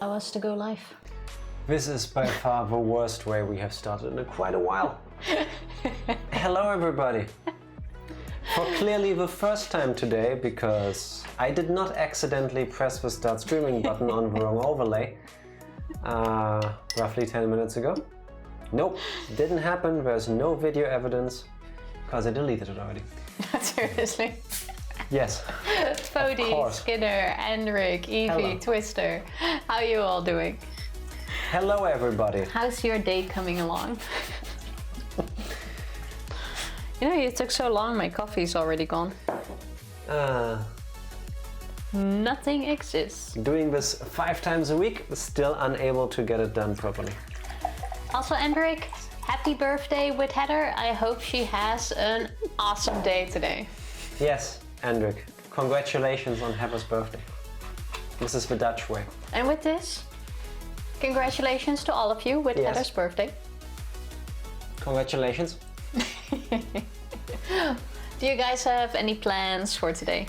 allow us to go live. This is by far the worst way we have started in quite a while. Hello everybody! For clearly the first time today, because I did not accidentally press the start streaming button on the wrong overlay roughly 10 minutes ago. Nope, didn't happen, there's no video evidence, because I deleted it already. Seriously? Yes. Fody, Skinner, Henrik, Evie, Hello. Twister, how are you all doing? Hello everybody! How's your day coming along? You know, it took so long, my coffee's already gone. Nothing exists. Doing this 5 times a week, still unable to get it done properly. Also, Henrik, happy birthday with Heather. I hope she has an awesome day today. Yes, Hendrik, congratulations on Heather's birthday. This is the Dutch way. And with this, congratulations to all of you with Heather's birthday. Congratulations. Do you guys have any plans for today?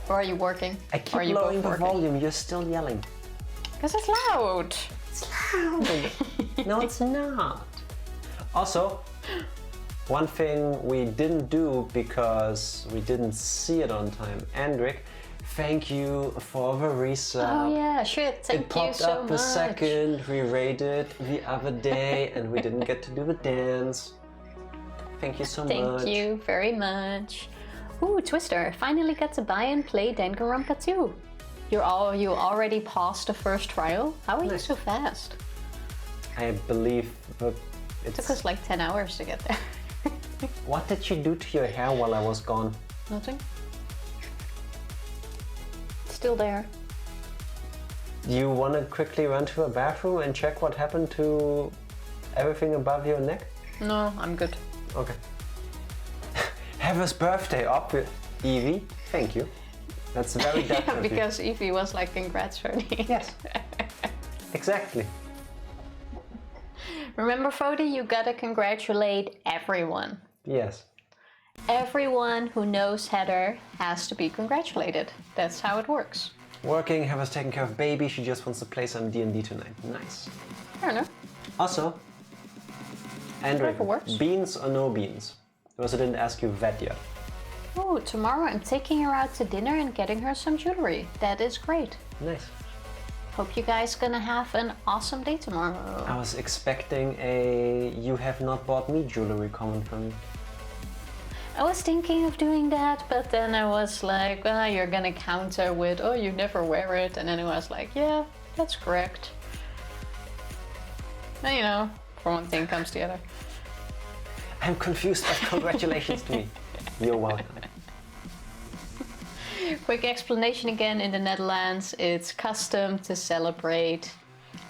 Or are you working? I keep lowering the volume, you're still yelling. Because it's loud. It's loud. No, it's not. Also, one thing we didn't do because we didn't see it on time. Hendrik, thank you for the resub. Oh yeah, shit, thank you so much. It popped up the second we raided the other day and we didn't get to do the dance. Thank you so much. Thank you very much. Ooh, Twister, finally got to buy and play Danganronpa 2. You already passed the first trial? How are you so fast? I believe It took us like 10 hours to get there. What did you do to your hair while I was gone? Nothing. Still there. You want to quickly run to a bathroom and check what happened to everything above your neck? No, I'm good. Okay. Heather's birthday, Evie. Thank you. That's very Dutch Yeah, of you. because Evie was like, congrats, Fody. Yes. Exactly. Remember, Fody, you gotta congratulate everyone. Yes. Everyone who knows Heather has to be congratulated. That's how it works. Working, Heather's taking care of baby, she just wants to play some D&D tonight. Nice. I don't know. Also, Andrew, Whatever works. beans or no beans? Because I didn't ask you that yet. Oh, tomorrow I'm taking her out to dinner and getting her some jewelry. That is great. Nice. Hope you guys gonna have an awesome day tomorrow. I was expecting a "you have not bought me" jewelry comment from you. I was thinking of doing that, but then I was like, well, you're gonna counter with, oh, you never wear it. And then I was like, yeah, that's correct. Well, you know, for one thing comes the other. I'm confused, but congratulations to me. You're welcome. Quick explanation again, in the Netherlands, it's custom to celebrate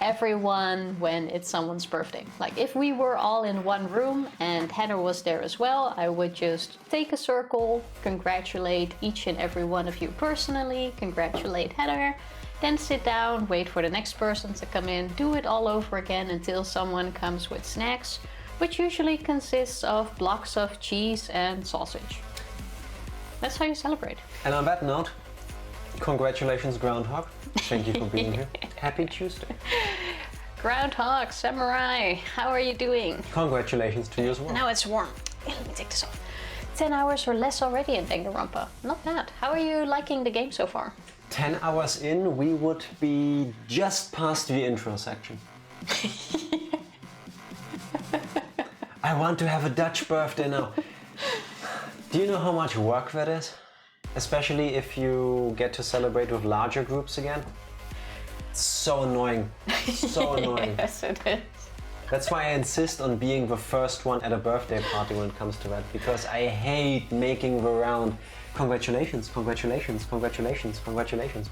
everyone when it's someone's birthday. Like if we were all in one room and Heather was there as well, I would just take a circle, congratulate each and every one of you personally, congratulate Heather, then sit down, wait for the next person to come in, do it all over again until someone comes with snacks, which usually consists of blocks of cheese and sausage. That's how you celebrate. And on that note, congratulations Groundhog. Thank you for being here. Happy Tuesday. Groundhog, Samurai, how are you doing? Congratulations to you as well. Now it's warm. Yeah, let me take this off. 10 hours or less already in Danganronpa. Not bad. How are you liking the game so far? 10 hours in, we would be just past the intro section. I want to have a Dutch birthday now. Do you know how much work that is? Especially if you get to celebrate with larger groups again. It's so annoying. So annoying. Yes, it is. That's why I insist on being the first one at a birthday party when it comes to that, because I hate making the round. Congratulations, congratulations, congratulations, congratulations.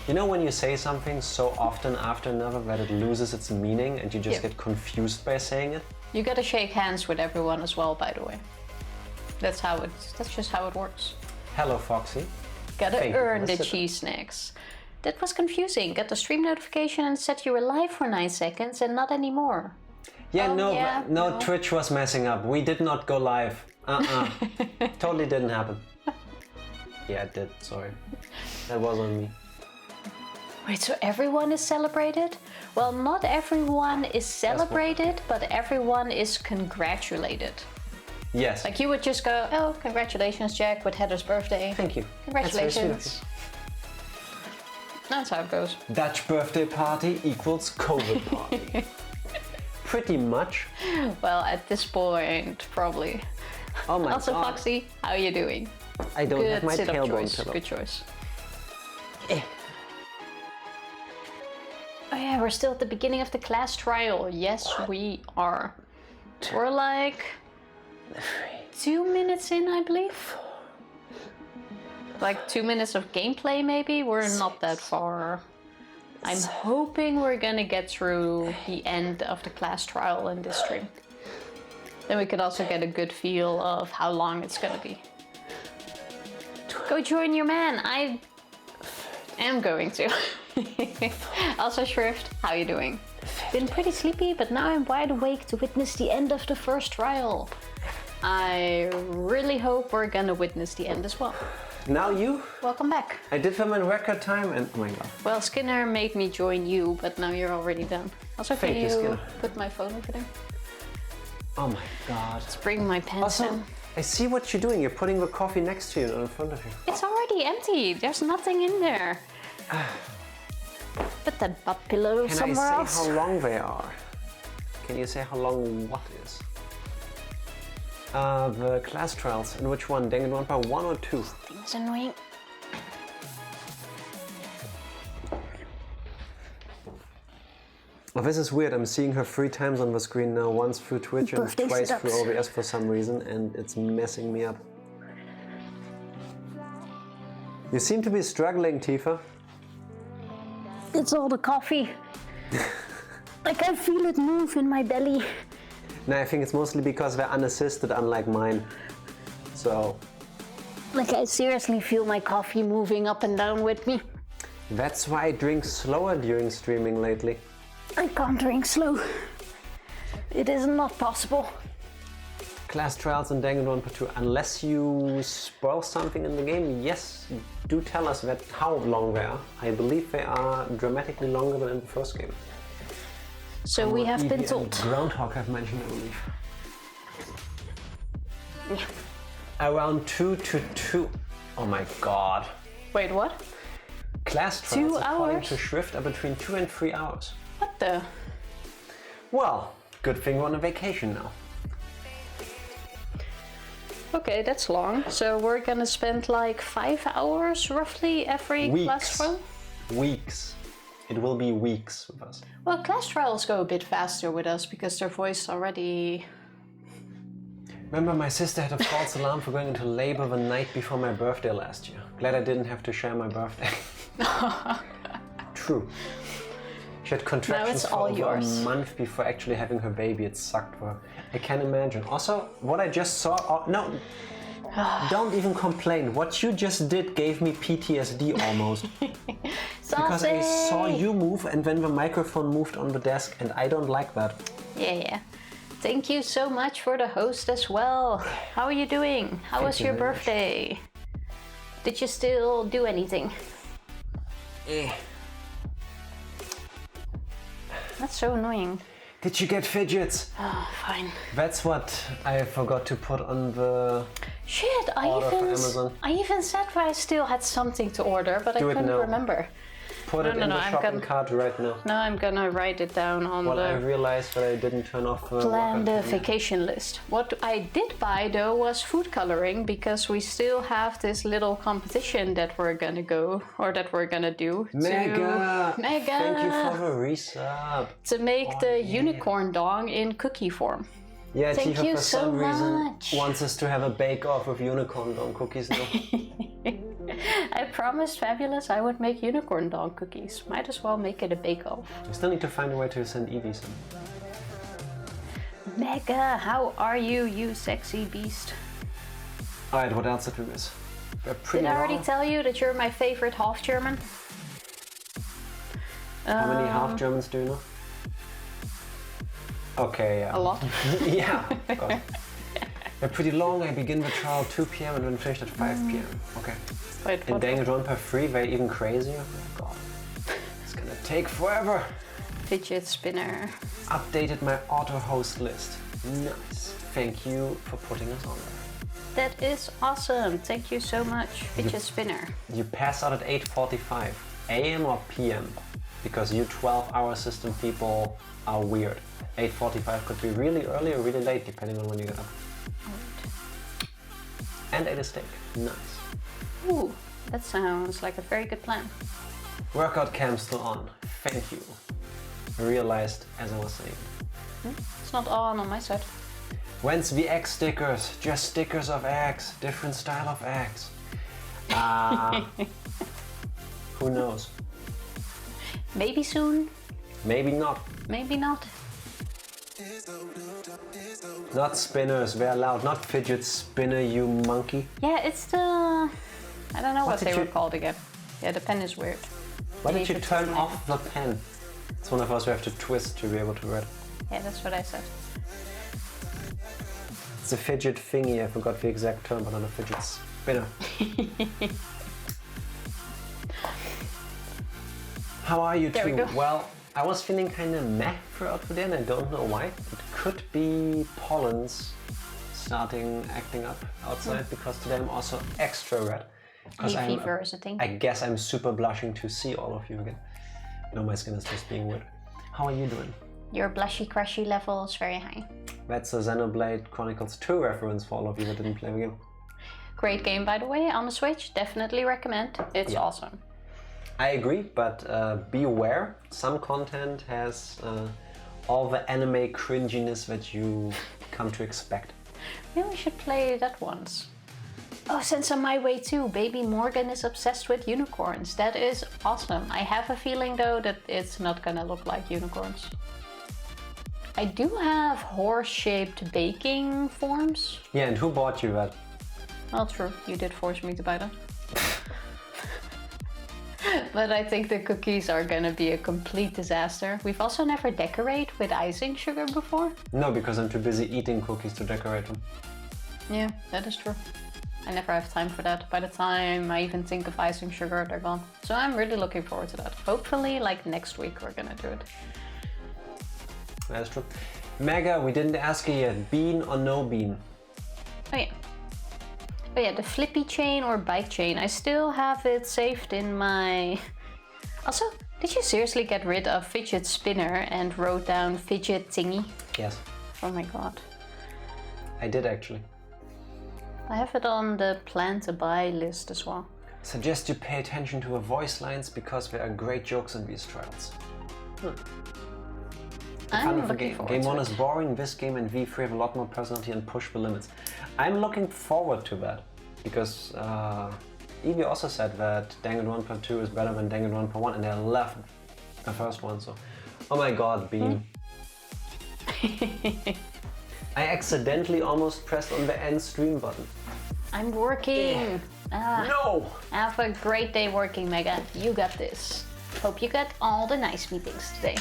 You know when you say something so often after another that it loses its meaning and you just get confused by saying it? You gotta shake hands with everyone as well, by the way. That's just how it works. Hello, Foxy. Gotta earn the cheese snacks. That was confusing. Got the stream notification and said you were live for 9 seconds and not anymore. Yeah, no, Twitch was messing up. We did not go live. Totally didn't happen. Yeah, it did. Sorry. That was on me. Wait, so everyone is celebrated? Well, not everyone is celebrated, but everyone is congratulated. Yes. Like you would just go, oh, congratulations, Jack, with Heather's birthday. Thank you. Congratulations. That's how it goes. Dutch birthday party equals COVID party. Pretty much. Well, at this point, probably. Oh my Also, god. Foxy, how are you doing? I don't have my sit-up tailbone choice. pillow. Good choice. Oh yeah, we're still at the beginning of the class trial. Yes, we are. We're like 2 minutes in, I believe. Like 2 minutes of gameplay, maybe. We're not that far. I'm hoping we're gonna get through the end of the class trial in this stream. Then we could also get a good feel of how long it's gonna be. Go join your man. I am going to. Also, Shrift, how you doing? Been pretty sleepy, but now I'm wide awake to witness the end of the first trial. I really hope we're gonna witness the end as well. Now you? Welcome back. I did film in record time and oh my god. Well, Skinner made me join you, but now you're already done. Also, Thank can you, you Skinner. put my phone over there? Oh my god. Let's bring my pants Also, in. I see what you're doing. You're putting the coffee next to you, not in front of you. It's already empty. There's nothing in there. Put that butt pillow Can somewhere I else. say how long they are? Can you say how long what is? The class trials. In which one? Danganronpa 1 or 2? Things annoying. Oh, this is weird. I'm seeing her 3 times on the screen now. Once through Twitch and Birthday twice sit-ups. through OBS for some reason, and it's messing me up. You seem to be struggling, Tifa. It's all the coffee. Like I feel it move in my belly. No, I think it's mostly because they're unassisted, unlike mine. So Like I seriously feel my coffee moving up and down with me. that's why I drink slower during streaming lately. I can't drink slow. It is not possible. Class trials in Danganronpa 2, unless you spoil something in the game, yes, do tell us that how long they are. I believe they are dramatically longer than in the first game. So we have been Evie and told. Groundhog have mentioned, I believe. Around 2 to 2. Oh my god. Wait, what? Class trials, 2 according hours? to Shrift, are between 2 and 3 hours. What the? Well, good thing we're on a vacation now. Okay, that's long. So we're gonna spend like 5 hours roughly every class trial? Weeks. It will be weeks with us. Well, class trials go a bit faster with us because their voice already... Remember, my sister had a false alarm for going into labor the night before my birthday last year. Glad I didn't have to share my birthday. True. She had contractions for all over yours. a month before actually having her baby. It sucked for her. I can imagine. Also, what I just saw... Oh, no! Don't even complain. What you just did gave me PTSD almost. Because I saw you move and then the microphone moved on the desk and I don't like that. Yeah. Thank you so much for the host as well. How are you doing? How was you your very much. birthday? Did you still do anything? That's so annoying. Did you get fidgets? Oh, fine. That's what I forgot to put on the... Shit, Order for Amazon. I even said I still had something to order, but Do I it couldn't now. remember. Put it in the shopping cart right now. Now I'm gonna write it down on Well, I the realized that I didn't turn off the planned rocket. vacation list. What I did buy though was food coloring because we still have this little competition that we're gonna go or that we're gonna do. Mega! Mega! Thank you for the resub. To make the unicorn dong in cookie form. Yeah, Thank Tifa you for so some reason much. wants us to have a bake-off of unicorn dong cookies now. I promised Fabulous I would make unicorn dong cookies. Might as well make it a bake-off. We still need to find a way to send Evie some. Mega, how are you, you sexy beast? Alright, what else did we miss? We're pretty Did I already long. tell you that you're my favorite half German? How many half Germans do you know? Okay, yeah. A lot. Yeah, of course. They're pretty long. I begin the trial 2 p.m. and then finish at 5 p.m. Okay. Wait, In what? Danganronpa 3, they're even crazier. Oh my god. Take forever. Fidget spinner. Updated my auto host list. Nice. Thank you for putting us on there. That is awesome. Thank you so much, fidget spinner. You pass out at 8:45 a.m. or p.m. because you 12-hour system people are weird. 8:45 could be really early or really late depending on when you get up. Right. And ate a steak. Nice. Ooh, that sounds like a very good plan. Workout camp still on. Thank you. I realized as I was saying. It's not on my side. When's the egg stickers? Just stickers of eggs. Different style of eggs. Who knows? Maybe soon. Maybe not. Maybe not. Not spinners, they're loud. Not fidget spinner, you monkey. Yeah, it's the... I don't know what they were called again. Yeah, the pen is weird. Why did you turn off the pen? It's one of us who have to twist to be able to read. Yeah, that's what I said. It's a fidget thingy, I forgot the exact term, but not a fidget spinner. How are you There two? we go. Well, I was feeling kind of meh throughout the day and I don't know why. It could be pollens starting acting up outside because today I'm also extra red. Because fever is a thing. I guess I'm super blushing to see all of you again. No, my skin is just being weird. How are you doing? Your blushy crushy level is very high. That's a Xenoblade Chronicles 2 reference for all of you that didn't play the game. Great game, by the way, on the Switch. Definitely recommend. It's awesome. I agree, but be aware. Some content has all the anime cringiness that you come to expect. Maybe we should play that once. Oh, Sense on My Way too. Baby Morgan is obsessed with unicorns. That is awesome. I have a feeling though that it's not gonna look like unicorns. I do have horse-shaped baking forms. Yeah, and who bought you that? Well, true. You did force me to buy that. But I think the cookies are gonna be a complete disaster. We've also never decorated with icing sugar before. No, because I'm too busy eating cookies to decorate them. Yeah, that is true. I never have time for that. By the time I even think of icing sugar, they're gone. So I'm really looking forward to that. Hopefully, like next week, we're gonna do it. That's true. Mega, we didn't ask you yet. Bean or no bean? Oh yeah. Oh yeah, the flippy chain or bike chain. I still have it saved in my... Also, did you seriously get rid of fidget spinner and wrote down fidget thingy? Yes. Oh my god. I did actually. I have it on the plan to buy list as well. Suggest you pay attention to the voice lines because there are great jokes in these trials. I'm looking forward Game to 1 it. is boring, this game and V3 have a lot more personality and push the limits. I'm looking forward to that because Evie also said that Danganronpa 2 is better than Danganronpa 1 and I love the first one, so... Oh my god, Bean. I accidentally almost pressed on the end stream button. I'm working. No! Have a great day working, Mega. You got this. Hope you got all the nice meetings today.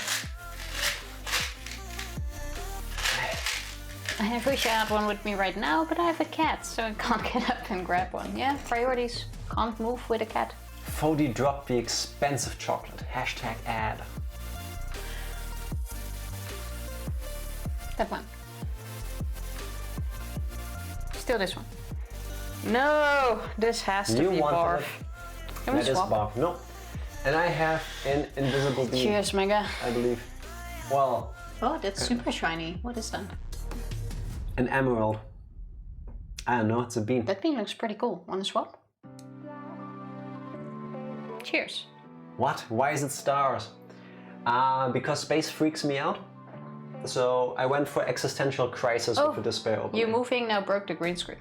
I wish I had one with me right now, but I have a cat, so I can't get up and grab one. Yeah, priorities. Can't move with a cat. Fody dropped the expensive chocolate. Hashtag ad. That one. Still this one. No, this has to be barf. Can we That is swap? barf. No. And I have an invisible bean. Cheers, Mega. I believe. Well, Oh, that's super shiny. What is that? an emerald. I don't know, it's a bean. That bean looks pretty cool. Wanna swap? Cheers. What? Why is it stars? Because space freaks me out. So I went for existential crisis with the display open. You moving now broke the green screen.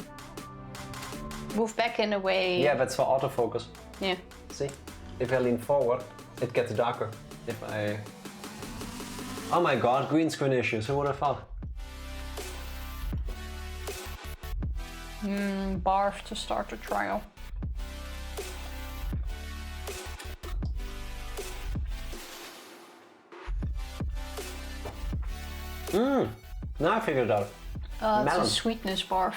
Move back in a way. Yeah, that's for autofocus. Yeah. See? If I lean forward, it gets darker. If I... Oh my god, green screen issues. Who would have thought? Barf to start the trial. Now I figured it out. It's Melon. a sweetness barf.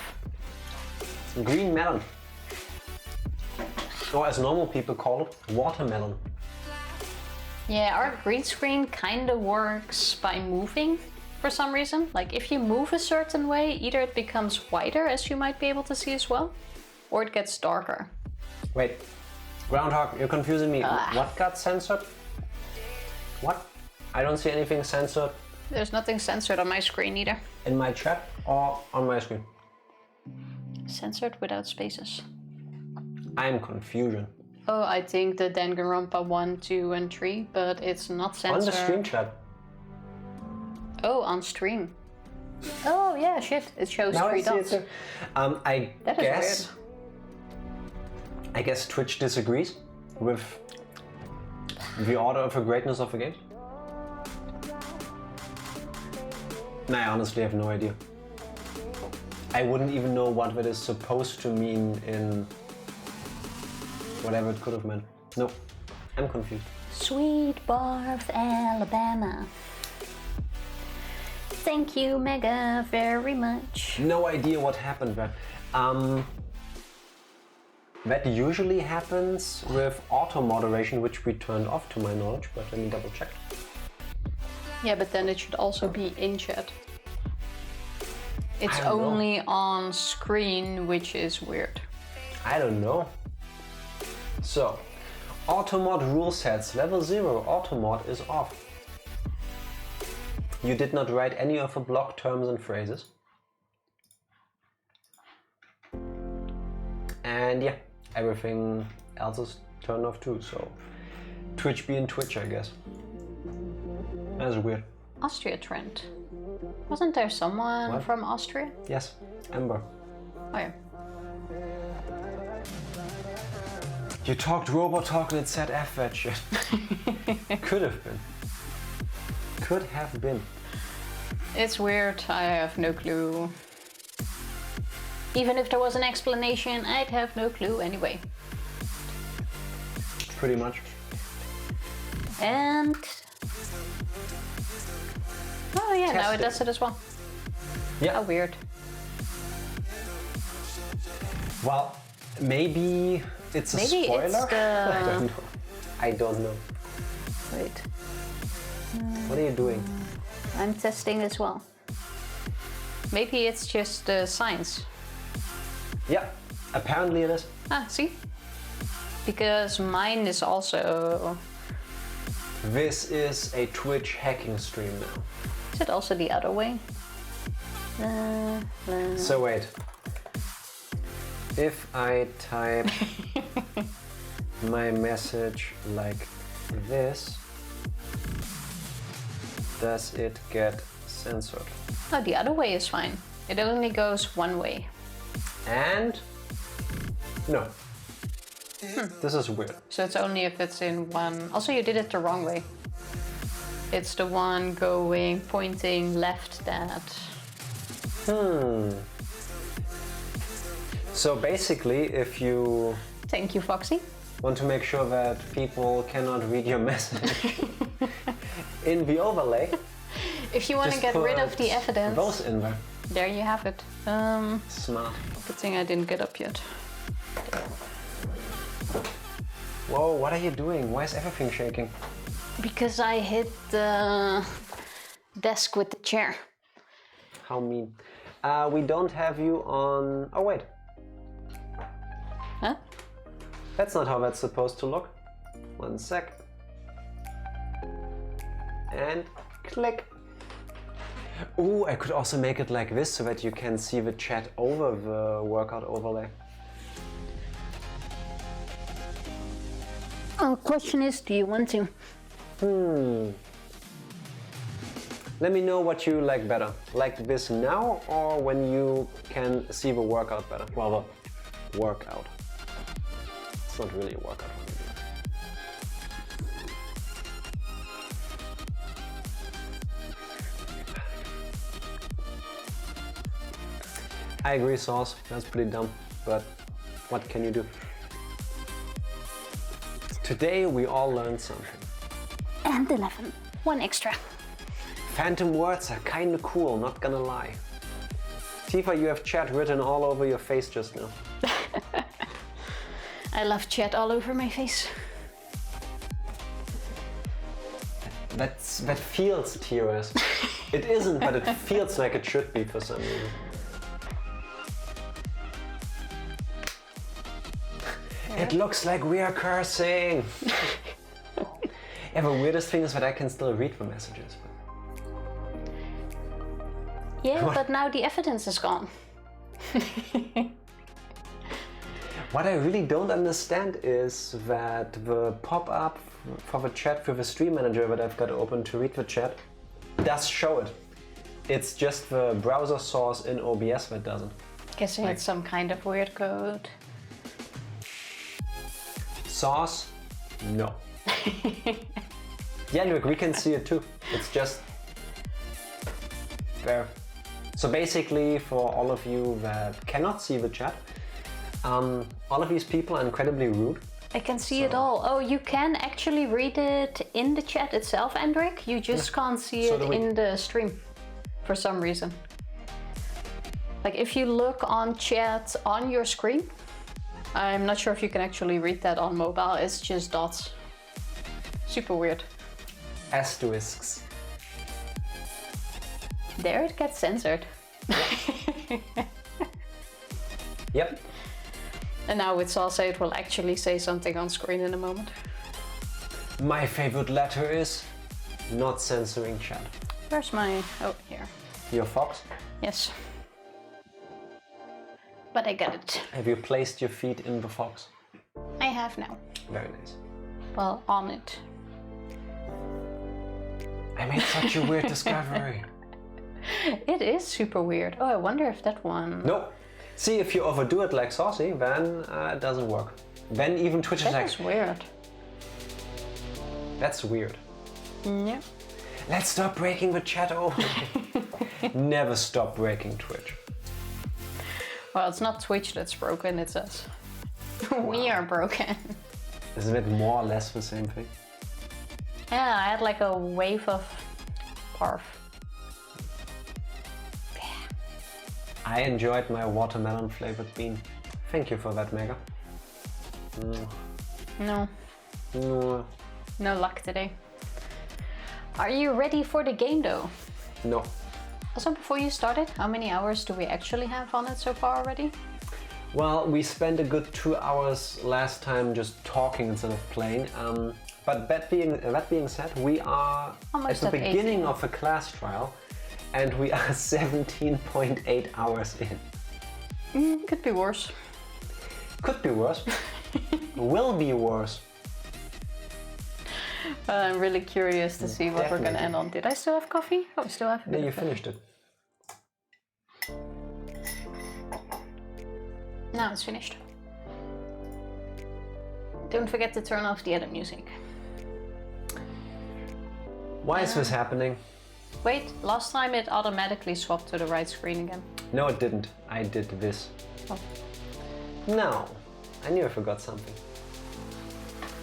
Green melon. Or as normal people call it, watermelon. Yeah, our green screen kind of works by moving for some reason. Like if you move a certain way, either it becomes whiter, as you might be able to see as well, or it gets darker. Wait, Groundhog, you're confusing me. What got censored? What? I don't see anything censored. There's nothing censored on my screen either. In my chat or on my screen? Censored without spaces. I'm confusion. Oh, I think the Danganronpa 1, 2, and 3, but it's not censored. On the stream chat. Oh, on stream. Oh yeah, shit! It shows Now 3 I see dots. it too. That is I guess Twitch disagrees with the order of the greatness of the game. Nah, I honestly have no idea. I wouldn't even know what that is supposed to mean in whatever it could have meant. No, I'm confused. Sweet bar of Alabama. Thank you, Mega, very much. No idea what happened there. That usually happens with auto moderation, which we turned off to my knowledge, but let me double check. Yeah, but then it should also be in chat. It's I don't know. only on screen, which is weird. I don't know. So, automod rule sets, level 0, automod is off. You did not write any of the block terms and phrases. And yeah, everything else is turned off too, so Twitch being Twitch, I guess. That's weird. Austria trend. Wasn't there someone What? from Austria? Yes, Ember. Oh yeah. You talked robot talk and it said F that shit. Could have been. Could have been. It's weird, I have no clue. Even if there was an explanation, I'd have no clue anyway. Pretty much. And... oh yeah, now it Testing. does it as well. Yeah. How weird. Well, maybe it's a Maybe spoiler? it's the... I don't know. I don't know. Wait, What are you doing? I'm testing as well. Maybe it's just the signs. Yeah, apparently it is. Ah, see? Because mine is also... This is a Twitch hacking stream now. Is it also the other way? So wait. If I type my message like this, does it get censored? Oh, the other way is fine. It only goes one way. And no. This is weird. So it's only if it's in one... Also, you did it the wrong way. It's the one going, pointing left that... So basically, if you Thank you, Foxy. want to make sure that people cannot read your message in the overlay, If you want to just get rid put of the evidence, those in there. there you have it. Smart. Good thing I didn't get up yet. Whoa, what are you doing? Why is everything shaking? Because I hit the desk with the chair. How mean. We don't have you on... Oh, wait. Huh? That's not how that's supposed to look. 1 sec. And click. Ooh, I could also make it like this so that you can see the chat over the workout overlay. Question is, do you want to? Let me know what you like better. Like this now or when you can see the workout better? Well, the workout. It's not really a workout. I agree, Sauce. That's pretty dumb, but what can you do? Today we all learned something. And 11. One extra. Phantom words are kinda cool, not gonna lie. Tifa, you have chat written all over your face just now. I love chat all over my face. that feels TOS. It isn't, but it feels like it should be for some reason. It looks like we are cursing. Yeah, the weirdest thing is that I can still read the messages. Yeah, but now the evidence is gone. What I really don't understand is that the pop-up for the chat through the stream manager that I've got open to read the chat does show it. It's just the browser source in OBS that doesn't. Guessing it's some kind of weird code. Source? No. Yeah, look, we can see it too. It's just there. So basically, for all of you that cannot see the chat, all of these people are incredibly rude. I can see it all. Oh, you can actually read it in the chat itself, Endrick. You just can't see it in the stream for some reason. Like if you look on chat on your screen, I'm not sure if you can actually read that on mobile. It's just dots. Super weird. Asterisks. There it gets censored. Yep. And now with Salsa it will actually say something on screen in a moment. My favorite letter is not censoring chat. Where's my... oh, here. Your fox? Yes. But I got it. Have you placed your feet in the fox? I have now. Very nice. Well, on it. I made such a weird discovery. It is super weird. Oh, I wonder if that one... No. See, if you overdo it like Saucy, then it doesn't work. Then even Twitch is like... That is weird. That's weird. Yeah. Let's stop breaking the chat open. Never stop breaking Twitch. Well, it's not Twitch that's broken, it's us. We are broken. Isn't it more or less the same thing? Yeah, I had like a wave of barf. I enjoyed my watermelon flavored bean. Thank you for that, Mega. No. No. No luck today. Are you ready for the game though? No. Also, before you started, how many hours do we actually have on it so far already? Well, we spent a good 2 hours last time just talking instead of playing. But that being said, we are almost at the beginning 18. of a class trial, and we are 17.8 hours in. Could be worse. Could be worse. Will be worse. I'm really curious to see what we're gonna end on. Did I still have coffee? Oh, I still have a bit Yeah, you of coffee. finished it. Now it's finished. Don't forget to turn off the other music. Why is this happening? Wait, last time it automatically swapped to the right screen again. No, it didn't. I did this. Oh. No, I knew I forgot something.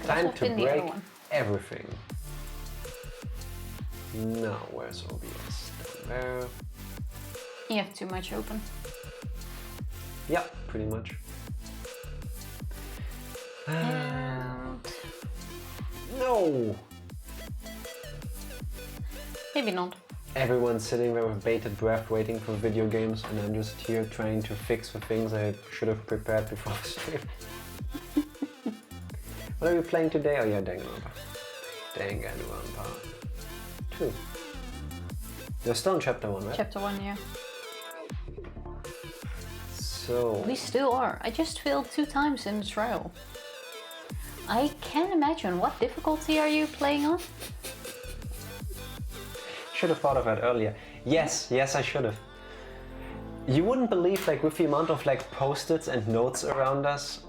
Time to break everything. No, where's OBS? There. You have too much open. Yeah, pretty much. And... no! maybe not. Everyone's sitting there with bated breath waiting for video games, and I'm just here trying to fix the things I should have prepared before the stream. What are we playing today? Oh yeah, Danganronpa. Danganronpa 2. You're still in chapter 1, right? Chapter 1, yeah. So... we still are. I just failed 2 times in the trial. I can't imagine. What difficulty are you playing on? Should have thought of that earlier. Yes, I should have. You wouldn't believe, like, with the amount of like post-its and notes around us,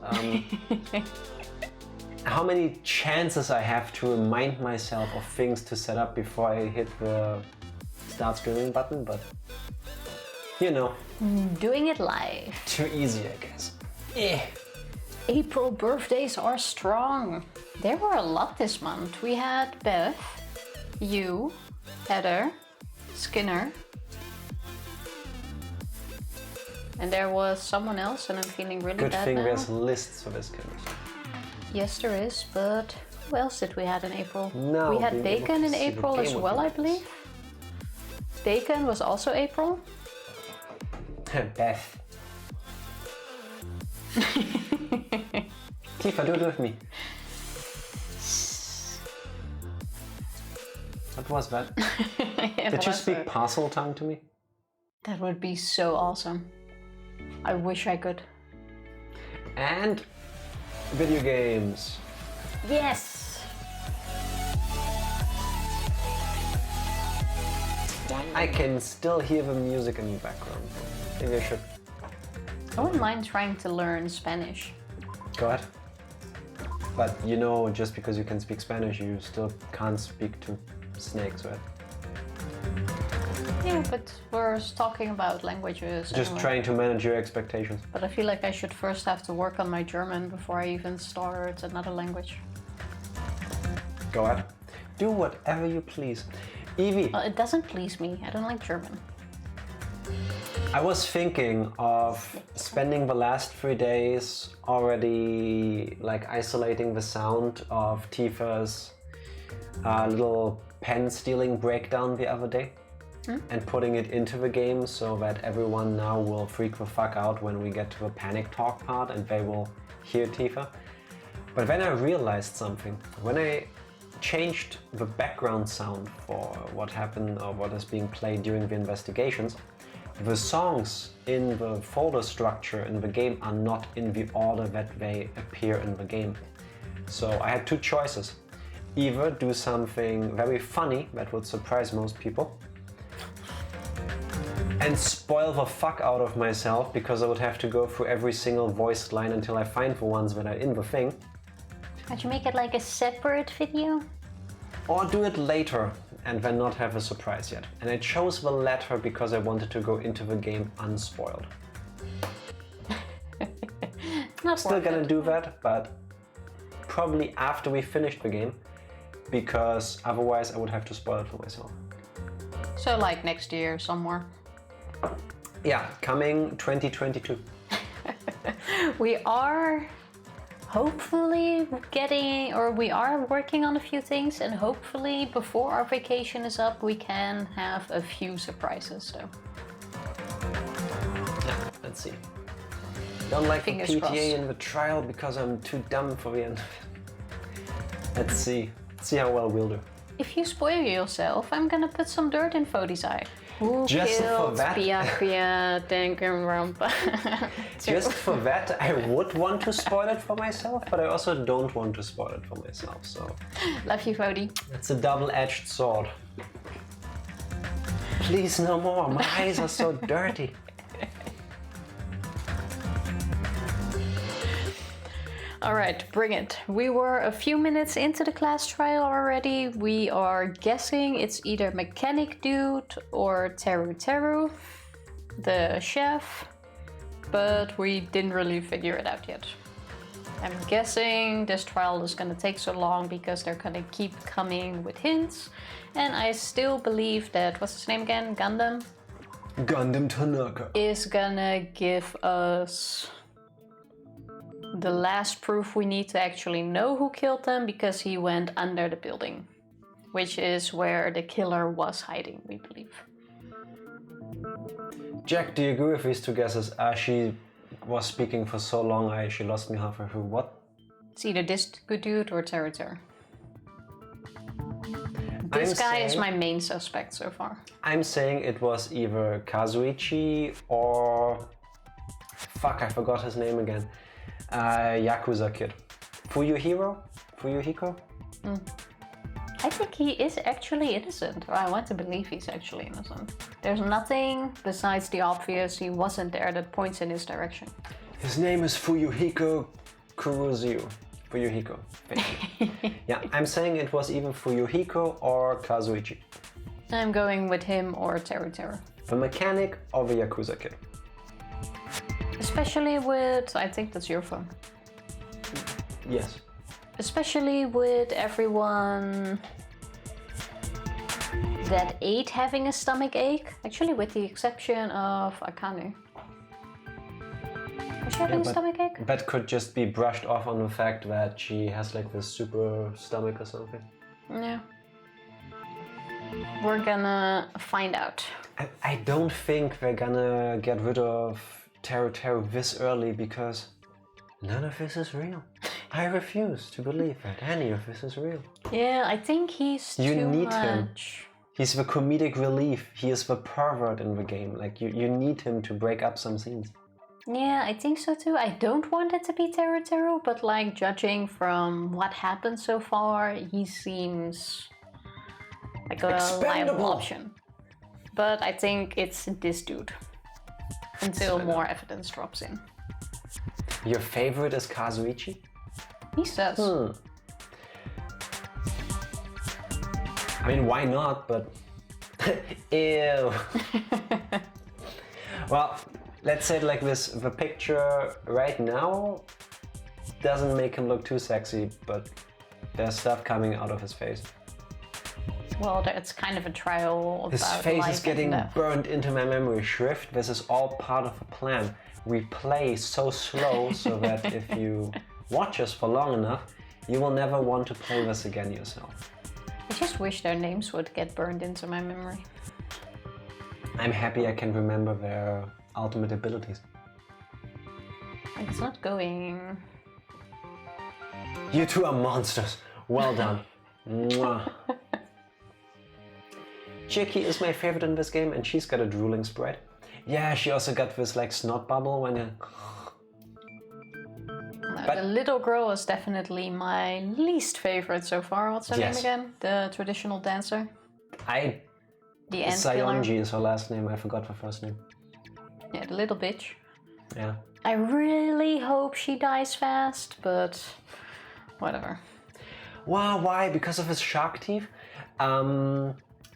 how many chances I have to remind myself of things to set up before I hit the start streaming button, but you know. Doing it live. Too easy, I guess. Eh. April birthdays are strong. There were a lot this month. We had Beth, you, Heather, Skinner, and there was someone else, and I'm feeling really Good bad thing now. there's lists for this kind of stuff. Yes, there is, but Who else did we had in April? No, we had being able Dakin to in see the April game as would well, be I nice. believe. Was April? Beth. Tifa, do it with me. What was that? Yeah, Did you that's speak right. parcel tongue to me? That would be so awesome. I wish I could. And video games. Yes! I can still hear the music in the background. Maybe I should I wouldn't mind trying to learn Spanish. go ahead. But you know, just because you can speak Spanish, you still can't speak to snakes, right? Yeah, but we're talking about languages. Just anyway. trying to manage your expectations. But I feel like I should first have to work on my German before I even start another language. Go ahead. Do whatever you please. Evie, Well, it doesn't please me. I don't like German. I was thinking of spending the last 3 days already like isolating the sound of Tifa's little pen stealing breakdown the other day and putting it into the game so that everyone now will freak the fuck out when we get to the panic talk part and they will hear Tifa. But then I realized something. When I changed the background sound for what happened or what is being played during the investigations, the songs in the folder structure in the game are not in the order that they appear in the game. So I had two choices. Either do something very funny that would surprise most people and spoil the fuck out of myself because I would have to go through every single voiced line until I find the ones that are in the thing. Can't you make it like a separate video? Or do it later and then not have a surprise yet. And I chose the latter because I wanted to go into the game unspoiled. Not Still worth gonna it. do that, but probably after we finished the game, because otherwise I would have to spoil it for myself. So like next year somewhere. Yeah, coming 2022. We are hopefully we are working on a few things, and hopefully before our vacation is up we can have a few surprises though. Yeah, let's see. Don't like the Fingers PTA crossed. in the trial because I'm too dumb for the end of it. Let's see. See how well we'll do. If you spoil yourself, I'm gonna put some dirt in Fodi's eye. Who Just for killed that? Byakuya Danganronpa? Just for that, I would want to spoil it for myself, but I also don't want to spoil it for myself, so... Love you, Fodi. It's a double-edged sword. Please, no more. My eyes are so dirty. All right, bring it. We were a few minutes into the class trial already. We are guessing it's either Mechanic Dude or Teru Teru, the chef, but we didn't really figure it out yet. I'm guessing this trial is gonna take so long because they're gonna keep coming with hints, and I still believe that, what's his name again? Gundam? Gundam Tanaka. Is gonna give us the last proof we need to actually know who killed them, because he went under the building, which is where the killer was hiding, we believe. Jack, do you agree with these two guesses? She was speaking for so long, she lost me halfway through. What? It's either this good dude or Teru Teru. This guy is my main suspect so far. I'm saying it was either Kazuichi or... Fuck, I forgot his name again. Yakuza kid. Fuyuhiro? Fuyuhiko? I think he is actually innocent, or I want to believe he's actually innocent. There's nothing besides the obvious he wasn't there that points in his direction. His name is Fuyuhiko Kuruzu. Fuyuhiko. Yeah, I'm saying it was either Fuyuhiko or Kazuichi. I'm going with him or Teru Teru. The mechanic or the Yakuza kid? Especially with, I think that's your phone. Yes. Especially with everyone that ate having a stomach ache. Actually, with the exception of Akane. Actually, certain stomachache. That could just be brushed off on the fact that she has like this super stomach or something. Yeah. We're gonna find out. I don't think they're gonna get rid of Teru this early because none of this is real. I refuse to believe that any of this is real. Yeah, I think he's You too need much. him. He's the comedic relief. He is the pervert in the game. Like you need him to break up some scenes. Yeah, I think so too. I don't want it to be Teru, but like judging from what happened so far, he seems like a liable option. But I think it's this dude until more evidence drops in. Your favorite is Kazuichi? He says. I mean, why not? But ew. Well, let's say it like this: the picture right now doesn't make him look too sexy, but there's stuff coming out of his face. Well, it's kind of a trial about His face life is getting and death. burned into my memory. Shrift, this is all part of a plan. We play so slow so that if you watch us for long enough, you will never want to play this again yourself. I just wish their names would get burned into my memory. I'm happy I can remember their ultimate abilities. It's not going. You two are monsters. Well done. Mwah. Chicky is my favorite in this game and she's got a drooling sprite. Yeah, she also got this like snot bubble when you... No, the little girl is definitely my least favorite so far. What's her name again? The traditional dancer? The ant Sayonji is her last name, I forgot her first name. Yeah, the little bitch. Yeah. I really hope she dies fast, but whatever. Wow, why? Because of his shark teeth?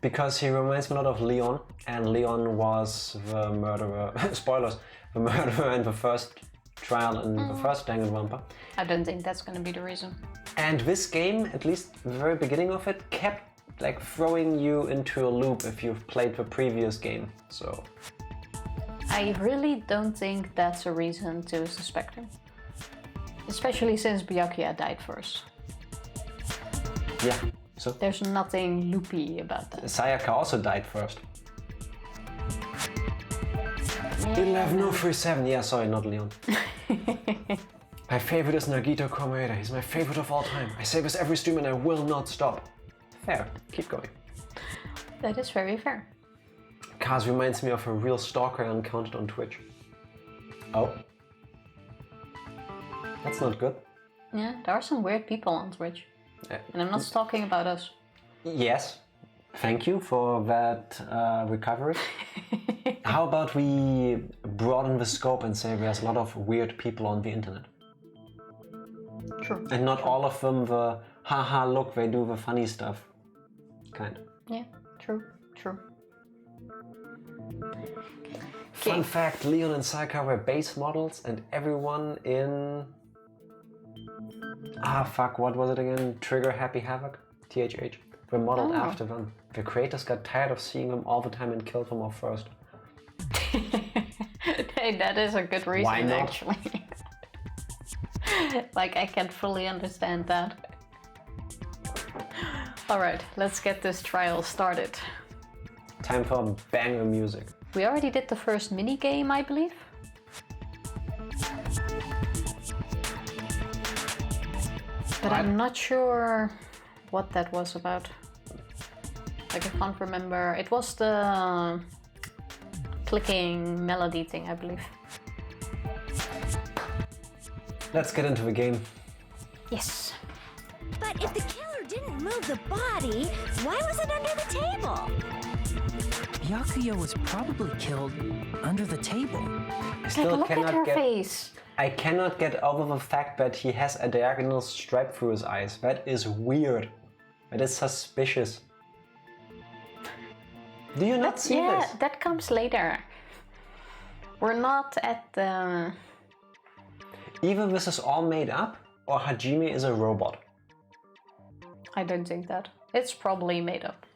Because he reminds me a lot of Leon, and Leon was the murderer, spoilers, the murderer in the first trial in the first Danganronpa. I don't think that's gonna be the reason. And this game, at least the very beginning of it, kept like throwing you into a loop if you've played the previous game, so... I really don't think that's a reason to suspect him. Especially since Byakuya died first. Yeah, so... There's nothing loopy about that. Sayaka also died first. Yeah. 11037, yeah, sorry, not Leon. My favorite is Nagito Komaeda, he's my favorite of all time. I say this every stream and I will not stop. Fair, keep going. That is very fair. Kaz reminds me of a real stalker I encountered on Twitch. Oh. That's not good. Yeah, there are some weird people on Twitch. And I'm not talking about us. Yes, thank you for that recovery. How about we broaden the scope and say there's a lot of weird people on the internet? True. And not all of them the haha look, they do the funny stuff kind. Yeah, true, true. Fun fact, Leon and Sayaka were base models and everyone in... what was it again? Trigger Happy Havoc? THH. Were modeled after them. The creators got tired of seeing them all the time and killed them off first. Hey, that is a good reason. Why not? Actually. Like, I can fully understand that. Alright, let's get this trial started. Time for banger music. We already did the first mini game, I believe. But I'm not sure what that was about. Like, I can't remember. It was the clicking melody thing, I believe. Let's get into the game. Yes. But if the killer didn't move the body, why was it under the table? Byakuya was probably killed under the table. I still Look at her cannot face. I cannot get over the fact that he has a diagonal stripe through his eyes. That is weird. That is suspicious. Do you not see Yeah, this? that comes later. We're not at the... Either this is all made up, or Hajime is a robot. I don't think that. It's probably made up.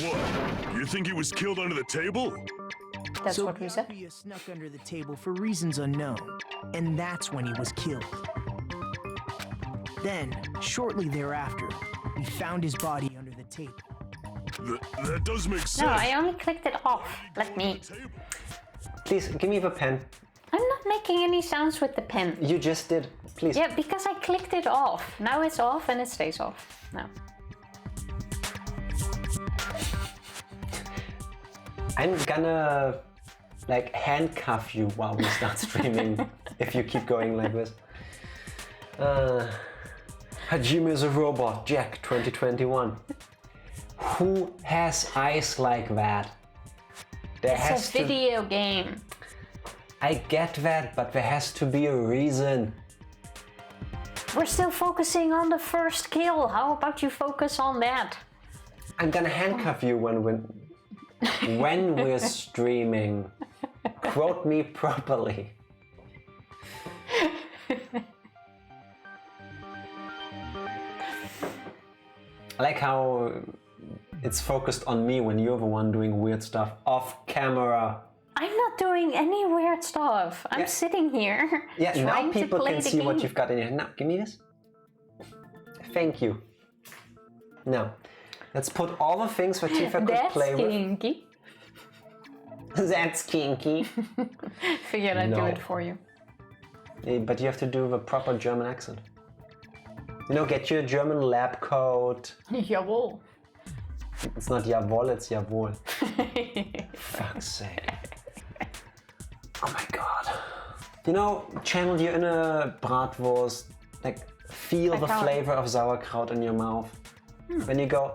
What? You think he was killed under the table? That's So what we said. Byakuya snuck under the table for reasons unknown, and that's when he was killed. Then, shortly thereafter, we found his body under the table. That does make sense. No, I only clicked it off. Let me. Please, give me the pen. I'm not making any sounds with the pen. You just did. Please. Yeah, because I clicked it off. Now it's off and it stays off. No. I'm gonna like handcuff you while we start streaming if you keep going like this. Hajime is a robot, Jack 2021. Who has eyes like that? There It's a video game. I get that, but there has to be a reason. We're still focusing on the first kill. How about you focus on that? I'm gonna handcuff you when we're streaming. Quote me properly. I like how it's focused on me when you're the one doing weird stuff off camera. I'm not doing any weird stuff. I'm sitting here. Yeah, now trying to people play can the see game. what you've got in your hand. Now, give me this. Thank you. Now, let's put all the things that Tifa could play That's kinky. with. That's kinky. Figured I'd do No. it for you. But you have to do the proper German accent. You know, get your German lab coat. Jawohl. It's not jawohl, it's jawohl. Fuck's sake. Oh my god. You know, channel you in a bratwurst, like feel the can't. flavor of sauerkraut in your mouth. When you go,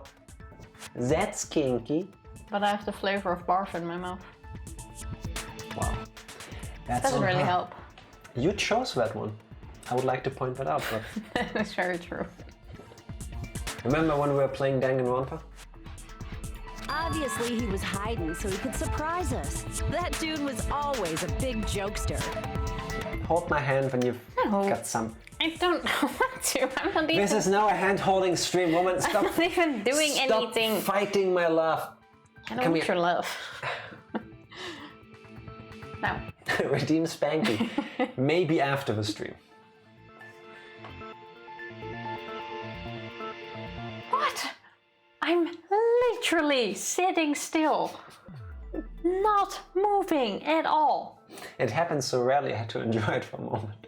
that's kinky. But I have the flavor of barf in my mouth. Wow. That's Doesn't on really her. help. You chose that one. I would like to point that out, but That's very true. remember when we were playing Danganronpa? Obviously, he was hiding so he could surprise us. That dude was always a big jokester. Hold my hand when you've No. got some. I don't want to. I'm not even, This is now a hand-holding stream, woman. Stop. not even doing Stop anything. fighting my love. I don't Come want here. your love. Now. Redeem Spanky. Maybe after the stream. What? I'm literally sitting still. Not moving at all. It happens so rarely, I had to enjoy it for a moment.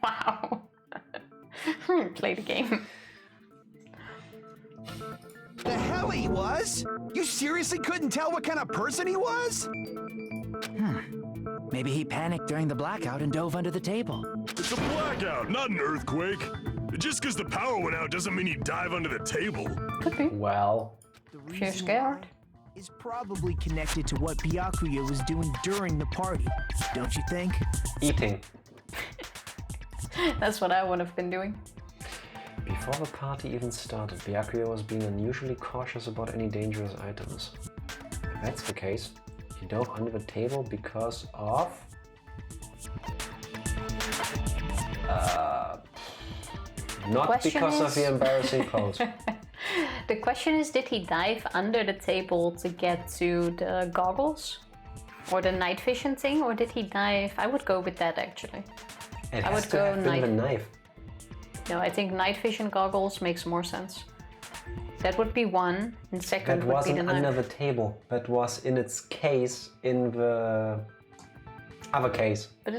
Wow. Play the game. The hell he was? You seriously couldn't tell what kind of person he was? Maybe he panicked during the blackout and dove under the table. It's a blackout, not an earthquake. Just because the power went out doesn't mean you dive under the table. Could be. Well, The If you're reason scared. why is probably connected to what Byakuya was doing during the party, don't you think? eating. That's what I would have been doing. Before the party even started, Byakuya was being unusually cautious about any dangerous items. If that's the case, he dove under the table because of... Not Question because of is- the embarrassing pose. The question is, did he dive under the table to get to the goggles? Or the night vision thing? Or did he dive? I would go with that actually. It I has would to go have been the knife. No, I think night vision goggles makes more sense. That would be one, and second That would be the wasn't knife. under the table. That was in its case in the other case. But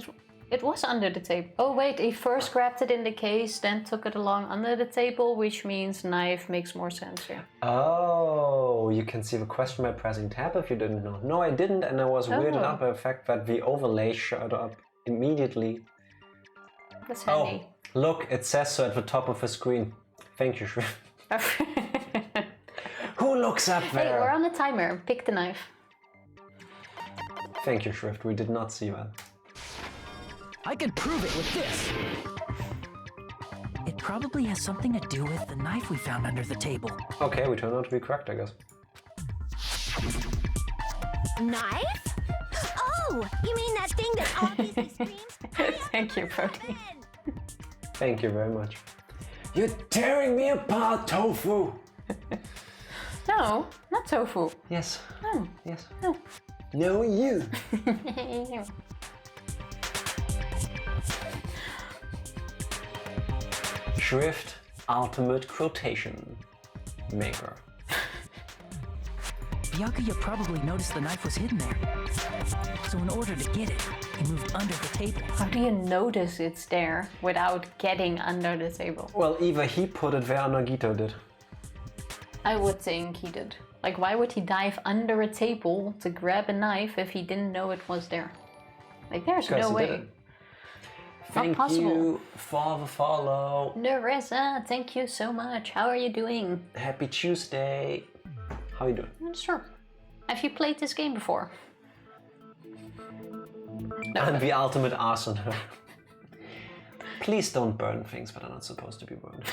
it was under the table. Oh wait, he first grabbed it in the case, then took it along under the table, which means knife makes more sense here. Oh, you can see the question by pressing tab if you didn't know. No, I didn't, and I was weirded out by the fact that the overlay showed up immediately. That's Oh, handy. look, it says so at the top of the screen. Thank you, Shrift. Who looks up Hey, we're there? on a timer. Pick the knife. Thank you, Shrift. We did not see that. I could prove it with this. It probably has something to do with the knife we found under the table. Okay, we turned out to be correct, I guess. Knife? Oh, you mean that thing that obviously screams? Thank you, Brody. Thank you very much. You're tearing me apart, Tofu! No, not tofu. Yes. No, Yes. no. No, you. Shrift ultimate quotation maker. Byakuya probably noticed the knife was hidden there. So in order to get it, he moved under the table. How do you notice it's there without getting under the table? Well, either he put it there or Nagito did. I would think he did. Like, why would he dive under a table to grab a knife if he didn't know it was there? Like, there's no way. Thank possible. you for the follow. Nerissa, thank you so much. How are you doing? Happy Tuesday. How you doing? I'm sure. Have you played this game before? No. I'm the ultimate arsoner. Please don't burn things that are not supposed to be burned.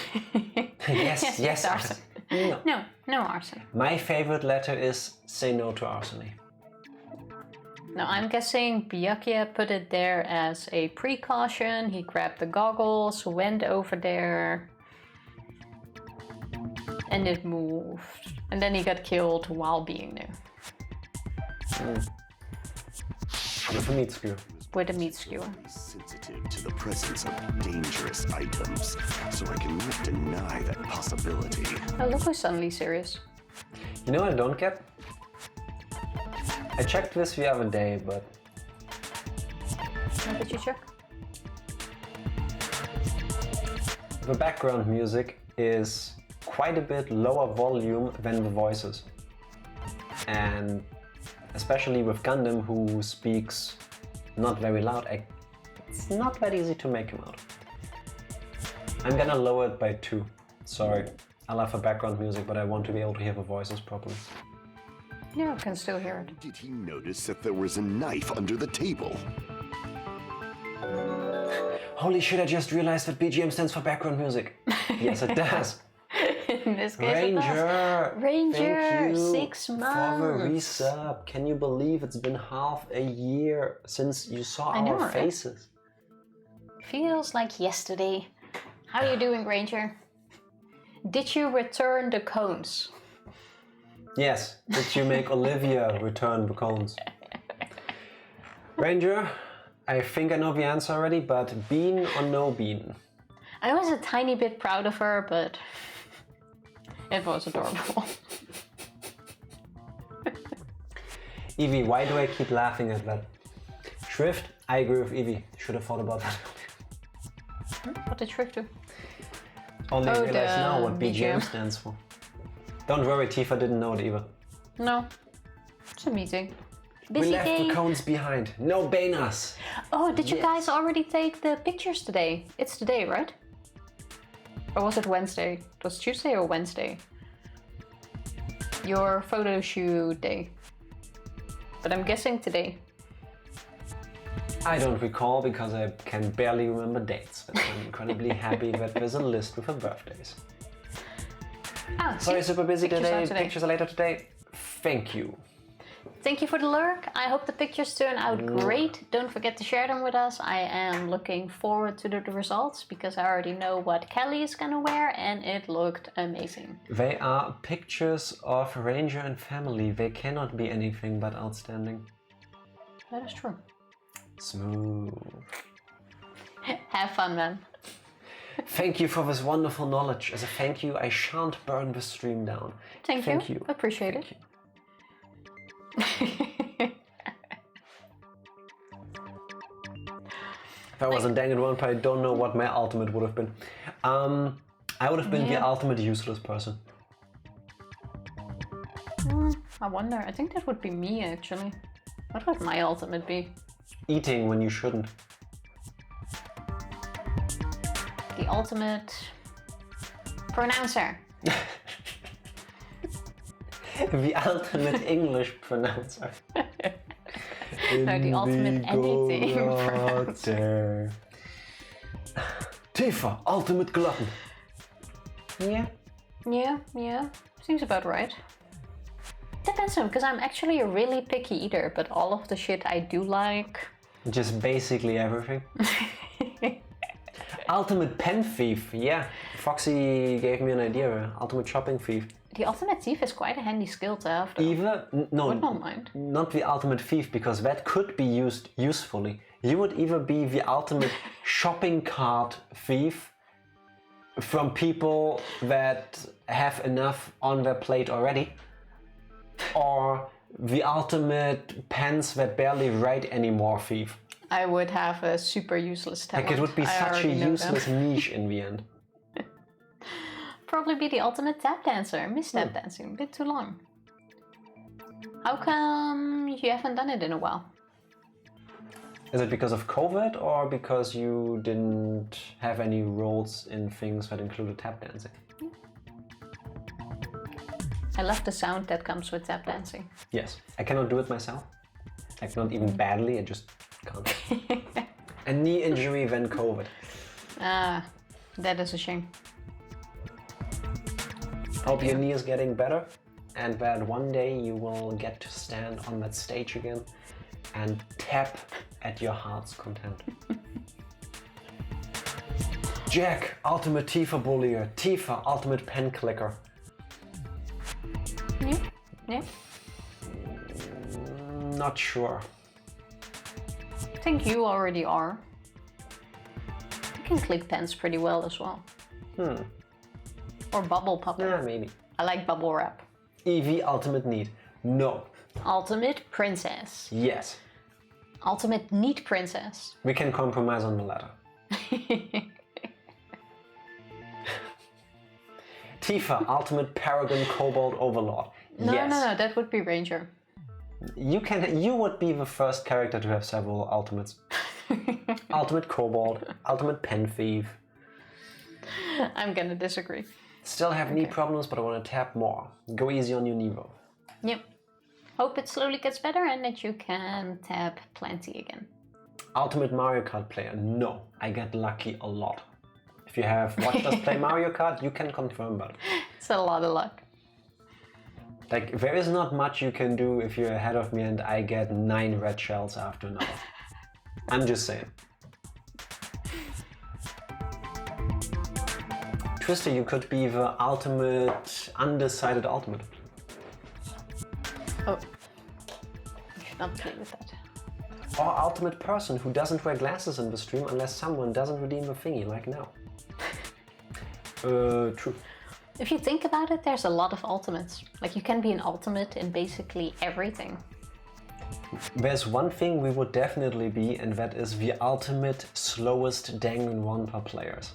yes, arson. No arson. My favorite letter is say no to arsony. No, I'm guessing Byakuya put it there as a precaution. He grabbed the goggles, went over there, and it moved. And then he got killed while being there. With a meat skewer. With a meat skewer. Sensitive to the presence of dangerous items, so I cannot deny that possibility. Oh, look who's suddenly serious. You know what I don't get? I checked this the other day, but... What did you check? The background music is quite a bit lower volume than the voices. And especially with Gundam, who speaks not very loud, it's not that easy to make him out. I'm gonna lower it by 2. Sorry, I love the background music, but I want to be able to hear the voices properly. Yeah, I can still hear it. Did he notice that there was a knife under the table? Holy shit, I just realized that BGM stands for background music. Yes, it does. In this case, Ranger! Ranger, Thank you 6 months. for the resub. Can you believe it's been half a year since you saw our right? faces? Feels like yesterday. How are you doing, Ranger? Did you return the cones? Yes. Did you make Olivia return the cones? Ranger, I think I know the answer already, but bean or no bean? I was a tiny bit proud of her, but it was adorable. Evie, why do I keep laughing at that? Shrift, I agree with Evie. Should have thought about that. What did Shrift do? Only Oh, realize the now what BGM BGM. stands for. Don't worry, Tifa didn't know it either. No, it's a meeting. We Busy left day. the cones behind. No Banas. Oh, did you Yes. guys already take the pictures today? It's today, right? Or was it Wednesday? It was Tuesday or Wednesday? Your photo shoot day. But I'm guessing today. I don't recall because I can barely remember dates, but I'm incredibly happy that there's a list with her birthdays. Oh, Sorry, see? super busy Pictures are today. Pictures are later today. Thank you. Thank you for the lurk. I hope the pictures turn out great. Don't forget to share them with us. I am looking forward to the results because I already know what Kelly is gonna wear and it looked amazing. They are pictures of Ranger and family. They cannot be anything but outstanding. That is true. Smooth. Have fun, man. Thank you for this wonderful knowledge. As a thank you, I shan't burn the stream down. Thank you. Appreciate Thank it. you. If I was in Danganronpa, I don't know what my ultimate would have been. I would have been the ultimate useless person. I wonder. I think that would be me, actually. What would my ultimate be? Eating when you shouldn't. The ultimate pronouncer. The ultimate English pronouncer. No, the ultimate anything pronouncer. Tifa, ultimate glutton. Yeah. Yeah. Seems about right. Depends on, because I'm actually a really picky eater, but all of the shit I do like. Just basically everything. Ultimate pen thief, yeah. Foxy gave me an idea. Ultimate shopping thief. The ultimate thief is quite a handy skill to have. Though. No, Would not mind. not the ultimate thief, because that could be used usefully. You would either be the ultimate shopping cart thief from people that have enough on their plate already, or the ultimate pens that barely write anymore thief. I would have a super useless talent. Like, it would be I such a already know useless that. niche in the end. Probably be the ultimate tap dancer. I miss tap dancing, a bit too long. How come you haven't done it in a while? Is it because of COVID, or because you didn't have any roles in things that included tap dancing? I love the sound that comes with tap dancing. Yes, I cannot do it myself. Like, not even badly, I just can't. A knee injury, then COVID. Ah, that is a shame. Hope your knee is getting better, and that one day you will get to stand on that stage again and tap at your heart's content. Jack, ultimate Tifa bullier. Tifa, ultimate pen clicker. Yeah, yeah. Not sure. I think you already are. You can click pens pretty well as well. Or bubble pop. Yeah, maybe. I like bubble wrap. Eevee, ultimate need. No. Ultimate princess. Yes. Ultimate neat princess. We can compromise on the latter. Tifa, ultimate paragon kobold overlord. No, yes. no, that would be ranger. You would be the first character to have several ultimates. Ultimate kobold, ultimate pen thief. I'm gonna disagree. Still have knee problems, but I want to tap more. Go easy on your Nevo. Yep. Hope it slowly gets better and that you can tap plenty again. Ultimate Mario Kart player. No, I get lucky a lot. If you have watched us play Mario Kart, you can confirm that. It's a lot of luck. Like, there is not much you can do if you're ahead of me and I get 9 red shells after an hour. I'm just saying. Twister, you could be the ultimate, undecided ultimate. Oh. You should not play with that. Or ultimate person who doesn't wear glasses in the stream unless someone doesn't redeem the thingy, like now. True. If you think about it, there's a lot of ultimates. Like, you can be an ultimate in basically everything. There's one thing we would definitely be, and that is the ultimate slowest Danganronpa players.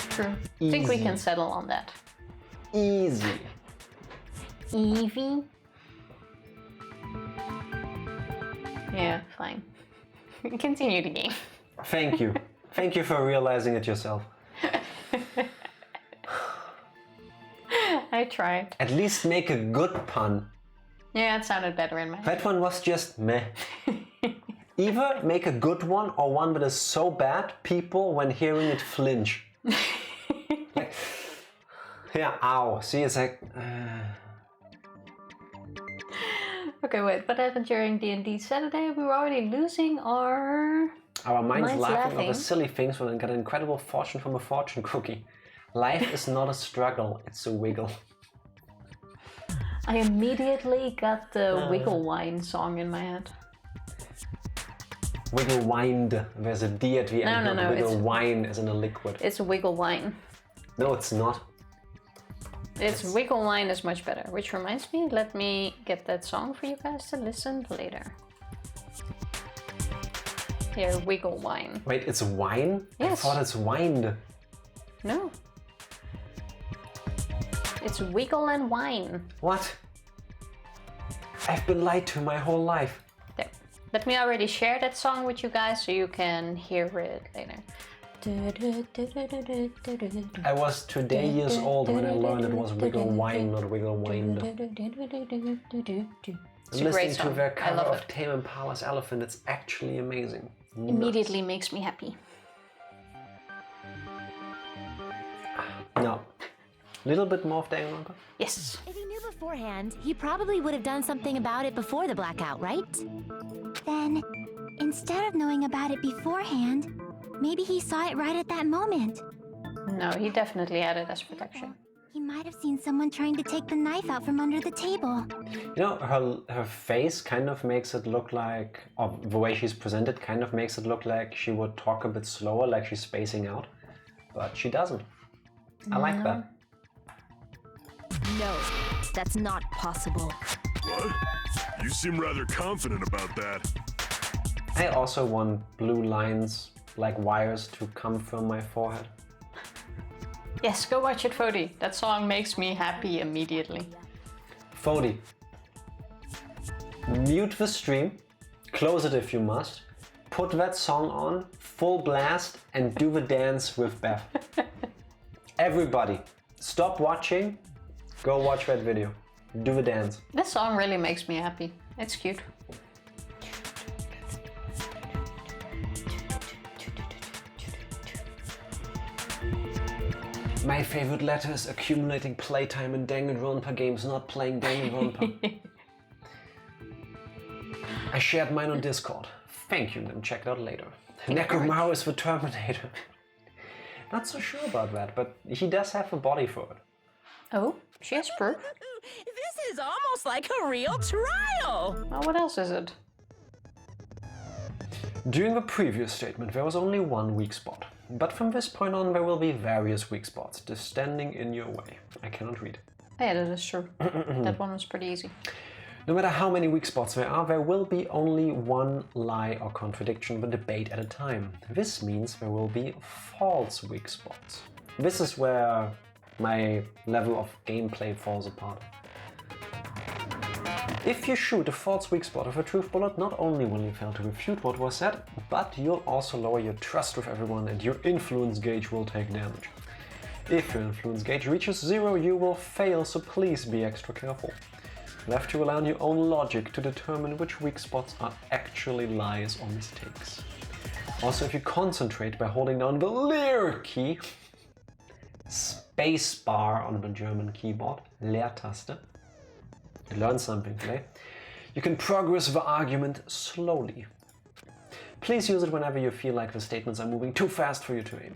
True. I think we Easy. can settle on that. Easy. Eevee? Yeah, fine. Continue the game. Thank you. Thank you for realizing it yourself. I tried. At least make a good pun. Yeah, it sounded better in my head. That one was just meh. Either make a good one or one that is so bad people when hearing it flinch. Like, yeah, ow. See, it's like... Okay, wait, what happened during D&D Saturday? We were already losing our Our minds laughing laughing. over silly things when we get an incredible fortune from a fortune cookie. Life is not a struggle, it's a wiggle. I immediately got the Wiggle Wine song in my head. Wiggle wind. There's a D at the end. No, not wiggle it's- wine as in a liquid. It's Wiggle Wine. No, it's not. It's Wiggle Wine is much better. Which reminds me, let me get that song for you guys to listen later. Here, Wiggle Wine. Wait, it's wine? Yes. I thought it's wind. No. It's Wiggle and Wine. What? I've been lied to my whole life. There. Let me already share that song with you guys so you can hear it later. I was today years old when I learned it was wiggle wine, not wiggle wind. It's a great Listening to song. their I cover love of it. Tame Impala's Elephant, it's actually amazing. Immediately makes me happy. No. Little bit more of Danganronpa? Yes. If he knew beforehand, he probably would have done something about it before the blackout, right? Then, instead of knowing about it beforehand, maybe he saw it right at that moment. No, he definitely had it as protection. He might have seen someone trying to take the knife out from under the table. You know, her face kind of makes it look like, or the way she's presented kind of makes it look like she would talk a bit slower, like she's spacing out. But she doesn't. I like that. No, that's not possible. What? You seem rather confident about that. I also want blue lines, like wires, to come from my forehead. Yes, go watch it, Fody. That song makes me happy immediately. Fody, mute the stream, close it if you must, put that song on, full blast, and do the dance with Beth. Everybody, stop watching, go watch that video. Do the dance. This song really makes me happy. It's cute. My favorite letter is accumulating playtime in Danganronpa games, not playing Danganronpa. I shared mine on Discord. Thank you, then check it out later. Nekomaru is the Terminator. Not so sure about that, but he does have a body for it. Oh, she has proof. This is almost like a real trial! Well, what else is it? During the previous statement, there was only one weak spot. But from this point on, there will be various weak spots, just standing in your way. I cannot read. Yeah, that is true. That one was pretty easy. No matter how many weak spots there will be only one lie or contradiction per debate at a time. This means there will be false weak spots. This is where my level of gameplay falls apart. If you shoot a false weak spot with a truth bullet, not only will you fail to refute what was said, but you'll also lower your trust with everyone and your influence gauge will take damage. If your influence gauge reaches 0, you will fail, so please be extra careful. You have to rely on your own logic to determine which weak spots are actually lies or mistakes. Also, if you concentrate by holding down the Leer key, spacebar on the German keyboard, Leertaste, learn something today, you can progress the argument slowly. Please use it whenever you feel like the statements are moving too fast for you to aim.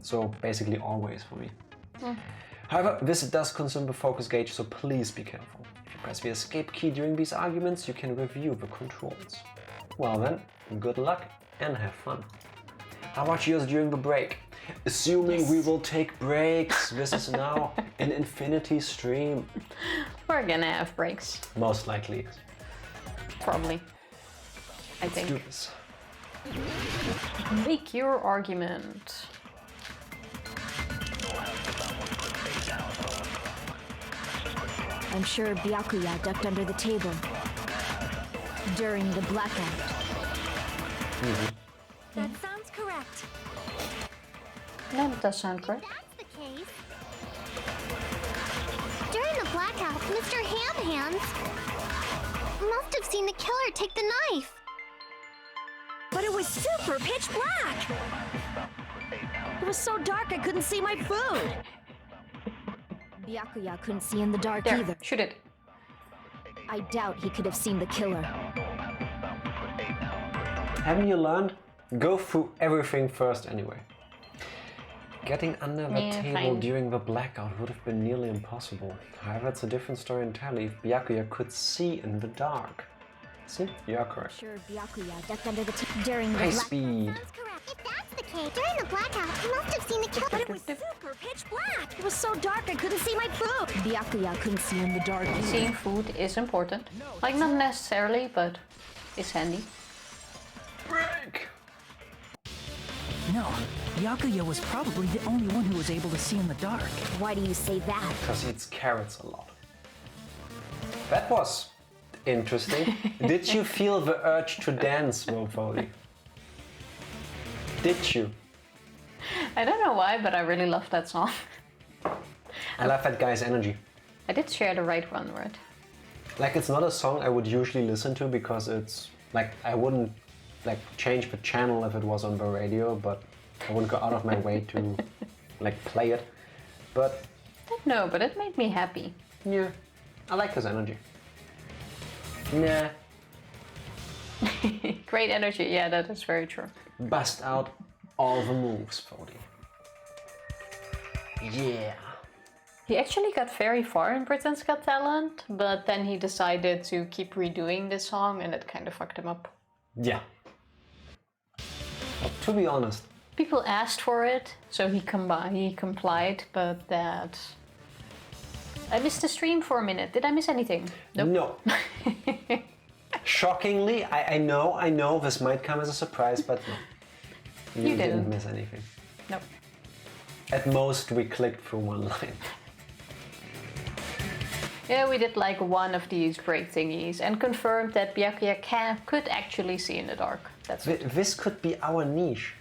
So basically always for me. However, this does consume the focus gauge, so please be careful. If you press the escape key during these arguments, you can review the controls. Well then, good luck and have fun. How about yours during the break? Assuming we will take breaks. This is now an infinity stream. We're gonna have breaks. Most likely. Probably. I think. Let's do this. Make your argument. I'm sure Byakuya ducked under the table during the blackout. That sounds correct. Yeah, that does sound correct. That's the case. During the blackout, Mr. Ham Hands must have seen the killer take the knife. But it was super pitch black! It was so dark I couldn't see my food! Byakuya couldn't see in the dark There, either. shoot it. I doubt he could have seen the killer. Haven't you learned? Go through everything first anyway. Getting under the table fine. during the blackout would have been nearly impossible. However, it's a different story entirely if Byakuya could see in the dark. See? You are correct. Sure, Byakuya ducked under the table during the High blackout. speed. That's correct. If that's the case, during the blackout, he must have seen the killer. But it was super pitch black! It was so dark I couldn't see my food! Byakuya couldn't see in the dark either. Seeing food is important. Like, not necessarily, but it's handy. Break! No, Byakuya was probably the only one who was able to see in the dark. Why do you say that? Because he eats carrots a lot. That was interesting. Did you feel the urge to dance, Wolfoli? Did you? I don't know why, but I really love that song. I love that guy's energy. I did share the right one, right? Like, it's not a song I would usually listen to because it's like I wouldn't like change the channel if it was on the radio, but I wouldn't go out of my way to like play it. But No, but it made me happy. yeah, I like his energy. Nah, Great energy, yeah, that is very true. bust out all the moves, Fody. Yeah. He actually got very far in Britain's Got Talent, but then he decided to keep redoing this song and it kind of fucked him up. Yeah. To be honest. People asked for it, so he complied, but that... I missed the stream for a minute. Did I miss anything? Nope. No. Shockingly, I know this might come as a surprise, but no. You didn't miss anything. Nope. At most, we clicked through one line. Yeah, we did like one of these break thingies and confirmed that Byakuya could actually see in the dark. That's it. This could be our niche.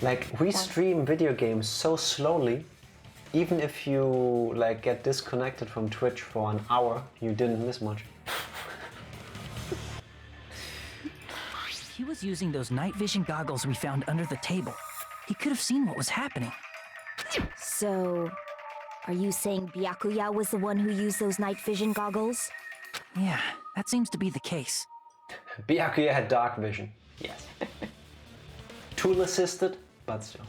Like, we stream video games so slowly, even if you like get disconnected from Twitch for an hour, you didn't miss much. He was using those night vision goggles we found under the table. He could have seen what was happening. So, are you saying Byakuya was the one who used those night vision goggles? Yeah, that seems to be the case. Byakuya had dark vision. Yes. Tool assisted, but still.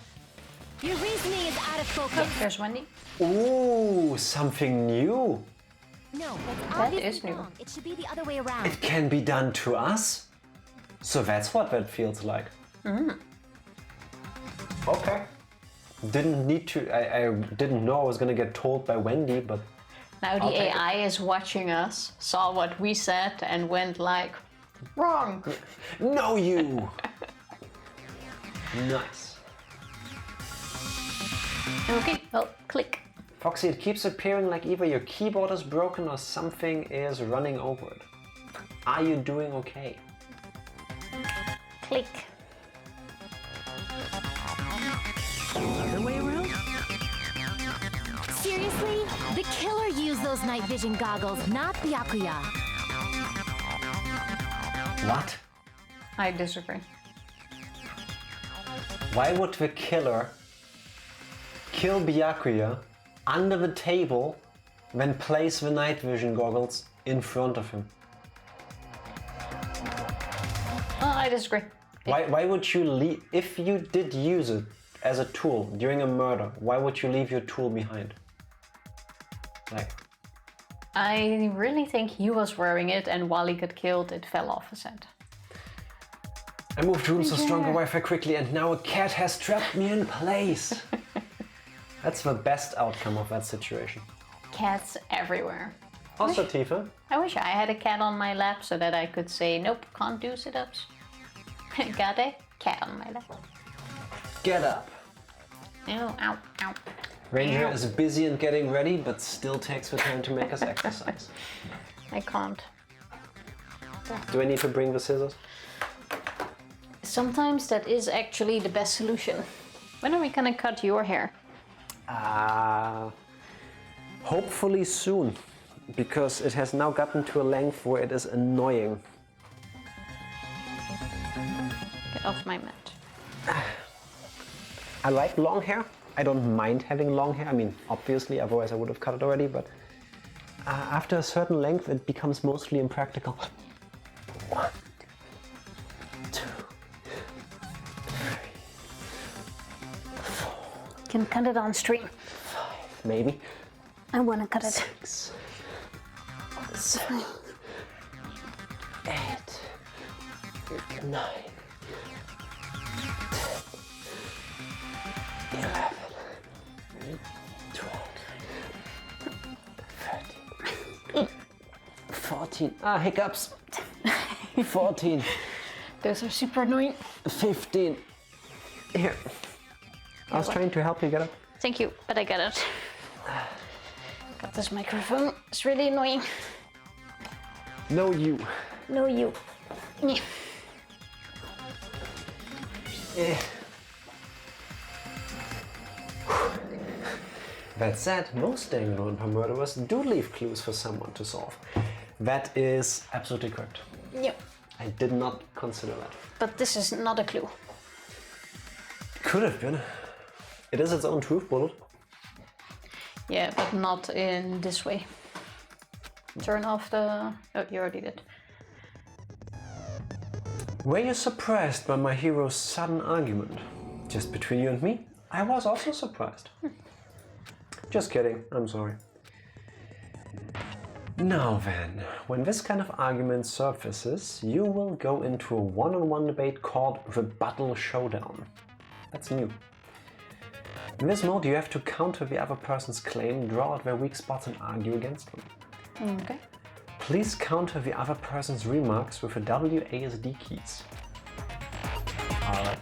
Your reasoning is out of focus. Oh, there's Wendy. Ooh, something new. No, that's That obviously is new. wrong. It should be the other way around. It can be done to us? So that's what that feels like. Okay. Didn't need to, I didn't know I was gonna get told by Wendy, but... Now the AI is watching us, saw what we said and went like, wrong. No, you! Nice. Okay, well, click. Foxy, it keeps appearing like either your keyboard is broken or something is running over it. Are you doing okay? Click. Other way around? Seriously? The killer used those night vision goggles, not Byakuya. What? I disagree. Why would the killer kill Byakuya under the table, then place the night vision goggles in front of him? I disagree. Why would you leave, if you did use it as a tool during a murder, why would you leave your tool behind? Like, I really think he was wearing it and while he got killed, it fell off his head. I moved rooms to stronger Wi-Fi quickly and now a cat has trapped me in place. That's the best outcome of that situation. Cats everywhere. Also, Tifa. I wish I had a cat on my lap so that I could say, nope, can't do sit-ups. Got a cat on my lap. Get up. Ow, ow, ow. Ranger is busy and getting ready, but still takes the time to make us exercise. I can't. Do I need to bring the scissors? Sometimes that is actually the best solution. When are we gonna cut your hair? Hopefully soon, because it has now gotten to a length where it is annoying. Get off my mat. I like long hair. I don't mind having long hair. I mean, obviously, otherwise I would have cut it already, but after a certain length, it becomes mostly impractical. 1, 2, 3, 4. Can cut it on stream. 5, maybe. I wanna cut it. 6, 7, 8, 9, 10, 11, 12, 13, 14. Hiccups. 14. Those are super annoying. 15. Here. I was trying to help you get up. Thank you, but I got it. Got this microphone. It's really annoying. No, you. No, you. Yeah. Eh. That said, most Danganronpa murderers do leave clues for someone to solve. That is absolutely correct. Yep. I did not consider that. But this is not a clue. Could have been. It is its own truth bullet. Yeah, but not in this way. Turn off the... Oh, you already did. Were you surprised by my hero's sudden argument? Just between you and me, I was also surprised. Just kidding, I'm sorry. Now then, when this kind of argument surfaces, you will go into a one-on-one debate called Rebuttal Showdown. That's new. In this mode, you have to counter the other person's claim, draw out their weak spots and argue against them. Okay. Please counter the other person's remarks with the WASD keys. Alright.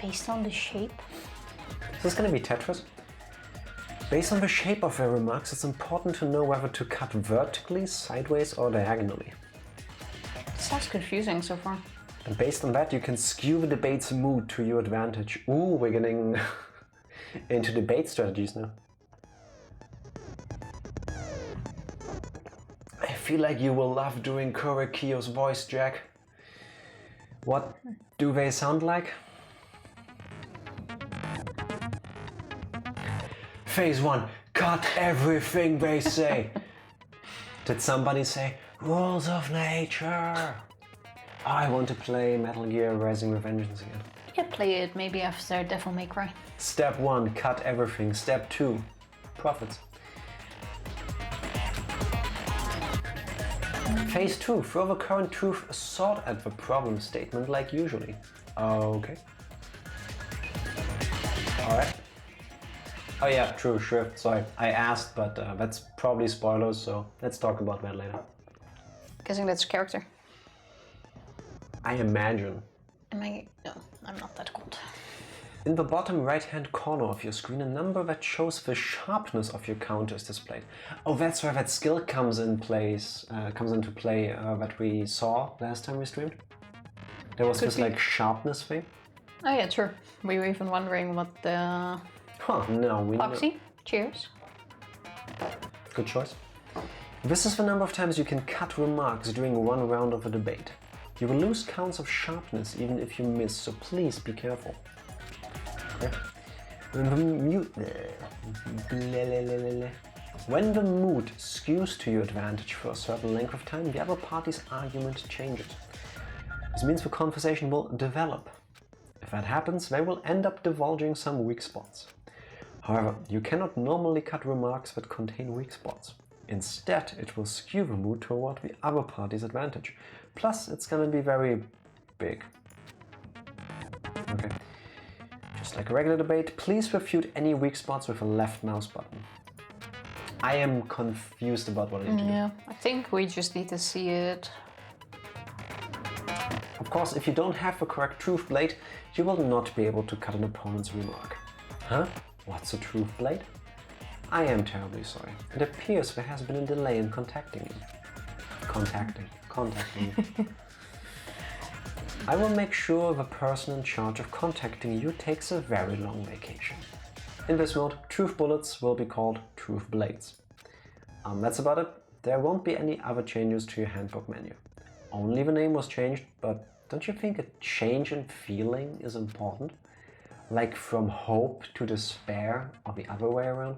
Based on the shape? Is this gonna be Tetris? Based on the shape of their remarks, it's important to know whether to cut vertically, sideways or diagonally. Sounds confusing so far. And based on that, you can skew the debate's mood to your advantage. Ooh, we're getting into debate strategies now. I feel like you will love doing Korekio's voice, Jack. What do they sound like? Phase 1, cut everything they say. Did somebody say, rules of nature? I want to play Metal Gear Rising Revengeance again. You can play it maybe after Devil May Cry. Step 1, cut everything. Step 2, profits. Phase 2, throw the current truth sword at the problem statement like usually. Okay. Alright. Oh yeah, true, sure, sorry. I asked, but that's probably spoilers, so let's talk about that later. Guessing that's character. I imagine. Am I? No, I'm not that good. In the bottom right-hand corner of your screen, a number that shows the sharpness of your counter is displayed. Oh, that's where that skill comes into play that we saw last time we streamed. There was this like sharpness thing. Oh yeah, true. We were even wondering what the... Huh, no, we know. Foxy, cheers. Good choice. This is the number of times you can cut remarks during one round of a debate. You will lose counts of sharpness even if you miss, so please be careful. Okay. When the mood skews to your advantage for a certain length of time, the other party's argument changes. This means the conversation will develop. If that happens, they will end up divulging some weak spots. However, you cannot normally cut remarks that contain weak spots. Instead, it will skew the mood toward the other party's advantage. Plus, it's gonna be very big. Okay. Just like a regular debate, please refute any weak spots with a left mouse button. I am confused about what I need to do. Yeah, I think we just need to see it. Of course, if you don't have the correct truth blade, you will not be able to cut an opponent's remark. Huh? What's a truth blade? I am terribly sorry. It appears there has been a delay in contacting you. Contacting you. I will make sure the person in charge of contacting you takes a very long vacation. In this mode, truth bullets will be called truth blades. That's about it. There won't be any other changes to your handbook menu. Only the name was changed, but don't you think a change in feeling is important? Like from hope to despair, or the other way around?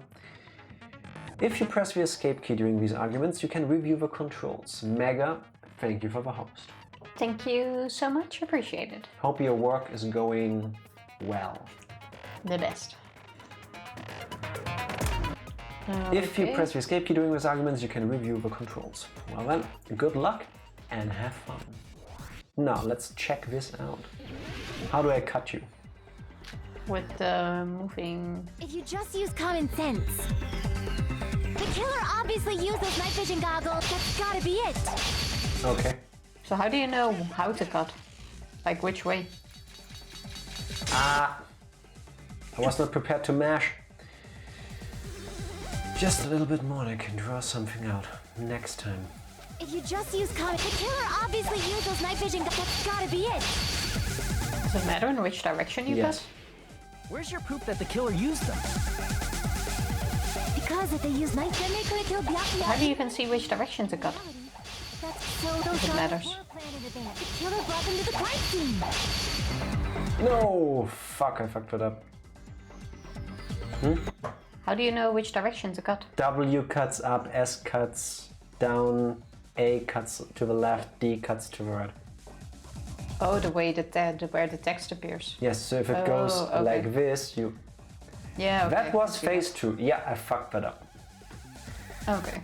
If you press the escape key during these arguments, you can review the controls. Mega, thank you for the host. Thank you so much, appreciate it. Hope your work is going well. The best. If you press the escape key during these arguments, you can review the controls. Well then, good luck and have fun. Now let's check this out. How do I cut you? With the moving... If you just use common sense. The killer obviously used those night vision goggles. That's gotta be it. Okay. So how do you know how to cut? Like which way? I was not prepared to mash. Just a little bit more and I can draw something out next time. If you just use common... The killer obviously used those night vision goggles. That's gotta be it. Does it matter in which direction you cut? Where's your proof that the killer used them? Because if they use night vision, they could have killed Byakuya. How do you even see which direction to cut? If it matters. The killer brought them to the crime scene. No! Fuck, I fucked it up. How do you know which direction to cut? W cuts up, S cuts down, A cuts to the left, D cuts to the right. Oh, the way that where the text appears. Yes, so if it goes okay. like this, you... Yeah, okay. That was phase 2. Yeah, I fucked that up. Okay.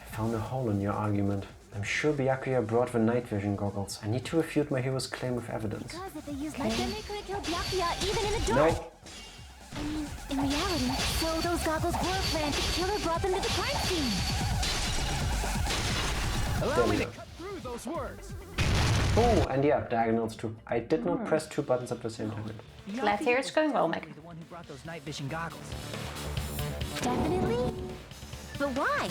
I found a hole in your argument. I'm sure Byakuya brought the night vision goggles. I need to refute my hero's claim with evidence. Because if they used light, then they couldn't kill Byakuya even in the dark. No. I mean, in reality, so those goggles were planned. The killer brought them to the crime scene. Allow me to cut through those words. Oh, and yeah, diagonals too. I did not press 2 buttons at the same time. Glad to hear it's going well, Meg. The one who brought those night vision goggles. Definitely? But why?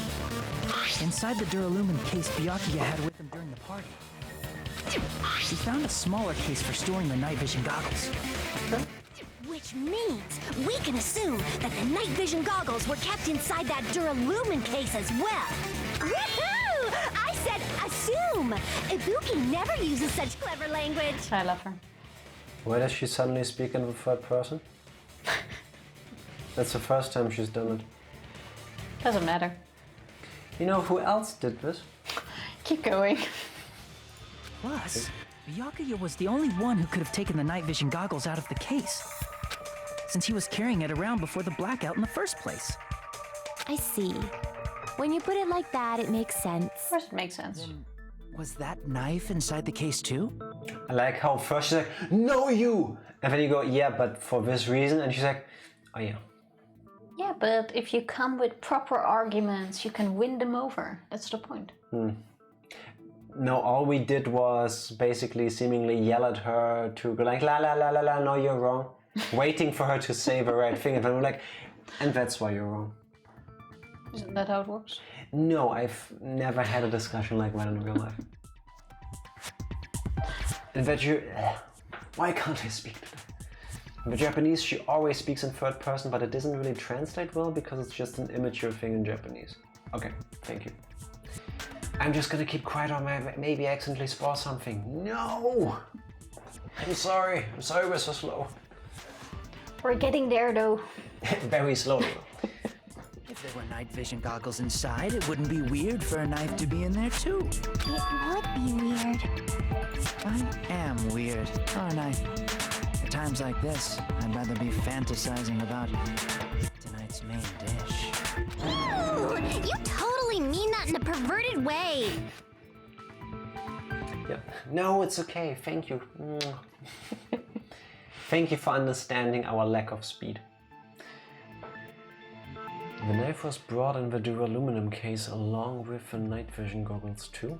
Inside the Duralumin case Byakuya had with him during the party, he found a smaller case for storing the night vision goggles. Which means we can assume that the night vision goggles were kept inside that Duralumin case as well. Woohoo! I said assume! Ibuki never uses such clever language. I love her. Why does she suddenly speak in the third person? That's the first time she's done it. Doesn't matter. You know who else did this? Keep going. Plus, Byakuya was the only one who could have taken the night vision goggles out of the case, since he was carrying it around before the blackout in the first place. I see. When you put it like that, it makes sense. Of course it makes sense. Was that knife inside the case too? I like how first she's like, no you! And then you go, yeah, but for this reason. And she's like, oh yeah. Yeah, but if you come with proper arguments, you can win them over. That's the point. No, all we did was basically seemingly yell at her to go like, la la la la la, no, you're wrong. Waiting for her to say the right thing. And then we're like, and that's why you're wrong. Isn't that how it works? No, I've never had a discussion like that in real life. In that why can't I speak today? In the Japanese, she always speaks in third person, but it doesn't really translate well because it's just an immature thing in Japanese. Okay, thank you. I'm just gonna keep quiet or maybe accidentally spoil something. No! I'm sorry we're so slow. We're getting there though. Very slowly. If there were night vision goggles inside, it wouldn't be weird for a knife to be in there too. It would be weird. I am weird, aren't I? At times like this, I'd rather be fantasizing about tonight's main dish. Ooh, you totally mean that in a perverted way. Yeah. No, it's okay. Thank you. Thank you for understanding our lack of speed. The knife was brought in the duraluminum case along with the night vision goggles too?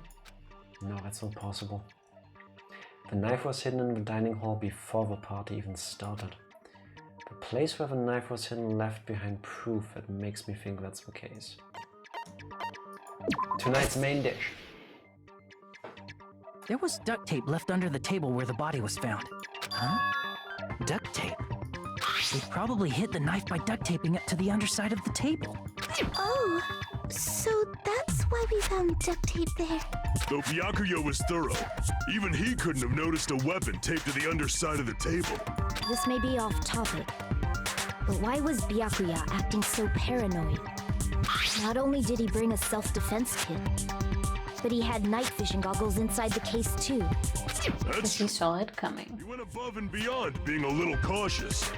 No, that's not possible. The knife was hidden in the dining hall before the party even started. The place where the knife was hidden left behind proof that makes me think that's the case. Tonight's main dish. There was duct tape left under the table where the body was found. Huh? Duct tape? They probably hid the knife by duct taping it to the underside of the table. Oh, so that's why we found duct tape there. Though Byakuya was thorough, even he couldn't have noticed a weapon taped to the underside of the table. This may be off topic, but why was Byakuya acting so paranoid? Not only did he bring a self-defense kit, but he had night vision goggles inside the case too. Because That's he saw it coming. He went above and beyond, being a little cautious.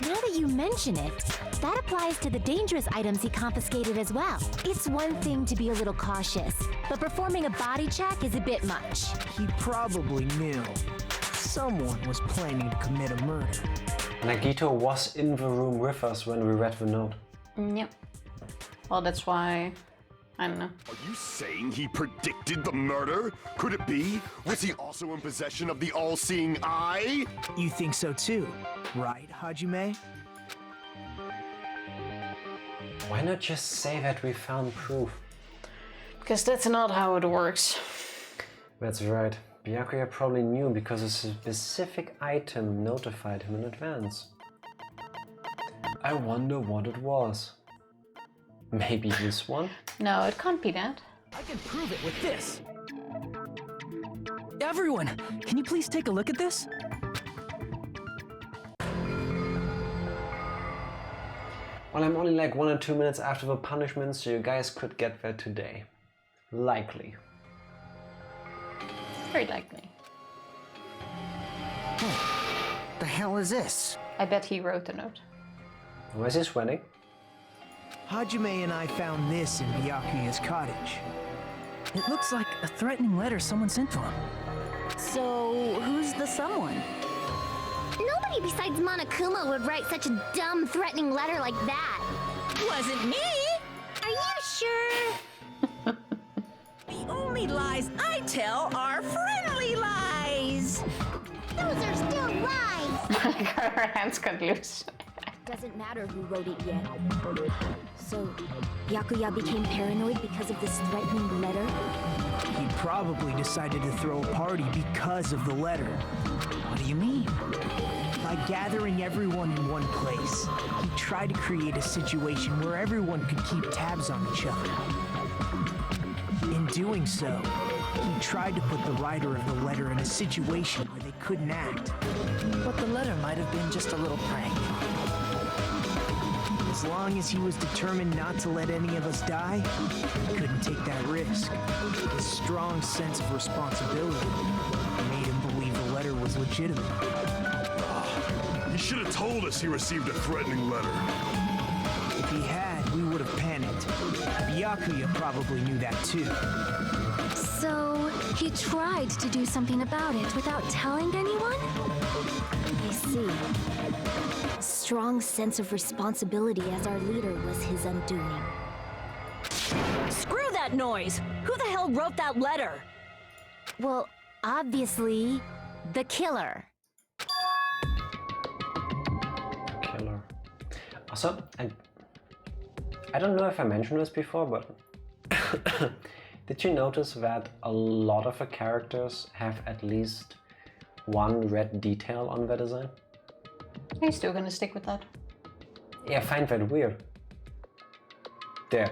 Now that you mention it, that applies to the dangerous items he confiscated as well. It's one thing to be a little cautious, but performing a body check is a bit much. He probably knew someone was planning to commit a murder. Nagito was in the room with us when we read the note. Yep. Well, that's why... I don't know. Are you saying he predicted the murder? Could it be? Was he also in possession of the all-seeing eye? You think so too, right, Hajime? Why not just say that we found proof? Because that's not how it works. That's right. Byakuya probably knew because a specific item notified him in advance. I wonder what it was. Maybe this one? No, it can't be that. I can prove it with this. Everyone, can you please take a look at this? Well, I'm only like 1 or 2 minutes after the punishment, so you guys could get there today. Likely. Very likely. The hell is this? I bet he wrote the note. Why is he sweating? Hajime and I found this in Byakuya's cottage. It looks like a threatening letter someone sent to him. So, who's the someone? Nobody besides Monokuma would write such a dumb, threatening letter like that. Wasn't me! Are you sure? The only lies I tell are friendly lies! Those are still lies! Her hands got loose. Doesn't matter who wrote it yet. So, Byakuya became paranoid because of this threatening letter? He probably decided to throw a party because of the letter. What do you mean? By gathering everyone in one place, he tried to create a situation where everyone could keep tabs on each other. In doing so, he tried to put the writer of the letter in a situation where they couldn't act. But the letter might have been just a little prank. As long as he was determined not to let any of us die, he couldn't take that risk. His strong sense of responsibility made him believe the letter was legitimate. He should have told us he received a threatening letter. If he had, we would have panicked. Byakuya probably knew that too. So, he tried to do something about it without telling anyone? I see. Strong sense of responsibility as our leader was his undoing. Screw that noise! Who the hell wrote that letter? Well, obviously, the killer. Killer. Also, I don't know if I mentioned this before, but did you notice that a lot of the characters have at least one red detail on their design? Are you still gonna stick with that? Yeah, I find that weird. There.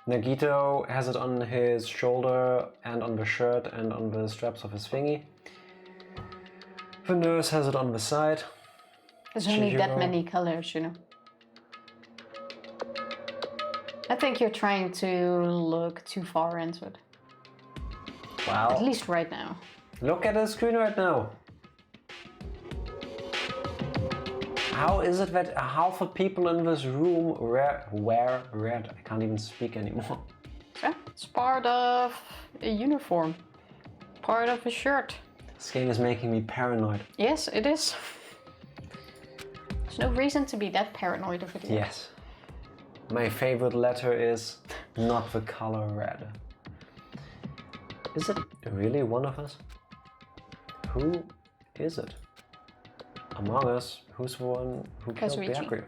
Nagito has it on his shoulder and on the shirt and on the straps of his thingy. The nurse has it on the side. There's only that Chihiro. many colors, you know. I think you're trying to look too far into it. Wow. At least right now. Look at the screen right now. How is it that half the people in this room wear red? I can't even speak anymore. Yeah, it's part of a uniform. Part of a shirt. This game is making me paranoid. Yes, it is. There's no reason to be that paranoid of it. Yes. My favorite letter is not the color red. Is it really one of us? Who is it? Among us, who's the one who killed Kazuichi. Byakuya?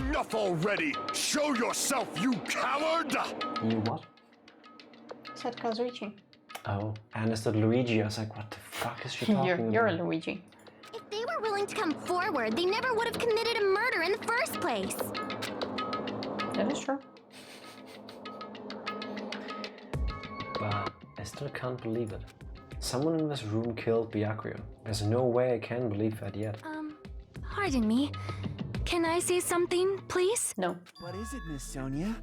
Enough already! Show yourself, you coward! You what? I said Kazuichi. Oh, I understood Luigi. I was like, what the fuck is she talking You're a about? Luigi. If they were willing to come forward, they never would have committed a murder in the first place. That is true. But I still can't believe it. Someone in this room killed Byakuya. There's no way I can believe that yet. Pardon me. Can I say something, please? No. What is it, Miss Sonia?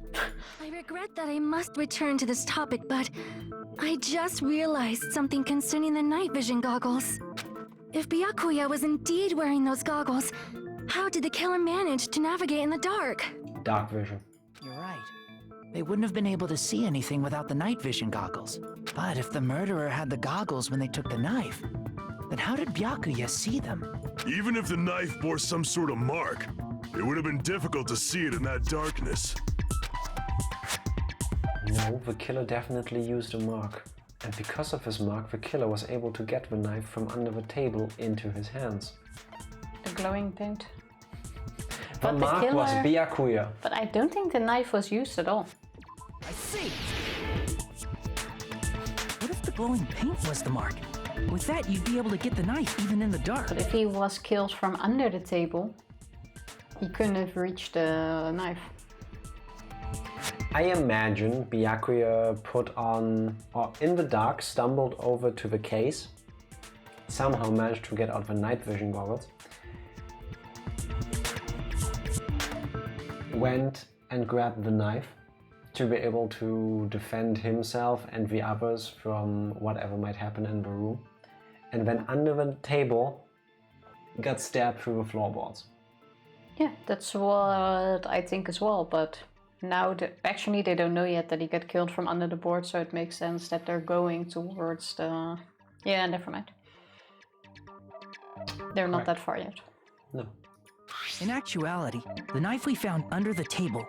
I regret that I must return to this topic, but I just realized something concerning the night vision goggles. If Byakuya was indeed wearing those goggles, how did the killer manage to navigate in the dark? Dark vision. You're right. They wouldn't have been able to see anything without the night vision goggles. But if the murderer had the goggles when they took the knife, then how did Byakuya see them? Even if the knife bore some sort of mark, it would have been difficult to see it in that darkness. No, the killer definitely used a mark. And because of his mark, the killer was able to get the knife from under the table into his hands. The glowing paint. The But the mark killer- was Byakuya. But I don't think the knife was used at all. I see. What if the glowing paint was the mark? With that, you'd be able to get the knife even in the dark. But if he was killed from under the table, he couldn't have reached the knife. I imagine Byakuya put on, or in the dark, stumbled over to the case, somehow managed to get out the night vision goggles, went and grabbed the knife to be able to defend himself and the others from whatever might happen in the room, and then under the table got stabbed through the floorboards. Yeah, that's what I think as well, but now actually they don't know yet that he got killed from under the board, so it makes sense that they're going towards the... Yeah, never mind. They're not that far yet. No. In actuality, the knife we found under the table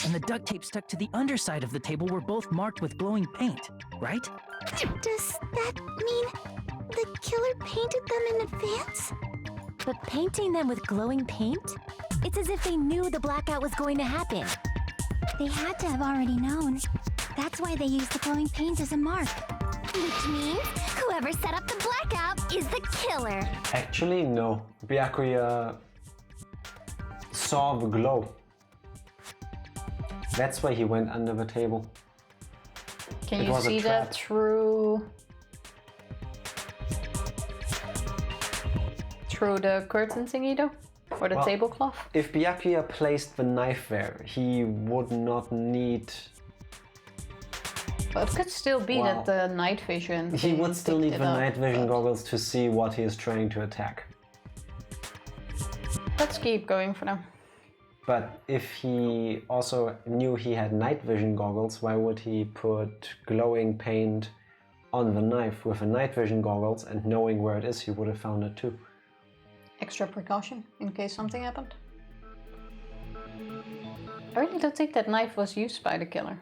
and the duct tape stuck to the underside of the table were both marked with glowing paint, right? Does that mean the killer painted them in advance? But painting them with glowing paint? It's as if they knew the blackout was going to happen. They had to have already known. That's why they used the glowing paint as a mark. Which means whoever set up the blackout is the killer. Actually, no. Byakuya saw the glow. That's why he went under the table. Can you see that through the curtain thingy though? Or the tablecloth? If Byakuya placed the knife there, he would not need... But it could still be that the night vision... He would still need the night vision goggles to see what he is trying to attack. Let's keep going for now. But if he also knew he had night vision goggles, why would he put glowing paint on the knife with the night vision goggles, and knowing where it is, he would have found it too? Extra precaution in case something happened. I really don't think that knife was used by the killer.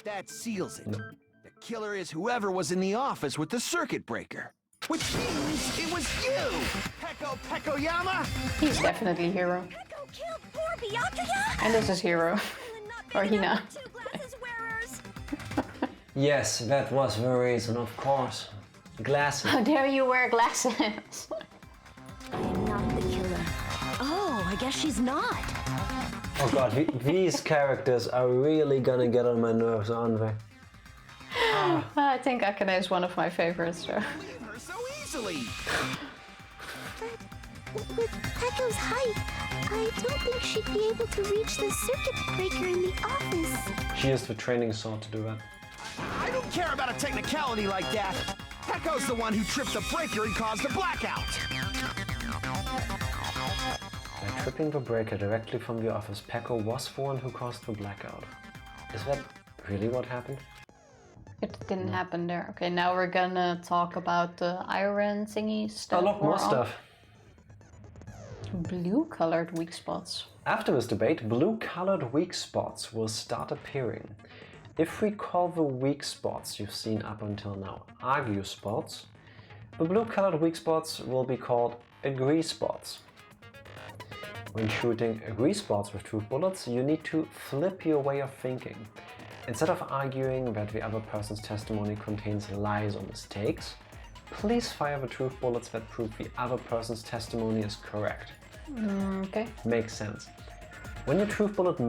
That seals it. No. The killer is whoever was in the office with the circuit breaker. Which means it was you! Pekoyama! He's definitely Hero. Peko killed poor Byakuya? And this is Hero. Or Hina. Yes, that was the reason, of course. Glasses. How dare you wear glasses? I am not the killer. Oh, I guess she's not. Oh god, these characters are really gonna get on my nerves, aren't they? I think Akane is one of my favorites, though. Leave her so easily! But with Peko's height, I don't think she'd be able to reach the circuit breaker in the office. She used the training sword to do that. I don't care about a technicality like that. Peko's the one who tripped the breaker and caused a blackout. By tripping the breaker directly from the office, Peko was the one who caused the blackout. Is that really what happened? It didn't happen there. Okay, now we're gonna talk about the iron thingy stuff. A lot more stuff. Blue-colored weak spots. After this debate, blue-colored weak spots will start appearing. If we call the weak spots you've seen up until now argue spots, the blue-colored weak spots will be called agree spots. When shooting agree spots with truth bullets, you need to flip your way of thinking. Instead of arguing that the other person's testimony contains lies or mistakes, please fire the truth bullets that prove the other person's testimony is correct. Okay. Makes sense. When your truth bullets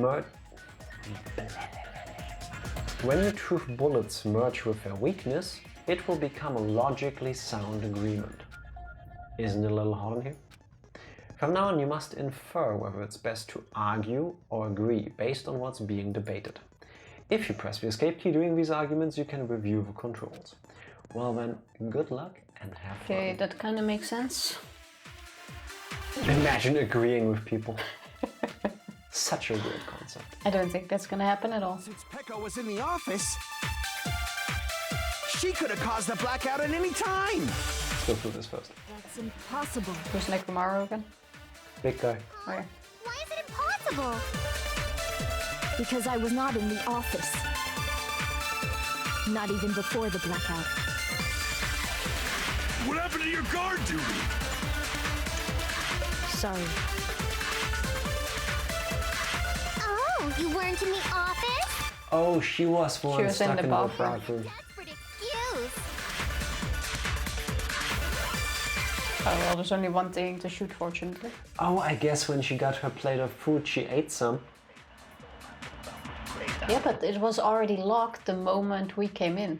merge with their weakness, it will become a logically sound agreement. Isn't it a little hot in here? From now on, you must infer whether it's best to argue or agree based on what's being debated. If you press the escape key during these arguments, you can review the controls. Well then, good luck and have fun. Okay, that kind of makes sense. Imagine agreeing with people. Such a weird concept. I don't think that's gonna happen at all. Since Peko was in the office, she could have caused the blackout at any time. Let's go through this first. That's impossible. Who's Nekomaru again? Big guy. Oh yeah. Why is it impossible? Because I was not in the office. Not even before the blackout. What happened to your guard duty? Sorry. Oh, you weren't in the office? Oh, she was the one was stuck in the in bathroom. the bathroom. Desperate excuse. Oh well, there's only one thing to shoot, fortunately. Oh, I guess when she got her plate of food, she ate some. Yeah, but it was already locked the moment we came in.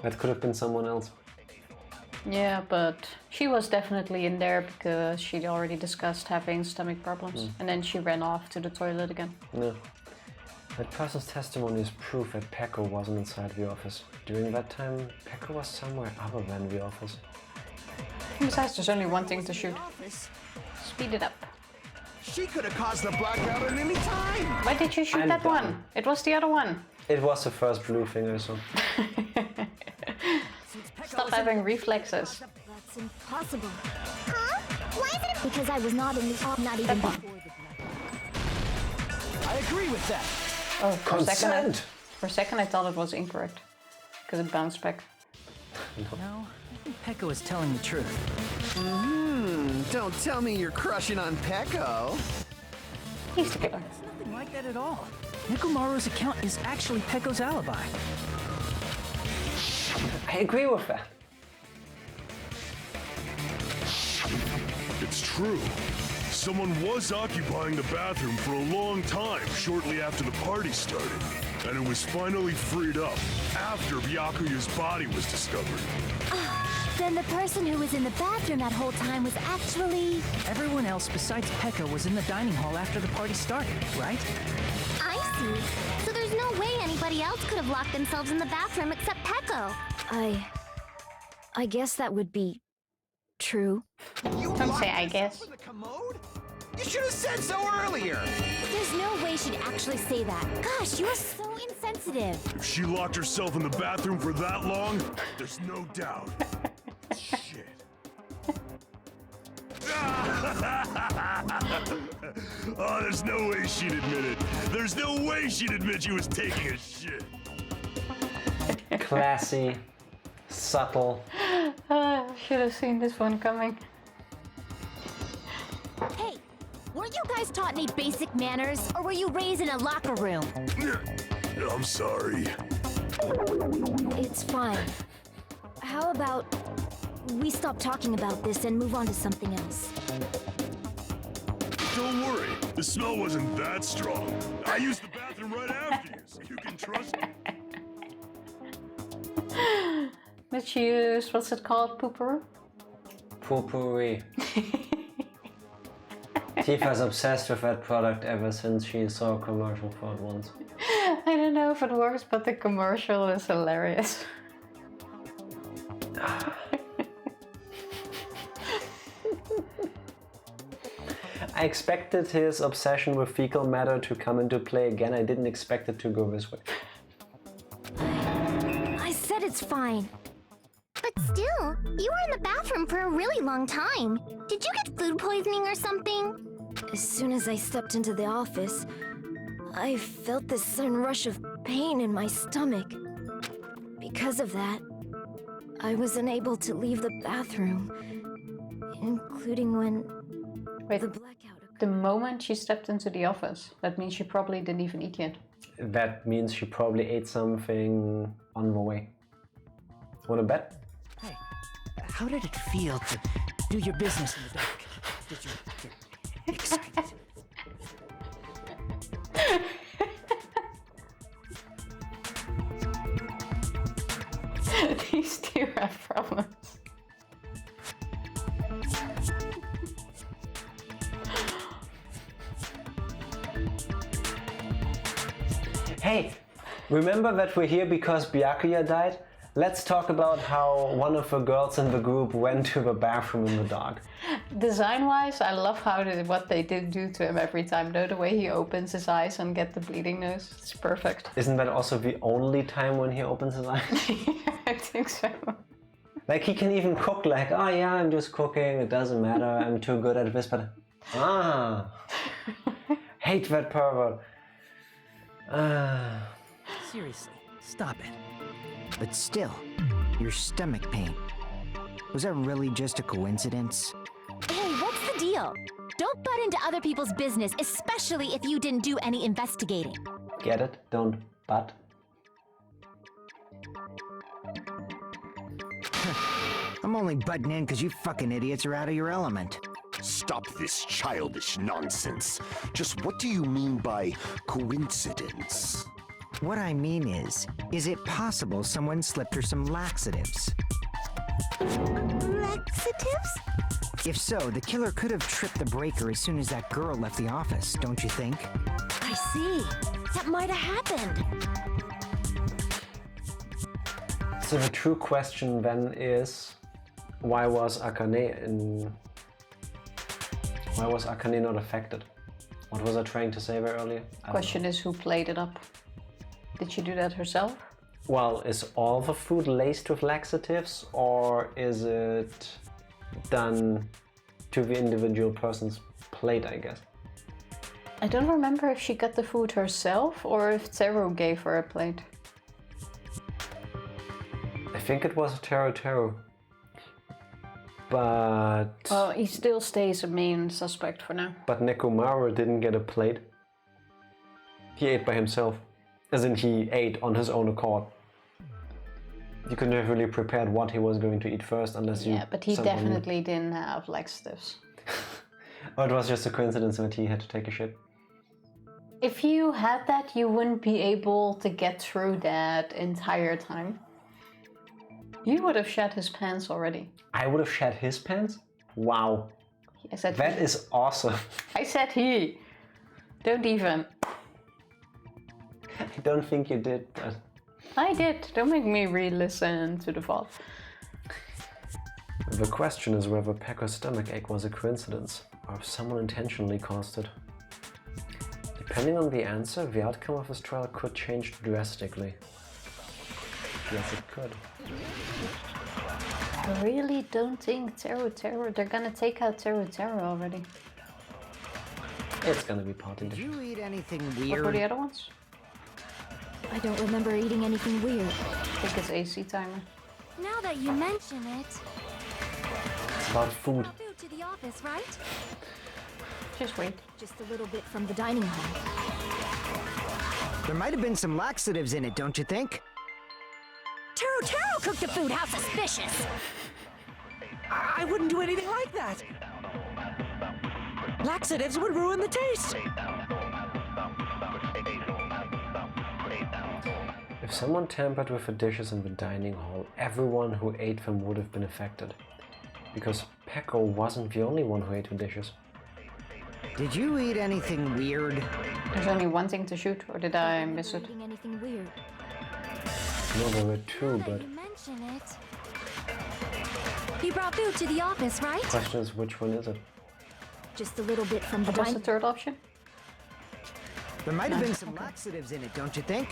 That could have been someone else. Yeah, but she was definitely in there because she'd already discussed having stomach problems. And then she ran off to the toilet again. No. That person's testimony is proof that Peko wasn't inside the office. During that time, Peko was somewhere other than the office. Besides, there's only one thing to shoot. Speed it up. She could have caused the blackout at any time. Why did you shoot that one? It was the other one. It was the first blue thing I saw. Stop having reflexes. That's impossible. Huh? Why is it? Because I was not in the not even before the I agree with that. Oh, for a second I thought it was incorrect. Because it bounced back. No, I think Pecco is telling the truth. Don't tell me you're crushing on Pecco. He's the killer. It's nothing like that at all. Nikomaru's account is actually Pecco's alibi. I agree with that. It's true. Someone was occupying the bathroom for a long time shortly after the party started. And it was finally freed up after Byakuya's body was discovered. Then the person who was in the bathroom that whole time was actually... Everyone else besides Pecco was in the dining hall after the party started, right? I see. So there's no way anybody else could have locked themselves in the bathroom except Pecco. I guess that would be true. Don't say I guess. In the commode? You should have said so earlier. There's no way she'd actually say that. Gosh, you are so insensitive. If she locked herself in the bathroom for that long, there's no doubt. Shit. Oh, there's no way she'd admit it. There's no way she'd admit she was taking a shit. Classy, subtle. Should have seen this one coming. Hey, weren't you guys taught any basic manners, or were you raised in a locker room? I'm sorry. It's fine. How about we stop talking about this and move on to something else? Don't worry, the smell wasn't that strong. I used the bathroom right after you, so you can trust me. But you used, what's it called, pooperoo? Potpourri. Tifa's obsessed with that product ever since she saw a commercial for it once. I don't know if it works, but the commercial is hilarious. I expected his obsession with fecal matter to come into play again. I didn't expect it to go this way. I said it's fine. But still, you were in the bathroom for a really long time. Did you get food poisoning or something? As soon as I stepped into the office, I felt this sudden rush of pain in my stomach. Because of that, I was unable to leave the bathroom, including when Wait, the blackout occurred. the moment she stepped into the office, that means she probably didn't even eat yet. That means she probably ate something on the way. Wanna bet? Hey, how did it feel to do your business in the dark? Did you get excited? These two have problems. Hey, remember that we're here because Byakuya died? Let's talk about how one of the girls in the group went to the bathroom in the dark. Design-wise, I love what they did do to him every time, though. The way he opens his eyes and get the bleeding nose, it's perfect. Isn't that also the only time when he opens his eyes? I think so. Like, he can even cook like, oh yeah, I'm just cooking, it doesn't matter, I'm too good at this, but... Hate that pervert. Seriously, stop it. But still, your stomach pain. Was that really just a coincidence? Hey, what's the deal? Don't butt into other people's business, especially if you didn't do any investigating. Get it? Don't butt. I'm only butting in because you fucking idiots are out of your element. Stop this childish nonsense. Just what do you mean by coincidence? What I mean is it possible someone slipped her some laxatives? Laxatives? If so, the killer could have tripped the breaker as soon as that girl left the office, don't you think? I see. That might have happened. So the true question then is, why was Akane not affected? What was I trying to say there earlier? Question is, who played it up? Did she do that herself? Well, is all the food laced with laxatives, or is it done to the individual person's plate, I guess? I don't remember if she got the food herself or if Teru gave her a plate. I think it was Teru. But... Well, he still stays a main suspect for now. But Nekomaru didn't get a plate. He ate by himself. As in, he ate on his own accord. You couldn't have really prepared what he was going to eat first unless you... Yeah, but he definitely didn't have laxatives. Or it was just a coincidence that he had to take a shit. If you had that, you wouldn't be able to get through that entire time. You would have shat his pants already. I would have shat his pants? Wow. I said that he. Is awesome. I said he. Don't even. I don't think you did, but... I did. Don't make me re-listen to the VOD. The question is whether Pecco's stomachache was a coincidence, or if someone intentionally caused it. Depending on the answer, the outcome of this trial could change drastically. Yes, it could. I really don't think Teru, they're gonna take out Teru already. It's gonna be party dish. Did you eat anything What weird? were the other ones? I don't remember eating anything weird. I think it's AC timer. Now that you mention it, It's about food. food to the office, right? Just wait. Just a little bit from the dining hall. There might have been some laxatives in it, don't you think? Teru cooked the food. How suspicious! I wouldn't do anything like that. Laxatives would ruin the taste. If someone tampered with the dishes in the dining hall, everyone who ate them would have been affected. Because Pecco wasn't the only one who ate the dishes. Did you eat anything weird? There's only one thing to shoot, or did I miss it? Eating anything weird. No, there were two, Now but that you mention it, you brought food to the office, right? the question is which one is it? Just a little bit from the What was the dining. third option? There might have been some laxatives in it, don't you think?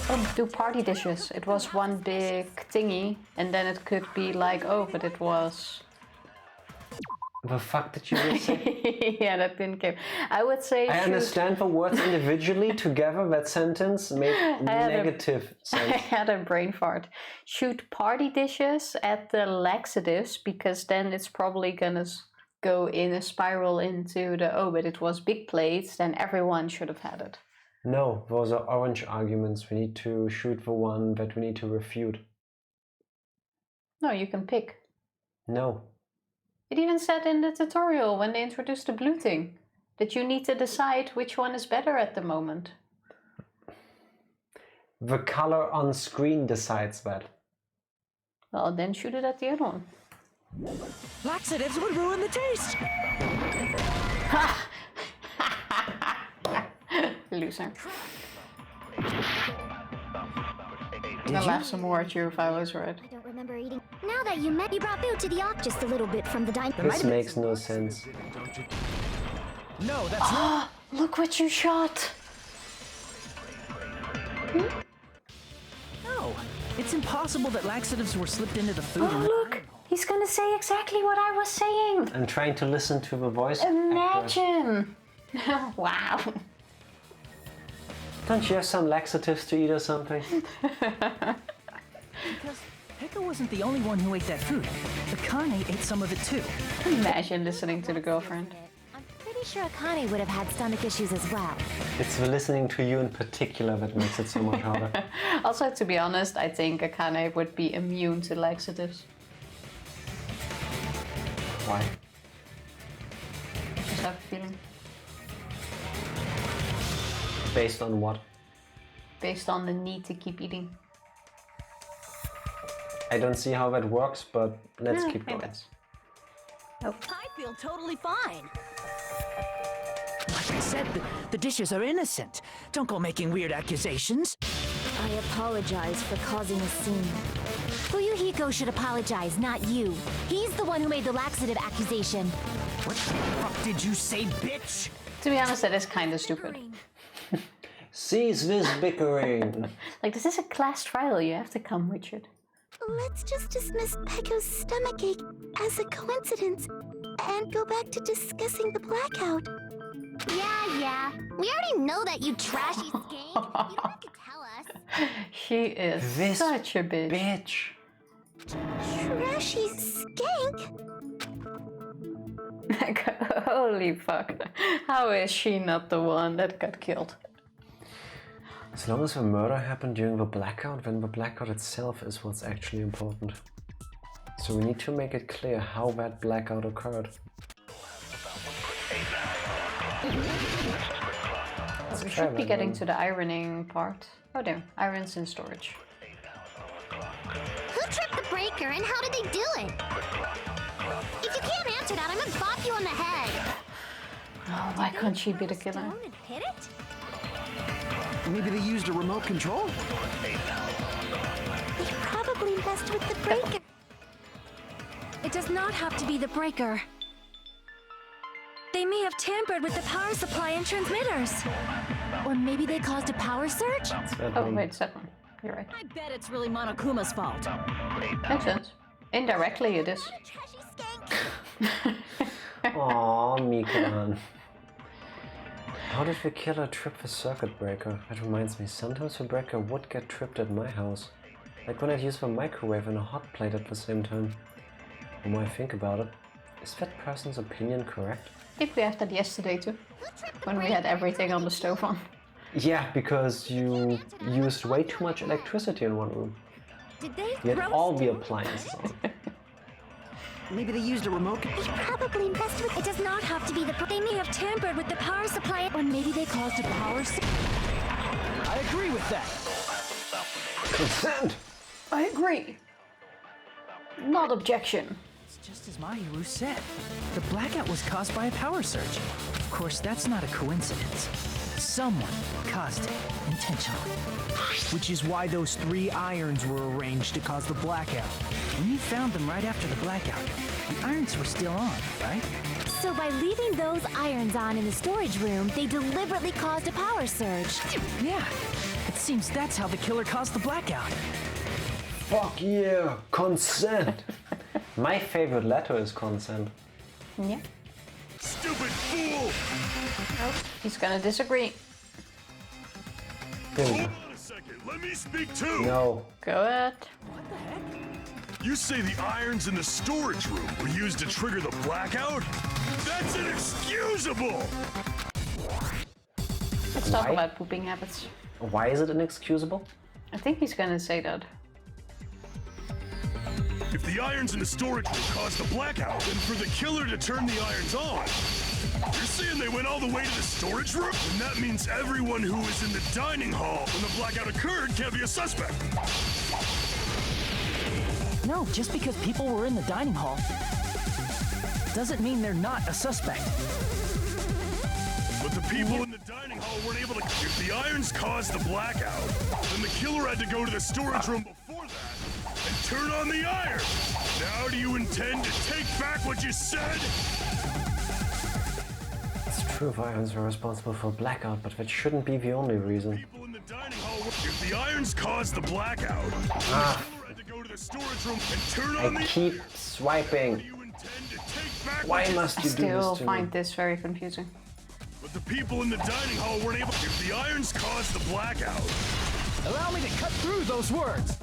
Oh, do party dishes. It was one big thingy, and then it could be like, oh, but it was... The fuck did you just say? Yeah, that didn't come. I would say I shoot... understand the words individually, together that sentence made negative I sense. had a brain fart. Shoot party dishes at the laxatives, because then it's probably gonna go in a spiral into the, oh, but it was big plates, then everyone should have had it. No, those are orange arguments. We need to shoot the one that we need to refute. No, you can pick. No. It even said in the tutorial when they introduced the blue thing that you need to decide which one is better at the moment. The color on screen decides that. Well, then shoot it at the other one. Laxatives would ruin the taste. Loser. I'll laugh some more at you if I was right. I don't remember eating. Now that you brought food to the office, just a little bit from the dining. This makes no sense. No, that's not. Look what you shot! No, it's impossible that laxatives were slipped into the food. Oh, look! He's gonna say exactly what I was saying! I'm trying to listen to the voice actor. Imagine! Wow. Don't you have some laxatives to eat or something? Because Pecco wasn't the only one who ate that food. Akane ate some of it too. Imagine listening to the girlfriend. I'm pretty sure Akane would have had stomach issues as well. It's the listening to you in particular that makes it so much harder. Also, to be honest, I think Akane would be immune to laxatives. Why? I just have a feeling. Based on what? Based on the need to keep eating. I don't see how that works, but let's keep maybe going. Nope. I feel totally fine. Like I said, the dishes are innocent. Don't go making weird accusations. I apologize for causing a scene. Fuyuhiko should apologize, not you. He's the one who made the laxative accusation. What the fuck did you say, bitch? To be honest, that is kind of stupid. Cease this bickering. Like, this is a class trial, you have to come, Richard. Let's just dismiss Pecco's stomachache as a coincidence and go back to discussing the blackout. Yeah. We already know that you trashy skank. You don't have to tell us. She is such a bitch. Trashy skank? Like, holy fuck. How is she not the one that got killed? As long as the murder happened during the blackout, then the blackout itself is what's actually important. So we need to make it clear how that blackout occurred. We should be getting to the ironing part. Oh there, irons in storage. Who tripped the breaker and how did they do it? If you can't answer that, I'm gonna bop you on the head. Oh, why can't she be the killer? Hit it? Maybe they used a remote control? They probably messed with the breaker. It does not have to be the breaker. They may have tampered with the power supply and transmitters. Or maybe they caused a power surge? Oh, wait, it's that one. You're right. I bet it's really Monokuma's fault. Makes sense. Indirectly, it is. Aww, Mikan. How did the killer trip the circuit breaker? That reminds me, sometimes the breaker would get tripped at my house. Like when I'd use the microwave and a hot plate at the same time. The more I think about it, is that person's opinion correct? I think we had that yesterday too. When we had everything on the stove on. Yeah, because you used way too much electricity in one room. Did they You had all the appliances on. Maybe they used a remote control. They probably messed with it. Does not have to be the. They may have tampered with the power supply, or maybe they caused a power surge. I agree with that. Consent! I agree. Not objection. It's just as Mahiru said. The blackout was caused by a power surge. Of course, that's not a coincidence. Someone caused it intentionally. Which is why those 3 irons were arranged to cause the blackout. When you found them right after the blackout, the irons were still on, right? So by leaving those irons on in the storage room, they deliberately caused a power surge. Yeah. It seems that's how the killer caused the blackout. Fuck yeah! Consent! My favorite letter is consent. Yeah. Stupid fool! Oh, he's gonna disagree. Here we Hold go. on a second, let me speak too! No. Go ahead. You say the irons in the storage room were used to trigger the blackout? That's inexcusable! Let's talk Why? about pooping habits. Why is it inexcusable? I think he's gonna say that. If the irons in the storage room caused the blackout, then for the killer to turn the irons on, you're saying they went all the way to the storage room? And that means everyone who was in the dining hall when the blackout occurred can't be a suspect. No, just because people were in the dining hall doesn't mean they're not a suspect. But the people in the dining hall weren't able to... If the irons caused the blackout, then the killer had to go to the storage room before that and turn on the iron. Now do you intend to take back what you said? It's true, the irons were responsible for blackout, but that shouldn't be the only reason. People in the dining hall were... If the irons caused the blackout, the killer had to go to the storage room and turn on I the... keep swiping. Do you intend to take back Why what you must I you do still this to find me? this very confusing. But the people in the dining hall weren't able... If the irons caused the blackout... Allow me to cut through those words.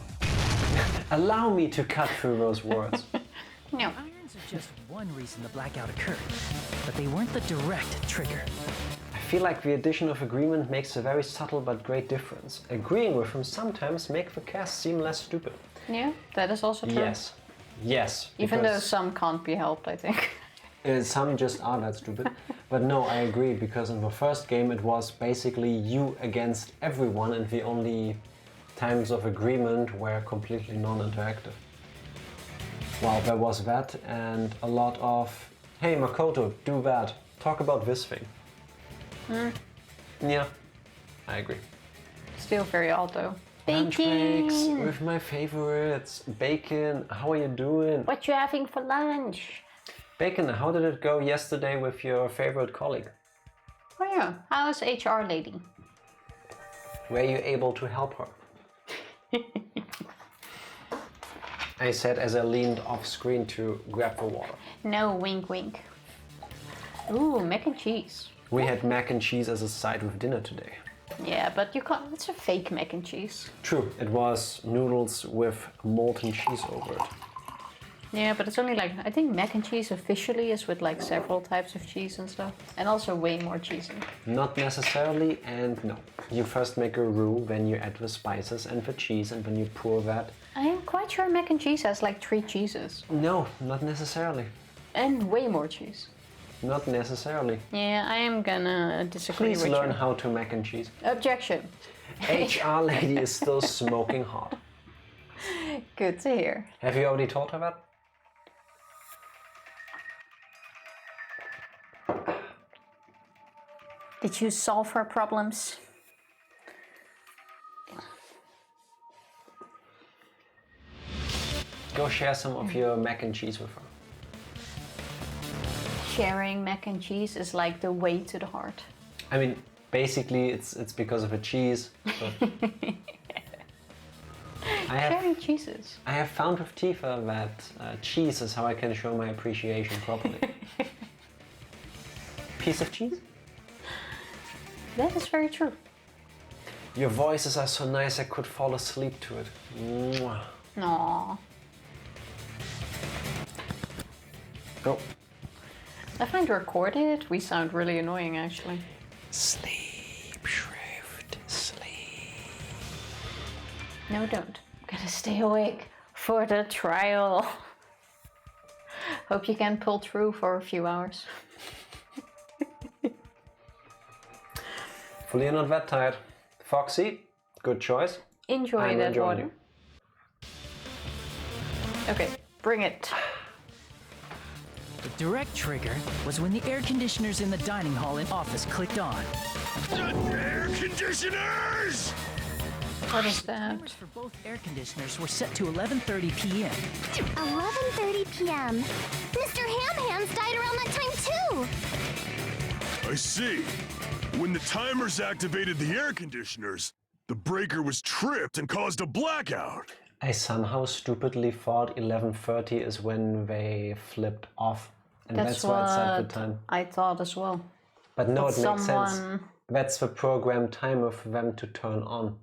Allow me to cut through those words. No. Irons are just one reason the blackout occurred, but they weren't the direct trigger. I feel like the addition of agreement makes a very subtle but great difference. Agreeing with him sometimes makes the cast seem less stupid. Yeah, that is also true. Yes. Yes. Even though because, some can't be helped, I think. some just are that stupid. But no, I agree, because in the first game it was basically you against everyone, and the only times of agreement were completely non-interactive. Well, there was that and a lot of, hey Makoto, do that. Talk about this thing. Yeah, I agree. Still very odd though. Lunch breaks Bacon! with my favorites. Bacon, how are you doing? What you having for lunch? Bacon, how did it go yesterday with your favorite colleague? Oh yeah, how's HR lady? Were you able to help her? I said as I leaned off screen to grab the water. No, wink wink. Ooh, mac and cheese. We had mac and cheese as a side with dinner today. Yeah, but you can't, it's a fake mac and cheese. True, it was noodles with molten cheese over it. Yeah, but it's only like, I think mac and cheese officially is with like several types of cheese and stuff. And also way more cheese in it. Not necessarily, and no. You first make a roux, then you add the spices and the cheese, and then you pour that. I am quite sure mac and cheese has like 3 cheeses. No, not necessarily. And way more cheese. Not necessarily. Yeah, I am gonna disagree Please with learn you. how to mac and cheese. Objection. HR lady is still smoking hot. Good to hear. Have you already told her that? Did you solve her problems? Go share some of your mac and cheese with her. Sharing mac and cheese is like the way to the heart. I mean, basically it's because of the cheese. But Sharing cheeses. I have found with Tifa that cheese is how I can show my appreciation properly. Piece of cheese? That is very true. Your voices are so nice I could fall asleep to it. Mwah. Aww. Go. I find recorded, we sound really annoying actually. Sleep, Shrift, sleep. No, don't. I'm gonna stay awake for the trial. Hope you can pull through for a few hours. Fully not that tired. Foxy, good choice. Enjoy I'm that enjoying water. Okay, bring it. The direct trigger was when the air conditioners in the dining hall and office clicked on. Air conditioners! What is that? Timers for both air conditioners were set to 11:30 p.m. 11:30 p.m. Mr. Ham-Hands died around that time too. I see. When the timers activated the air conditioners, the breaker was tripped and caused a blackout. I somehow stupidly thought 11:30 is when they flipped off. And that's why it set the time. I thought as well. But no, But it makes sense. someone- That's the program timer for them to turn on.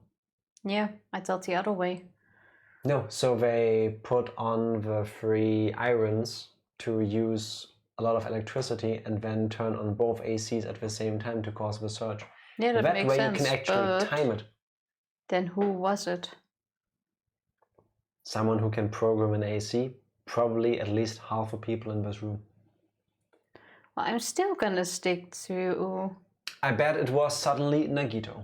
Yeah, I thought the other way. No, so they put on the 3 irons to use a lot of electricity and then turn on both ACs at the same time to cause the surge. Yeah, that makes way sense, you can actually but- time it. Then who was it? Someone who can program an AC, probably at least half the people in this room. Well, I'm still gonna stick to... I bet it was suddenly Nagito.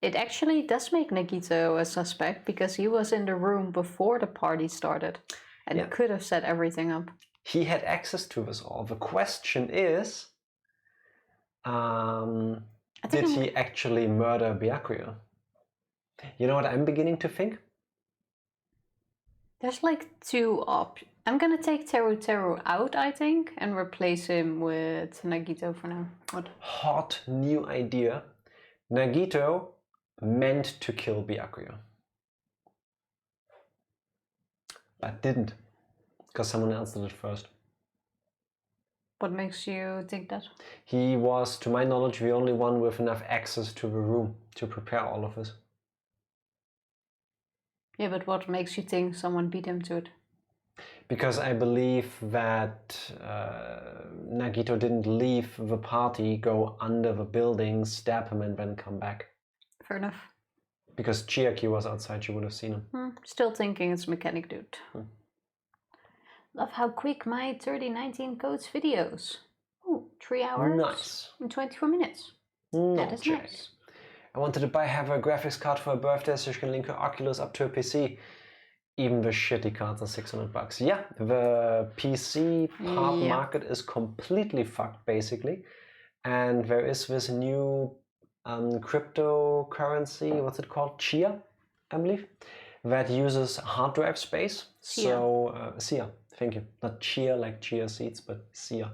It actually does make Nagito a suspect because he was in the room before the party started and Yeah. could have set everything up. He had access to this all. The question is, did he actually murder Byakuya? You know what I'm beginning to think? There's like 2 options. I'm gonna take Teru Teru out, I think, and replace him with Nagito for now. What? Hot new idea. Nagito meant to kill Byakuya. But didn't. Because someone else did it first. What makes you think that? He was, to my knowledge, the only one with enough access to the room to prepare all of this. Yeah, but what makes you think someone beat him to it? Because I believe that Nagito didn't leave the party, go under the building, stab him, and then come back. Fair enough. Because Chiaki was outside, she would have seen him. Still thinking it's Mechanic Dude. Love how quick my 3019 codes videos. Ooh, 3 hours Nice. and 24 minutes. That is Jack. nice. I wanted to buy her graphics card for her birthday so she can link her Oculus up to her PC. Even the shitty cards are $600. Yeah, the PC part market is completely fucked basically. And there is this new cryptocurrency, what's it called? Chia, I believe, that uses hard drive space. Sia. So, Sia, thank you. Not chia like chia seeds, but Sia.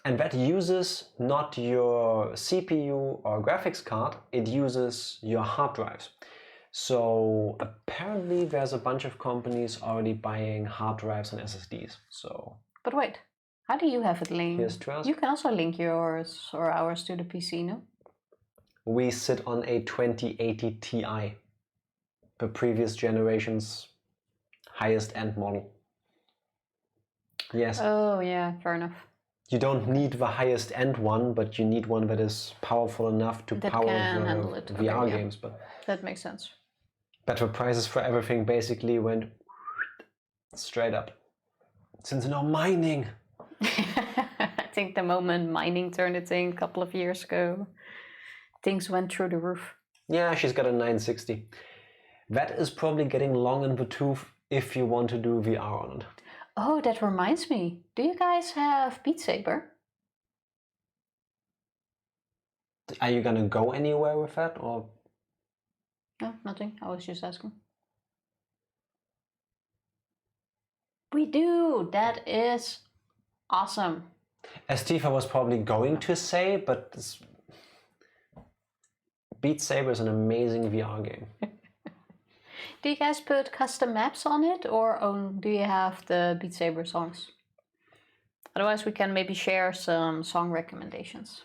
And that uses not your CPU or graphics card, it uses your hard drives. So apparently there's a bunch of companies already buying hard drives and SSDs. So. But wait, how do you have it linked? Here's to us. You can also link yours or ours to the PC, no? We sit on a 2080 Ti, the previous generation's highest end model. Yes. Oh yeah, fair enough. You don't need the highest end one, but you need one that is powerful enough to power the VR games. But that makes sense. But the prices for everything basically went straight up. Since no mining. I think the moment mining turned a thing a couple of years ago, things went through the roof. Yeah, she's got a 960. That is probably getting long in the tooth if you want to do VR on it. Oh, that reminds me. Do you guys have Beat Saber? Are you gonna go anywhere with that, or? No, nothing. I was just asking. We do. That is awesome. As Tifa was probably going to say, but Beat Saber is an amazing VR game. Do you guys put custom maps on it, or do you have the Beat Saber songs? Otherwise, we can maybe share some song recommendations.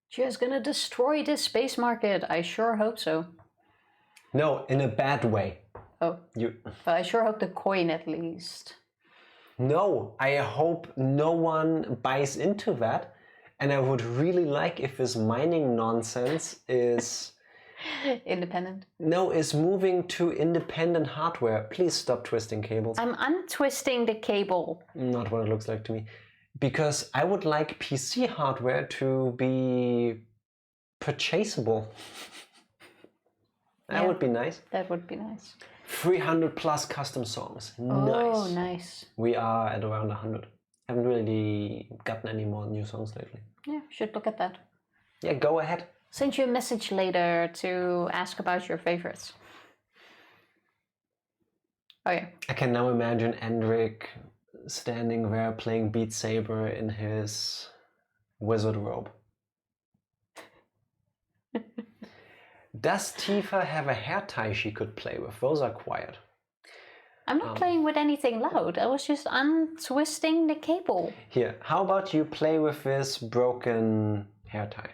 Just gonna destroy this space market. I sure hope so. No, in a bad way. Oh. But I sure hope the coin at least. No, I hope no one buys into that. And I would really like if this mining nonsense is... independent. No, is moving to independent hardware. Please stop twisting cables. I'm untwisting the cable. Not what it looks like to me. Because I would like PC hardware to be purchasable. That would be nice. That would be nice. 300 plus custom songs. Oh, nice. We are at around 100. Haven't really gotten any more new songs lately. Yeah, should look at that. Yeah, go ahead. Send you a message later to ask about your favorites. Oh yeah. I can now imagine Endrick standing there playing Beat Saber in his wizard robe. Does Tifa have a hair tie she could play with? Those are quiet. I'm not playing with anything loud. I was just untwisting the cable. Here, how about you play with this broken hair tie?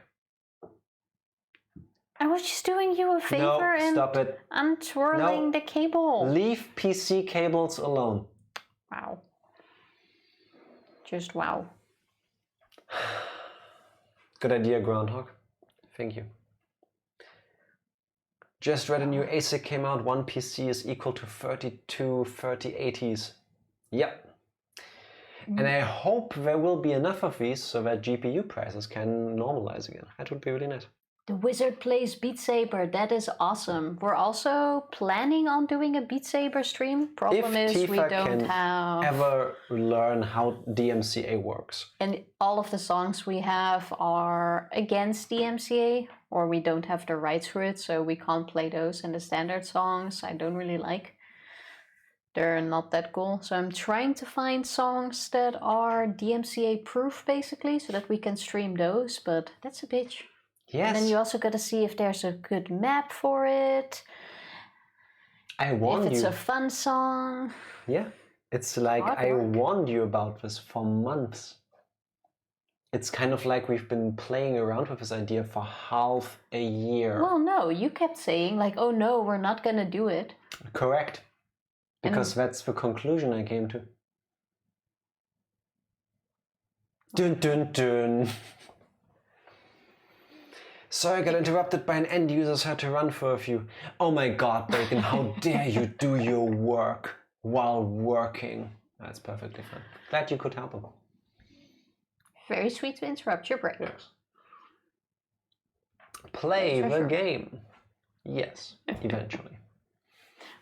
I was just doing you a favor and stop it. untwirling the cable. Leave PC cables alone. Wow. Just wow. Good idea, Groundhog. Thank you. Just read a new ASIC came out. One PC is equal to 32 3080s. Yep. And I hope there will be enough of these so that GPU prices can normalize again. That would be really nice. The wizard plays Beat Saber. That is awesome. We're also planning on doing a Beat Saber stream. Problem is Tifa we don't can have ever learn how DMCA works. And all of the songs we have are against DMCA, or we don't have the rights for it, so we can't play those. And the standard songs I don't really like. They're not that cool. So I'm trying to find songs that are DMCA proof basically, so that we can stream those, but that's a bitch. Yes. And then you also got to see if there's a good map for it. If it's a fun song. Yeah. It's like I warned you about this for months. It's kind of like we've been playing around with this idea for half a year. Well, no, you kept saying like, oh no, we're not gonna do it. Correct. Because that's the conclusion I came to. Dun dun dun. Sorry, I got interrupted by an end user, so I had to run for a few. Oh my god, Bacon, how dare you do your work while working? That's perfectly fine. Glad you could help him. Very sweet to interrupt your break. Yes. Play the game. Yes, eventually.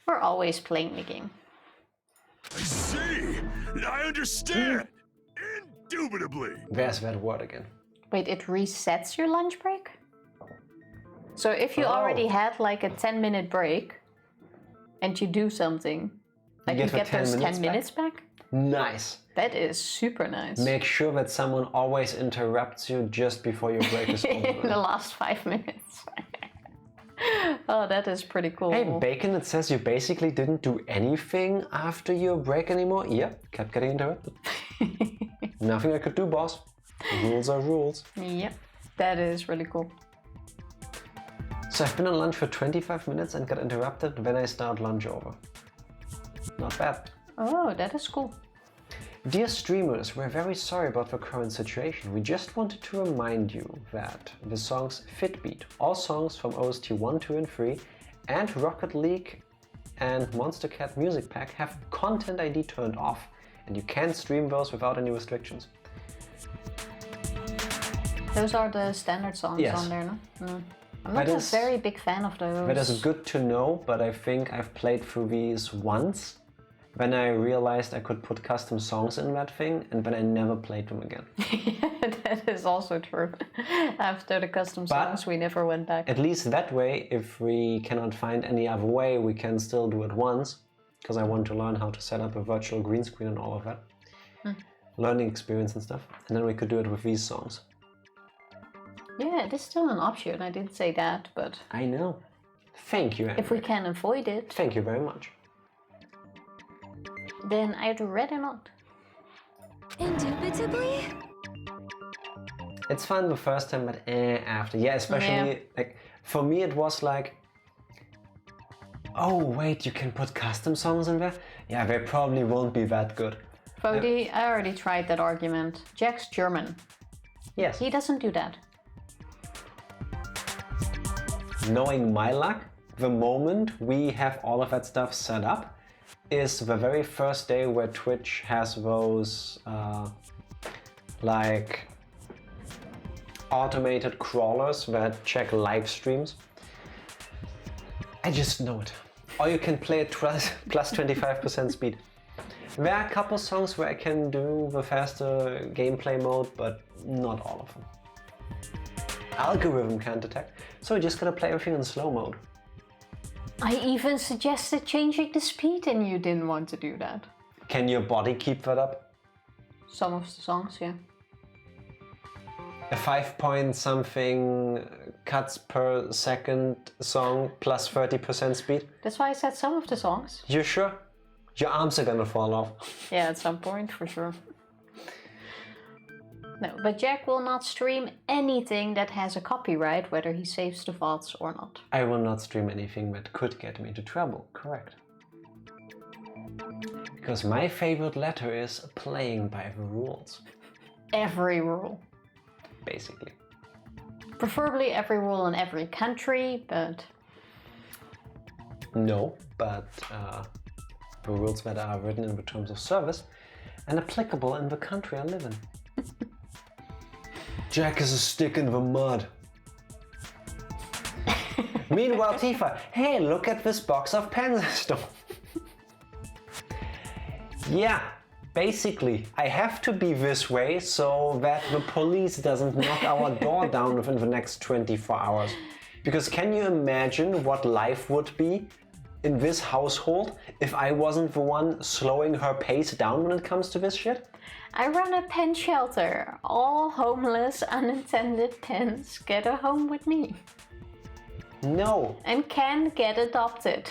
We're always playing the game. I see! I understand! Indubitably! There's that word again. Wait, it resets your lunch break? So if you already had like a 10-minute break and you do something, like you get those 10 minutes back? Nice. That is super nice. Make sure that someone always interrupts you just before your break is over. In the last 5 minutes. Oh, that is pretty cool. Hey, Bacon, it says you basically didn't do anything after your break anymore. Yep, kept getting interrupted. Nothing I could do, boss. Rules are rules. Yep, that is really cool. So I've been on lunch for 25 minutes and got interrupted when I start lunch over. Not bad. Oh, that is cool. Dear streamers, we're very sorry about the current situation. We just wanted to remind you that the songs Fitbeat, all songs from OST 1, 2 and 3, and Rocket League and Monster Cat Music Pack have Content ID turned off, and you can't stream those without any restrictions. Those are the standard songs on there, no? No. I'm not a very big fan of those. That is good to know, but I think I've played through these once. When I realized I could put custom songs in that thing, and then I never played them again. Yeah, that is also true. After the custom songs, we never went back. At least that way, if we cannot find any other way, we can still do it once. Because I want to learn how to set up a virtual green screen and all of that. Learning experience and stuff. And then we could do it with these songs. Yeah, it is still an option. I didn't say that, but... I know. Thank you, Henrik. If we can avoid it... Thank you very much. Then I'd rather not. Indubitably? It's fun the first time, but after. Yeah, especially, like, for me it was like, oh wait, you can put custom songs in there? Yeah, they probably won't be that good. Bodhi, I already tried that argument. Jack's German. Yes. He doesn't do that. Knowing my luck, the moment we have all of that stuff set up is the very first day where Twitch has those like automated crawlers that check live streams. I just know it. Or you can play at plus 25% speed. There are a couple songs where I can do the faster gameplay mode, but not all of them. Algorithm can't detect, so you just gotta play everything in slow mode. I even suggested changing the speed and you didn't want to do that. Can your body keep that up? Some of the songs, yeah. A 5 something cuts per second song plus 30% speed? That's why I said some of the songs. You sure? Your arms are gonna fall off. Yeah, at some point, for sure. No, but Jack will not stream anything that has a copyright, whether he saves the VODs or not. I will not stream anything that could get me into trouble, correct. Because my favorite letter is playing by the rules. Every rule. Basically. Preferably every rule in every country, but... No, but the rules that are written in the terms of service and applicable in the country I live in. Jack is a stick in the mud. Meanwhile, Tifa, hey, look at this box of pens I stole. Yeah, basically, I have to be this way so that the police doesn't knock our door down within the next 24 hours. Because can you imagine what life would be in this household if I wasn't the one slowing her pace down when it comes to this shit? I run a pen shelter. All homeless, unintended pens get a home with me. No. And can get adopted.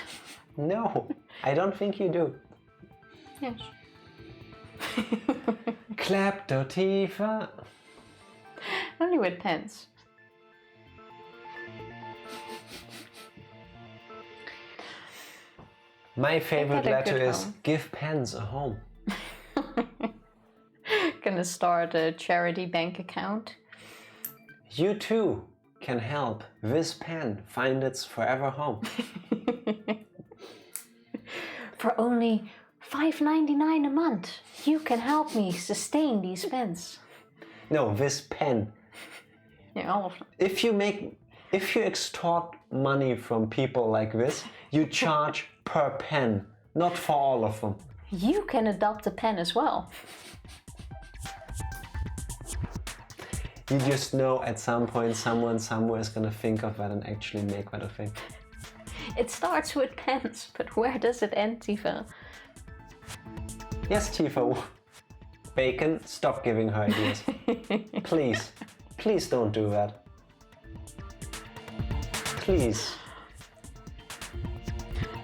No, I don't think you do. Yes. Klepto Tifa. Only with pens. My favorite a letter good is home. give pens a home. Gonna start a charity bank account. You too can help this pen find its forever home. For only $5.99 a month, you can help me sustain these pens. No, this pen. Yeah, all of them. If you extort money from people like this, you charge per pen, not for all of them. You can adopt a pen as well. You just know at some point someone somewhere is gonna think of that and actually make that a thing. It starts with pens, but where does it end, Tifa? Yes, Tifo. Bacon, stop giving her ideas. Please. Please don't do that. Please.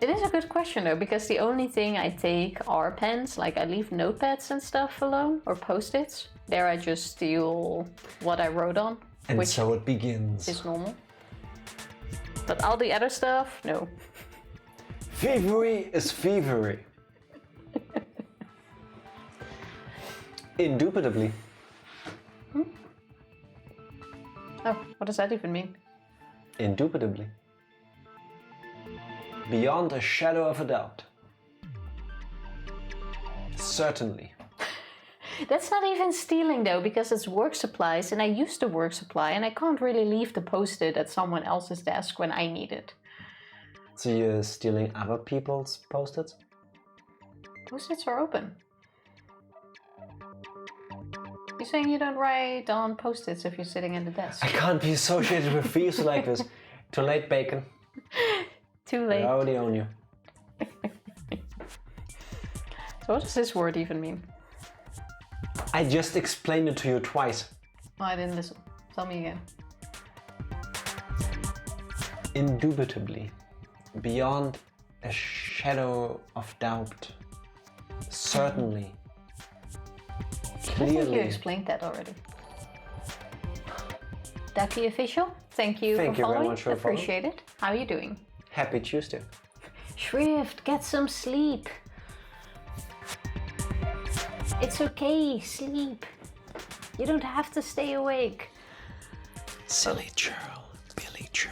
It is a good question though, because the only thing I take are pens. Like I leave notepads and stuff alone, or post-its. There I just steal what I wrote on. And which so it begins. is normal. But all the other stuff, no. Thievery is thievery. Indubitably. Oh, what does that even mean? Indubitably. Beyond a shadow of a doubt. Certainly. That's not even stealing though, because it's work supplies and I use the work supply and I can't really leave the post-it at someone else's desk when I need it. So you're stealing other people's post-its? Post-its are open. You're saying you don't write on post-its if you're sitting at the desk? I can't be associated with thieves like this. Too late, Bacon. Too late. I already own you. So what does this word even mean? I just explained it to you twice. Oh, I didn't listen. Tell me again. Indubitably. Beyond a shadow of doubt. Certainly. I think you Clearly. explained that already. Ducky Official, thank you Thank for you very following. much for following. Appreciate it. How are you doing? Happy Tuesday. Shrift, get some sleep. It's okay, sleep. You don't have to stay awake. Silly churl, Billy churl,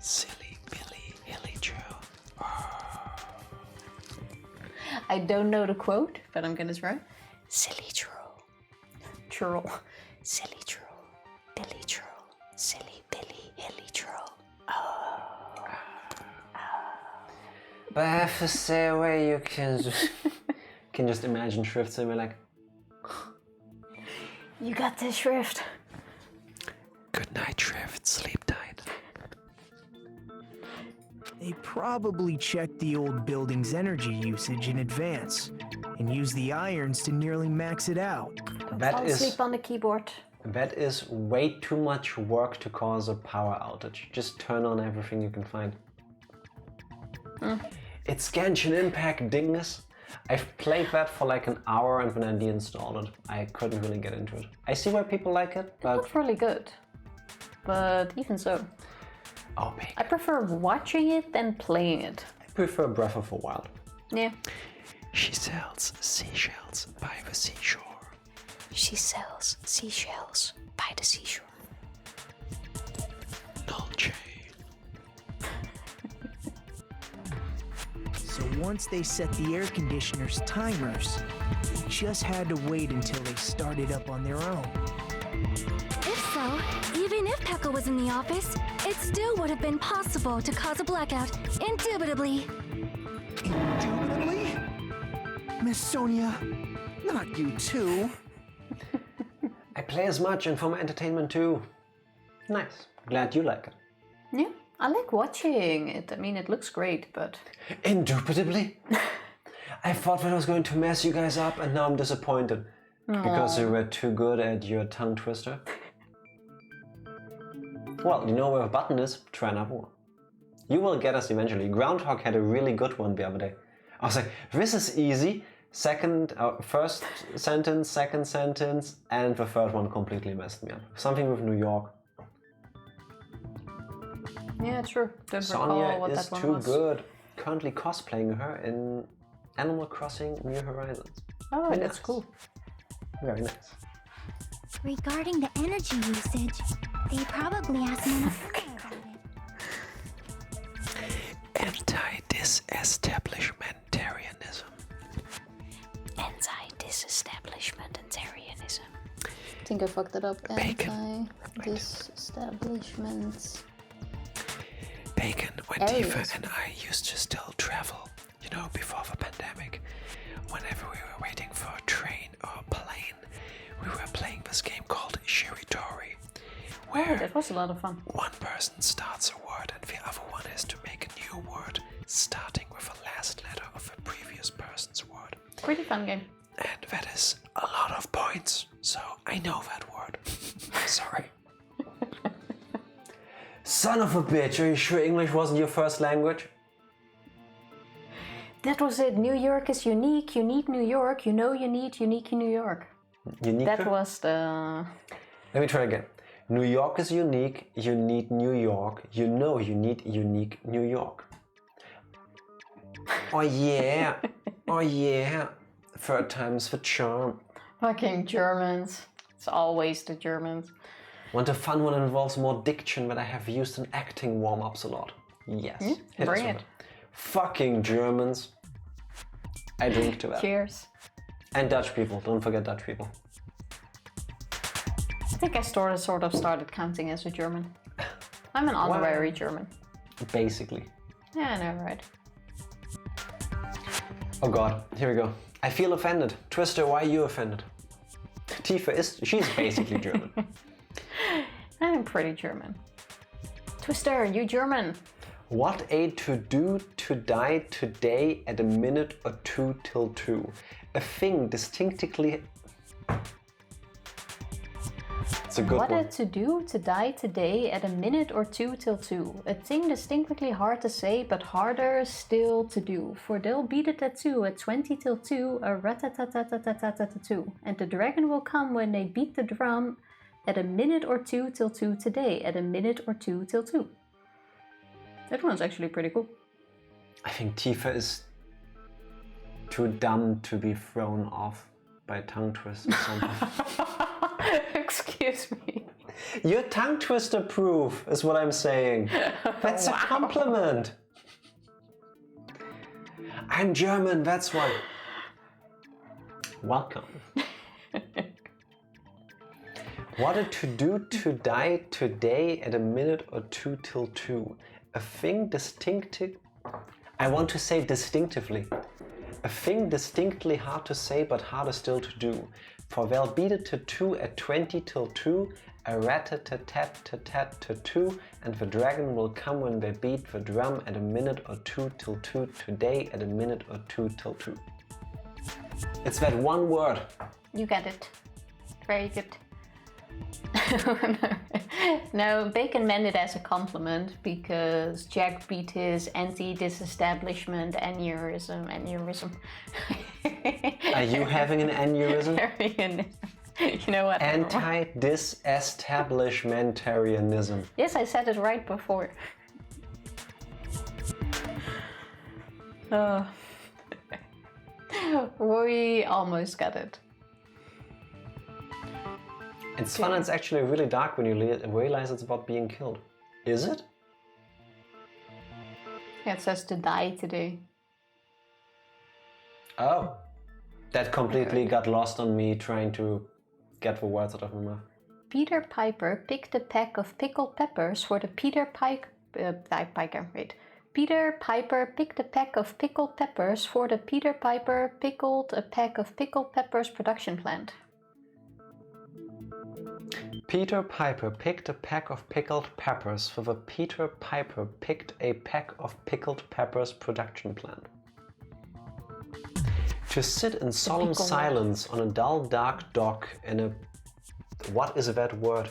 silly Billy, hilly churl. I don't know the quote, but I'm gonna try. Silly churl. Churl. Silly churl. Billy churl. Silly Billy, hilly churl. But I have to stay away, you can just imagine Shrift saying like, You got this, Shrift. good night, Shrift, sleep tight. They probably checked the old building's energy usage in advance and used the irons to nearly max it out. Fall asleep on the keyboard. That is way too much work to cause a power outage. Just turn on everything you can find. It's Genshin Impact, dingus. I've played that for like an hour and when I deinstalled it, I couldn't really get into it. I see why people like it, but... It looked really good. But even so. Oh, Bacon. I prefer watching it than playing it. I prefer Breath of the Wild. Yeah. She sells seashells by the seashore. She sells seashells by the seashore. Null chain. So once they set the air conditioner's timers, they just had to wait until they started up on their own. If so, even if Pekka was in the office, it still would have been possible to cause a blackout, indubitably. Indubitably? Miss Sonia, not you too. I play as much and for my entertainment too. Nice. Glad you like it. Yeah, I like watching it. I mean, it looks great, but... Indubitably? I thought that I was going to mess you guys up and now I'm disappointed. Because you were too good at your tongue twister. Well, you know where the button is? Try another one. You will get us eventually. Groundhog had a really good one the other day. I was like, this is easy. First sentence, second sentence, and the third one completely messed me up. Something with New York. Yeah, true. Don't Sonia recall what is that one too was. good. Currently cosplaying her in Animal Crossing New Horizons. Oh, Very that's nice. cool. Very nice. Regarding the energy usage, they probably asked me about it. Anti-disestablishmentarianism. Anti-disestablishmentarianism. I think I fucked it up. Anti-disestablishment. Bacon, when Areas. Tifa and I used to still travel, you know, before the pandemic, whenever we were waiting for a train or a plane, we were playing this game called Shiritori, Oh, where that was a lot of fun. one person starts a word and the other one has to make a new word starting with the last letter of the previous person's word. Pretty fun game. And that is a lot of points, so I know that word. Sorry. Son of a bitch, are you sure English wasn't your first language? That was it. New York is unique. You need New York. You know you need unique New York. Unique? That was the... Let me try again. New York is unique. You need New York. You know you need unique New York. Oh yeah. Oh yeah. Third time's the charm. Fucking Germans. It's always the Germans. Want a fun one that involves more diction that I have used in acting warm-ups a lot? Yes. Bring it. Fucking Germans. I drink to that. Cheers. And Dutch people. Don't forget Dutch people. I think I sort of started counting as a German. I'm an honorary German. Basically. Yeah, I know, right? Oh god, here we go. I feel offended. Twister, why are you offended? Tifa she's basically German. I'm pretty German. Twister, you German. What a to-do to die today at a minute or two till two. A thing distinctly... It's a good one. What a to-do to die today at a minute or two till two. A thing distinctly hard to say, but harder still to do. For they'll beat it at 2 at 20 till 2, a rat-a-tat-tat-tat-tat-tat-2. And the dragon will come when they beat the drum at a minute or two till 2 today, at a minute or two till 2. That one's actually pretty cool. I think Tifa is too dumb to be thrown off by a tongue twist or something. Excuse me. You're tongue twister proof, is what I'm saying. That's a compliment. I'm German, that's why. Welcome. What a to-do to die today at a minute or two till 2. A thing distinctive... I want to say distinctively. A thing distinctly hard to say but harder still to do. For they'll beat it to 2 at 20 till 2, a rat-a-tat-tat-tat-tat-2, and the dragon will come when they beat the drum at a minute or two till 2 today at a minute or two till 2. It's that one word. You get it. Very good. No, Bacon meant it as a compliment because Jack beat his anti-disestablishment aneurysm. Are you having an aneurysm? You know what? Anti-disestablishmentarianism. Yes, I said it right before. We almost got it. It's fun and it's actually really dark when you realize it's about being killed. Is it? Yeah, it says to die today. Oh. That completely got lost on me trying to get the words out of my mouth. Peter Piper picked a pack of pickled peppers for the Peter Piper picked a pack of pickled peppers for the Peter Piper pickled a pack of pickled peppers production plant. Peter Piper picked a pack of pickled peppers for the Peter Piper picked a pack of pickled peppers production plant. To sit in solemn silence on a dull dark dock in a... What is that word?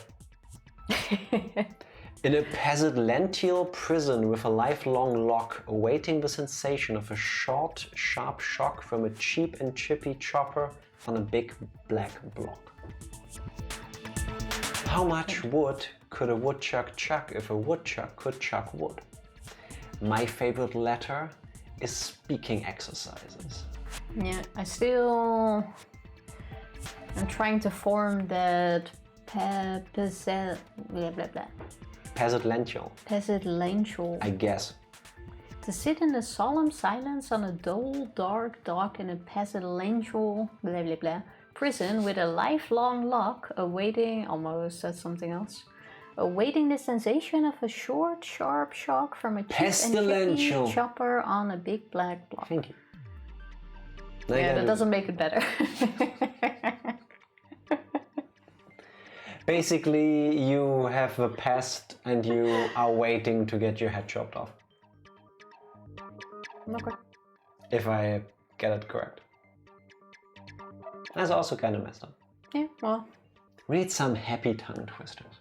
In a pestilential prison with a lifelong lock, awaiting the sensation of a short, sharp shock from a cheap and chippy chopper on a big black block. How much wood could a woodchuck chuck if a woodchuck could chuck wood? My favorite letter is speaking exercises. Yeah, I'm trying to form that pestilential. I guess. To sit in a solemn silence on a dull, dark dock in a pestilential prison with a lifelong lock, awaiting, almost said something else, awaiting the sensation of a short, sharp shock from a cheap and chippy chopper on a big black block. Thank you. Yeah, that doesn't make it better. Basically, you have a pest and you are waiting to get your head chopped off. Okay. If I get it correct. That's also kind of messed up. Yeah, well. We need some happy tongue twisters.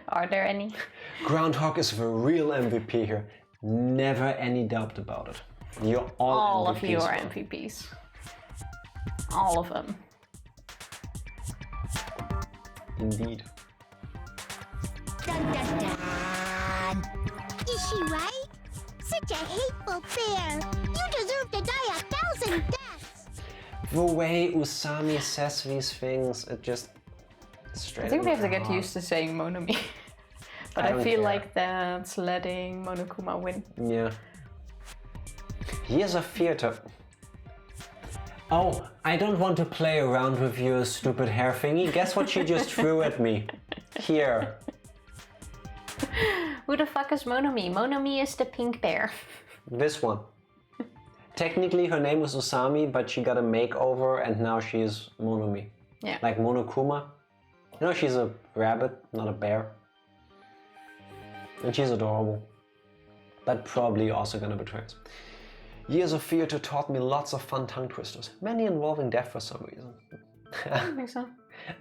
Are there any? Groundhog is the real MVP here. Never any doubt about it. You're all MVPs. Of you are MVPs. All of them. Indeed. Dun, dun, dun. Is she right? Such a hateful bear. You deserve to die 1,000 deaths. The way Usami says these things, it just straight. I think we have to get used to saying Monomi. But I feel like that's letting Monokuma win. Yeah. Years of theater. Oh, I don't want to play around with your stupid hair thingy. Guess what she just threw at me? Here. Who the fuck is Monomi? Monomi is the pink bear. This one. Technically her name was Usami, but she got a makeover and now she's Monomi. Yeah. Like Monokuma. You know, she's a rabbit, not a bear. And she's adorable. But probably also gonna betray us. Years of theater taught me lots of fun tongue twisters, many involving death for some reason. I don't think so.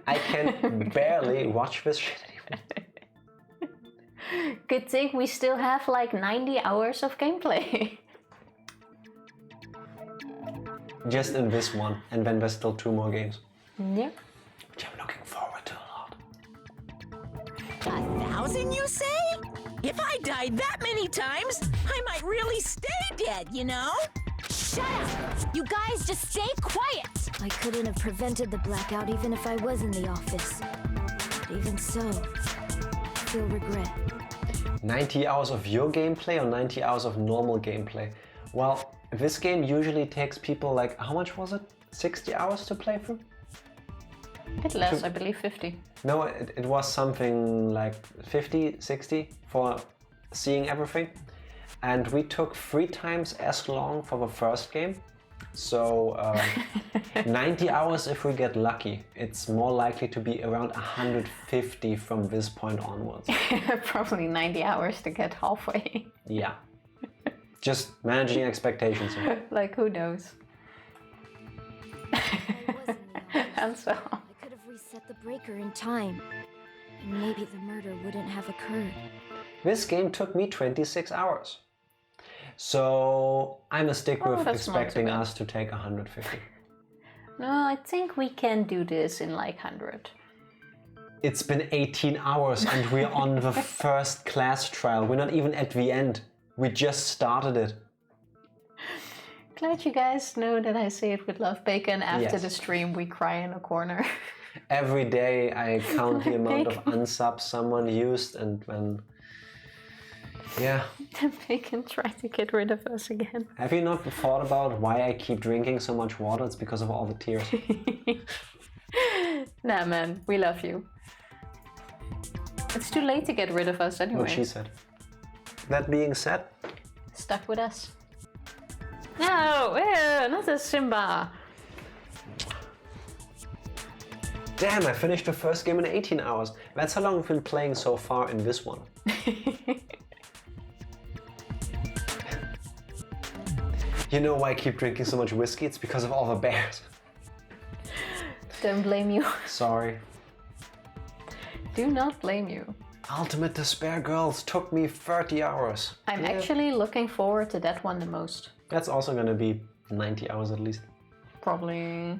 I can barely watch this shit anymore. Good thing we still have like 90 hours of gameplay. Just in this one, and then there's still 2 more games. Yeah. Which I'm looking forward to a lot. 1,000, you say? If I died that many times, I might really stay dead, you know? Shut up! You guys just stay quiet! I couldn't have prevented the blackout even if I was in the office. But even so, I feel regret. 90 hours of your gameplay or 90 hours of normal gameplay? Well, this game usually takes people like, how much was it? 60 hours to play through? A bit less, I believe 50. No, it was something like 50, 60 for seeing everything. And we took 3 times as long for the first game. So 90 hours if we get lucky. It's more likely to be around 150 from this point onwards. Probably 90 hours to get halfway. Yeah. Just managing expectations. Like, who knows? And so... I could have reset the breaker in time. And maybe the murder wouldn't have occurred. This game took me 26 hours. So I'm a stick with expecting us to take 150. No, I think we can do this in like 100. It's been 18 hours and we're on the first class trial. We're not even at the end. We just started it. Glad you guys know that I say it with love, Bacon. After the stream, we cry in a corner. Every day I count the amount of unsubs someone used, and when... Yeah. Bacon tried to get rid of us again. Have you not thought about why I keep drinking so much water? It's because of all the tears. Nah, man, we love you. It's too late to get rid of us anyway. What she said. That being said... Stuck with us. No, not a Simba. Damn, I finished the first game in 18 hours. That's how long we've been playing so far in this one. You know why I keep drinking so much whiskey? It's because of all the bears. Don't blame you. Sorry. Do not blame you. Ultimate Despair Girls took me 30 hours. I'm actually looking forward to that one the most. That's also gonna be 90 hours at least. Probably.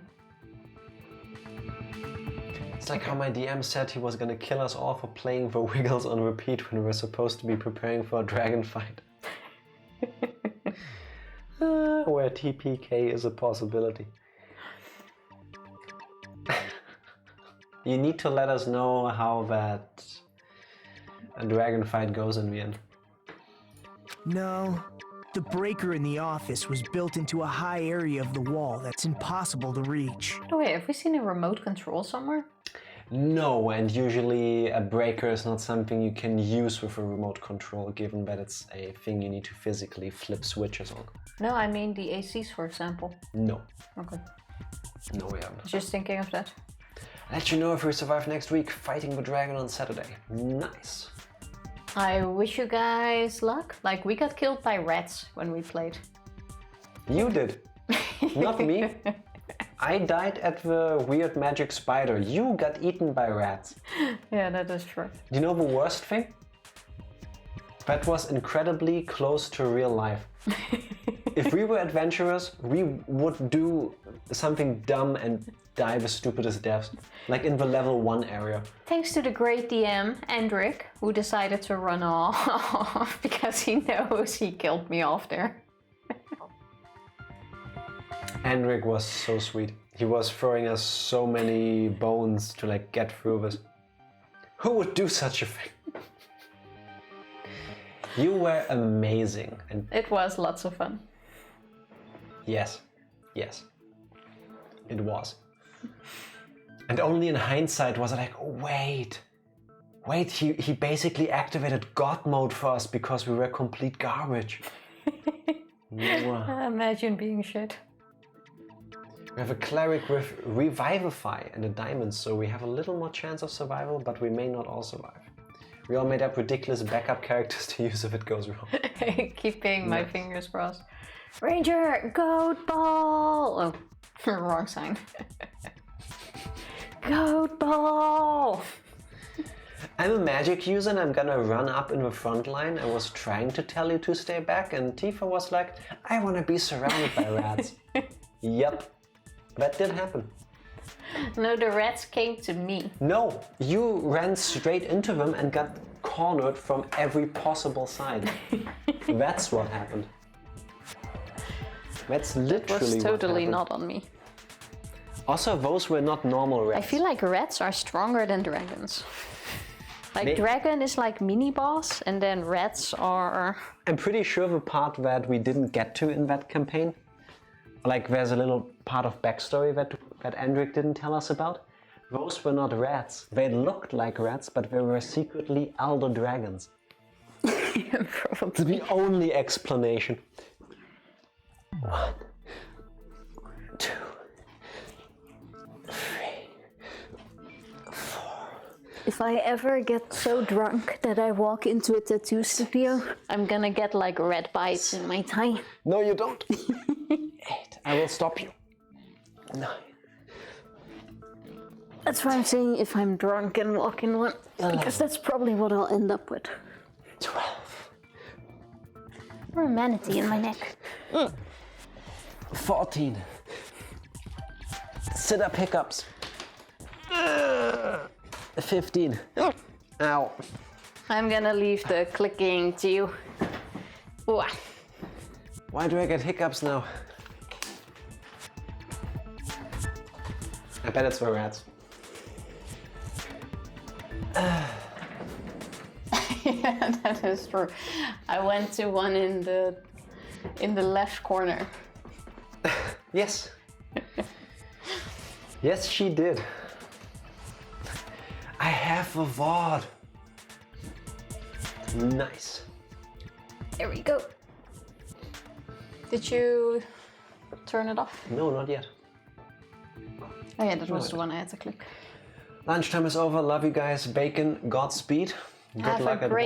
It's like how my DM said he was gonna kill us all for playing the Wiggles on repeat when we were supposed to be preparing for a dragon fight. Where TPK is a possibility. You need to let us know how that a dragon fight goes in the end. No. The breaker in the office was built into a high area of the wall that's impossible to reach. By the way, have we seen a remote control somewhere? No, and usually a breaker is not something you can use with a remote control, given that it's a thing you need to physically flip switches on. No, I mean the ACs, for example. No. Okay. No, we haven't. Just thinking of that. Let you know if we survive next week, fighting the dragon on Saturday. Nice. I wish you guys luck. Like, we got killed by rats when we played. You did. Not me. I died at the weird magic spider. You got eaten by rats. Yeah, that is true. Do you know the worst thing? That was incredibly close to real life. If we were adventurers, we would do something dumb and die the stupidest deaths. Like in the level 1 area. Thanks to the great DM, Andric, who decided to run off because he knows he killed me off there. Andric was so sweet. He was throwing us so many bones to like get through this. Who would do such a thing? You were amazing. And it was lots of fun. Yes, yes, it was. And only in hindsight was I like, oh, wait, he basically activated God mode for us because we were complete garbage. Imagine being shit. We have a cleric with Revivify and a diamond, so we have a little more chance of survival, but we may not all survive. We all made up ridiculous backup characters to use if it goes wrong. Keeping my fingers crossed. Ranger, goat ball! Oh, wrong sign. Goat ball! I'm a magic user and I'm gonna run up in the front line. I was trying to tell you to stay back and Tifa was like, I wanna be surrounded by rats. Yep, that did happen. No, the rats came to me. No, you ran straight into them and got cornered from every possible side. That's what happened. That's literally was totally what not on me. Also, those were not normal rats. I feel like rats are stronger than dragons. Like dragon is like mini boss, and then rats are... I'm pretty sure the part that we didn't get to in that campaign, like there's a little part of backstory that Andric didn't tell us about. Those were not rats. They looked like rats, but they were secretly elder dragons. Probably. The only explanation. 1, 2, 3, 4. If I ever get so drunk that I walk into a tattoo studio, I'm gonna get like red bites in my thigh. No, you don't. 8. I will stop you. 9. That's why I'm saying if I'm drunk and walk in one, 11. because that's probably what I'll end up with. 12. Or a manatee in my neck. 14. Sit up hiccups. 15. Ow. I'm gonna leave the clicking to you. Ooh. Why do I get hiccups now? I bet it's for rats. Yeah, that is true. I went to one in the left corner. Yes. Yes, she did. I have a VOD. Nice. There we go. Did you turn it off? No, not yet. Oh yeah, that was the one I had to click. Lunchtime is over. Love you guys. Bacon, Godspeed. Good luck at work.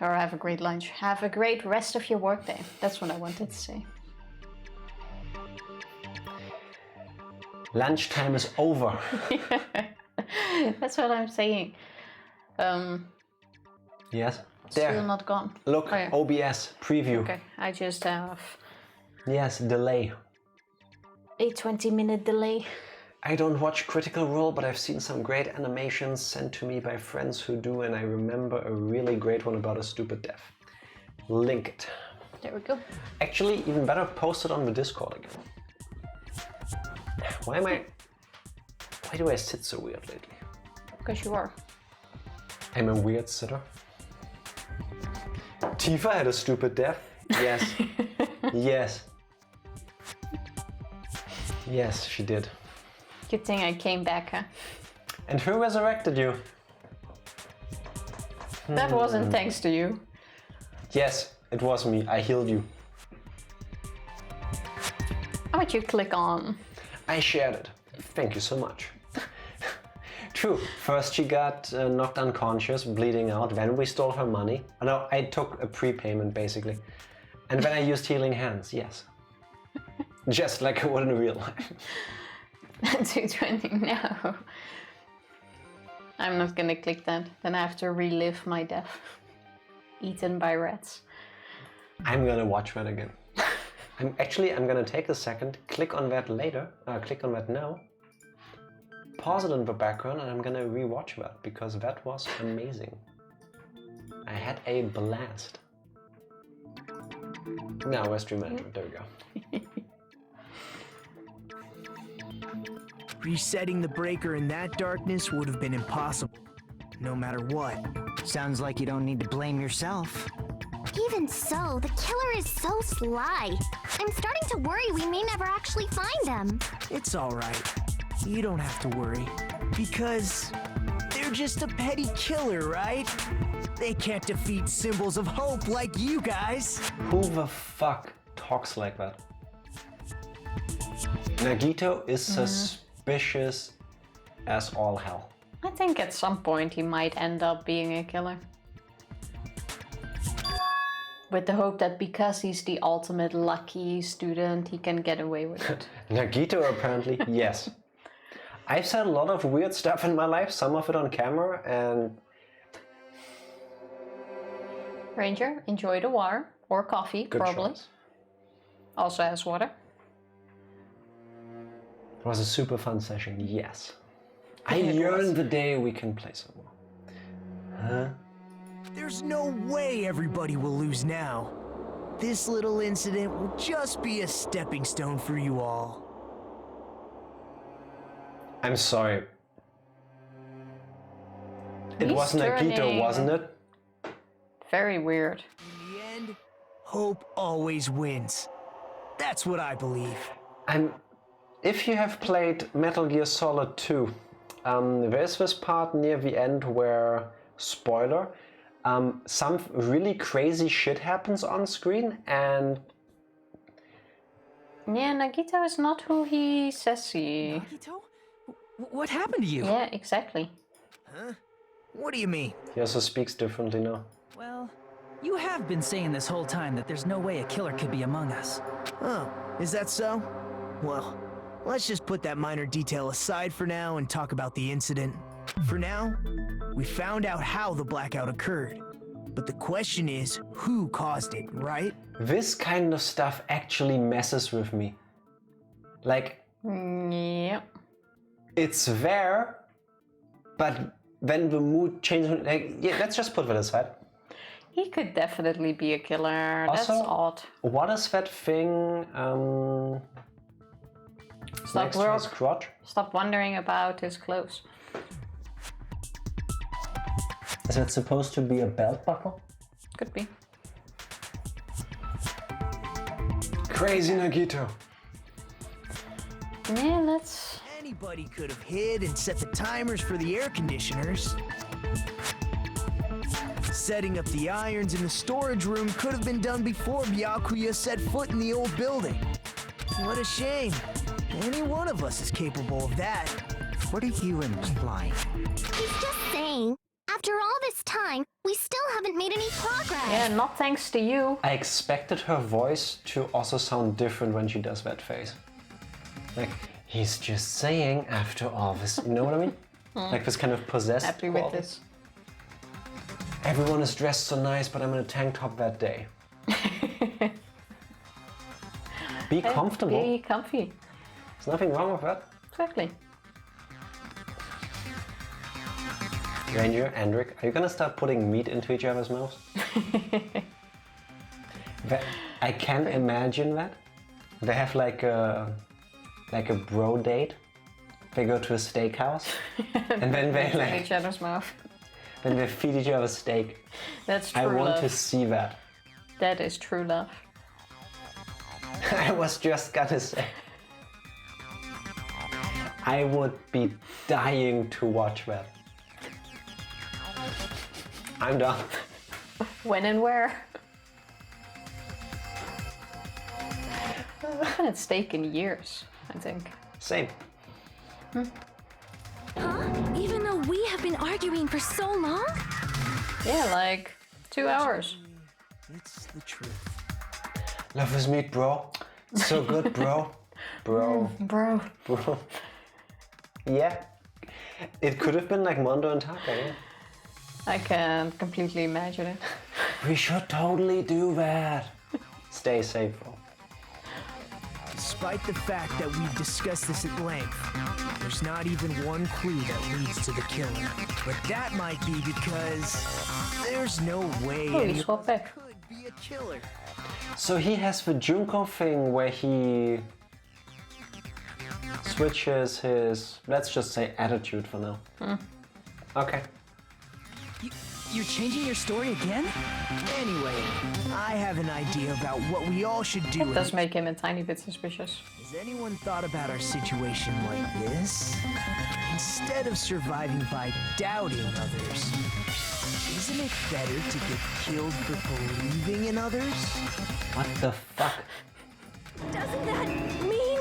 Have a great lunch. Have a great rest of your workday. That's what I wanted to say. Lunchtime is over. That's what I'm saying. Yes. Still There. not gone. Look, Oh, yeah. OBS preview. Okay, I just have Yes, delay. a 20-minute delay. I don't watch Critical Role, but I've seen some great animations sent to me by friends who do, and I remember a really great one about a stupid death. Link it. There we go. Actually, even better, post it on the Discord again. Why do I sit so weird lately? Because you are. I'm a weird sitter. Tifa had a stupid death. Yes. Yes. Yes, she did. Good thing I came back, huh? And who resurrected you? That wasn't thanks to you. Yes, it was me. I healed you. How about you click on? I shared it. Thank you so much. True. First she got knocked unconscious, bleeding out. Then we stole her money. No, I took a prepayment basically. And then I used healing hands, yes. Just like I would in real life. 220, no. I'm not gonna click that. Then I have to relive my death. Eaten by rats. I'm gonna watch that again. I'm gonna take a second, click on that later, click on that now, pause it in the background, and I'm gonna rewatch that because that was amazing. I had a blast. Now we're stream management, there we go. Resetting the breaker in that darkness would have been impossible, no matter what. Sounds like you don't need to blame yourself. Even so, the killer is so sly. I'm starting to worry we may never actually find them. It's alright. You don't have to worry. Because they're just a petty killer, right? They can't defeat symbols of hope like you guys. Who the fuck talks like that? Nagito is suspicious as all hell. I think at some point he might end up being a killer. With the hope that because he's the ultimate lucky student, he can get away with it. Nagito apparently, yes. I've said a lot of weird stuff in my life, some of it on camera, and... Ranger, enjoy the water. Or coffee, Good probably. choice. Also has water. It was a super fun session, yes. I yearn the day we can play some more. Huh? There's no way everybody will lose now. This little incident will just be a stepping stone for you all. I'm sorry. It He's was Nagito, turning wasn't it? Very weird. In the end, hope always wins. That's what I believe. If you have played Metal Gear Solid 2, there's this part near the end where, spoiler, some really crazy shit happens on screen, and... Yeah, Nagito is not who he says he... Nagito? What happened to you? Yeah, exactly. Huh? What do you mean? He also speaks differently now. Well, you have been saying this whole time that there's no way a killer could be among us. Oh, is that so? Well, let's just put that minor detail aside for now and talk about the incident. For now, we found out how the blackout occurred. But the question is, who caused it, right? This kind of stuff actually messes with me. Like... Yep. It's there, but then the mood changes. Like, yeah, let's just put that aside. He could definitely be a killer. Also, that's odd. What is that thing? Next to his crotch? Stop wondering about his clothes. Is it supposed to be a belt buckle? Could be. Crazy Nagito. Yeah, let's... Anybody could have hid and set the timers for the air conditioners. Setting up the irons in the storage room could have been done before Byakuya set foot in the old building. What a shame. Any one of us is capable of that. What are you implying? He's just saying, after all this time, we still haven't made any progress. Yeah, not thanks to you. I expected her voice to also sound different when she does that face. Like, he's just saying after all this, you know what I mean? Like this kind of possessed Happy with quality. this. Everyone is dressed so nice, but I'm in a tank top that day. Be comfortable. Be comfy. There's nothing wrong with that. Exactly. Ranger, Andric, are you gonna start putting meat into each other's mouths? I can imagine that. They have like a bro date. They go to a steakhouse and then they in each other's mouth. Then they feed each other steak. That's true I want love. to see that. That is true love. I was just gonna say. I would be dying to watch that. I'm done. When and where? I haven't had steak in years, I think. Same. Huh? Even though we have been arguing for so long? Yeah, like 2 hours. It's the truth. Love is meat, bro. So good, bro. Bro. Bro. Bro. Yeah. It could have been like Mondo and Taka, yeah. I can completely imagine it. We should totally do that. Stay safe, bro. Despite the fact that we've discussed this at length, there's not even one clue that leads to the killer. But that might be because there's no way Oh, he anyone swapped back. could be a killer. So he has the Junko thing where he switches his, let's just say, attitude for now. Okay. You're changing your story again? Anyway, I have an idea about what we all should do. It does make him a tiny bit suspicious. Has anyone thought about our situation like this? Instead of surviving by doubting others, isn't it better to get killed for believing in others? What the fuck? Doesn't that mean...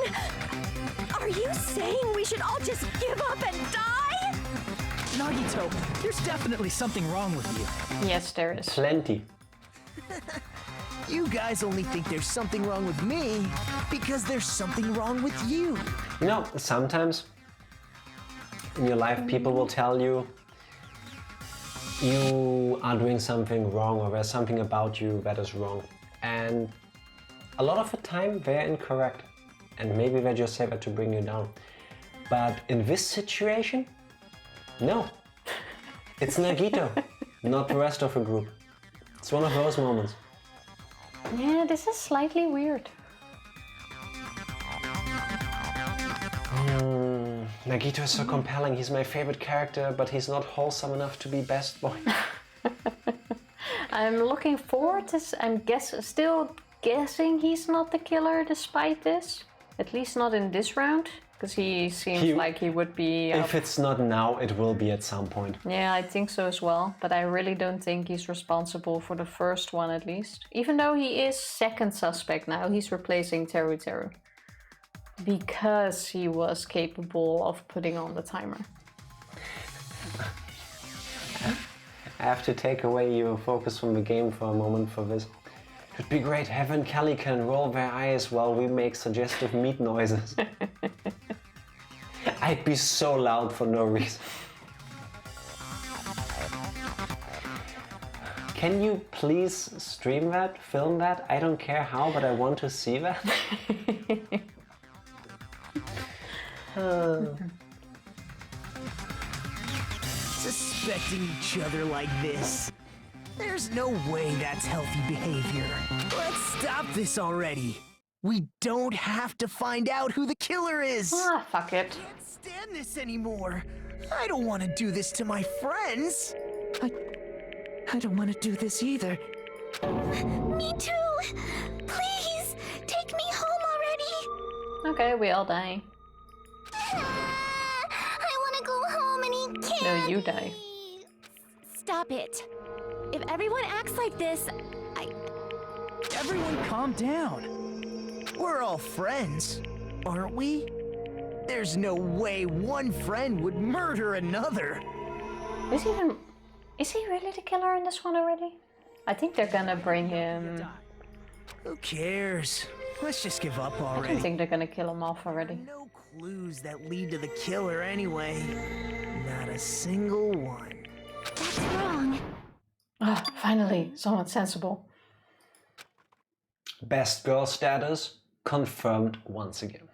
Are you saying we should all just give up and die? Nagito, there's definitely something wrong with you. Yes, there is. Plenty. You guys only think there's something wrong with me because there's something wrong with you. You know, sometimes in your life people will tell you you are doing something wrong or there's something about you that is wrong. And a lot of the time they're incorrect. And maybe they just say that to bring you down. But in this situation, no. It's Nagito, not the rest of the group. It's one of those moments. Yeah, this is slightly weird. Nagito is so compelling. He's my favorite character, but he's not wholesome enough to be best boy. I'm looking forward to... still guessing he's not the killer despite this. At least not in this round. Because he seems like he would be... If it's not now, it will be at some point. Yeah, I think so as well. But I really don't think he's responsible for the first one at least. Even though he is second suspect now, he's replacing Teru Teru. Because he was capable of putting on the timer. I have to take away your focus from the game for a moment for this. It would be great. Heaven and Kelly can roll their eyes while we make suggestive meat noises. I'd be so loud for no reason. Can you please stream that, film that? I don't care how, but I want to see that. Suspecting each other like this. There's no way that's healthy behavior. Let's stop this already. We don't have to find out who the killer is. Ah, fuck it. I can't stand this anymore. I don't want to do this to my friends. I don't want to do this either. Me too! Please, take me home already! Okay, we all die. I want to go home and eat candy! No, you die. Stop it. If everyone acts like this, Everyone calm down. We're all friends, aren't we? There's no way one friend would murder another. Is he really the killer in this one already? I think they're gonna bring him... Who cares? Let's just give up I already. don't think they're gonna kill him off already. No clues that lead to the killer anyway. Not a single one. that's wrong. Ah, finally, someone sensible. Best girl status confirmed once again.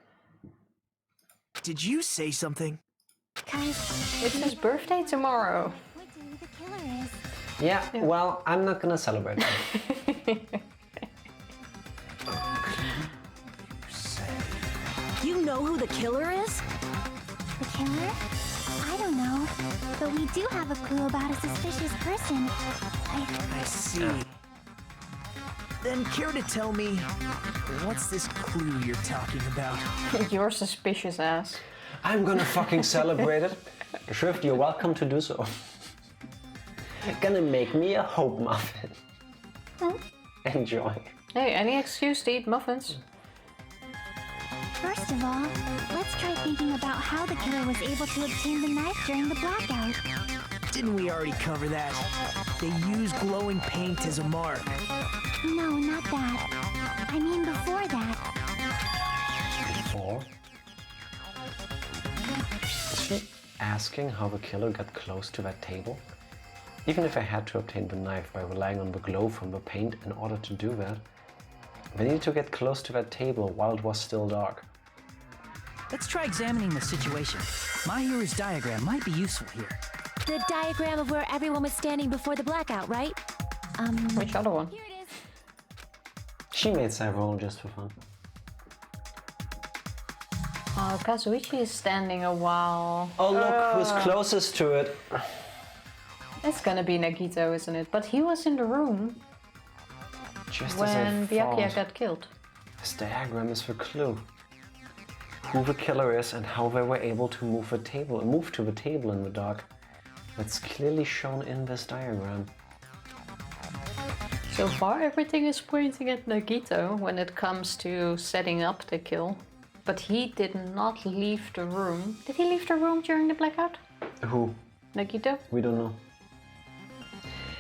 Did you say something? Guys, It's his birthday tomorrow. what do the killer is? Yeah, well, I'm not gonna celebrate that. You know who the killer is? The killer? I don't know. But we do have a clue about a suspicious person. I see. Then care to tell me, what's this clue you're talking about? Your suspicious ass. I'm gonna fucking celebrate it. Shrift, you're welcome to do so. Gonna make me a hope muffin. Enjoy. Hey, any excuse to eat muffins? First of all, let's try thinking about how the killer was able to obtain the knife during the blackout. Didn't we already cover that? They use glowing paint as a mark. No, not that. I mean before that. Before? she asking how the killer got close to that table? Even if I had to obtain the knife by relying on the glow from the paint in order to do that, they needed to get close to that table while it was still dark. Let's try examining the situation. My hero's diagram might be useful here. The diagram of where everyone was standing before the blackout, right? Which other one? Here it is. She made several just for fun. Oh, Kazuichi is standing a while. Oh look, who's closest to it? It's gonna be Nagito, isn't it? But he was in the room Just when as I Byakuya thought. got killed. This diagram is the clue. Who the killer is and how they were able to move to the table in the dark. That's clearly shown in this diagram. So far, everything is pointing at Nagito when it comes to setting up the kill. But he did not leave the room. Did he leave the room during the blackout? Who? Nagito? We don't know.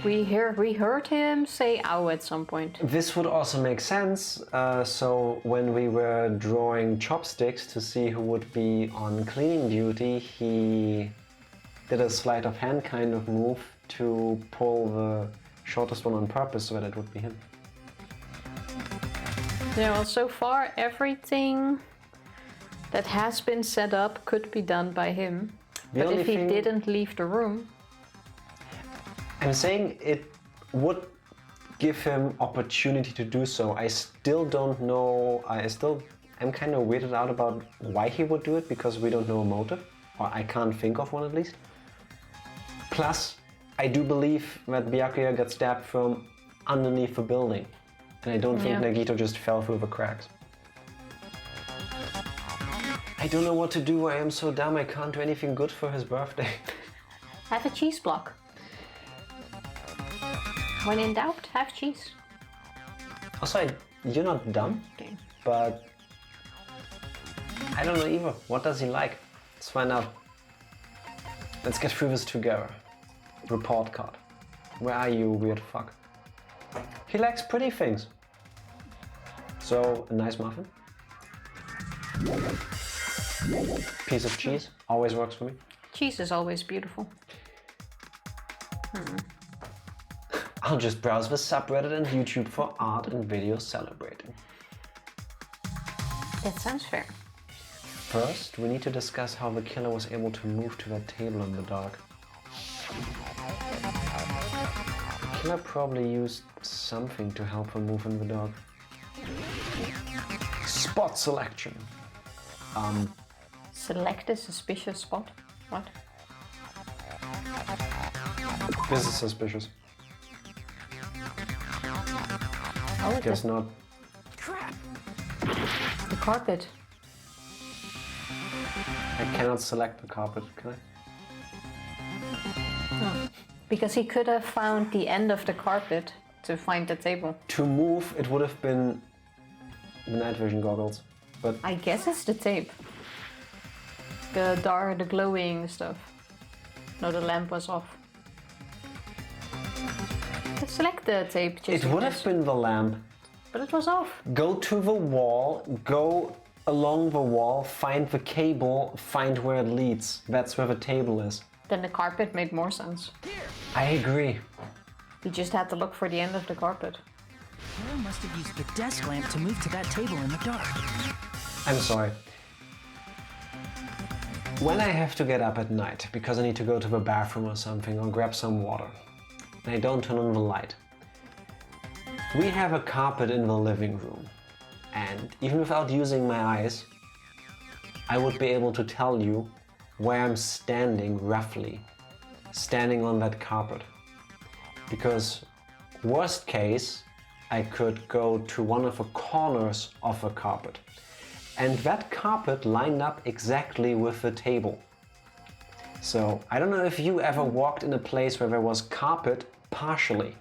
We heard him say ow at some point. This would also make sense. So when we were drawing chopsticks to see who would be on cleaning duty, he did a sleight of hand kind of move to pull the shortest one on purpose so that it would be him. Yeah, well, so far everything that has been set up could be done by him. The but only if he thing- didn't leave the room... I'm saying it would give him opportunity to do so. I still don't know, I'm kind of weirded out about why he would do it because we don't know a motive, or I can't think of one at least. Plus, I do believe that Byakuya got stabbed from underneath the building, and I don't think Nagito just fell through the cracks. I don't know what to do, I am so dumb I can't do anything good for his birthday. Have a cheese block. When in doubt, have cheese. Also, you're not dumb, Okay. but I don't know either. What does he like? Let's find out. Let's get through this together. Report card. Where are you, weird fuck? He likes pretty things. So, a nice muffin. Piece of cheese. Always works for me. Cheese is always beautiful. I'll just browse the subreddit and YouTube for art and videos celebrating. That sounds fair. First, we need to discuss how the killer was able to move to that table in the dark. The killer probably used something to help her move in the dark. Spot selection. Select a suspicious spot. What? This is suspicious. Oh, it's Guess not. the carpet. I cannot select the carpet, can I? Because he could have found the end of the carpet to find the table. To move, it would have been the night vision goggles. But I guess it's the tape. The dark, the glowing stuff. No, the lamp was off. Let's select the tape. it would have been the lamp. But it was off. Go to the wall, go along the wall, find the cable, find where it leads. That's where the table is. Then the carpet made more sense. I agree. We just had to look for the end of the carpet. Killer must have used the desk lamp to move to that table in the dark. I'm sorry. When I have to get up at night because I need to go to the bathroom or something or grab some water, and I don't turn on the light, we have a carpet in the living room. And even without using my eyes, I would be able to tell you where I'm standing roughly, standing on that carpet. Because worst case, I could go to one of the corners of a carpet. And that carpet lined up exactly with the table. So I don't know if you ever walked in a place where there was carpet partially.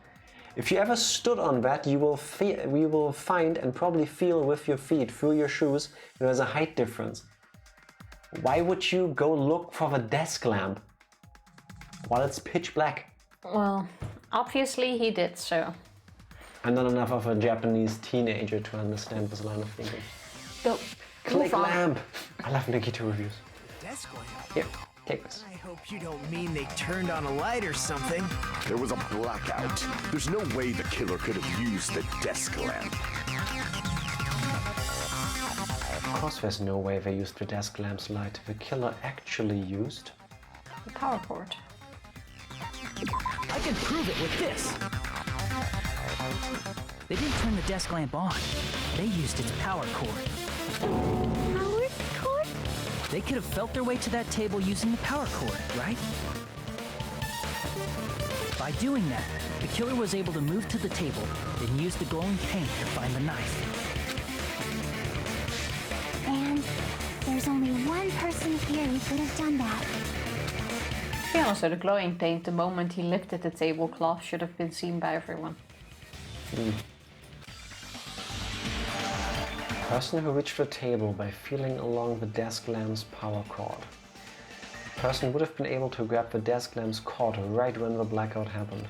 If you ever stood on that, you will find and probably feel with your feet through your shoes there's a height difference. Why would you go look for the desk lamp while it's pitch black? Well, obviously he did so. I'm not enough of a Japanese teenager to understand this line of thinking. Go. Click Move on. lamp. I love Nikito reviews. Desk lamp? Here. Take this. I hope you don't mean they turned on a light or something. There was a blackout. There's no way the killer could have used the desk lamp. Of course there's no way they used the desk lamp's light. The killer actually used The power cord. I can prove it with this. They didn't turn the desk lamp on. They used its power cord. Power cord? They could have felt their way to that table using the power cord, right? By doing that, the killer was able to move to the table, then use the glowing paint to find the knife. And there's only one person here who could have done that. Yeah, also the glowing paint, the moment he lifted the tablecloth, should have been seen by everyone. Person who reached the table by feeling along the desk lamp's power cord. Person would have been able to grab the desk lamp's cord right when the blackout happened.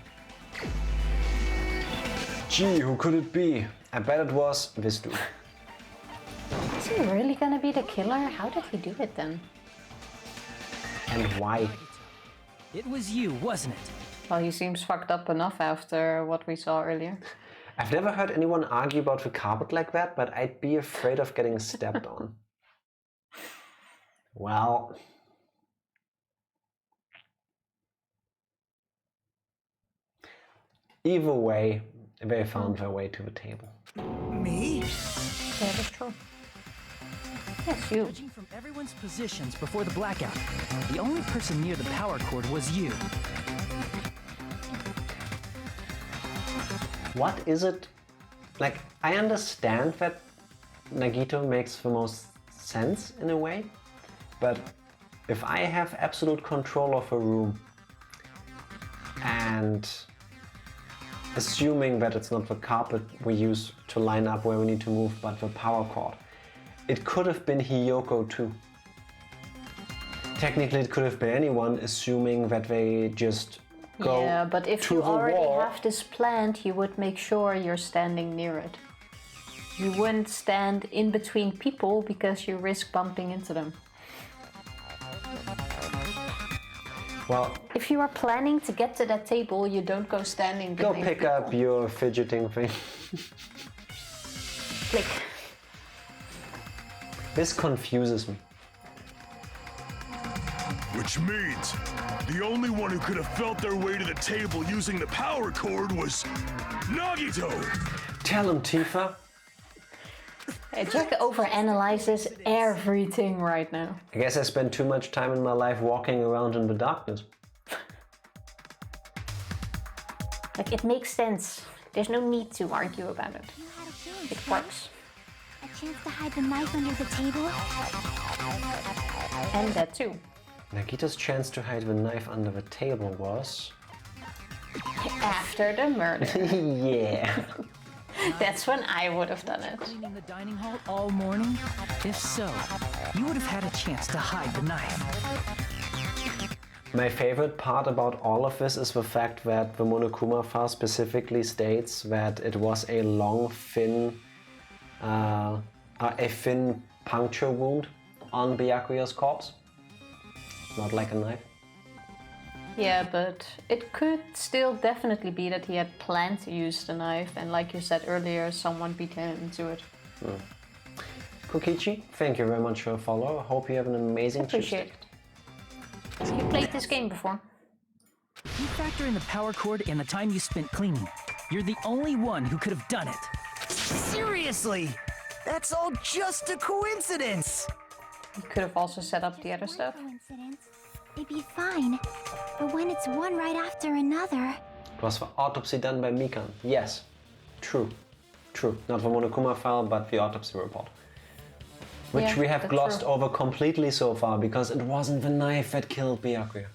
Gee, who could it be? I bet it was this dude. Is he really gonna be the killer? How did he do it then? And why? It was you, wasn't it? Well, he seems fucked up enough after what we saw earlier. I've never heard anyone argue about the carpet like that, but I'd be afraid of getting stepped on. Well... either way, they found their way to the table. Me? Yeah, that's true. Yes, you. Judging from everyone's positions before the blackout, the only person near the power cord was you. What is it? Like, I understand that Nagito makes the most sense in a way, but if I have absolute control of a room and assuming that it's not the carpet we use to line up where we need to move, but the power cord, it could have been Hiyoko too. Technically it could have been anyone, assuming that they just go Yeah, but if to you the already wall. have this planned, you would make sure you're standing near it. You wouldn't stand in between people because you risk bumping into them. Well, If you are planning to get to that table, you don't go standing go between pick people. up your fidgeting thing. Click. This confuses me. Which means the only one who could have felt their way to the table using the power cord was Nagito! Tell him, Tifa. Jack overanalyzes everything right now. I guess I spent too much time in my life walking around in the darkness. Like, it makes sense. There's no need to argue about it. You had a chance, It right? works. A chance to hide the knife under the table? And that too. Nagito's chance to hide the knife under the table was... After the murder. yeah. That's when I would have done it. Cleaning the dining hall all morning? If so, you would have had a chance to hide the knife. My favorite part about all of this is the fact that the Monokuma file specifically states that it was a long, thin puncture wound on Byakuya's corpse. Not like a knife. Yeah, but it could still definitely be that he had planned to use the knife, and like you said earlier, someone beat him into it. Kokichi, thank you very much for your follow. I hope you have an amazing Appreciate Tuesday. it. So you played this game before? If you factor in the power cord and the time you spent cleaning, you're the only one who could have done it. Seriously? That's all just a coincidence! You could have also set up the other stuff. Coincidence. It'd be fine. But when it's one right after another... It was the autopsy done by Mikan. Yes, true. True. Not the Monokuma file, but the autopsy report. Which Yeah, we have that's glossed true. over completely so far, because it wasn't the knife that killed Byakuya.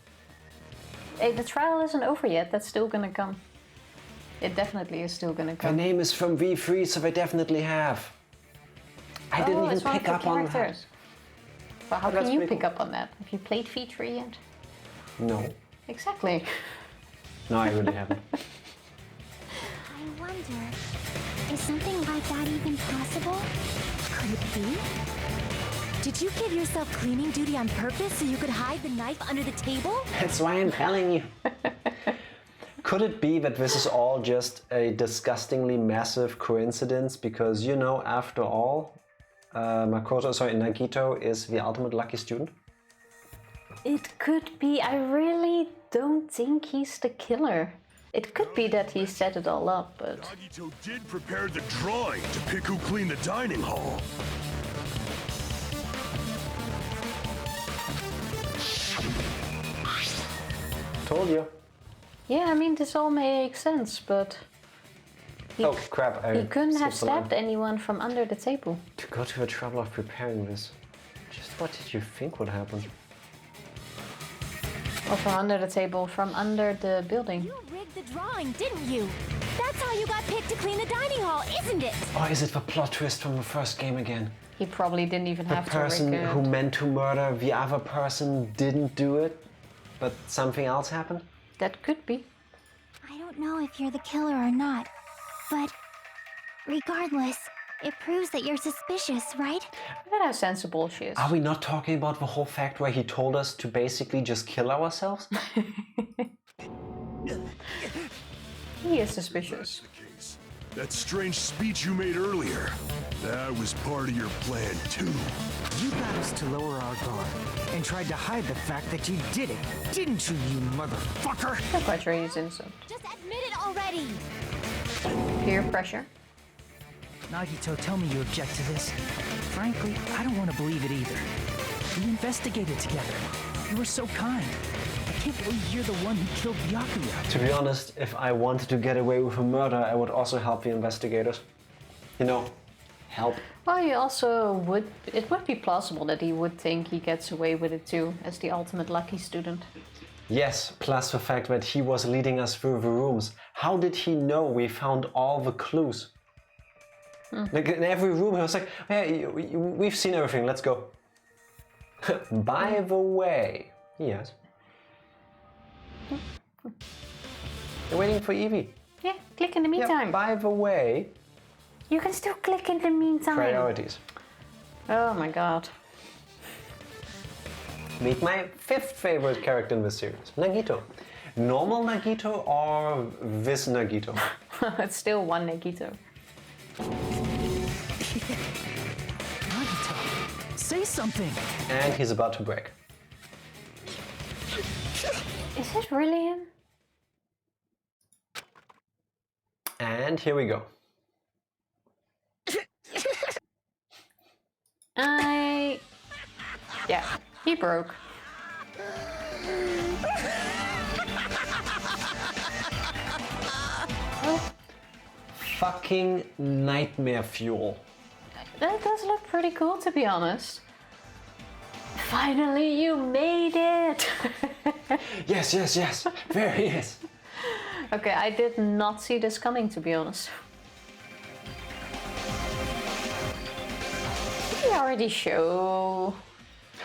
Hey, the trial isn't over yet. That's still gonna come. It definitely is still gonna Her come. name is from V3, so they definitely have. I didn't even it's one pick of the up on characters. that. But how That's can you pretty pick up on that? Have you played V3 yet? No. Exactly. No, I really haven't. I wonder... Is something like that even possible? Could it be? Did you give yourself cleaning duty on purpose so you could hide the knife under the table? That's why I'm telling you. Could it be that this is all just a disgustingly massive coincidence? Because, you know, after all, Nagito is the ultimate lucky student? It could be. I really don't think he's the killer. It could be that he set it all up, but... Nagito did prepare the drawing to pick who cleaned the dining hall. Told you. Yeah, I mean, this all makes sense, but... Oh, crap. He couldn't have stabbed anyone from under the table. To go to the trouble of preparing this, just what did you think would happen? Or from under the table, from under the building. You rigged the drawing, didn't you? That's how you got picked to clean the dining hall, isn't it? Or is it the plot twist from the first game again? He probably didn't even have to The person rig it. who meant to murder the other person didn't do it, but something else happened? That could be. I don't know if you're the killer or not, but regardless, it proves that you're suspicious, right? Look at how sensible she is. Are we not talking about the whole fact where he told us to basically just kill ourselves? He is suspicious. That strange speech you made earlier, that was part of your plan too. You got us to lower our guard and tried to hide the fact that you did it, didn't you, you motherfucker? I'm quite sure he's innocent. Just admit it already! Peer pressure. Nagito, tell me you object to this. Frankly, I don't want to believe it either. We investigated together. You were so kind. I can't believe you're the one who killed Byakuya. To be honest, if I wanted to get away with a murder, I would also help the investigators. You know, help. Well, he also would... It would be plausible that he would think he gets away with it too, as the ultimate lucky student. Yes, plus the fact that he was leading us through the rooms. How did he know we found all the clues? Like in every room, he was like, hey, we've seen everything, let's go. By the way, yes. You're waiting for Evie. Yeah, click in the meantime. Yeah, by the way, you can still click in the meantime. priorities. Oh my god. Meet my fifth favorite character in this series, Nagito. Normal Nagito or this Nagito? It's still one Nagito. Nagito, say something. And he's about to break. Is it really him? And here we go. Yeah, he broke. Fucking nightmare fuel. That does look pretty cool, to be honest. Finally, you made it! Yes, yes, yes. There he is. Okay, I did not see this coming, to be honest. Did he already show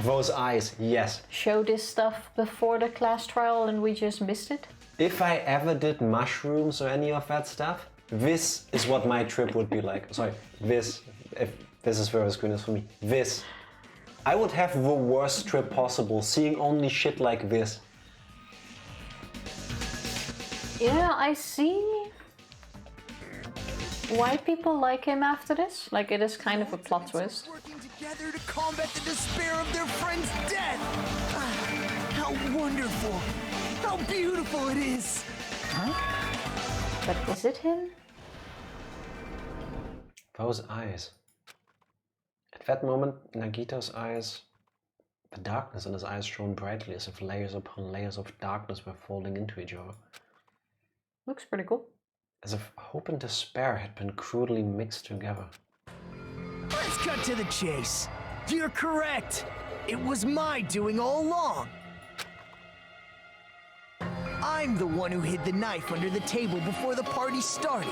Those eyes, yes. this stuff before the class trial and we just missed it? If I ever did mushrooms or any of that stuff, this is what my trip would be like. Sorry, this, if this is where the screen is for me. This. I would have the worst trip possible, seeing only shit like this. Yeah, I see why people like him after this. Like, it is kind of a plot twist. Working together to combat the despair of their friend's death. How wonderful! How beautiful it is! Huh? But is it him? Those eyes. At that moment, Nagito's eyes, the darkness in his eyes shone brightly as if layers upon layers of darkness were folding into each other. Looks pretty cool. As if hope and despair had been crudely mixed together. Let's cut to the chase. You're correct. It was my doing all along. I'm the one who hid the knife under the table before the party started.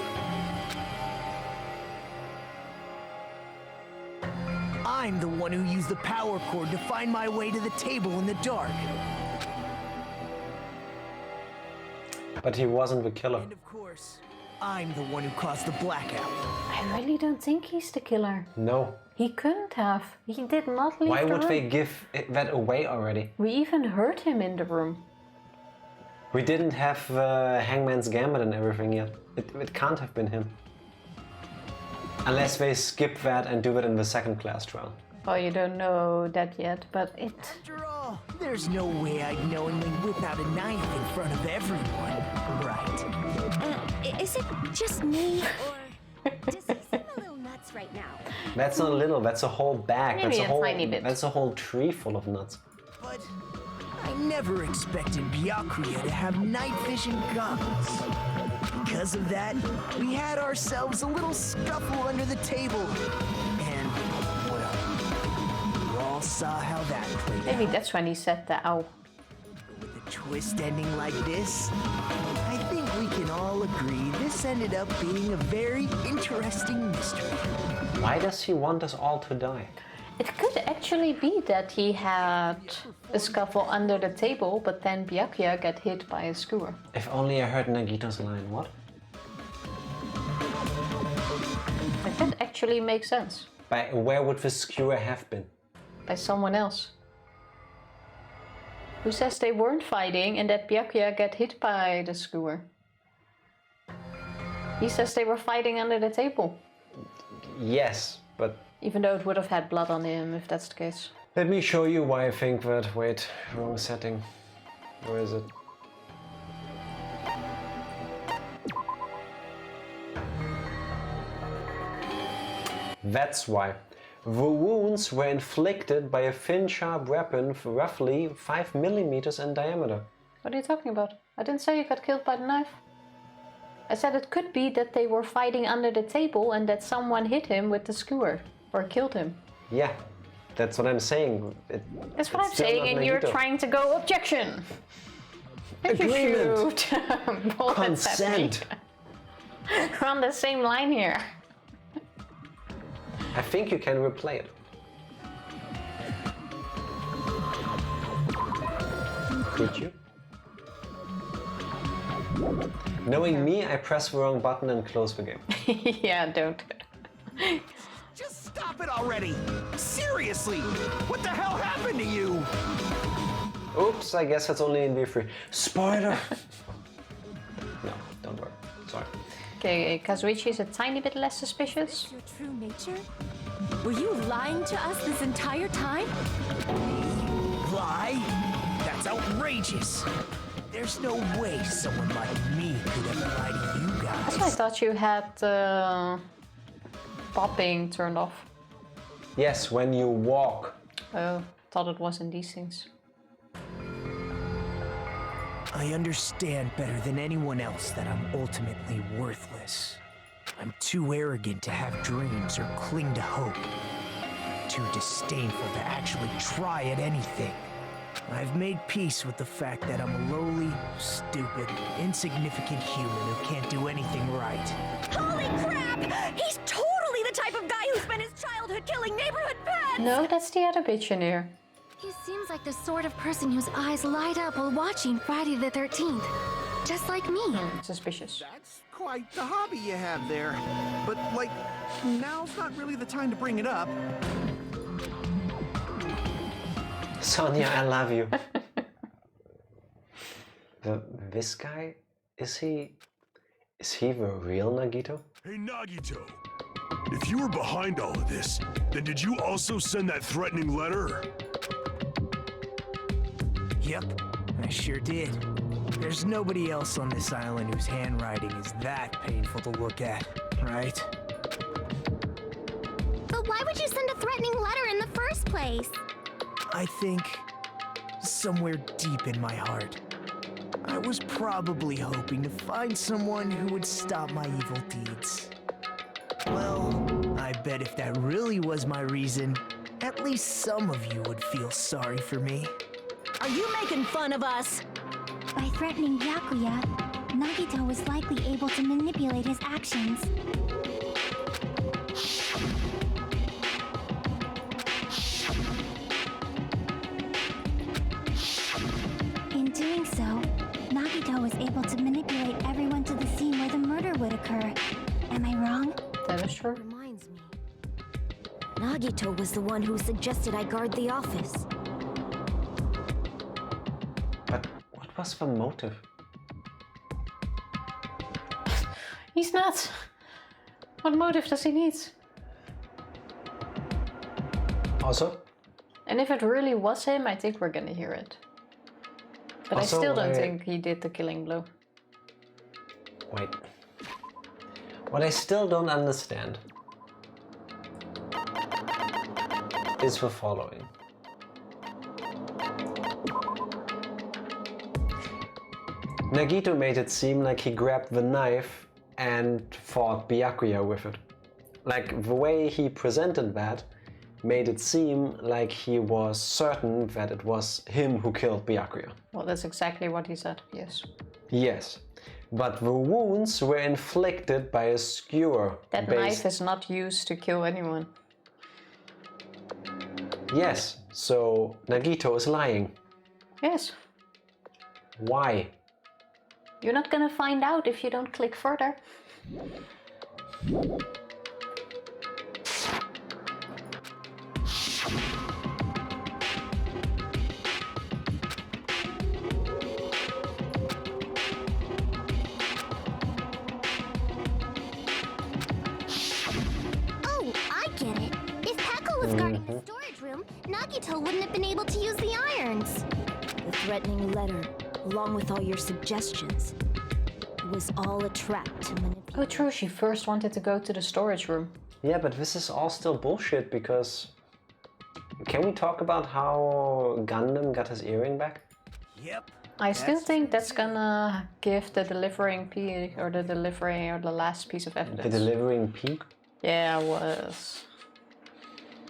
I'm the one who used the power cord to find my way to the table in the dark. But he wasn't the killer. And of course, I'm the one who caused the blackout. I really don't think he's the killer. No. He couldn't have. He did not leave Why the would room. they give that away already? We even heard him in the room. We didn't have Hangman's Gambit and everything yet. It can't have been him. Unless they skip that and do it in the second class trial. Well, you don't know that yet, but it... After all, there's no way I'd knowingly whip out a knife in front of everyone, right? Is it just me, or does he seem a little nuts right now? That's not little, that's a whole bag. Maybe that's a tiny bit. That's a whole tree full of nuts. But I never expected Byakuya to have night vision goggles. Because of that, we had ourselves a little scuffle under the table. And, well, we all saw how that played out. Maybe that's when he said the ow. With a twist ending like this, I think we can all agree this ended up being a very interesting mystery. Why does he want us all to die? It could actually be that he had a scuffle under the table, but then Byakuya got hit by a skewer. If only I heard Nagito's line, what? That actually makes sense. By where would the skewer have been? By someone else. Who says they weren't fighting and that Byakuya got hit by the skewer? He says they were fighting under the table. Yes, but... Even though it would have had blood on him, if that's the case. Let me show you why I think that... Wait, wrong setting. Where is it? That's why. The wounds were inflicted by a thin, sharp weapon roughly 5 millimeters in diameter. What are you talking about? I didn't say you got killed by the knife. I said it could be that they were fighting under the table and that someone hit him with the skewer. Or killed him. Yeah, that's what I'm saying. That's what I'm saying, and you're trying to go objection. Agreement. Consent. We're on the same line here. I think you can replay it. Could you? Knowing me, I press the wrong button and close the game. Yeah, don't. Just stop it already! Seriously! What the hell happened to you? Oops, I guess that's only in V3. Spoiler! No, don't worry. Sorry. Okay, Kazuichi's a tiny bit less suspicious. Your true nature? Were you lying to us this entire time? Lie? That's outrageous. There's no way someone like me could ever lie to you guys. I thought you had popping turned off. Yes, when you walk. Oh, thought it was in these things. I understand better than anyone else that I'm ultimately worthless. I'm too arrogant to have dreams or cling to hope. Too disdainful to actually try at anything. I've made peace with the fact that I'm a lowly, stupid, insignificant human who can't do anything right. Holy crap! He's totally the type of guy who spent his childhood killing neighborhood pets! No, that's the other bitch in here. He seems like the sort of person whose eyes light up while watching Friday the 13th. Just like me. Suspicious. That's quite the hobby you have there. But, like, now's not really the time to bring it up. Sonia, I love you. This guy, is he the real Nagito? Hey, Nagito. If you were behind all of this, then did you also send that threatening letter? Yep, I sure did. There's nobody else on this island whose handwriting is that painful to look at, right? But why would you send a threatening letter in the first place? I think somewhere deep in my heart, I was probably hoping to find someone who would stop my evil deeds. Well, I bet if that really was my reason, at least some of you would feel sorry for me. Are you making fun of us? By threatening Byakuya, Nagito was likely able to manipulate his actions. In doing so, Nagito was able to manipulate everyone to the scene where the murder would occur. Am I wrong? That is true. Reminds me. Nagito was the one who suggested I guard the office. But what was the motive? He's nuts. What motive does he need? Also? And if it really was him, I think we're gonna hear it. But Also, I still don't think he did the killing blow. Wait. What I still don't understand is the following. Nagito made it seem like he grabbed the knife and fought Byakuya with it. Like, the way he presented that made it seem like he was certain that it was him who killed Byakuya. Well, that's exactly what he said, yes. Yes, but the wounds were inflicted by a skewer. That knife is not used to kill anyone. Yes, so Nagito is lying. Yes. Why? You're not gonna find out if you don't click further. Oh, I get it. If Peko was guarding the storage room, Nagito wouldn't have been able to use the irons. The threatening letter, along with all your suggestions, it was all a trap to manipulate. Oh, true, she first wanted to go to the storage room. Yeah, but this is all still bullshit because... Can we talk about how Gundam got his earring back? Yep. I still think that's gonna give the delivering P or the delivery or the last piece of evidence. The delivering P? Yeah, it was.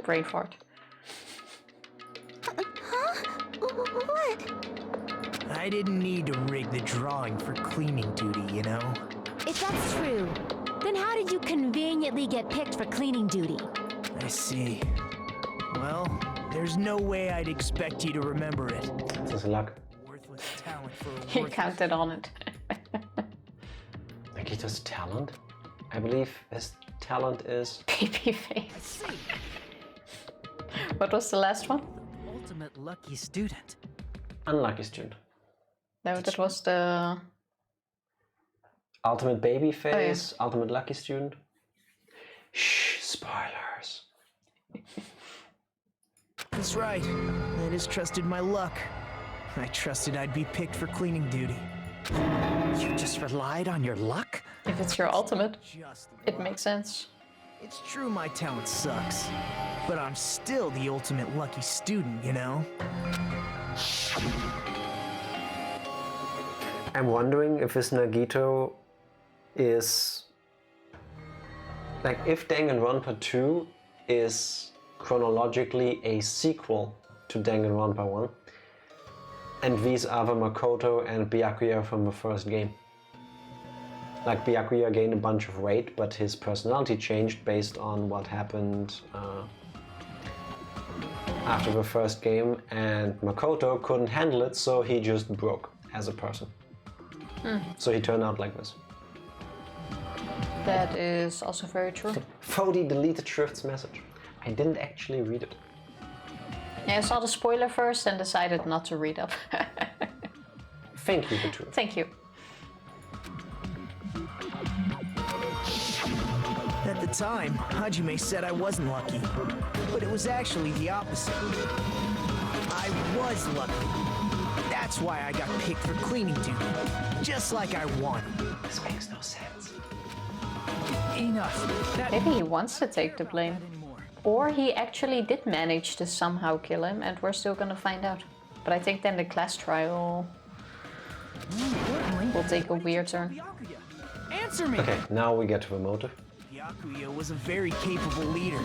Brain fart. Huh? What? I didn't need to rig the drawing for cleaning duty, you know? If that's true, then how did you conveniently get picked for cleaning duty? I see. Well, there's no way I'd expect you to remember it. This is luck. Worthless talent for a He worthless... counted on it. Nagito's talent? I believe his talent is... Baby face. What was the last one? Ultimate lucky student. Unlucky student. No, that was the... Ultimate baby face, ultimate lucky student. Shh, spoilers. That's right. I just trusted my luck. I trusted I'd be picked for cleaning duty. You just relied on your luck? If it's your ultimate, Just it makes sense. It's true my talent sucks, but I'm still the ultimate lucky student, you know? I'm wondering if this Nagito is... Like, if Danganronpa 2 is chronologically a sequel to Danganronpa 1, and these are the Makoto and Byakuya from the first game. Like, Byakuya gained a bunch of weight, but his personality changed based on what happened after the first game, and Makoto couldn't handle it, so he just broke as a person. So he turned out like this. That is also very true. Fody deleted Shrift's message. I didn't actually read it. Yeah, I saw the spoiler first and decided not to read up. Thank you, Batu. Thank you. At the time, Hajime said I wasn't lucky, but it was actually the opposite. I was lucky. That's why I got picked for cleaning duty, just like I wanted. This makes no sense. Enough. That Maybe he wants to take the blame. Or he actually did manage to somehow kill him and we're still gonna find out. But I think then the class trial will take a weird turn. Answer me! Okay, now we get to the motive. Byakuya was a very capable leader.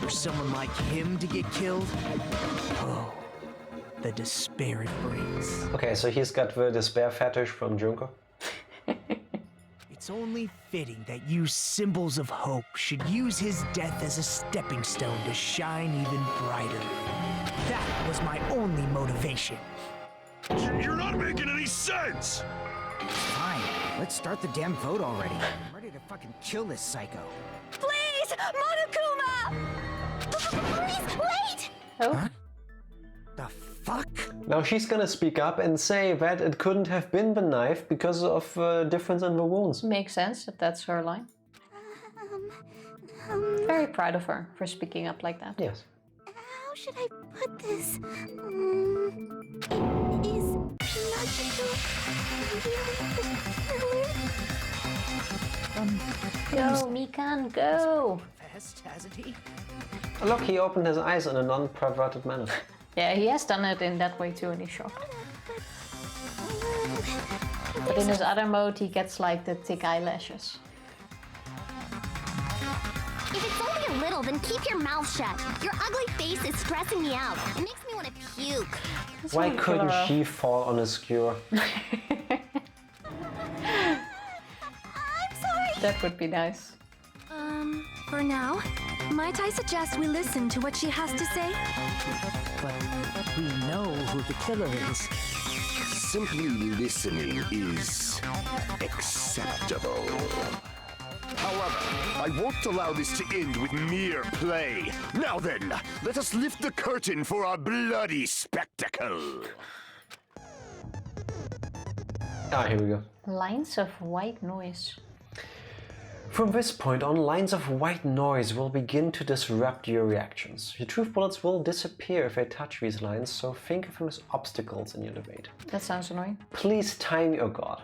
For someone like him to get killed, oh, the despair it brings. Okay, so he's got the despair fetish from Junko. It's only fitting that you symbols of hope should use his death as a stepping stone to shine even brighter. That was my only motivation. You're not making any sense! fine. Let's start the damn vote already. I'm ready to fucking kill this psycho. Please, Monokuma! Please, wait! Oh? Huh? The fuck? Now she's gonna speak up and say that it couldn't have been the knife because of difference in the wounds. Makes sense if that's her line. Very proud of her for speaking up like that. Yes. How should I put this? Is Nagito really the killer? Go, Mikan, go! Fast, hasn't he? Look, he opened his eyes in a non-perverted manner. Yeah, he has done it in that way too, and he's shocked. But in his other mode, he gets like the thick eyelashes. If it's only a little, then keep your mouth shut. Your ugly face is stressing me out. It makes me want to puke. Why couldn't she fall on a skewer? I'm sorry. That would be nice. For now, might I suggest we listen to what she has to say? But we know who the killer is. Simply listening is acceptable. However, I won't allow this to end with mere play. Now then, let us lift the curtain for our bloody spectacle. Ah, here we go. Lines of white noise. From this point on, lines of white noise will begin to disrupt your reactions. Your truth bullets will disappear if they touch these lines, so think of them as obstacles in your debate. That sounds annoying. Please time your god.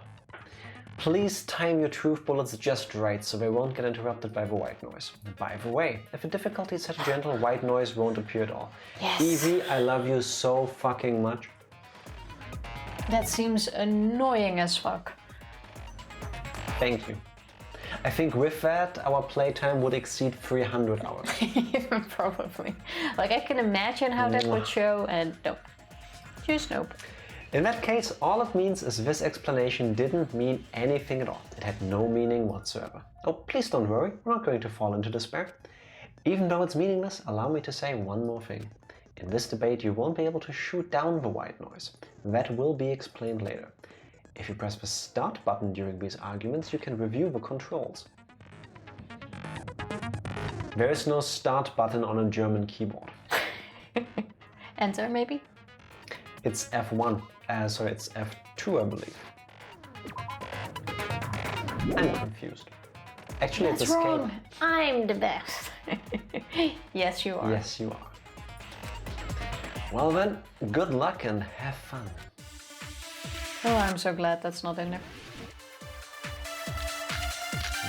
Please time your truth bullets just right so they won't get interrupted by the white noise. By the way, if the difficulty is set to gentle, white noise won't appear at all. Yes. Evie, I love you so fucking much. That seems annoying as fuck. Thank you. I think with that, our playtime would exceed 300 hours. Even probably. Like, I can imagine how that would show, and nope. Just nope. In that case, all it means is this explanation didn't mean anything at all. It had no meaning whatsoever. Oh, please don't worry, we're not going to fall into despair. Even though it's meaningless, allow me to say one more thing. In this debate, you won't be able to shoot down the white noise. That will be explained later. If you press the start button during these arguments, you can review the controls. There is no start button on a German keyboard. Enter, maybe? It's F1. Sorry, it's F2, I believe. I'm confused. Actually, That's it's escape. wrong. I'm the best. Yes, you are. Yes, you are. Well then, good luck and have fun. Oh, I'm so glad that's not in there.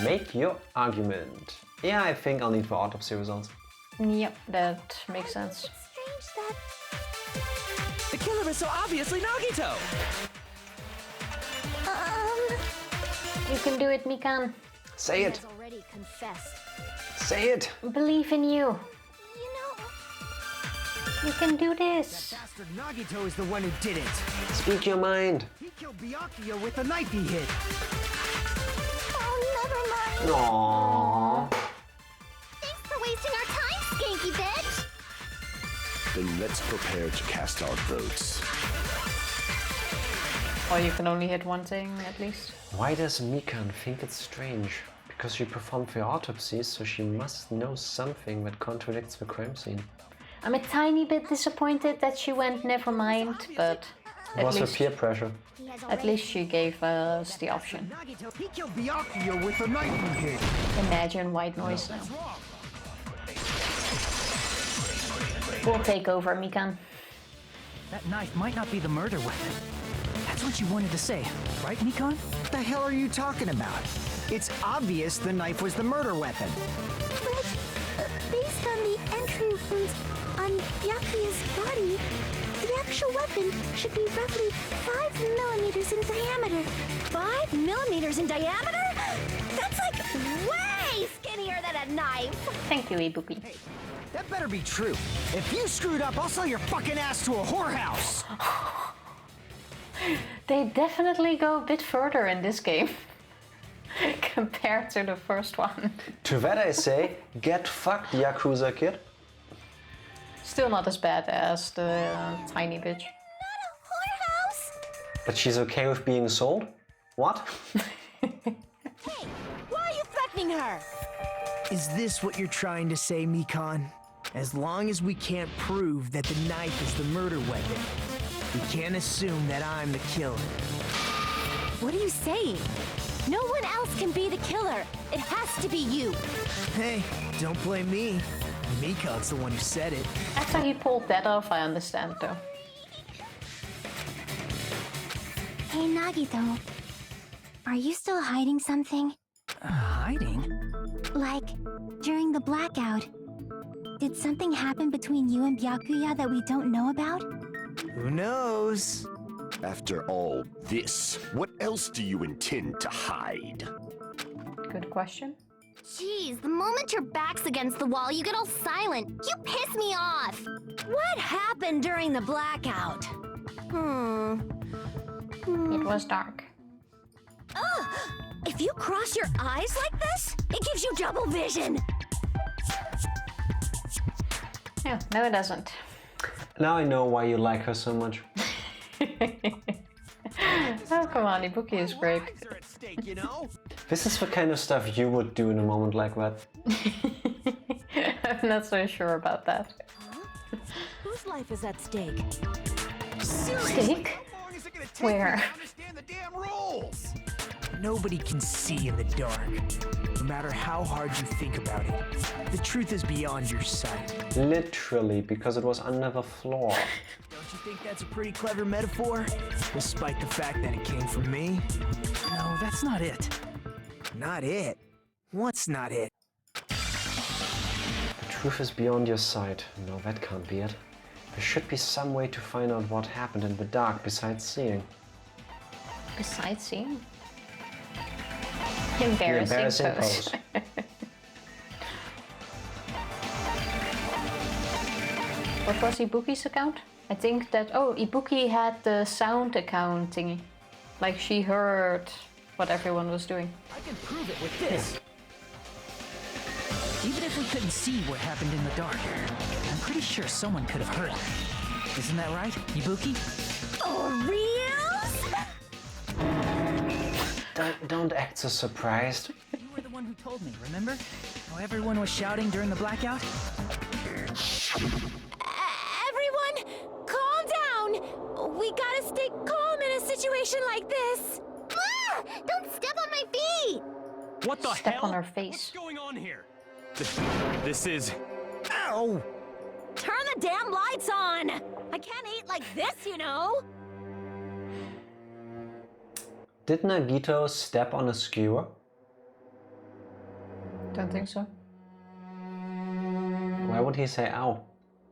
Make your argument. Yeah, I think I'll need the autopsy results. Yep, that makes sense. Strange that The killer is so obviously Nagito! You can do it, Mikan. Say it! has already confessed. Say it! Believe in you. You know, You can do this. Bastard Nagito is the one who did it. Speak your mind. He killed Byakuya with the knife he hid. oh, never mind. Aww. Thanks for wasting our time, skanky bitch. Then let's prepare to cast our votes. Or you can only hit one thing, at least. Why does Mikan think it's strange? Because she performed the autopsy, so she must know something that contradicts the crime scene. I'm a tiny bit disappointed that she went never mind, but It was her peer pressure. at least she gave us the option. Nagito, he killed Byakuya with the knife he hid. Imagine white noise now. We'll take over, Mikan. That knife might not be the murder weapon. That's what you wanted to say, right, Mikan? What the hell are you talking about? It's obvious the knife was the murder weapon. But based on the entry wounds on Byakuya's body, the actual weapon should be roughly 5 millimeters in diameter. 5 millimeters in diameter? That's like way skinnier than a knife. Thank you, Ibuki. Hey, that better be true. If you screwed up, I'll sell your fucking ass to a whorehouse. They definitely go a bit further in this game compared to the first one. To that I say, get fucked, Yakuza kid. Still not as bad as the tiny bitch. Not a whorehouse. But she's okay with being sold? What? her. Is this what you're trying to say, Mikan? As long as we can't prove that the knife is the murder weapon, we can't assume that I'm the killer. What are you saying? No one else can be the killer. It has to be you. Hey, don't blame me. Mikan's the one who said it. After he pulled that off, I understand though. Hey, Nagito. Are you still hiding something? Hiding? Like, during the blackout, did something happen between you and Byakuya that we don't know about? Who knows? After all this, what else do you intend to hide? Good question. Jeez, the moment your back's against the wall, you get all silent. You piss me off. What happened during the blackout? It was dark. Ugh! If you cross your eyes like this, it gives you double vision. Yeah, no it doesn't. Now I know why you like her so much. Oh, come on, Ibuki is great. You know? This is the kind of stuff you would do in a moment like that. I'm not so sure about that. Whose life is at stake? Stake? Where? Understand the damn rules. Nobody can see in the dark, no matter how hard you think about it. The truth is beyond your sight. Literally, because it was under the floor. Don't you think that's a pretty clever metaphor? Despite the fact that it came from me? No, that's not it. Not it? What's not it? The truth is beyond your sight. No, that can't be it. There should be some way to find out what happened in the dark besides seeing. Besides seeing? Embarrassing pose. What was Ibuki's account? I think that, oh, Ibuki had the sound account thingy. Like she heard what everyone was doing. I can prove it with this. Even if we couldn't see what happened in the dark, I'm pretty sure someone could have heard it. Isn't that right, Ibuki? Oh, reals? Don't act so surprised. You were the one who told me, remember? How everyone was shouting during the blackout? Everyone, calm down. We gotta stay calm in a situation like this. Ah! Don't step on my feet. What the Step hell? on her face. What's going on here? This is... Ow! Turn the damn lights on. I can't eat like this, you know. Did Nagito step on a skewer? Don't think so. Why would he say ow?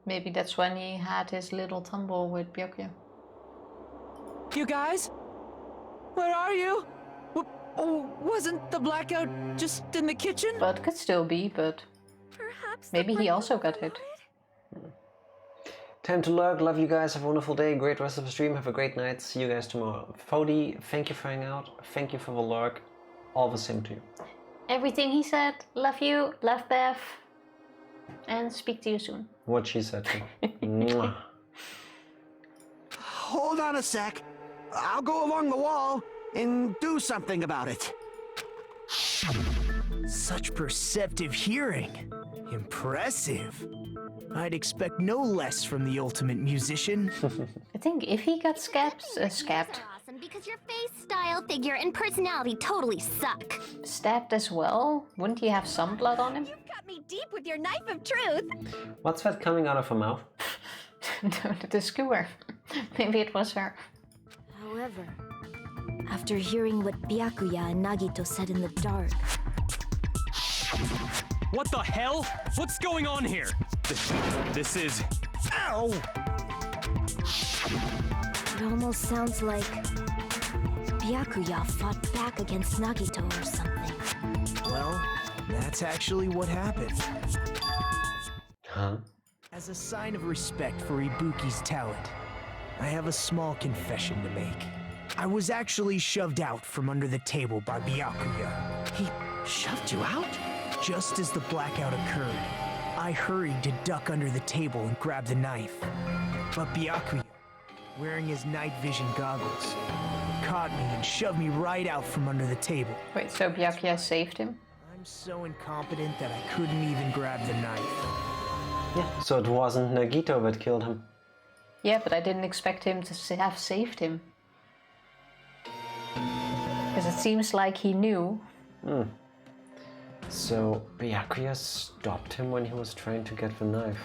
Maybe that's when he had his little tumble with Byakuya. You guys? Where are you? Oh, wasn't the blackout just in the kitchen? But could still be, but Perhaps maybe he also got hit. Time to lurk. Love you guys. Have a wonderful day. Great rest of the stream. Have a great night. See you guys tomorrow. Fody, thank you for hanging out. Thank you for the lurk. All the same to you. Everything he said. Love you. Love Bev. And speak to you soon. What she said to Mwah. Hold on a sec. I'll go along the wall and do something about it. Such perceptive hearing. Impressive. I'd expect no less from the ultimate musician. I think if he got scabbed, Awesome, because your face, style, figure, and personality totally suck. stabbed as well, wouldn't he have some blood on him? You cut me deep with your knife of truth. What's that coming out of her mouth? The skewer. Maybe it was her. However, after hearing what Byakuya and Nagito said in the dark, What the hell? What's going on here? This is... Ow! it almost sounds like Byakuya fought back against Nagito or something. Well, that's actually what happened. Huh? As a sign of respect for Ibuki's talent, I have a small confession to make. I was actually shoved out from under the table by Byakuya. He shoved you out? Just as the blackout occurred, I hurried to duck under the table and grab the knife. But Byakuya, wearing his night vision goggles, caught me and shoved me right out from under the table. Wait, so Byakuya saved him? I'm I'm so incompetent that I couldn't even grab the knife. Yeah, so it wasn't Nagito that killed him. Yeah, but I didn't expect him to have saved him. Because it seems like he knew. So Byakuya stopped him when he was trying to get the knife.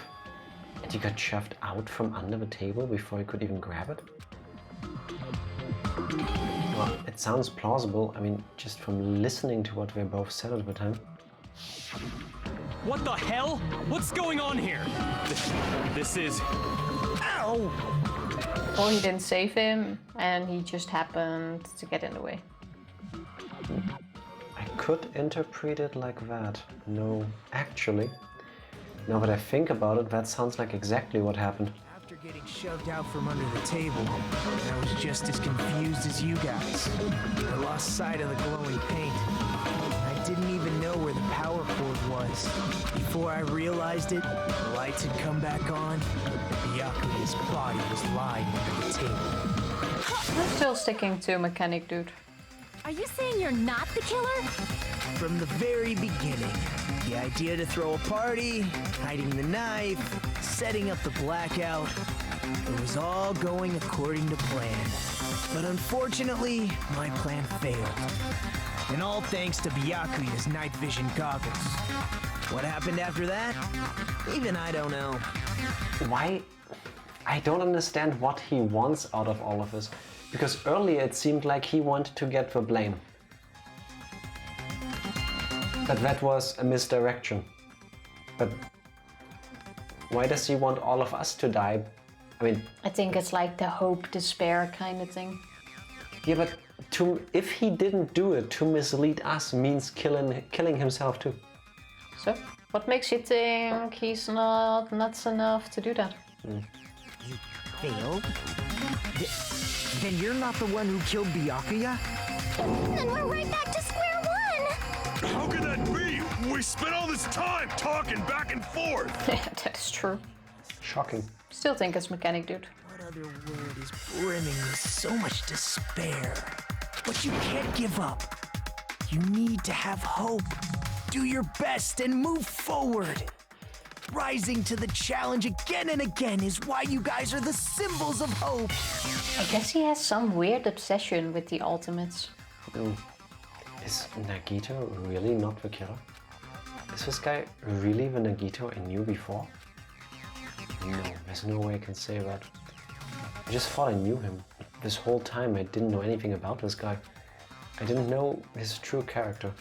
And he got shoved out from under the table before he could even grab it? Well, it sounds plausible, I mean, just from listening to what they both said at the time. What the hell? What's going on here? This is... Ow! Or he didn't save him, and he just happened to get in the way. I could interpret it like that. No, actually, now that I think about it, that sounds like exactly what happened. After getting shoved out from under the table, I was just as confused as you guys. I lost sight of the glowing paint. I didn't even know where the power cord was. Before I realized it, the lights had come back on, and Byakuya's body was lying under the table. I'm still sticking to Mechanic Dude. Are you saying you're not the killer? From the very beginning, the idea to throw a party, hiding the knife, setting up the blackout, it was all going according to plan. But unfortunately, my plan failed. And all thanks to Byakuya's night vision goggles. What happened after that? Even I don't know. Why? I don't understand what he wants out of all of this. Because earlier it seemed like he wanted to get the blame. But that was a misdirection. But why does he want all of us to die? I mean... I think it's like the hope, despair kind of thing. Yeah, but if he didn't do it, to mislead us means killing himself too. So, what makes you think he's not nuts enough to do that? You failed? Then you're not the one who killed Byakuya? Then we're right back to square one! How could that be? We spent all this time talking back and forth! Yeah, that is true. Shocking. Still think it's Mechanic Dude. What other word is brimming with so much despair? But you can't give up. You need to have hope. Do your best and move forward. Rising to the challenge again and again is why you guys are the symbols of hope. I guess he has some weird obsession with the ultimates. Is Nagito really not the killer? Is this guy really the Nagito I knew before? No, there's no way I can say that. I just thought I knew him. This whole time I didn't know anything about this guy. I didn't know his true character.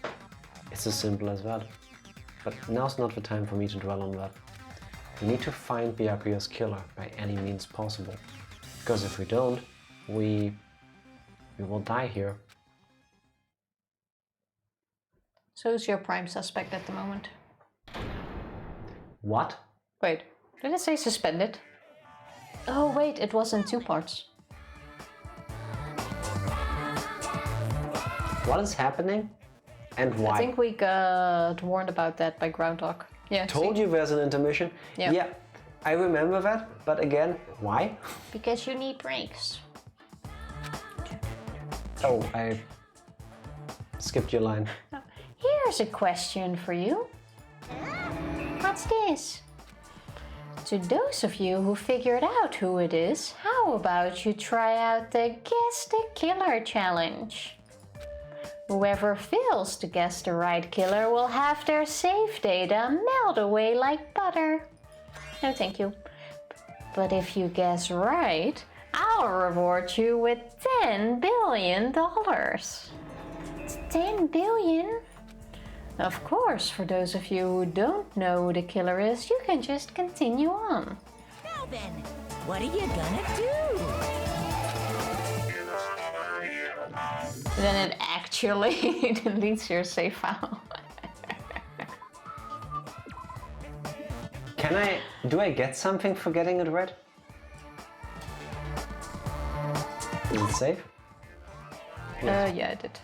It's as simple as that. But now's not the time for me to dwell on that. We need to find Byakuya's killer by any means possible. Because if we don't, we will die here. So who's your prime suspect at the moment? What? Wait, did it say suspended? Oh wait, it was in 2 parts. What is happening? And why? I think we got warned about that by Groundhog. Yeah. Told you there's an intermission? Yeah, I remember that, but again, why? Because you need breaks. Oh, I skipped your line. Here's a question for you. What's this? To those of you who figured out who it is, how about you try out the Guess the Killer challenge? Whoever fails to guess the right killer will have their save data melt away like butter. No thank you. But if you guess right, I'll reward you with $10 billion. It's 10 billion? Of course, for those of you who don't know who the killer is, you can just continue on. Now then, what are you gonna do? Then it actually deletes your save file. Do I get something for getting it right? Is it safe? Yes. Yeah, I did.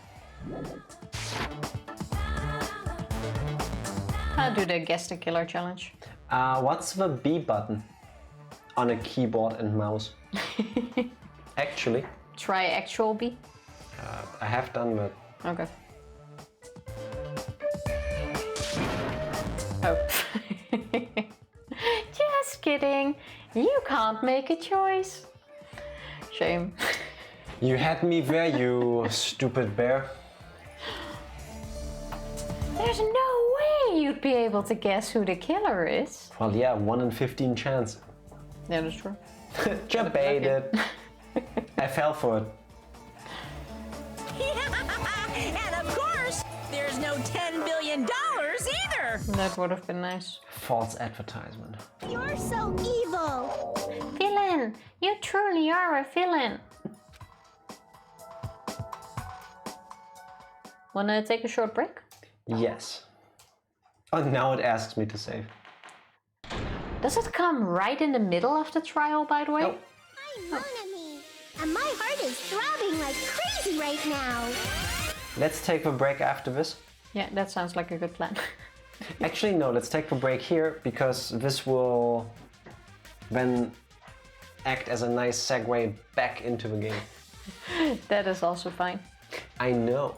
I'll do the Guess the Killer challenge. What's the B button on a keyboard and mouse? Actually. Try actual B? I have done that. Okay. Oh. Just kidding. You can't make a choice. Shame. You had me there, you stupid bear. There's no way you'd be able to guess who the killer is. Well, yeah, 1 in 15 chance. Yeah, that's true. Debated. I fell for it. And of course, there's no $10 billion either. That would have been nice. False advertisement. You're so evil. Villain! You truly are a villain. Wanna take a short break? Yes. Oh, now it asks me to save. Does it come right in the middle of the trial, by the way? Nope. I'm mon ami, and my heart is throbbing like crazy right now. Let's take a break after this. Yeah, that sounds like a good plan. Actually, no, let's take a break here because this will then act as a nice segue back into the game. That is also fine. I know.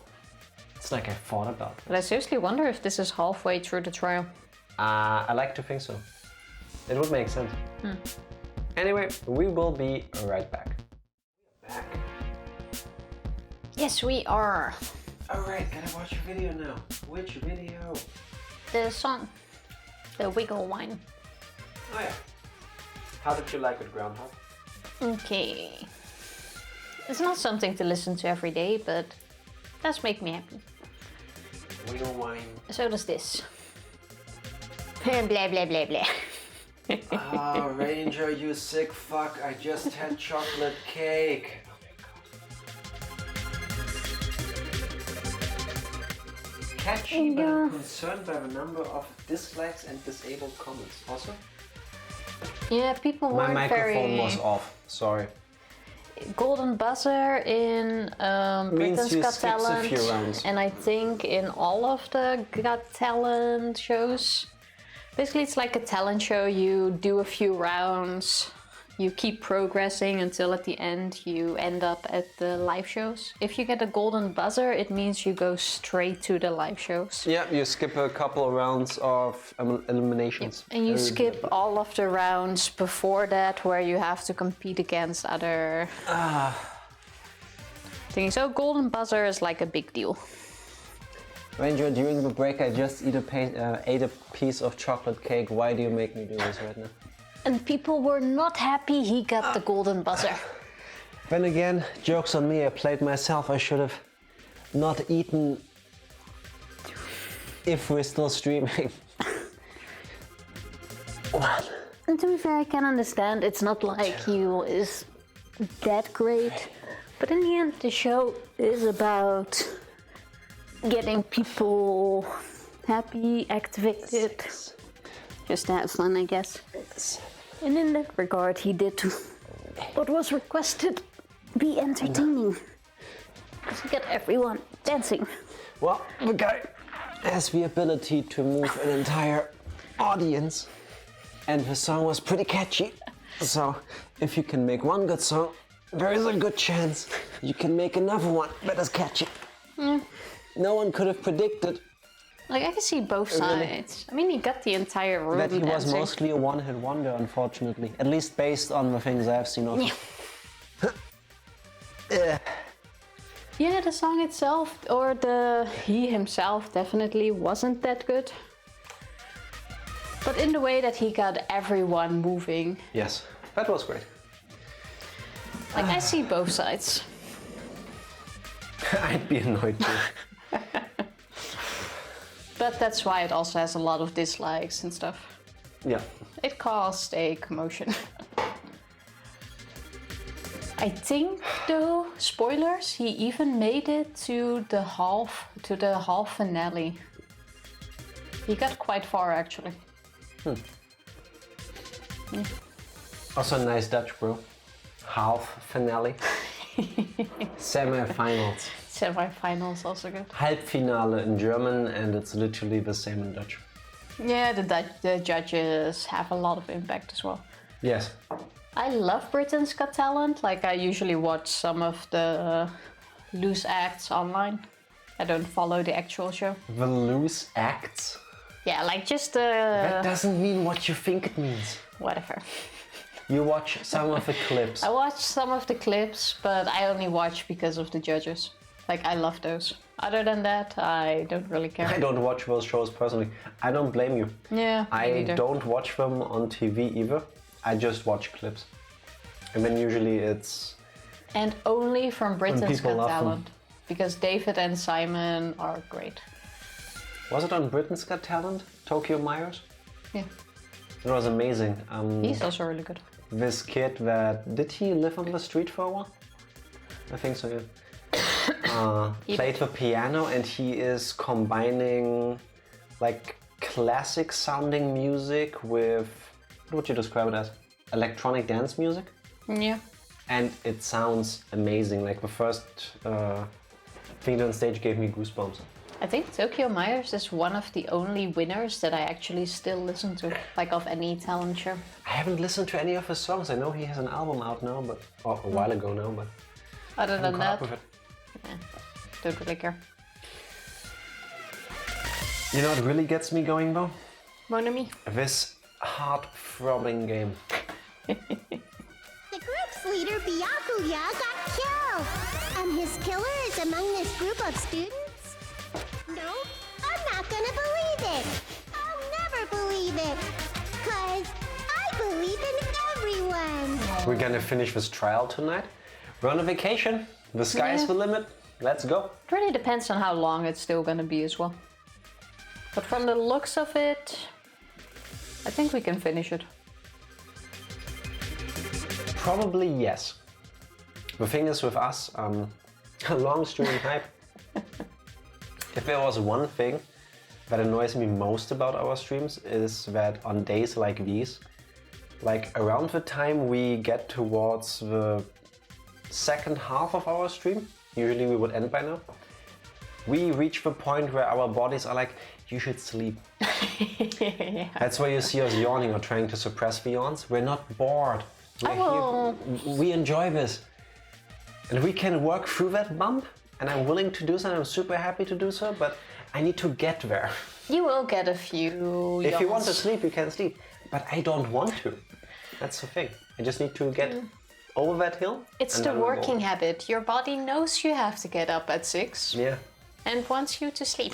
It's like I thought about it. But I seriously wonder if this is halfway through the trial. I like to think so. It would make sense. Anyway, we will be right back. Yes, we are. Alright, gotta watch a video now. Which video? The song. The Wiggle Wine. Oh yeah. How did you like it, Groundhog? Okay. It's not something to listen to every day, but it does make me happy. Wiggle Wine. So does this. Blah blah blah blah. Ah, Ranger, you sick fuck. I just had chocolate cake. Catchy, but I'm concerned by the number of dislikes and disabled comments. Also? Yeah, people My weren't microphone was off. Sorry. Golden buzzer in Britain's you Got skips a Talent, few rounds. and I think in all of the Got Talent shows. Basically, it's like a talent show. You do a few rounds, you keep progressing until at the end you end up at the live shows. If you get a golden buzzer, it means you go straight to the live shows. Yeah, you skip a couple of rounds of eliminations. Yep. And you skip all of the rounds before that where you have to compete against other things. So golden buzzer is like a big deal. Ranger, during the break I just ate a piece of chocolate cake. Why do you make me do this right now? And people were not happy he got the golden buzzer. Then again, joke's on me, I played myself. I should have not eaten if we're still streaming. What? And to be fair, I can understand it's not like he is that great. But in the end, the show is about getting people happy, activated, just to have fun, I guess. And in that regard, he did what was requested, be entertaining. Because he got everyone dancing. Well, the guy has the ability to move an entire audience, and the song was pretty catchy. So, if you can make one good song, there is a good chance you can make another one that is catchy. Yeah. No one could have predicted. Like, I can see both sides. I mean, he got the entire room That he was dancing. mostly a one-hit wonder, unfortunately. At least based on the things I've seen of him. Yeah, the song itself, or he himself, definitely wasn't that good. But in the way that he got everyone moving. Yes, that was great. Like, I see both sides. I'd be annoyed too. But that's why it also has a lot of dislikes and stuff. Yeah. It caused a commotion. I think, though, spoilers, he even made it to the half finale. He got quite far, actually. Yeah. Also nice Dutch, bro. Half finale. Semi-finals. Semi-finals also good. Halbfinale in German, and it's literally the same in Dutch. Yeah, the judges have a lot of impact as well. Yes. I love Britain's Got Talent. Like, I usually watch some of the loose acts online. I don't follow the actual show. The loose acts? Yeah, like just That doesn't mean what you think it means. whatever. You watch some of the clips. I watched some of the clips, but I only watch because of the judges. Like, I love those. Other than that, I don't really care. I don't watch those shows personally. I don't blame you. Yeah, me I neither. don't watch them on TV either. I just watch clips. And then usually it's... And only from Britain's people Got love them. Talent. Because David and Simon are great. Was it on Britain's Got Talent? Tokyo Myers? Yeah. It was amazing. He's also really good. This kid that... Did he live on the street for a while? I think so, yeah. Played the piano, and he is combining like classic sounding music with... What would you describe it as? Electronic dance music? Yeah. And it sounds amazing. Like the first thing on stage gave me goosebumps. I think Tokyo Myers is one of the only winners that I actually still listen to, like of any talent show. I haven't listened to any of his songs. I know he has an album out now, but a while ago now, but Other than that, yeah, don't really care. You know what really gets me going though? Mon ami. This heart-throbbing game. The group's leader, Byakuya, got killed. And his killer is among this group of students? No, I'm not gonna believe it. I'll never believe it. 'Cause I believe in everyone. We're gonna finish this trial tonight. We're on a vacation. The sky's the limit. Let's go. It really depends on how long it's still gonna be as well. But from the looks of it, I think we can finish it. Probably yes. The thing is with us, a long streaming hype. If there was one thing that annoys me most about our streams is that on days like these, like around the time we get towards the second half of our stream, usually we would end by now, we reach the point where our bodies are like, you should sleep. Yeah. That's why you see us yawning or trying to suppress the yawns. We're not bored. We're here. We enjoy this. And we can work through that bump, and I'm willing to do so, and I'm super happy to do so, but I need to get there. You will get a few If you want to yawns. sleep, you can sleep. But I don't want to. That's the thing. I just need to get over that hill. It's and the then we'll working go. habit. Your body knows you have to get up at 6 Yeah. and wants you to sleep.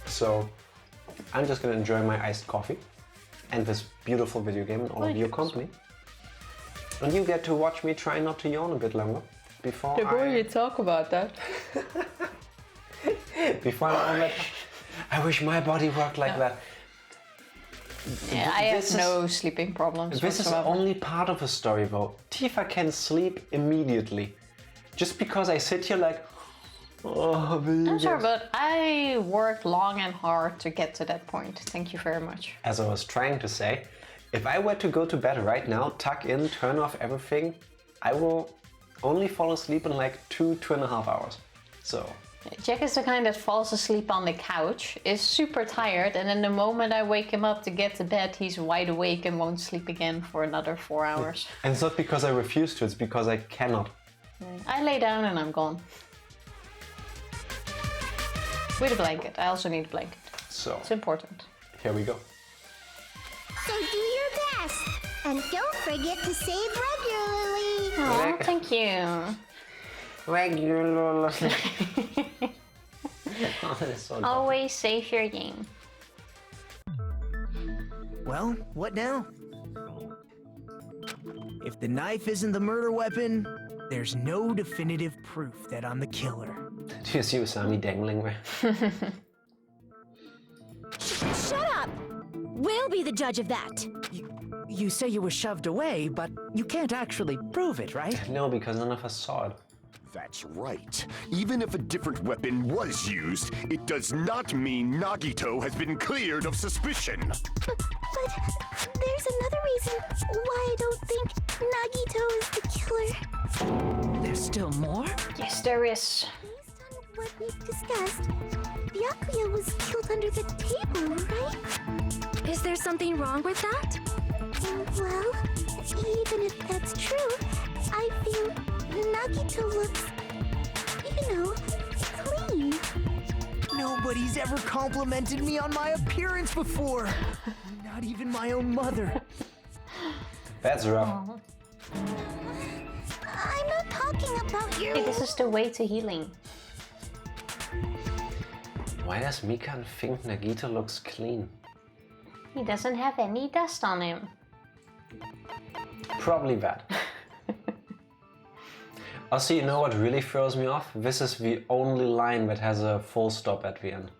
So I'm just gonna enjoy my iced coffee and this beautiful video game and all of your company. And you get to watch me try not to yawn a bit longer before The more you talk about that. before I'm all that. I wish my body worked like that. Yeah, I have This is- no sleeping problems This is whatsoever. only part of the story though. Tifa can sleep immediately. Just because I sit here like, oh, I'm sorry, but I worked long and hard to get to that point. Thank you very much. As I was trying to say, if I were to go to bed right now, tuck in, turn off everything, I will only fall asleep in like 2.5 hours. So Jack is the kind that falls asleep on the couch, is super tired, and then the moment I wake him up to get to bed, he's wide awake and won't sleep again for another 4 hours. And it's not because I refuse to, it's because I cannot. I lay down and I'm gone. With a blanket. I also need a blanket. So It's important. here we go. So do your best. And don't forget to save regularly. Oh, thank you. Regular. Always save your game. Well, what now? If the knife isn't the murder weapon, there's no definitive proof that I'm the killer. Do you see Usami dangling there? Shut up! We'll be the judge of that. You say you were shoved away, but you can't actually prove it, right? No, because none of us saw it. That's right. Even if a different weapon was used, it does not mean Nagito has been cleared of suspicion. But there's another reason why I don't think Nagito is the killer. There's still more? Yes, there is. Based on what we've discussed, Byakuya was killed under the table, right? Is there something wrong with that? Well, even if that's true, I feel Nagito looks, clean. Nobody's ever complimented me on my appearance before. Not even my own mother. That's rough. I'm not talking about you. Hey, this is the way to healing. Why does Mikan think Nagito looks clean? He doesn't have any dust on him. Probably that. Also, you know what really throws me off? This is the only line that has a full stop at the end.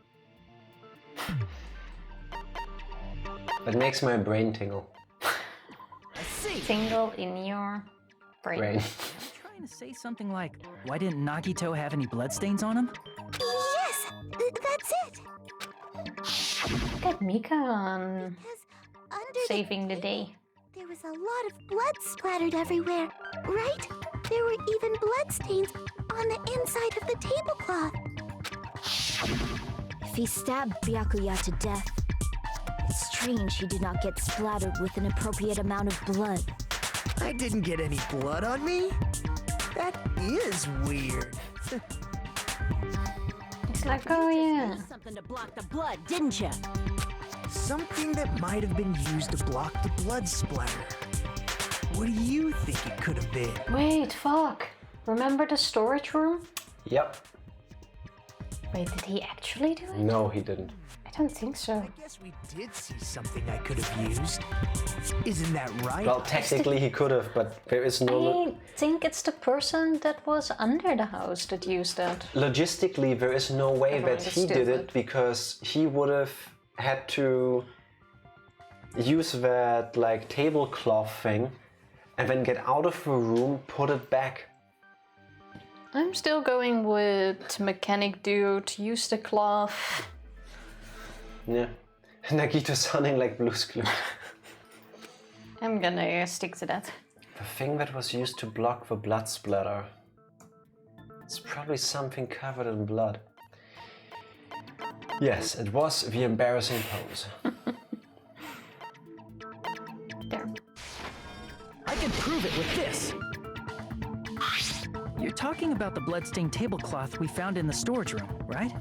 That makes my brain tingle. Tingle in your brain. Trying to say something like, why didn't Nagito have any bloodstains on him? Yes, that's it. Look at Mikan saving the day. There was a lot of blood splattered everywhere, right? There were even bloodstains on the inside of the tablecloth. If he stabbed Byakuya to death, it's strange he did not get splattered with an appropriate amount of blood. I didn't get any blood on me? That is weird. It's like, oh yeah. Something to block the blood, didn't you? Something that might have been used to block the blood splatter. What do you think it could have been? Wait, fuck. Remember the storage room? Yep. Wait, did he actually do it? No, he didn't. I don't think so. I guess we did see something I could have used. Isn't that right? Well, technically he could have, but there is no... I think it's the person that was under the house that used that. Logistically, there is no way that he did it because he would have had to use that like tablecloth thing and then get out of the room, put it back. I'm still going with mechanic dude, use the cloth. Yeah. Nagito sounding like Blue's Clues. I'm gonna stick to that. The thing that was used to block the blood splatter. It's probably something covered in blood. Yes, it was the embarrassing pose. There. I can prove it with this. You're talking about the bloodstained tablecloth we found in the storage room, right?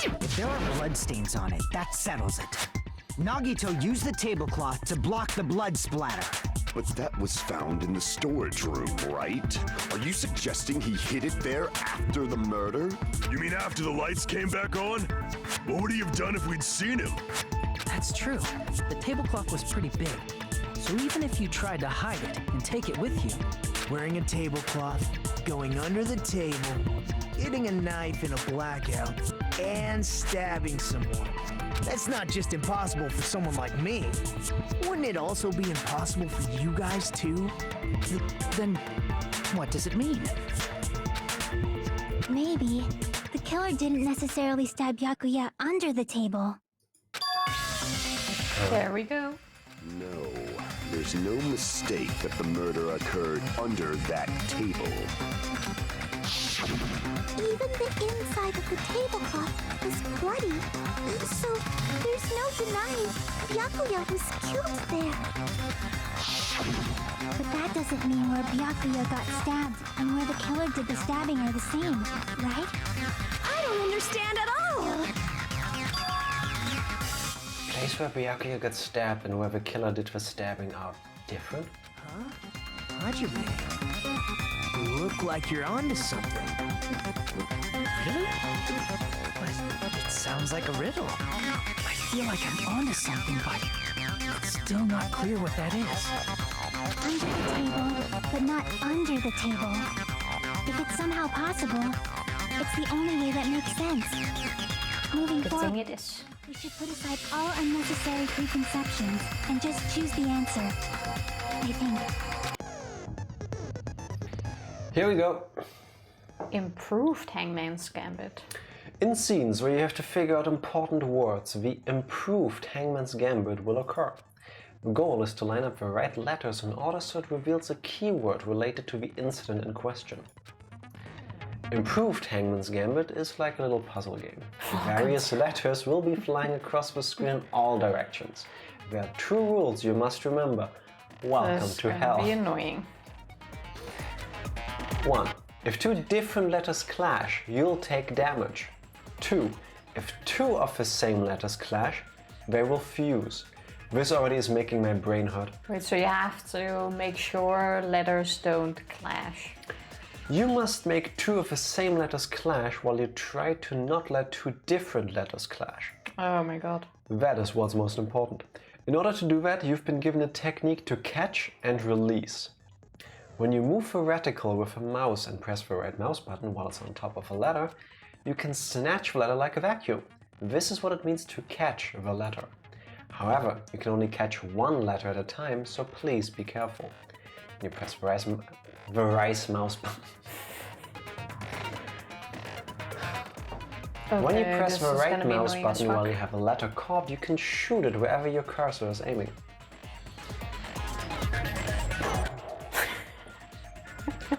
If there are bloodstains on it, that settles it. Nagito used the tablecloth to block the blood splatter. But that was found in the storage room, right? Are you suggesting he hid it there after the murder? You mean after the lights came back on? What would he have done if we'd seen him? That's true. The tablecloth was pretty big. So even if you tried to hide it and take it with you, wearing a tablecloth, going under the table, getting a knife in a blackout, and stabbing someone. That's not just impossible for someone like me. Wouldn't it also be impossible for you guys too? Then what does it mean? Maybe the killer didn't necessarily stab Byakuya under the table. There we go. No, there's no mistake that the murder occurred under that table. Even the inside of the tablecloth was bloody, so there's no denying Byakuya was killed there. But that doesn't mean where Byakuya got stabbed and where the killer did the stabbing are the same, right? I don't understand at all! Place where Byakuya got stabbed and where the killer did the stabbing are different? Huh? Hajime, you look like you're onto something. Really? But it sounds like a riddle. I feel like I'm onto something, but it's still not clear what that is. Under the table, but not under the table. If it's somehow possible, it's the only way that makes sense. Moving Good forward, thing it is. we should put aside all unnecessary preconceptions and just choose the answer. I think. Here we go. Improved Hangman's Gambit. In scenes where you have to figure out important words, the improved Hangman's Gambit will occur. The goal is to line up the right letters in order so it reveals a keyword related to the incident in question. Improved Hangman's Gambit is like a little puzzle game. Various letters will be flying across the screen in all directions. There are 2 rules you must remember. Welcome to hell. That's gonna be annoying. 1. If 2 different letters clash, you'll take damage. 2. If two of the same letters clash, they will fuse. This already is making my brain hurt. Wait, so you have to make sure letters don't clash. You must make two of the same letters clash while you try to not let two different letters clash. Oh my god. That is what's most important. In order to do that, you've been given a technique to catch and release. When you move the reticle with a mouse and press the right mouse button while it's on top of a letter, you can snatch the letter like a vacuum. This is what it means to catch the letter. However, you can only catch one letter at a time, so please be careful. You press the right mouse button. Okay, when you press the right mouse button button while you have a letter caught, you can shoot it wherever your cursor is aiming.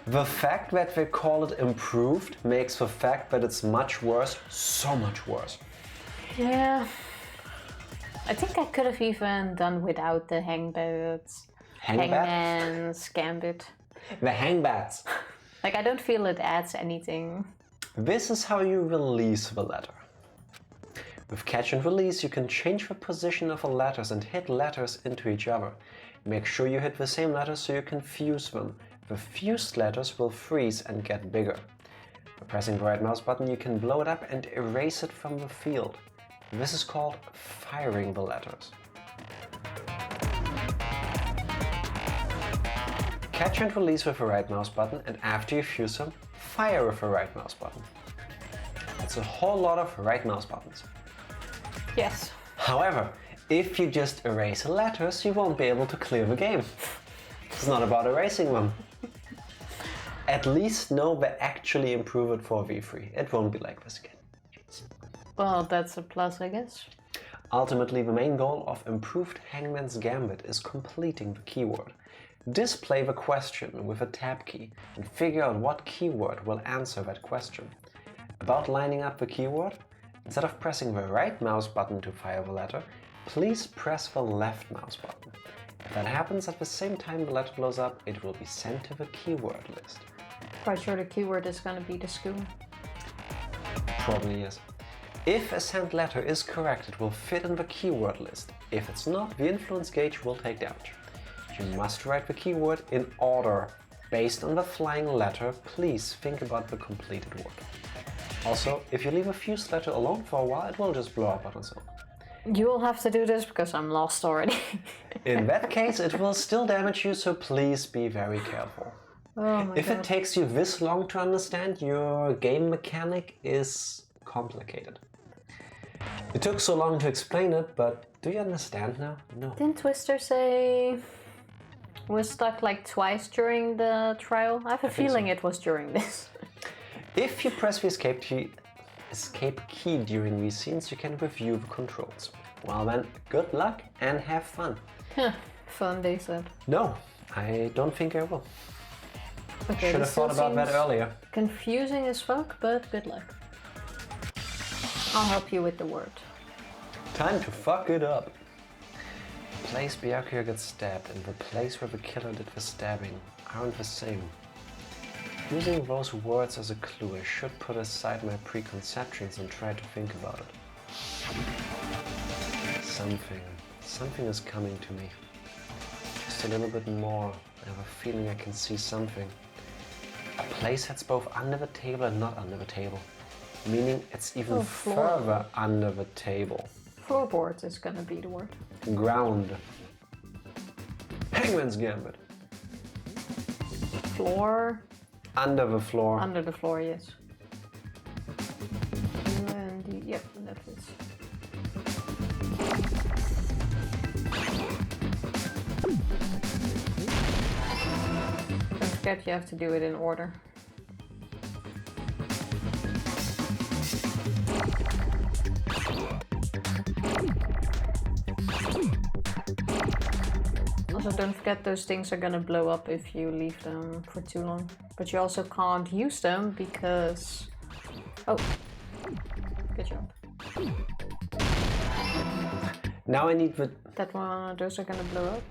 The fact that they call it improved makes the fact that it's much worse so much worse. Yeah. I think I could have even done without the hangbats. Hangman's gambit. The hangbats. Like, I don't feel it adds anything. This is how you release the letter. With catch and release, you can change the position of the letters and hit letters into each other. Make sure you hit the same letters so you can fuse them. The fused letters will freeze and get bigger. By pressing the right mouse button, you can blow it up and erase it from the field. This is called firing the letters. Catch and release with the right mouse button, and after you fuse them, fire with the right mouse button. It's a whole lot of right mouse buttons. Yes. However, if you just erase the letters, you won't be able to clear the game. It's not about erasing them. At least know they actually improve it for V3. It won't be like this again. Well, that's a plus, I guess. Ultimately, the main goal of improved Hangman's Gambit is completing the keyword. Display the question with a tab key and figure out what keyword will answer that question. About lining up the keyword, instead of pressing the right mouse button to fire the letter, please press the left mouse button. If that happens at the same time the letter blows up, it will be sent to the keyword list. Quite sure the keyword is gonna be the school. Probably yes. If a sent letter is correct, it will fit in the keyword list. If it's not, the influence gauge will take damage. You must write the keyword in order. Based on the flying letter, please think about the completed word. Also, if you leave a fused letter alone for a while, it will just blow up on its own. You will have to do this because I'm lost already. In that case, it will still damage you, so please be very careful. Oh my If God. it takes you this long to understand, your game mechanic is complicated. It took so long to explain it, but do you understand now? No. Didn't Twister say we're stuck like twice during the trial? I have a feeling it was during this. If you press the escape key during these scenes, you can review the controls. Well then, good luck and have fun. Fun, they said. No, I don't think I will. Okay, Should have thought about that earlier. Confusing as fuck, but good luck. I'll help you with the word. Time to fuck it up. The place Byakuya gets stabbed and the place where the killer did the stabbing aren't the same. Using those words as a clue, I should put aside my preconceptions and try to think about it. Something is coming to me. Just a little bit more. I have a feeling I can see something. A place that's both under the table and not under the table. Meaning it's even further under the table. Floorboard is gonna be the word. Ground. Hangman's Gambit. Floor. Under the floor. Under the floor, yes. And yep, that fits. Don't forget you have to do it in order. Also, don't forget those things are gonna blow up if you leave them for too long. But you also can't use them because... Oh, good job. Now I need the... That one, those are gonna blow up.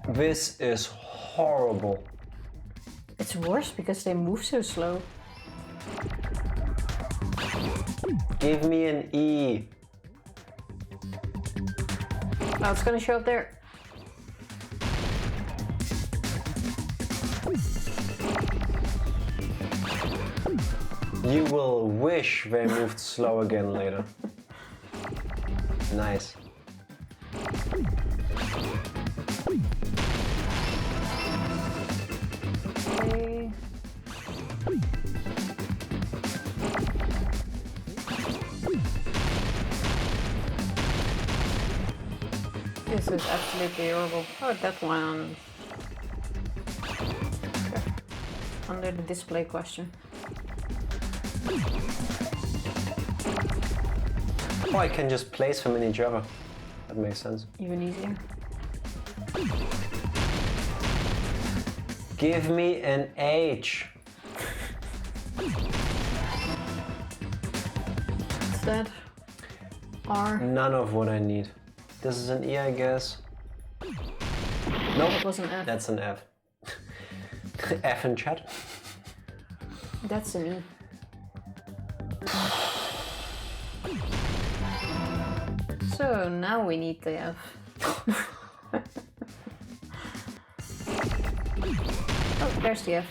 This is horrible. It's worse because they move so slow. Give me an E. Oh, it's gonna show up there. You will wish they moved slow again later. Nice. Okay. This is absolutely horrible. Oh, that one. Under the display question. Oh, I can just place them in each other. That makes sense. Even easier. Give me an H. What's that? R. None of what I need. This is an E, I guess. Nope. That was an F. That's an F. F in chat. That's an E. So now we need the F. Oh, there's the F.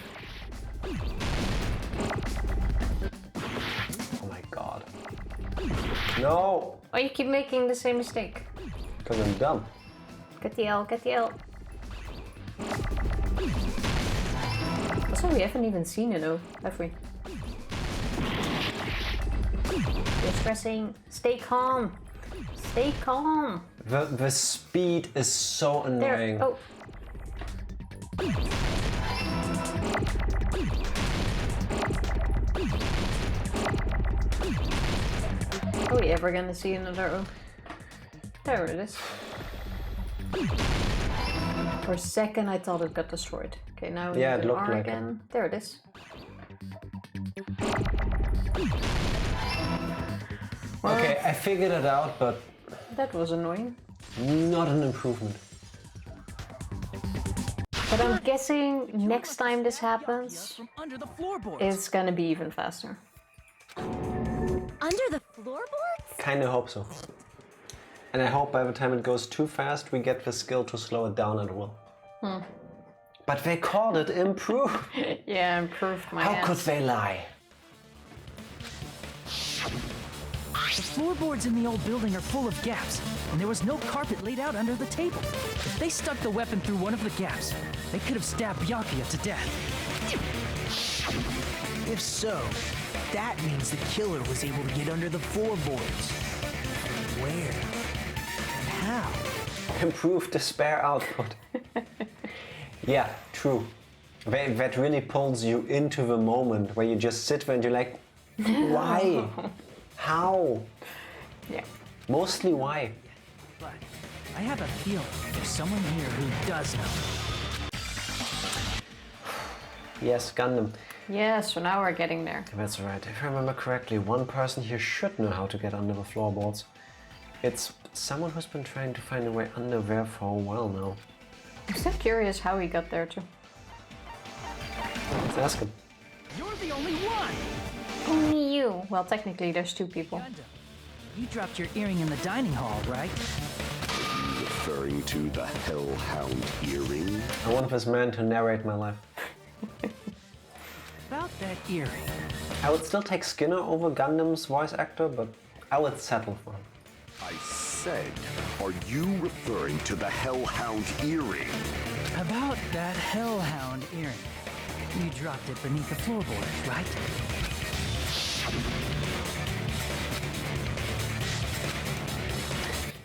Oh my god. No! Why you keep making the same mistake? Because I'm dumb. Get the L, get the L. Also, we haven't even seen it though, have we? You're stressing. Stay calm. Stay calm. The speed is so annoying. There. Oh. Are we ever gonna see another O? There it is. For a second I thought it got destroyed. Okay, now we Yeah, need it an looked R like again. There it is. Well, Okay, I figured it out, but that was annoying. not an improvement. But I'm guessing next time this happens, Under the floorboards. it's gonna be even faster. Under the floorboards? Kinda hope so. And I hope by the time it goes too fast, we get the skill to slow it down at will. But they called it improve. Yeah, improved my How ass. could they lie? The floorboards in the old building are full of gaps, and there was no carpet laid out under the table. If they stuck the weapon through one of the gaps, they could have stabbed Byakuya to death. If so, that means the killer was able to get under the floorboards. Where? And how? Improve the spare output. Yeah, true. That really pulls you into the moment where you just sit there and you're like, why? How? Yeah. Mostly why? But I have a feeling there's someone here who does know. Yes, Gundam. Yeah, so now we're getting there. That's right. If I remember correctly, one person here should know how to get under the floorboards. It's someone who's been trying to find a way under there for a while now. I'm still curious how he got there too. Let's ask him. You're the only one! Only you. Well, technically there's two people. Gundam, you dropped your earring in the dining hall, right? Referring to the Hellhound earring? I want this man to narrate my life. About that earring. I would still take Skinner over Gundam's voice actor, but I would settle for him. I said, are you referring to the Hellhound earring? About that Hellhound earring. You dropped it beneath the floorboards, right?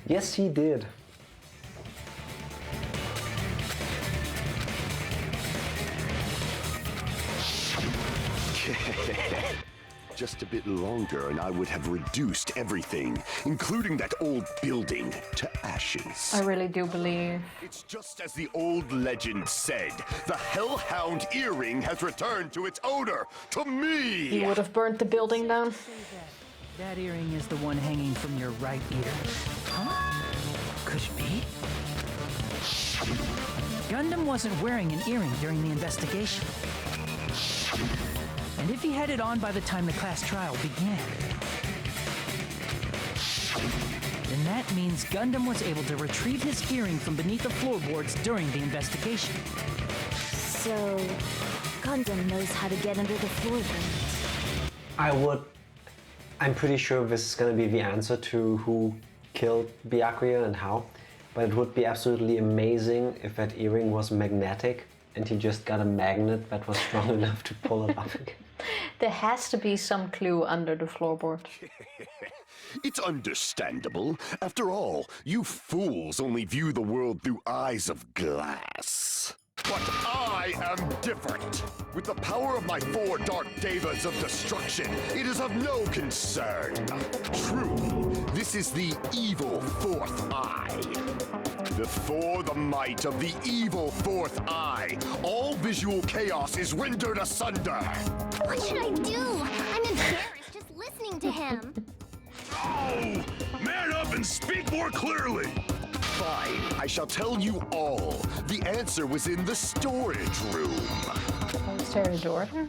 Yes, he did. Just a bit longer and I would have reduced everything, including that old building, to ashes. I really do believe. It's just as the old legend said. The Hellhound earring has returned to its owner, to me! He would have burnt the building down. That earring is the one hanging from your right ear. Huh? Could it be? Gundam wasn't wearing an earring during the investigation. And if he had it on by the time the class trial began, that means Gundam was able to retrieve his earring from beneath the floorboards during the investigation. So, Gundam knows how to get under the floorboards. I'm pretty sure this is gonna be the answer to who killed Byakuya and how, but it would be absolutely amazing if that earring was magnetic and he just got a magnet that was strong enough to pull it off again. There has to be some clue under the floorboard. It's understandable. After all, you fools only view the world through eyes of glass. But I am different. With the power of my 4 dark devas of destruction, it is of no concern. Truly, this is the evil 4th eye. Before the might of the evil 4th eye, all visual chaos is rendered asunder. What should I do? I'm embarrassed just listening to him. Oh! Man up and speak more clearly! Fine, I shall tell you all. The answer was in the storage room. Is there a door there?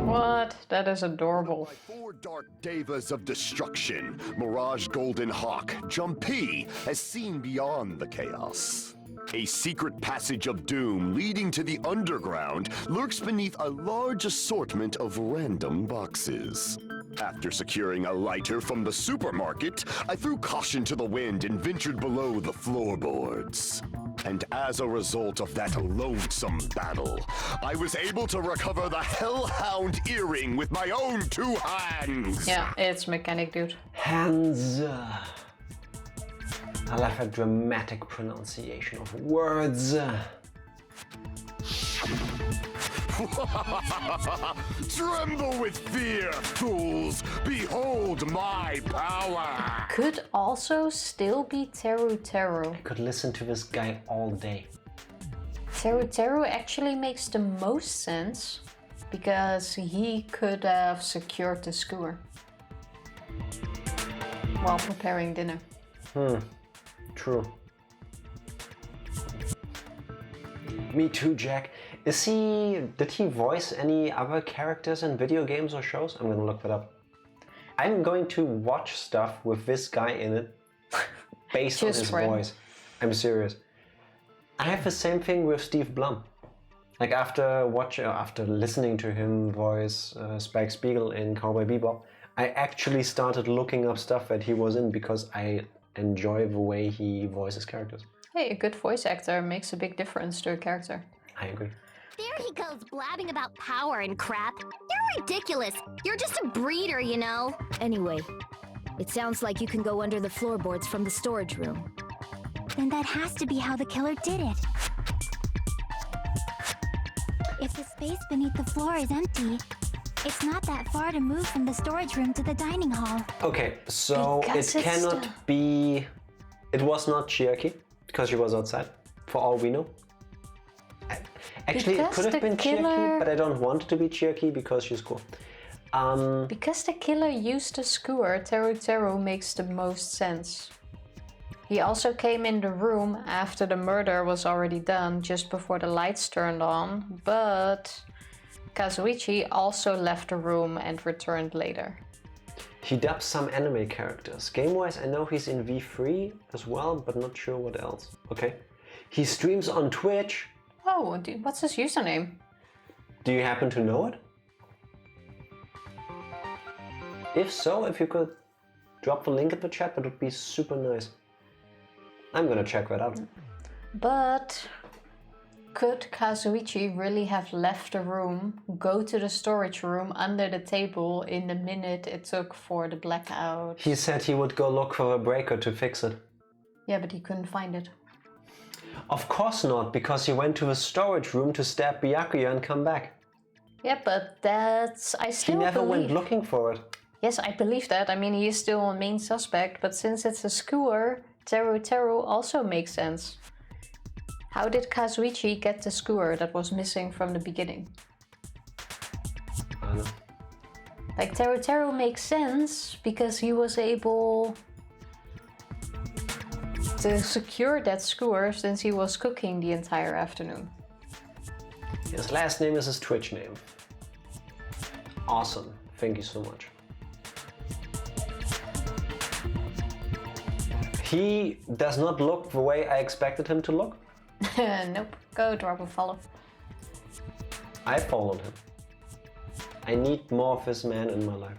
What? That is adorable. 4 dark devas of destruction, Mirage Golden Hawk, Jumpy, has seen beyond the chaos. A secret passage of doom leading to the underground lurks beneath a large assortment of random boxes. After securing a lighter from the supermarket, I threw caution to the wind and ventured below the floorboards. And as a result of that lonesome battle, I was able to recover the Hellhound earring with my own 2 hands. Yeah, it's mechanic, dude. Hands. I love a dramatic pronunciation of words. Tremble with fear, fools! Behold my power! Could also still be Teru Teru. I could listen to this guy all day. Teru Teru actually makes the most sense because he could have secured the skewer while preparing dinner. True. Me too, Jack. Did he voice any other characters in video games or shows? I'm gonna look that up. I'm going to watch stuff with this guy in it based on his voice. I'm serious. I have the same thing with Steve Blum. Like after listening to him voice Spike Spiegel in Cowboy Bebop, I actually started looking up stuff that he was in because I enjoy the way he voices characters. Hey, a good voice actor makes a big difference to a character. I agree. There he goes blabbing about power and crap. You're ridiculous. You're just a breeder, you know. Anyway, it sounds like you can go under the floorboards from the storage room. Then that has to be how the killer did it. If the space beneath the floor is empty, it's not that far to move from the storage room to the dining hall. Okay, so it cannot be... It was not Chiaki, because she was outside, for all we know. Actually, it could have been Chiaki, but I don't want it to be Chiaki because she's cool. Because the killer used a skewer, Teru Teru makes the most sense. He also came in the room after the murder was already done, just before the lights turned on, but Kazuichi also left the room and returned later. He dubs some anime characters. Game-wise, I know he's in V3 as well, but not sure what else. Okay. He streams on Twitch. Oh, what's his username? Do you happen to know it? If so, if you could drop the link in the chat, that would be super nice. I'm gonna check that out. But could Kazuichi really have left the room, go to the storage room under the table in the minute it took for the blackout? He said he would go look for a breaker to fix it. Yeah, but he couldn't find it. Of course not, because he went to the storage room to stab Byakuya and come back. Yeah, but I still He never believe... went looking for it. Yes, I believe that. I mean, he is still a main suspect, but since it's a skewer, Teru Teru also makes sense. How did Kazuichi get the skewer that was missing from the beginning? I don't know. Like, Teru Teru makes sense because he was able to secure that skewer since he was cooking the entire afternoon. His last name is his Twitch name. Awesome. Thank you so much. He does not look the way I expected him to look. Nope. Go drop a follow. I followed him. I need more of this man in my life.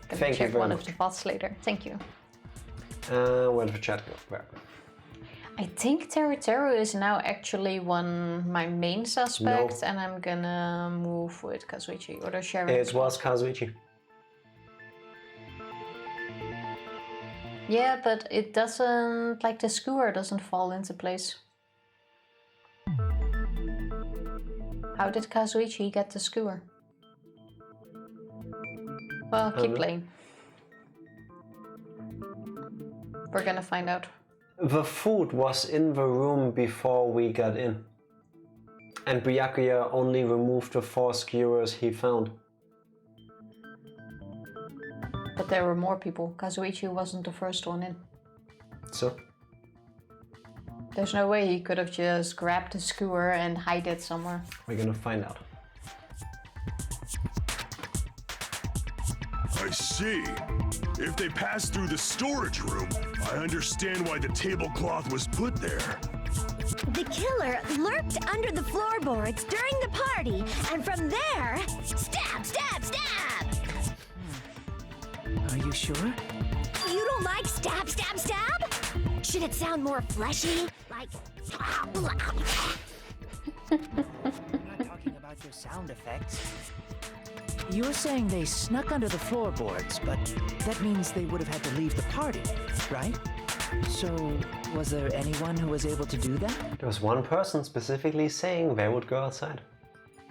Gonna check one of the bots later. Thank you. Where did the chat go? Where? I think Teru is now actually my main suspect, and I'm gonna move with Kazuichi or sharing. It was Kazuichi. Yeah, but it doesn't, like the skewer doesn't fall into place. How did Kazuichi get the skewer? Well, keep playing. We're gonna find out. The food was in the room before we got in. And Byakuya only removed the 4 skewers he found. But there were more people. Kazuichi wasn't the first one in. So? There's no way he could have just grabbed the skewer and hide it somewhere. We're gonna find out. I see. If they passed through the storage room, I understand why the tablecloth was put there. The killer lurked under the floorboards during the party, and from there, stab, stab, stab! Are you sure? You don't like stab, stab, stab? Should it sound more fleshy? Like... I'm not talking about your sound effects. You're saying they snuck under the floorboards, but that means they would have had to leave the party, right? So, was there anyone who was able to do that? There was one person specifically saying they would go outside.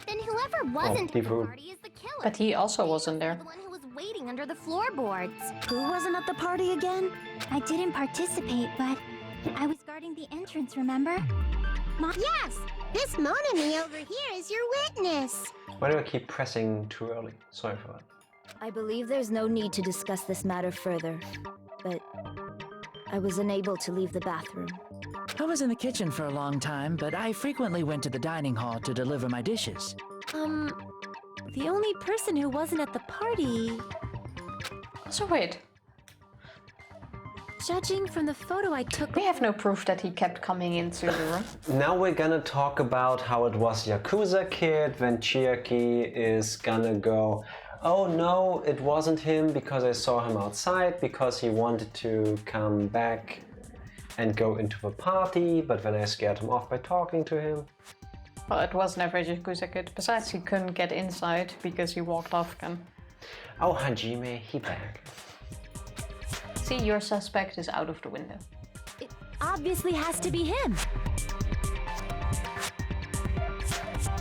Then whoever wasn't at the party is the killer. But he also wasn't there. The one who was waiting under the floorboards. Who wasn't at the party again? I didn't participate, but I was guarding the entrance, remember? Yes! This Monami over here is your witness! Why do I keep pressing too early? Sorry for that. I believe there's no need to discuss this matter further, but I was unable to leave the bathroom. I was in the kitchen for a long time, but I frequently went to the dining hall to deliver my dishes. The only person who wasn't at the party... So wait. Judging from the photo I took... We have no proof that he kept coming into the room. Now we're gonna talk about how it was Yakuza Kid, when Chiaki is gonna go, oh no, it wasn't him because I saw him outside because he wanted to come back and go into the party, but then I scared him off by talking to him. Well, it was never Yakuza Kid. Besides, he couldn't get inside because he walked off again. Oh, Hajime, he back. See, your suspect is out of the window. It obviously has to be him.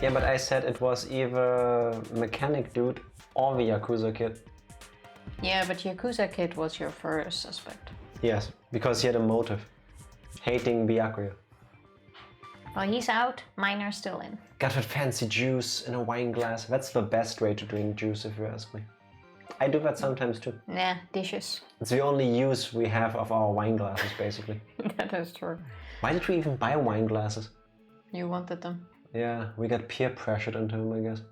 Yeah, but I said it was either mechanic dude or the Yakuza Kid. Yeah, but Yakuza Kid was your first suspect. Yes, because he had a motive. Hating Byakuya. Well, he's out, mine are still in. Got that fancy juice in a wine glass. That's the best way to drink juice if you ask me. I do that sometimes too. Nah, dishes. It's the only use we have of our wine glasses, basically. That is true. Why did we even buy wine glasses? You wanted them. Yeah, we got peer pressured into them, I guess.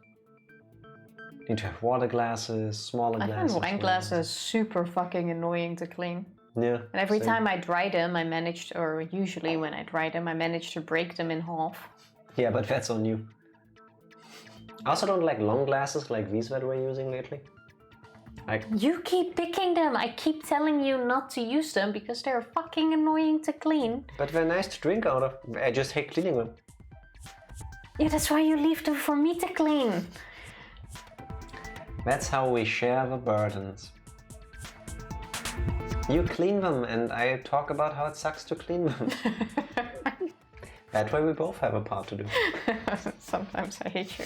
Need to have water glasses, smaller glasses. I find wine glasses super fucking annoying to clean. Yeah. And every same. time I dry them, I managed, or usually when I dry them, I managed to break them in half. Yeah, but that's on you. I also don't like long glasses like these that we're using lately. You keep picking them. I keep telling you not to use them because they're fucking annoying to clean. But they're nice to drink out of. I just hate cleaning them. Yeah, that's why you leave them for me to clean. That's how we share the burdens. You clean them and I talk about how it sucks to clean them. That way we both have a part to do. Sometimes I hate you.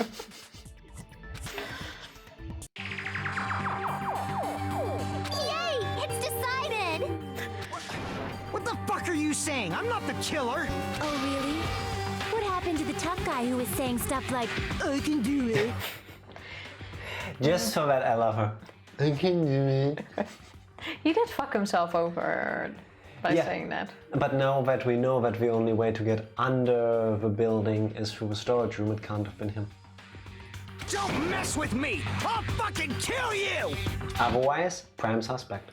Yay! It's decided! What the fuck are you saying? I'm not the killer! Oh, really? What happened to the tough guy who was saying stuff like, I can do it? Just so that I love her. I can do it. He did fuck himself over by saying that. But now that we know that the only way to get under the building is through the storage room, it can't have been him. Don't mess with me! I'll fucking kill you! Otherwise, prime suspect.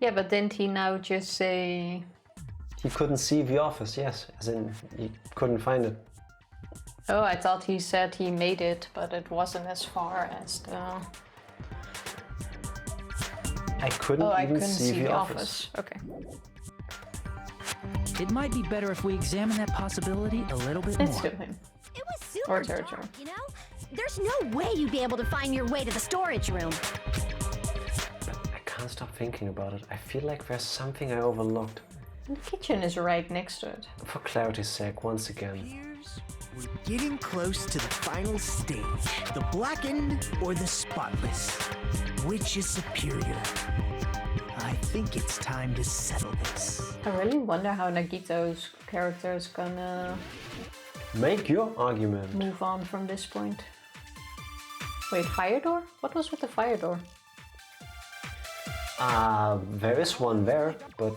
Yeah, but didn't he now just say... He couldn't see the office, yes. As in, he couldn't find it. Oh, I thought he said he made it, but it wasn't as far as the... I couldn't see the office. Okay. It might be better if we examine that possibility a little bit Let's more. do him. It was super Or dark, Jojo. you know? There's no way you'd be able to find your way to the storage room. I can't stop thinking about it. I feel like there's something I overlooked. The kitchen is right next to it. For clarity's sake, once again. We're getting close to the final stage. The blackened or the spotless. Which is superior? I think it's time to settle this. I really wonder how Nagito's character is gonna Make your argument. move on from this point. Wait, fire door? What was with the fire door? There is one there, but...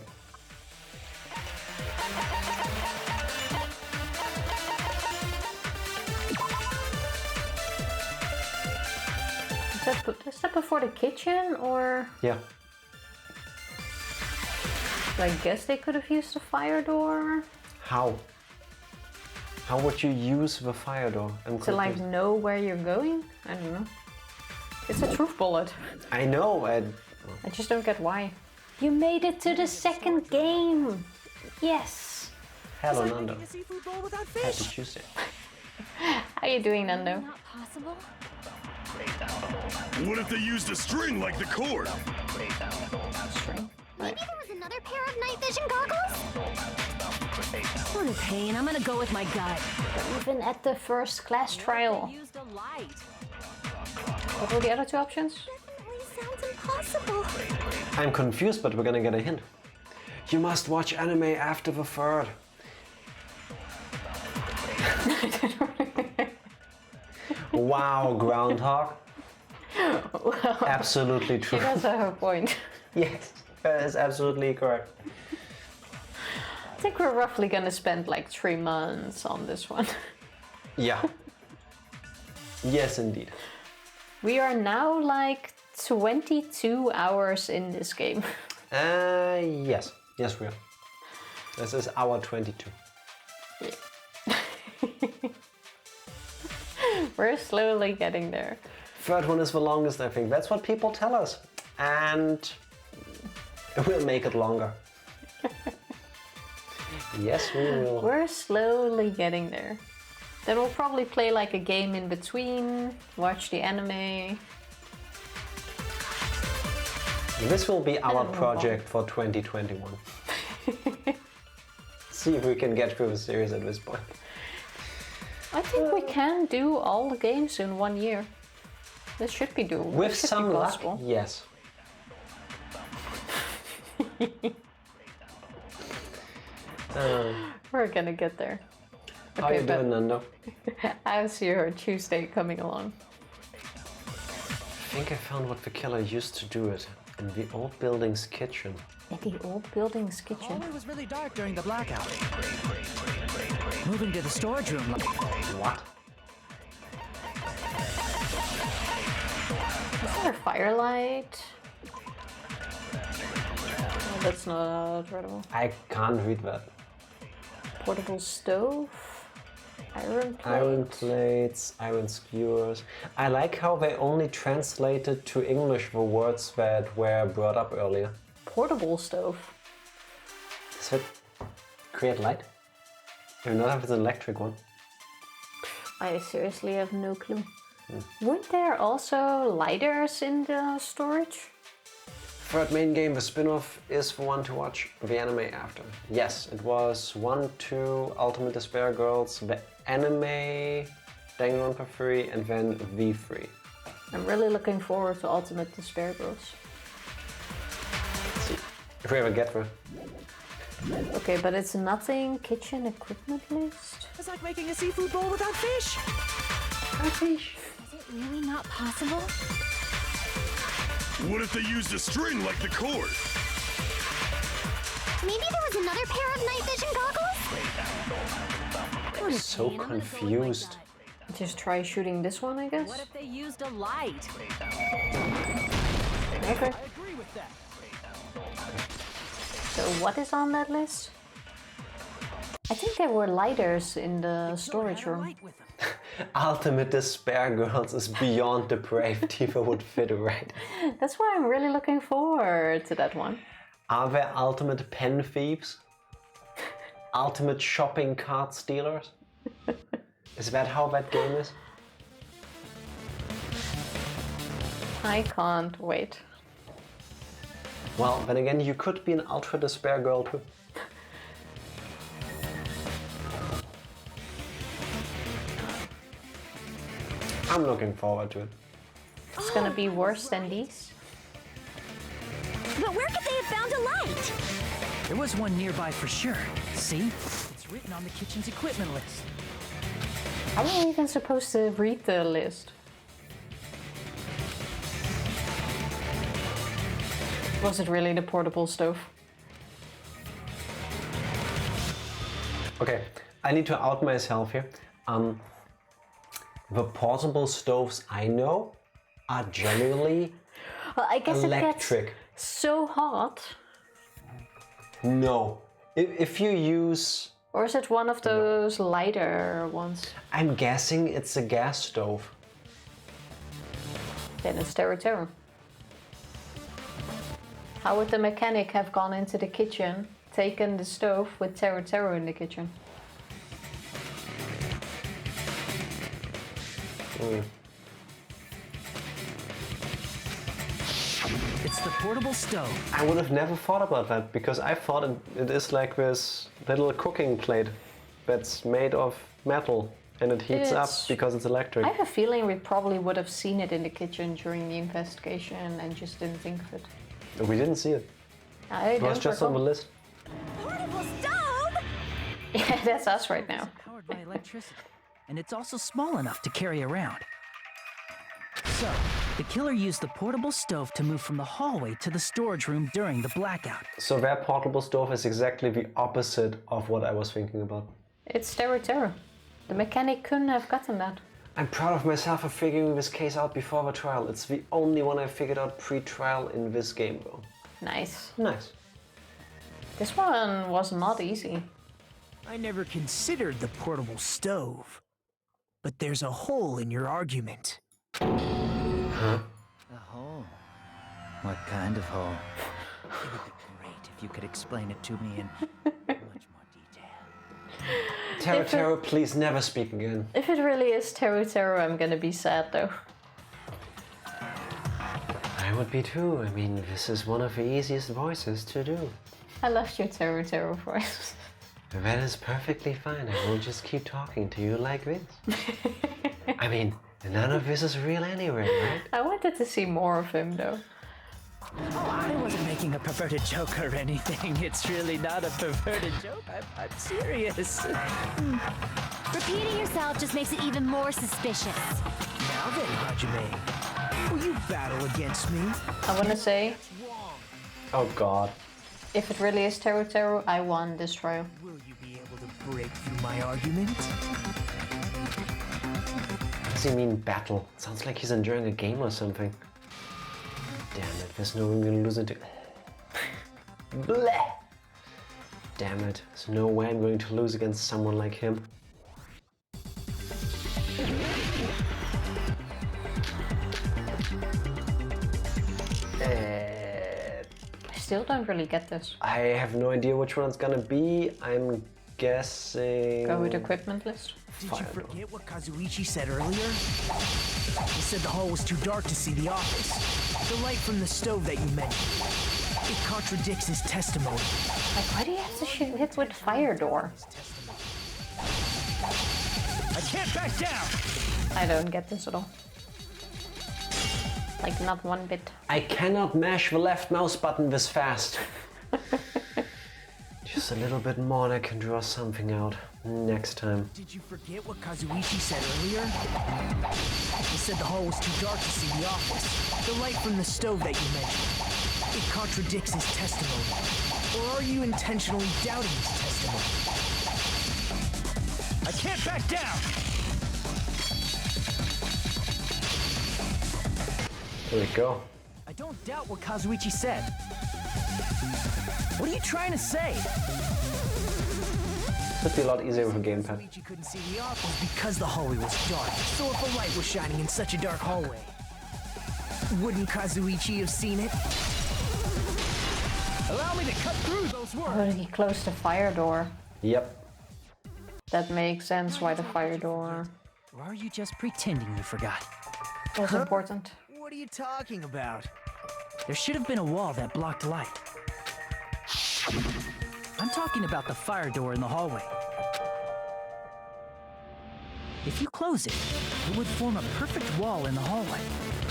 Is that before the kitchen, or...? Yeah. I guess they could have used the fire door How? How would you use the fire door? I'm to like confused. know where you're going? I don't know. It's a truth bullet. I know, I just don't get why. You made it to the second game! Yes! Hello, Nando. A seafood bowl without Happy fish. Tuesday. How you doing, Nando? Not possible? What if they used a string like the cord? String. Maybe there was another pair of night vision goggles? What a pain. I'm gonna go with my gut. Even at the first class trial. Used a light. What were the other two options? Definitely sounds impossible. I'm confused, but we're gonna get a hint. You must watch anime after the third. Wow, Groundhog. Well, Absolutely she true. does have a point. Yes, that is absolutely correct. I think we're roughly gonna spend like 3 months on this one. Yeah. Yes, indeed. We are now like 22 hours in this game. Yes. Yes, we are. This is hour 22. We're slowly getting there. Third one is the longest, I think. That's what people tell us. And we'll make it longer. Yes, we will. We're slowly getting there. Then we'll probably play like a game in between, watch the anime. This will be our project for 2021. See if we can get through the series at this point. I think we can do all the games in 1 year. This should be doable. With some luck, yes. We're gonna get there. How you doing, Nando? How's your Tuesday coming along? I think I found what the killer used to do it in the old building's kitchen. In the old building's kitchen? Hallway was really dark during the blackout. Moving to the storage room. What? Is there a firelight? Oh, that's not readable. I can't read that. Portable stove? Iron plate? Iron plates, iron skewers. I like how they only translated to English the words that were brought up earlier. Portable stove? Does it create light? Even not if it's an electric one. I seriously have no clue. Weren't there also lighters in the storage? Third main game, the spin-off, is the one to watch the anime after. Yes, it was 1, 2, Ultimate Despair Girls, the anime, Danganronpa 3, and then V3. I'm really looking forward to Ultimate Despair Girls. Let's see if we ever get there. Okay, but it's nothing kitchen equipment list? It's like making a seafood bowl without fish. Fish. Is it really not possible? What if they used a string like the cord? Maybe there was another pair of night vision goggles? I'm so confused. Just try shooting this one, I guess? What if they used a light? Okay. I agree with that. So what is on that list? I think there were lighters in the storage room. Ultimate Despair Girls is beyond the brave. Tifa would fit right. That's why I'm really looking forward to that one. Are there ultimate pen thieves? Ultimate shopping cart stealers? Is that how that game is? I can't wait. Well, then again, you could be an Ultra Despair Girl too. I'm looking forward to it. It's gonna be worse than these. But where could they have found a light? There was one nearby for sure. See? It's written on the kitchen's equipment list. How am I even supposed to read the list? Was it really the portable stove? Okay, I need to out myself here. The portable stoves I know are generally well, I guess electric. It gets so hot. No. If you use... Or is it one of those lighter ones? I'm guessing it's a gas stove. Then it's Terra. How would the mechanic have gone into the kitchen, taken the stove with Terra in the kitchen? It's the portable stove. I would have never thought about that because I thought it is like this little cooking plate that's made of metal and it heats up because it's electric. I have a feeling we probably would have seen it in the kitchen during the investigation and just didn't think of it. We didn't see it. I it was just on the list. Portable stove? Yeah, that's us right now. It's powered by electricity, and it's also small enough to carry around. So, the killer used the portable stove to move from the hallway to the storage room during the blackout. So that portable stove is exactly the opposite of what I was thinking about. It's Terra. The mechanic couldn't have gotten that. I'm proud of myself for figuring this case out before the trial. It's the only one I figured out pre-trial in this game though. Nice. Nice. This one was not easy. I never considered the portable stove. But there's a hole in your argument. Huh? A hole? What kind of hole? It would be great if you could explain it to me in much more detail. Terra, please never speak again. If it really is Terra, I'm gonna be sad though. I would be too. I mean, this is one of the easiest voices to do. I loved your Terra voice. That is perfectly fine. I will just keep talking to you like this. I mean, none of this is real anyway, right? I wanted to see more of him though. Oh, I wasn't making a perverted joke or anything. It's really not a perverted joke. I'm serious. Repeating yourself just makes it even more suspicious. Now then, Hajime, will you battle against me? I wanna say, Oh god. if it really is Terra, I won this trial. Will you be able to break through my argument? What does he mean battle? Sounds like he's enjoying a game or something. Damn it, there's no way I'm gonna lose it to... Bleh! Damn it, there's no way I'm going to lose against someone like him. I still don't really get this. I have no idea which one it's gonna be. I'm guessing... Go with equipment list. Did you forget what Kazuichi said earlier? He said the hall was too dark to see the office. The light from the stove that you mentioned. It contradicts his testimony. Like, why do you have to hit with fire door? I can't back down! I don't get this at all. Like, not one bit. I cannot mash the left mouse button this fast. Just a little bit more and I can draw something out next time. Did you forget what Kazuichi said earlier? He said the hall was too dark to see the office. The light from the stove that you mentioned. It contradicts his testimony. Or are you intentionally doubting his testimony? I can't back down! There we go. I don't doubt what Kazuichi said. What are you trying to say? Would be a lot easier with a gamepad. Kazuichi couldn't see the office because the hallway was dark. So if a light was shining in such a dark hallway, wouldn't Kazuichi have seen it? Allow me to cut through those words. Oh, he closed the fire door. Yep. That makes sense why the fire door Or are you just pretending you forgot? was important. What are you talking about? There should have been a wall that blocked light. I'm talking about the fire door in the hallway. If you close it, it would form a perfect wall in the hallway.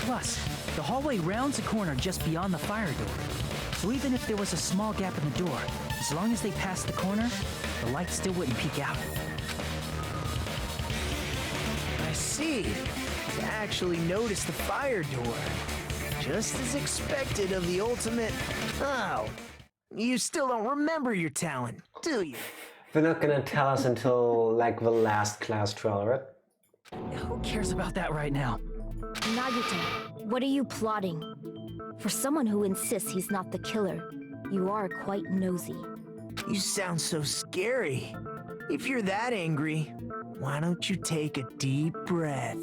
Plus, the hallway rounds a corner just beyond the fire door. So even if there was a small gap in the door, as long as they passed the corner, the light still wouldn't peek out. I see. To actually notice the fire door. Just as expected of the ultimate... Oh, you still don't remember your talent, do you? They're not gonna tell us until like the last class trial, right? Who cares about that right now? Nagito, what are you plotting? For someone who insists he's not the killer, you are quite nosy. You sound so scary. If you're that angry, why don't you take a deep breath?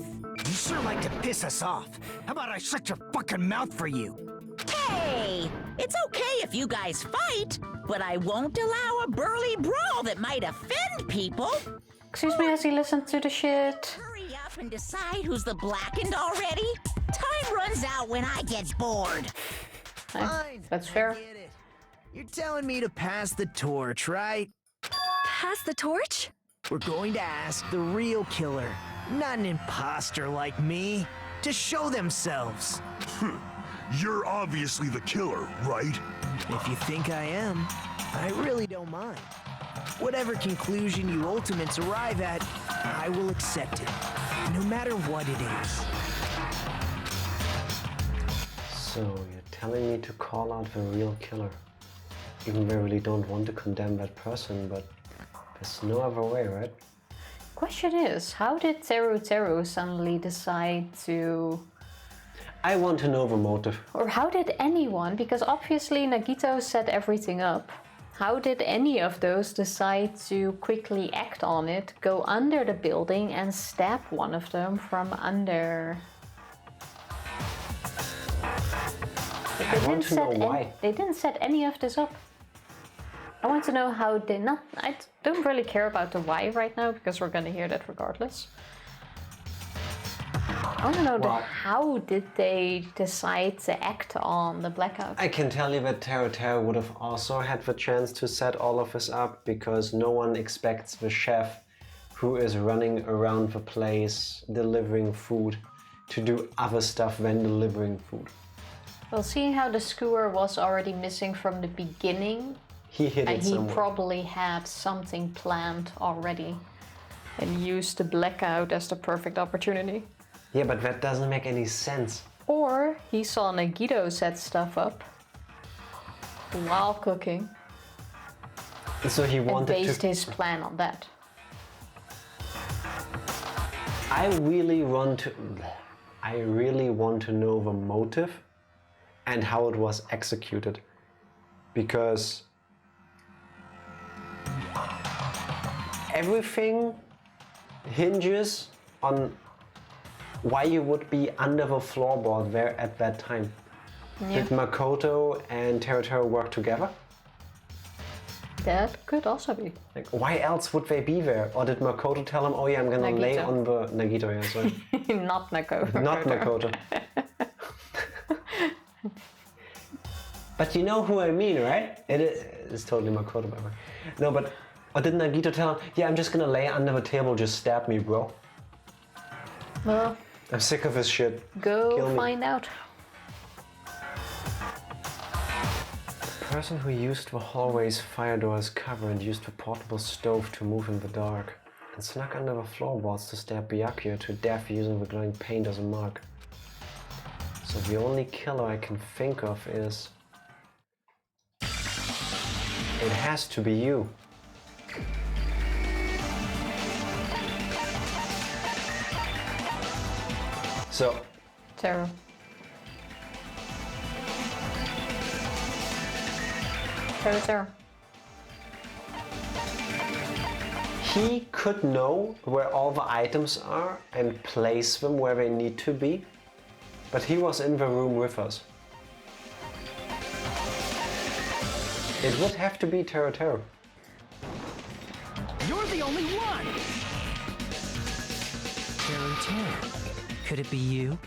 You sure like to piss us off. How about I shut your fucking mouth for you? Hey! It's okay if you guys fight, but I won't allow a burly brawl that might offend people. Excuse me, has he listened to the shit? Hurry up and decide who's the blackened already. Time runs out when I get bored. Fine. That's fair. I get it. You're telling me to pass the torch, right? Pass the torch? We're going to ask the real killer, not an imposter like me, to show themselves. You're obviously the killer, right? If you think I am, I really don't mind. Whatever conclusion you ultimates arrive at, I will accept it, no matter what it is. So you're telling me to call out the real killer. Even though I really don't want to condemn that person, but there's no other way, right? Question is, how did Teru suddenly decide to... I want to know the motive. Or how did anyone, because obviously Nagito set everything up, how did any of those decide to quickly act on it, go under the building and stab one of them from under? They didn't set any of this up. I want to know how they not... I don't really care about the why right now, because we're gonna hear that regardless. I want to know how did they decide to act on the blackout? I can tell you that Teru would have also had the chance to set all of this up, because no one expects the chef who is running around the place delivering food to do other stuff than delivering food. Well, seeing how the skewer was already missing from the beginning, he hid it somewhere. He probably had something planned already and used the blackout as the perfect opportunity. Yeah, but that doesn't make any sense. Or he saw Nagito set stuff up while cooking. So he wanted and based his plan on that. I really want to know the motive and how it was executed, because everything hinges on why you would be under the floorboard there at that time. Yeah. Did Makoto and Teru work together? That could also be. Like, why else would they be there? Or did Makoto tell him, oh yeah, I'm gonna lay on the... Nagito, yeah, sorry. Not Makoto. Not Makoto. But you know who I mean, right? It's totally Makoto, by the way. No, but... Or did Nagito tell him, yeah, I'm just gonna lay under the table, just stab me, bro? Well... I'm sick of this shit. Go find out. The person who used the hallway's fire door as cover and used the portable stove to move in the dark, and snuck under the floorboards to stab Byakuya to death using the glowing paint as a mark. So the only killer I can think of is... It has to be you. So... Teru. Terror. He could know where all the items are and place them where they need to be, but he was in the room with us. It would have to be Terror. You're the only one! Terror. Could it be you?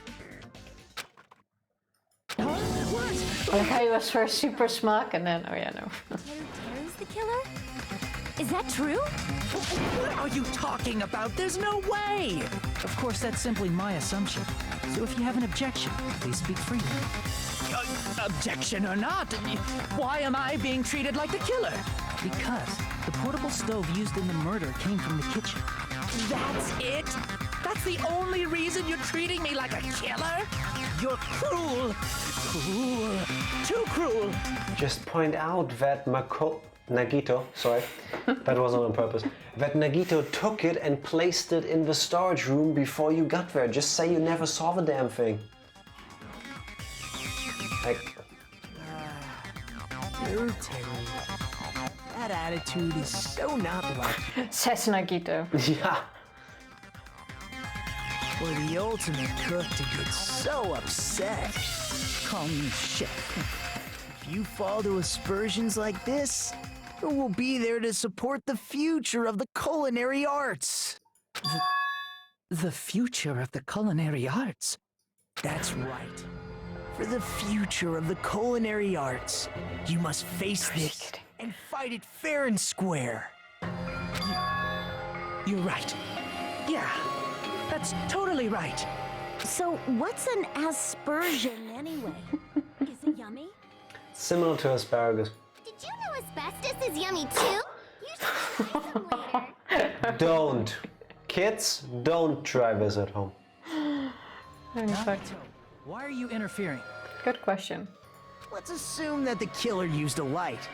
Huh? What? Like how he was first super smug and then, oh yeah, no. Terror's the killer? Is that true? What are you talking about? There's no way! Of course, that's simply my assumption. So if you have an objection, please speak freely. Objection or not, why am I being treated like the killer? Because the portable stove used in the murder came from the kitchen. That's it? That's the only reason you're treating me like a killer? You're cruel. Cruel. Too cruel. Just point out that Nagito, sorry, that wasn't on purpose, that Nagito took it and placed it in the storage room before you got there. Just say you never saw the damn thing. Like... You're terrible. That attitude is so not like you. Says Nagito. Yeah. For the ultimate cook to get so upset. Call me chef. If you fall to aspersions like this, who will be there to support the future of the culinary arts? The future of the culinary arts? That's right. For the future of the culinary arts, you must face this and fight it fair and square. You're right. Yeah, that's totally right. So what's an aspersion anyway? Is it yummy? Similar to asparagus. Did you know asbestos is yummy too? You should try some later. Don't. Kids, don't try this at home. Why are you interfering? Good question. Let's assume that the killer used a light,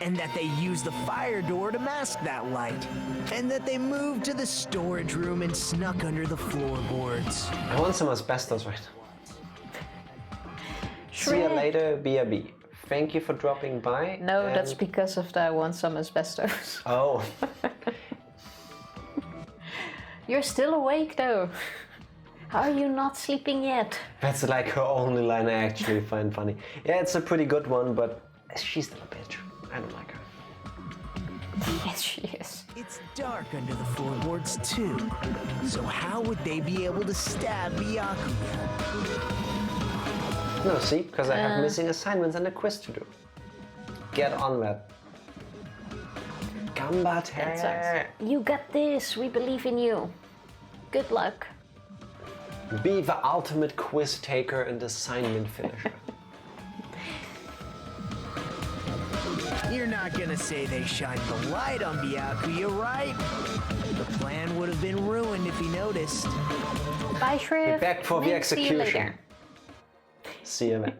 and that they used the fire door to mask that light, and that they moved to the storage room and snuck under the floorboards. I want some asbestos, right? See you later, BRB. Thank you for dropping by. No, that's because of the I want some asbestos. Oh. You're still awake though. How are you not sleeping yet? That's like her only line I actually find funny. Yeah, it's a pretty good one, but she's still a bitch. I don't like her. Yes, she is. It's dark under the floorboards too. So how would they be able to stab Byakuya? No, see? Because I have missing assignments and a quiz to do. Get on that. Gambate. You got this. We believe in you. Good luck. Be the ultimate quiz taker and assignment finisher. You're not gonna say they shined the light on Byakuya, right? The plan would have been ruined if he noticed. Bye, Shriv. Be back for the execution. See you later. See you then.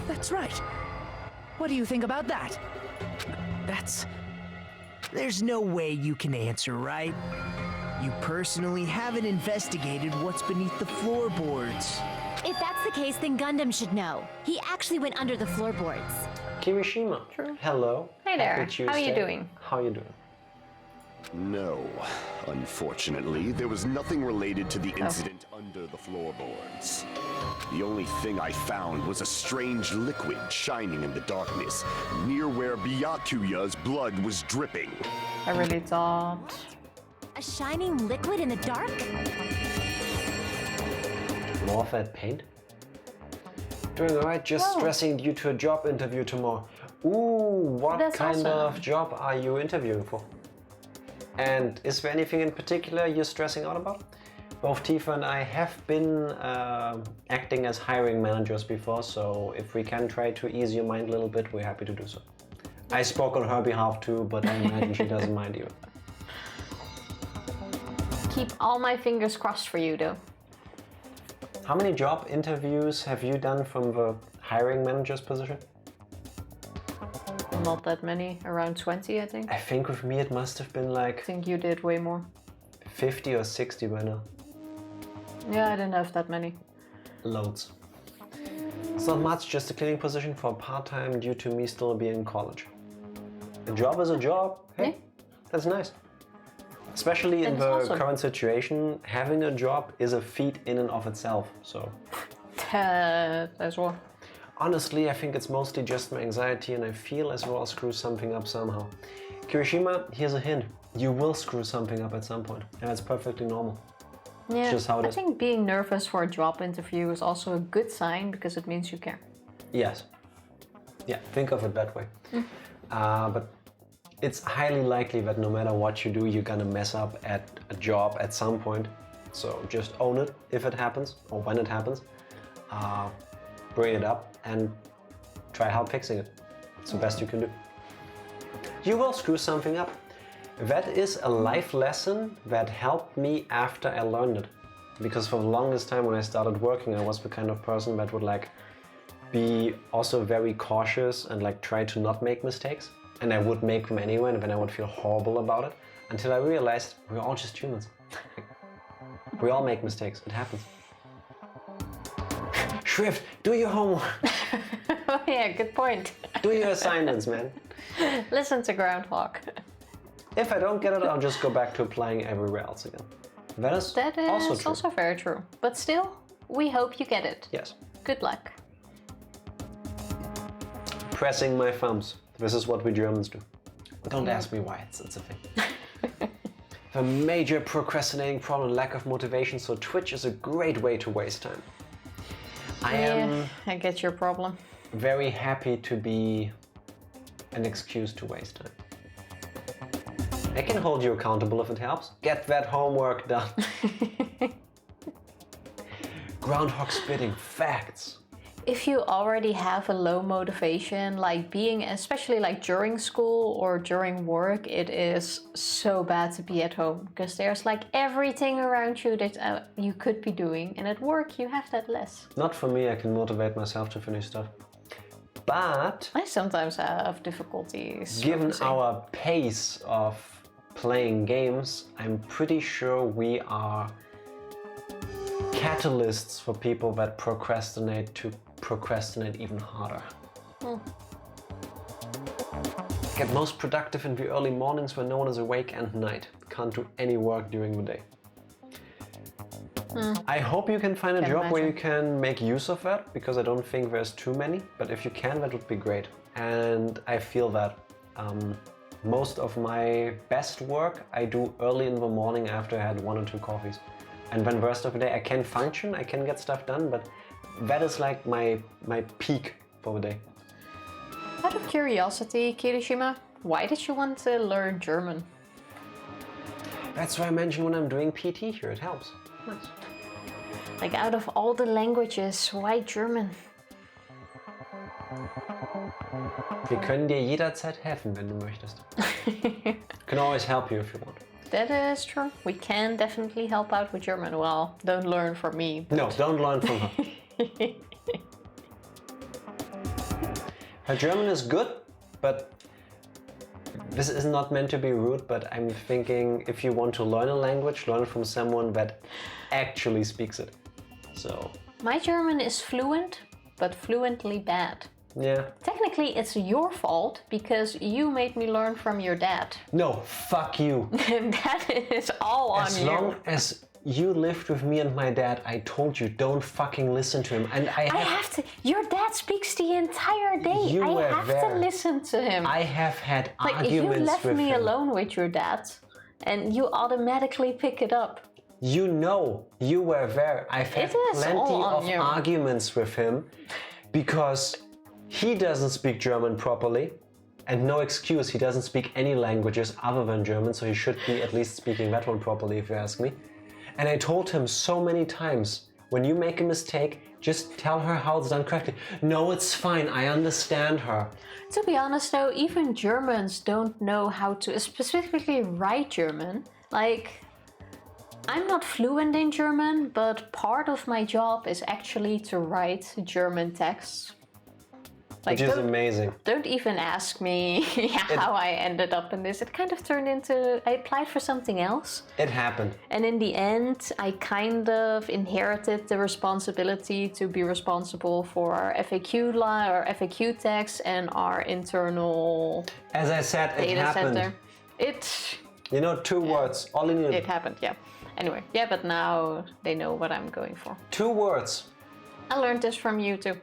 That's right. What do you think about that? There's no way you can answer, right? You personally haven't investigated what's beneath the floorboards. If that's the case, then Gundam should know. He actually went under the floorboards. Kirishima. True. Hello. Hey there. Happy How are you Tuesday. doing? How are you doing? No. Unfortunately, there was nothing related to the incident under the floorboards. The only thing I found was a strange liquid shining in the darkness, near where Byakuya's blood was dripping. I really thought... A shining liquid in the dark? More of that paint? Doing alright, just stressing due to a job interview tomorrow. Ooh, what That's kind awesome. of job are you interviewing for? And is there anything in particular you're stressing out about? Both Tifa and I have been acting as hiring managers before, so if we can try to ease your mind a little bit, we're happy to do so. I spoke on her behalf too, but I imagine she doesn't mind you. Keep all my fingers crossed for you, though. How many job interviews have you done from the hiring manager's position? Not that many, around 20, I think. I think with me it must have been like... I think you did way more. 50 or 60 by now. Yeah, I didn't have that many. Loads. It's not much, just a cleaning position for part-time due to me still being in college. A job is a job. Hey, that's nice. Especially in the current situation, having a job is a feat in and of itself, so... As well. Honestly, I think it's mostly just my anxiety and I feel as well I'll screw something up somehow. Kirishima, here's a hint. You will screw something up at some point, and that's perfectly normal. Yeah, it's just how it I is. think being nervous for a job interview is also a good sign because it means you care. Yes. Yeah, think of it that way. But it's highly likely that no matter what you do, you're gonna mess up at a job at some point. So just own it if it happens, or when it happens. Bring it up and try help fixing it. It's the best you can do. You will screw something up. That is a life lesson that helped me after I learned it. Because for the longest time when I started working, I was the kind of person that would like be also very cautious and like try to not make mistakes. And I would make them anyway, and then I would feel horrible about it. Until I realized we're all just humans. We all make mistakes, it happens. Shrift, do your homework. Oh yeah, good point. Do your assignments, man. Listen to Groundhog. If I don't get it, I'll just go back to applying everywhere else again. That is also very true. But still, we hope you get it. Yes. Good luck. Pressing my thumbs. This is what we Germans do. Don't ask me why, it's a thing. The major procrastinating problem, lack of motivation, so Twitch is a great way to waste time. I get your problem. Very happy to be an excuse to waste time. I can hold you accountable if it helps. Get that homework done. Groundhog spitting, facts. If you already have a low motivation, like being, especially like during school or during work, it is so bad to be at home because there's like everything around you that you could be doing, and at work you have that less. Not for me, I can motivate myself to finish stuff. But I sometimes have difficulties. Given our pace of playing games, I'm pretty sure we are catalysts for people that procrastinate to procrastinate even harder. Get most productive in the early mornings when no one is awake and night. Can't do any work during the day. I hope you can find a job where you can make use of that, because I don't think there's too many, but if you can, that would be great. And I feel that most of my best work I do early in the morning after I had 1 or 2 coffees. And then the rest of the day I can function, I can get stuff done, but that is like my peak for the day. Out of curiosity, Kirishima, why did you want to learn German? That's why I mentioned when I'm doing PT here, it helps. Nice. Like out of all the languages, why German? Wir können dir jederzeit helfen, wenn du möchtest. Can always help you if you want. That is true. We can definitely help out with German. Well, don't learn from me. But... No, don't learn from her. Her German is good, but this is not meant to be rude, but I'm thinking if you want to learn a language, learn from someone that actually speaks it. So... My German is fluent, but fluently bad. Yeah. Technically, it's your fault because you made me learn from your dad. No, fuck you. That is all on you. As long as you lived with me and my dad, I told you don't fucking listen to him. And I have to. Your dad speaks the entire day. I have to listen to him. I have had like, arguments with him. You left me alone with your dad, and you automatically pick it up. You know, you were there. I've had plenty of arguments with him because he doesn't speak German properly, and no excuse, he doesn't speak any languages other than German, so he should be at least speaking that one properly if you ask me. And I told him so many times, when you make a mistake, just tell her how it's done correctly. No, it's fine, I understand her. To be honest though, even Germans don't know how to specifically write German. Like, I'm not fluent in German, but part of my job is actually to write German texts. Which is amazing. Don't even ask me how I ended up in this. It kind of turned into, I applied for something else. It happened. And in the end, I kind of inherited the responsibility to be responsible for our FAQ line or FAQ text and our internal As I said, it data happened. center. You know, 2 words, all in It happened, yeah. Anyway, yeah, but now they know what I'm going for. 2 words. I learned this from you too.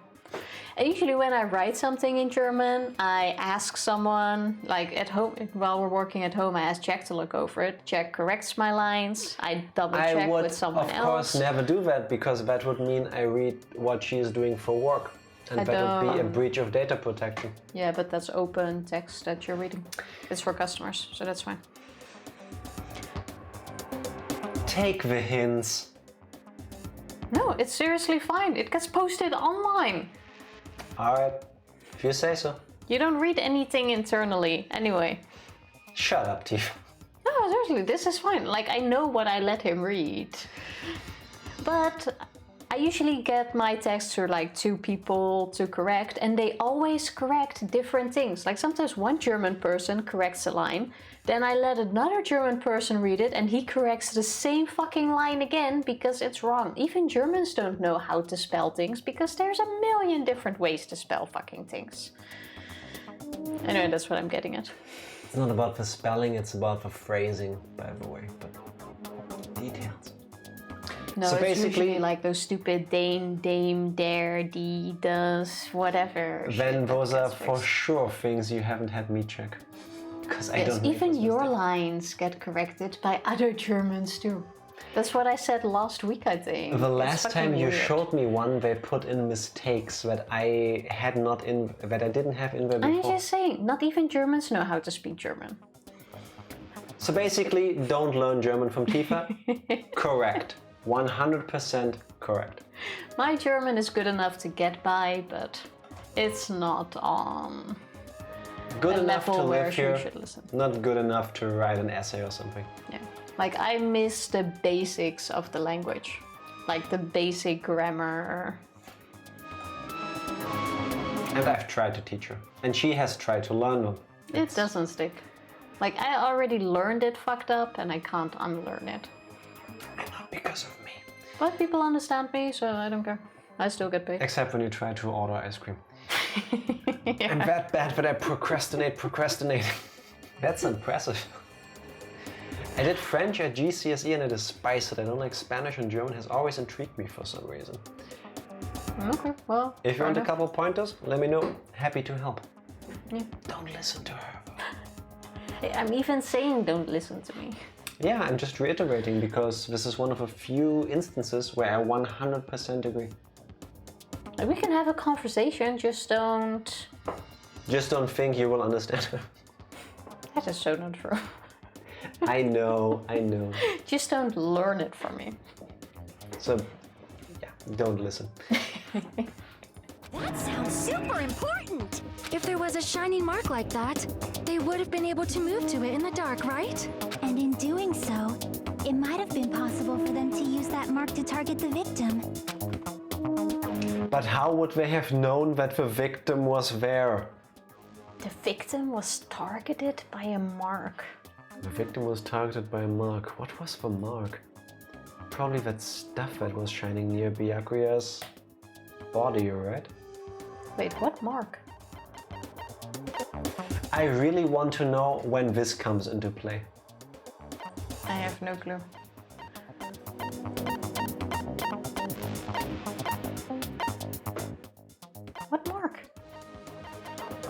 And usually when I write something in German, I ask someone, like at home, while we're working at home, I ask Jack to look over it. Jack corrects my lines. I double check with someone else. I would, of course, never do that, because that would mean I read what she is doing for work. And that would be a breach of data protection. Yeah, but that's open text that you're reading. It's for customers, so that's fine. Take the hints. No, it's seriously fine. It gets posted online. Alright, if you say so. You don't read anything internally, anyway. Shut up, Tifa. No, seriously, this is fine. Like, I know what I let him read. But I usually get my text through like 2 people to correct, and they always correct different things. Like sometimes one German person corrects a line, then I let another German person read it and he corrects the same fucking line again because it's wrong. Even Germans don't know how to spell things because there's a million different ways to spell fucking things. Anyway, that's what I'm getting at. It's not about the spelling, it's about the phrasing, by the way, but details. No, so it's basically usually like those stupid Dame, dare, does, whatever. Then those are for sure things you haven't had me check. Because I don't know. Even your lines get corrected by other Germans too. That's what I said last week, I think. The last time you showed me one, they put in mistakes that I had not in, that I didn't have in there before. I'm just saying, not even Germans know how to speak German. So basically, don't learn German from Tifa. Correct. 100% correct. My German is good enough to get by, but it's not on good a enough level to where live you here, should listen. not good enough to write an essay or something. Yeah, like I miss the basics of the language, like the basic grammar. And I've tried to teach her, and she has tried to learn them. It doesn't stick. Like I already learned it fucked up, and I can't unlearn it. And not because of me. But people understand me, so I don't care. I still get paid. Except when you try to order ice cream. Yeah. I'm that bad that I procrastinate. That's impressive. I did French at GCSE and I despise it. I don't like Spanish, and German has always intrigued me for some reason. Okay, well. If you want a couple pointers, let me know. Happy to help. Yeah. Don't listen to her. I'm even saying don't listen to me. Yeah, I'm just reiterating because this is one of a few instances where I 100% agree. Like, we can have a conversation, just don't... Just don't think you will understand her. That is so not true. I know. Just don't learn it from me. So, yeah, don't listen. That sounds super important! If there was a shining mark like that, they would have been able to move to it in the dark, right? And in doing so, it might have been possible for them to use that mark to target the victim. But how would they have known that the victim was there? The victim was targeted by a mark. The victim was targeted by a mark. What was the mark? Probably that stuff that was shining near Byakuya's body, right? Wait, what mark? I really want to know when this comes into play. I have no clue. What mark?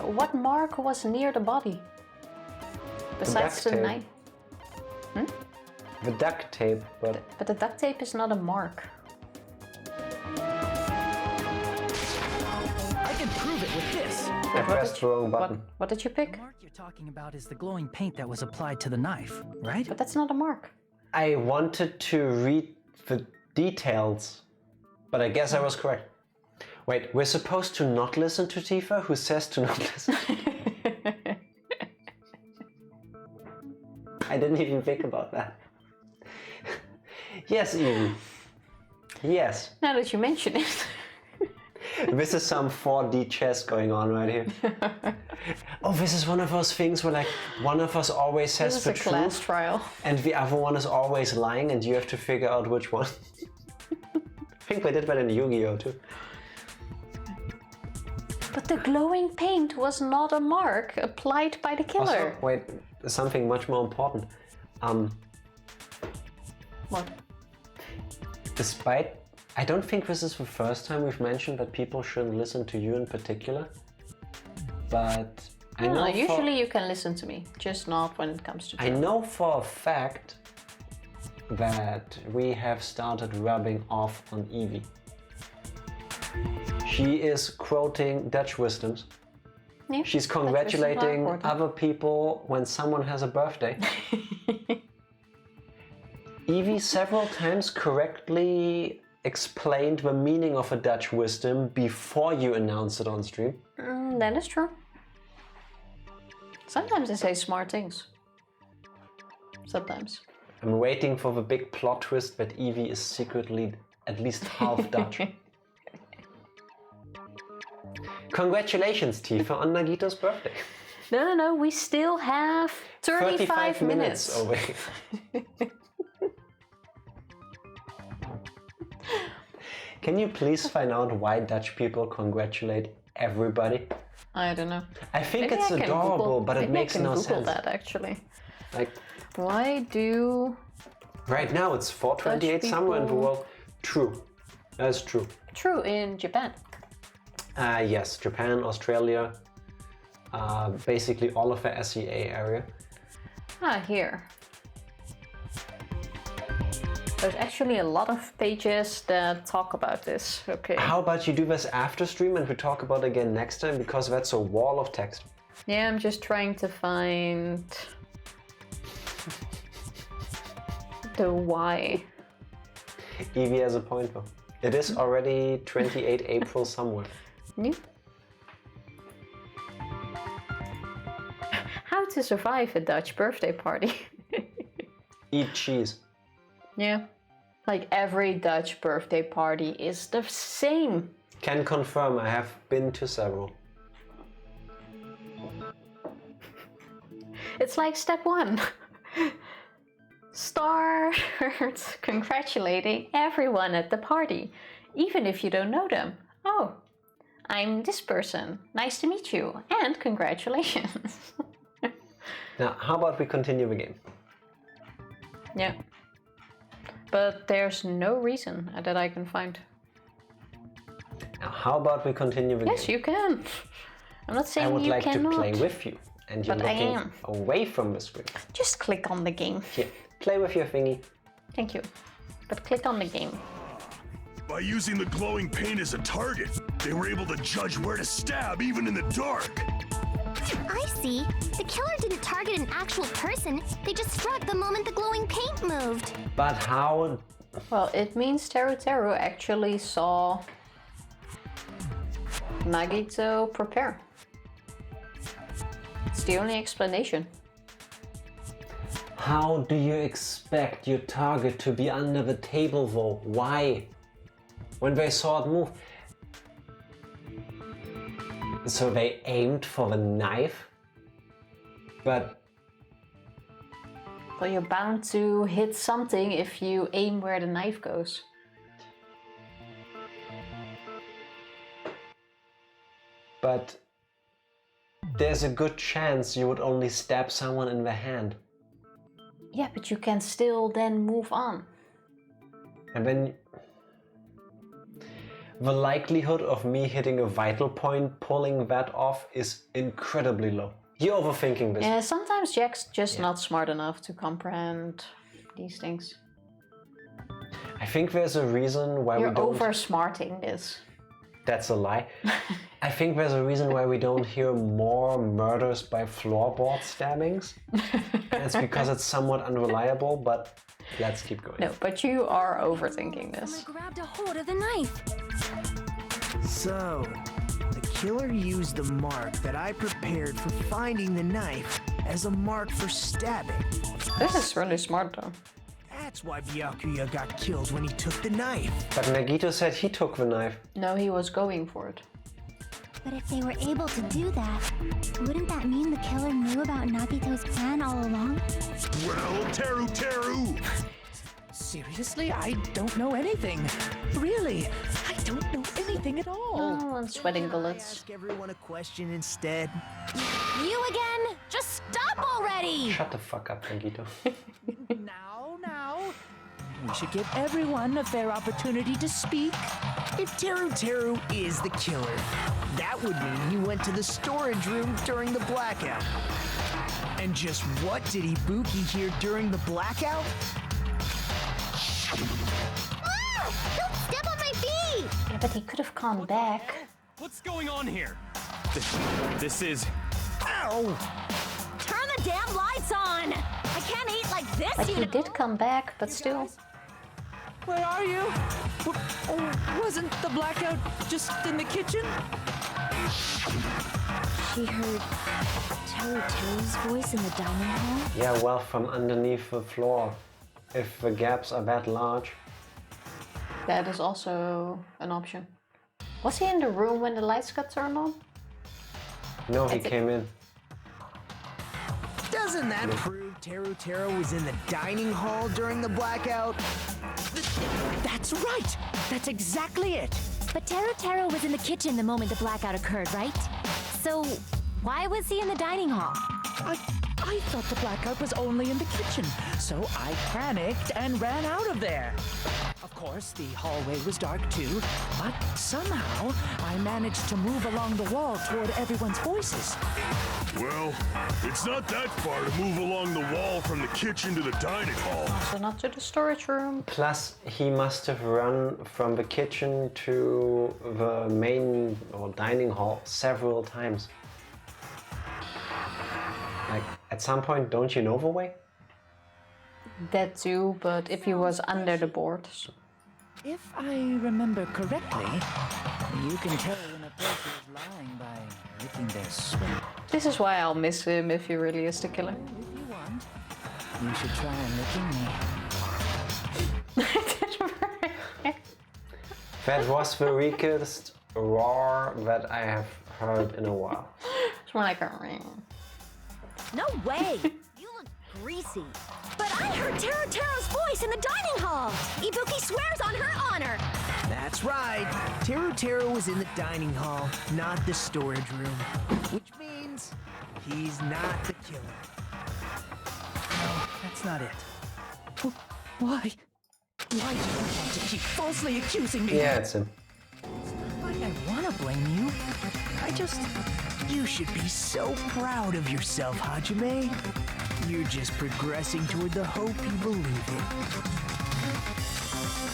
What mark was near the body? Besides the knife? The duct tape, but the duct tape is not a mark. I can prove it with this. I pressed the wrong button. What did you pick? The mark you're talking about is the glowing paint that was applied to the knife, right? But that's not a mark. I wanted to read the details, but I guess I was correct. Wait, we're supposed to not listen to Tifa, who says to not listen? I didn't even think about that. Yes, Ian. Yes. Now that you mention it. This is some 4D chess going on right here. Oh, this is one of those things where like one of us always says the truth. This is a class trial. And the other one is always lying and you have to figure out which one. I think we did that in Yu-Gi-Oh too. But the glowing paint was not a mark applied by the killer. Also, wait, something much more important. What? Despite, I don't think this is the first time we've mentioned that people shouldn't listen to you in particular. But I know usually you can listen to me, just not when it comes to. I know for a fact that we have started rubbing off on Evie. She is quoting Dutch wisdoms. Yeah, she's congratulating other people when someone has a birthday. Evie several times correctly explained the meaning of a Dutch wisdom before you announced it on stream. That is true. Sometimes they say smart things. Sometimes. I'm waiting for the big plot twist that Evie is secretly at least half Dutch. Congratulations, Tifa, on Nagito's birthday. No, we still have 35 minutes. Away. Can you please find out why Dutch people congratulate everybody? I don't know. I think it's adorable, but it makes no sense. Maybe I can Google that actually. Like, why do... Right now it's 4:28 somewhere in the world. True. That's true. True in Japan. Yes, Japan, Australia, basically all of the SEA area. Here. There's actually a lot of pages that talk about this. Okay. How about you do this after stream and we talk about it again next time, because that's a wall of text. Yeah, I'm just trying to find the why. Evie has a point though. It is already 28 April somewhere. Yeah. How to survive a Dutch birthday party. Eat cheese. Yeah. Like every Dutch birthday party is the same. Can confirm, I have been to several. It's like step 1. Start congratulating everyone at the party, even if you don't know them. Oh, I'm this person. Nice to meet you, and congratulations. Now, how about we continue the game? Yeah. But there's no reason that I can find. Now, how about we continue the game? Yes, you can. I'm not saying you cannot. I would like to play with you, and you're looking away from the screen. Just click on the game. Here, play with your thingy. Thank you. But click on the game. By using the glowing paint as a target, they were able to judge where to stab even in the dark. I see. The killer didn't target an actual person. They just struck the moment the glowing paint moved. But how? Well, it means Teru actually saw Nagito prepare. It's the only explanation. How do you expect your target to be under the table though? Why? When they saw it move. So they aimed for the knife? But... Well, you're bound to hit something if you aim where the knife goes. But... there's a good chance you would only stab someone in the hand. Yeah, but you can still then move on. And then... the likelihood of me hitting a vital point pulling that off is incredibly low. You're overthinking this. Yeah, sometimes Jack's just not smart enough to comprehend these things. I think there's a reason why we don't... You're over-smarting this. That's a lie. I think there's a reason why we don't hear more murders by floorboard stabbings. And it's because it's somewhat unreliable, but let's keep going. No, but you are overthinking this. I grabbed a hold of the knife. So, the killer used the mark that I prepared for finding the knife as a mark for stabbing. This is really smart though. That's why Byakuya got killed when he took the knife. But Nagito said he took the knife. No, he was going for it. But if they were able to do that, wouldn't that mean the killer knew about Nagito's plan all along? Well, Teru! Seriously, I don't know anything. Really, I don't know anything at all. Oh, I'm sweating bullets. Ask everyone a question instead. You again? Just stop already! Shut the fuck up, Nagito. Now. We should give everyone a fair opportunity to speak. If Teru is the killer, that would mean he went to the storage room during the blackout. And just what did Ibuki hear during the blackout? Ah! Don't step on my feet! Yeah, but he could have gone back. What's going on here? This is... Ow! Turn the damn lights on! I can't eat like this, Like you he know. did come back, but still. Where are you? Wasn't the blackout just in the kitchen? She heard Teru's voice in the dining hall? Yeah, well, from underneath the floor. If the gaps are that large. That is also an option. Was he in the room when the lights got turned on? No, he came in. Doesn't that prove Teru was in the dining hall during the blackout? That's right! That's exactly it! But Teru was in the kitchen the moment the blackout occurred, right? So, why was he in the dining hall? I thought the blackout was only in the kitchen, so I panicked and ran out of there. Of course, the hallway was dark too, but somehow I managed to move along the wall toward everyone's voices. Well, it's not that far to move along the wall from the kitchen to the dining hall. So not to the storage room. Plus, he must have run from the kitchen to the main or dining hall several times. Like, at some point, don't you know the way? That too, but if he was under the board. If I remember correctly, you can tell when a person is lying by licking their sweat. This is why I'll miss him if he really is the killer. If you want, you should try licking me. That was the weakest roar that I have heard in a while. It's more like a ring. No way! You look greasy. But I heard Teru's voice in the dining hall! Ibuki swears on her honor! That's right. Teru was in the dining hall, not the storage room. Which means he's not the killer. No, that's not it. Why? Why do you want to keep falsely accusing me? Yeah, it's him. I want to blame you. You should be so proud of yourself, Hajime. You're just progressing toward the hope you believe in.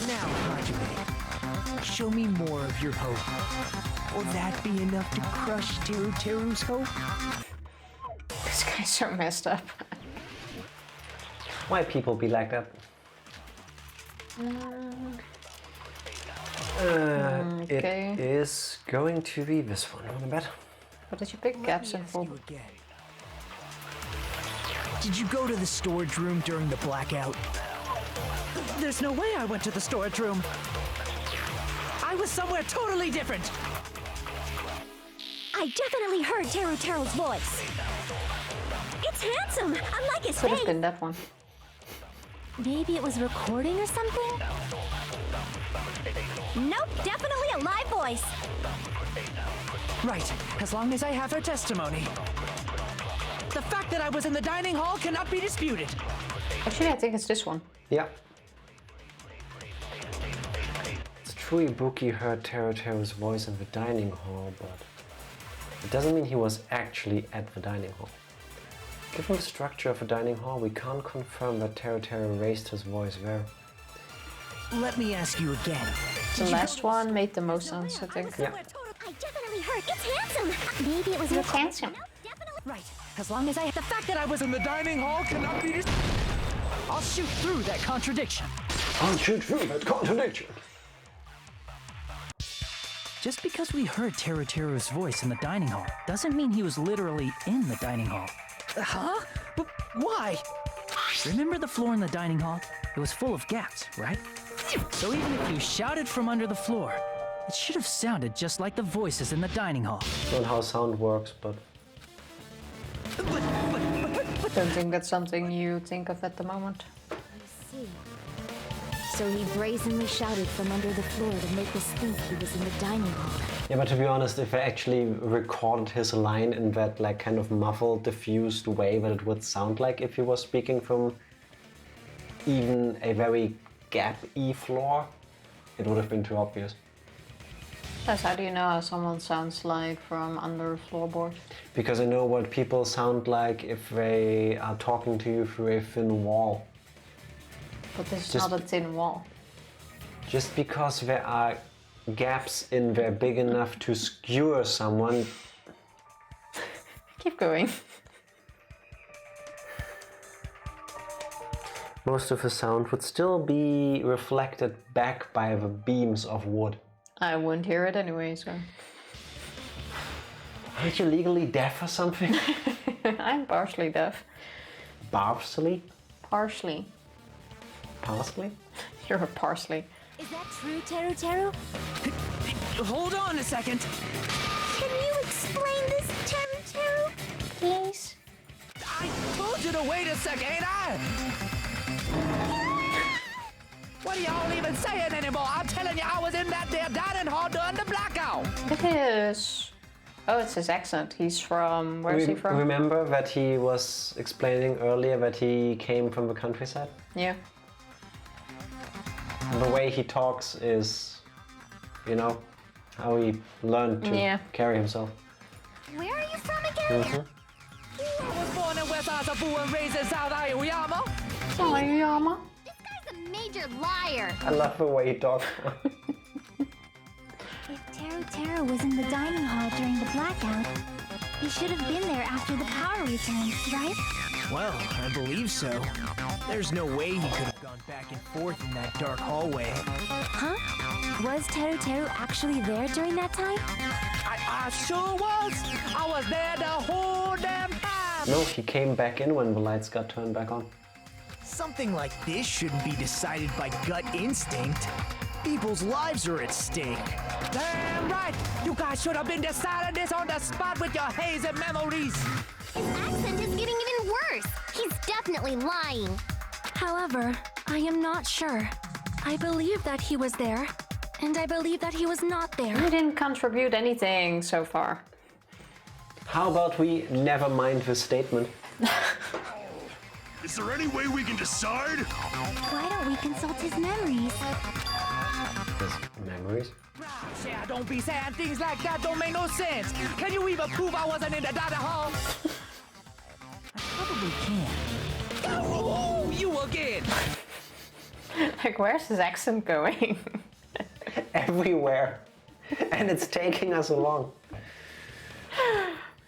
Now, Hajime, show me more of your hope. Will that be enough to crush Teru's hope? This guy's so messed up. Why people be like that? Okay. It is going to be this one, on the bet. What did you pick? Gaps and full. Did you go to the storage room during the blackout? There's no way I went to the storage room. I was somewhere totally different. I definitely heard Teru's voice. It's handsome, unlike his Could have face. been that one. Maybe it was recording or something? Nope, definitely a live voice. Right, as long as I have her testimony. The fact that I was in the dining hall cannot be disputed. Actually, I think it's this one. Yeah. It's true Ibuki heard Teru's voice in the dining hall, but it doesn't mean he was actually at the dining hall. Given the structure of the dining hall, we can't confirm that Teru raised his voice there. Let me ask you again. The last one made the most sense, I think. Yeah. I definitely heard. It's handsome. Maybe it was It's handsome. Right, as long as the fact that I was in the dining hall cannot be disputed. I'll shoot through that contradiction. I'll shoot through that contradiction. Just because we heard Teru's voice in the dining hall doesn't mean he was literally in the dining hall. Huh? Why? Remember the floor in the dining hall? It was full of gaps, right? So even if you shouted from under the floor, it should have sounded just like the voices in the dining hall. Not how sound works, but... Don't think that's something you think of at the moment. I see. So he brazenly shouted from under the floor to make us think he was in the dining hall. Yeah, but to be honest, if I actually recorded his line in that like kind of muffled, diffused way that it would sound like if he was speaking from even a very gap-y floor, it would have been too obvious. That's how do you know how someone sounds like from under a floorboard? Because I know what people sound like if they are talking to you through a thin wall. But this is Just- not a thin wall. Just because there are gaps in there big enough to skewer someone. Keep going. Most of the sound would still be reflected back by the beams of wood. I wouldn't hear it anyway, so... Aren't you legally deaf or something? I'm partially deaf. Partially? Partially. Parsley? You're a parsley. Is that true, Teru Teru? Hold on a second. Can you explain this, Teru Teru? Please? I told you to wait a second, ain't I? What are y'all even saying anymore? I'm telling you, I was in that there dining hall during the blackout. It is. Oh, it's his accent. He's from... Where's he from? Remember that he was explaining earlier that he came from the countryside? Yeah. The way he talks is, you know, how he learned to carry himself. Where are you from again? I was born in West Asabu and raised in South Aoyama. Aoyama? This guy's a major liar. I love the way he talks. If Teru Teru was in the dining hall during the blackout, he should have been there after the power returned, right? Well, I believe so. There's no way he could have gone back and forth in that dark hallway. Huh? Was Teru Teru actually there during that time? I sure was. I was there the whole damn time. No, he came back in when the lights got turned back on. Something like this shouldn't be decided by gut instinct. People's lives are at stake. Damn right. You guys should have been deciding this on the spot with your hazy memories. His accent is getting even worse. He's definitely lying. However, I am not sure. I believe that he was there, and I believe that he was not there. You didn't contribute anything so far. How about we never mind the statement? Is there any way we can decide? Why don't we consult his memories? His memories? Yeah, don't be saying things like that. Don't make no sense. Can you even prove I wasn't in the dining hall? I probably can. Oh, you again. Like, where's his accent going? Everywhere. And it's taking us along.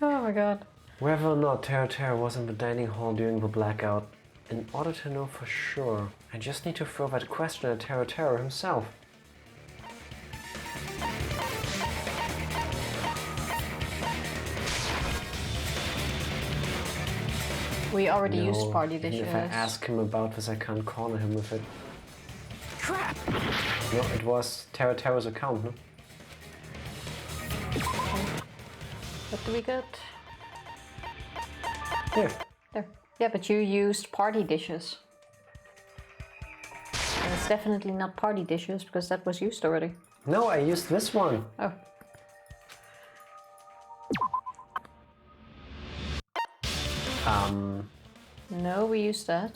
Oh my god. Whether or not Teru Teru was in the dining hall during the blackout, in order to know for sure, I just need to throw that question at Teru Teru himself. We already No, used party even dishes. if I ask him about this, I can't corner him with it. Crap! No, it was Teru Teru's account, no? What do we get? Here. There. Yeah, but you used party dishes. And it's definitely not party dishes because that was used already. No, I used this one. Oh. No, we used that.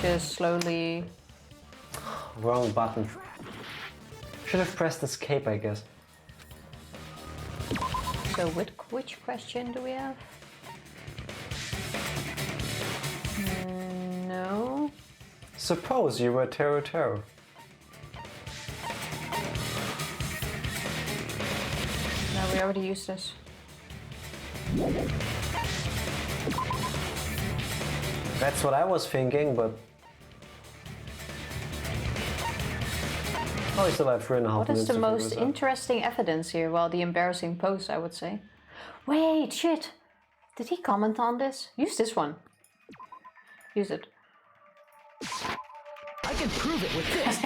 Just slowly. Wrong button. Should have pressed escape, I guess. So which question do we have? No. Suppose you were Teru Teru. No, we already used this. That's what I was thinking, but... Oh, we still have 3.5 What minutes is the to most figure this out. interesting evidence here? Well, the embarrassing pose, I would say. Wait, shit! Did he comment on this? Use this one. Use it. I can prove it with this.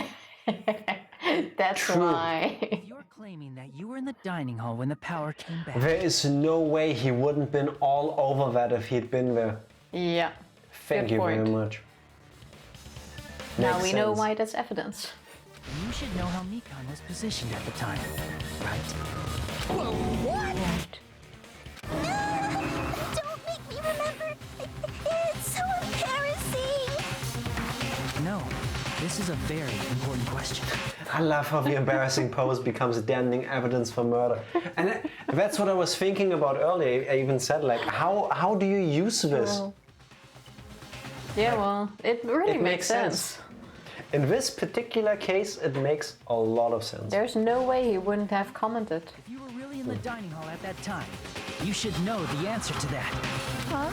That's True. why. You're claiming that you were in the dining hall when the power came back. There is no way he wouldn't been all over that if he'd been there. Yeah. Thank Good you point. very much. Now Makes we know sense. why that's evidence. You should know how Mikan was positioned at the time, right? Whoa, what? Don't make me remember. It's so embarrassing. No, this is a very important question. I love how the embarrassing pose becomes damning evidence for murder. And that's what I was thinking about earlier. I even said, like, how do you use this? Yeah, well, it really It makes sense. In this particular case, it makes a lot of sense. There's no way he wouldn't have commented. If you were really in the dining hall at that time, you should know the answer to that. Huh?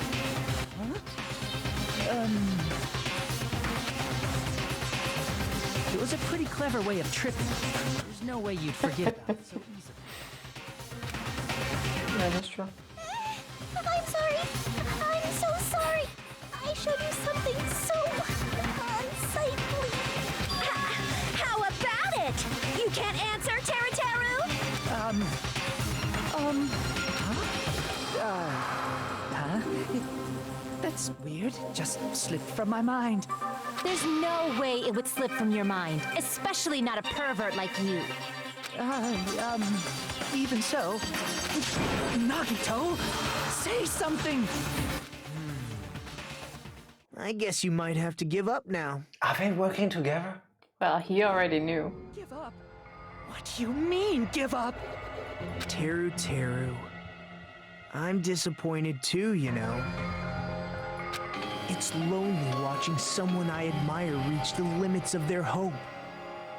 It was a pretty clever way of tripping. There's no way you'd forget about it so easily. Yeah, that's true. I'm sorry. I'm so sorry. I showed you something so unsightly. How about it? You can't answer, Teru? Huh? That's weird. Just slipped from my mind. There's no way it would slip from your mind, especially not a pervert like you. Even so. Nagito, say something! I guess you might have to give up now. Are they working together? Well, he already knew. Give up? What do you mean, give up? Teru. I'm disappointed too, you know. It's lonely watching someone I admire reach the limits of their hope.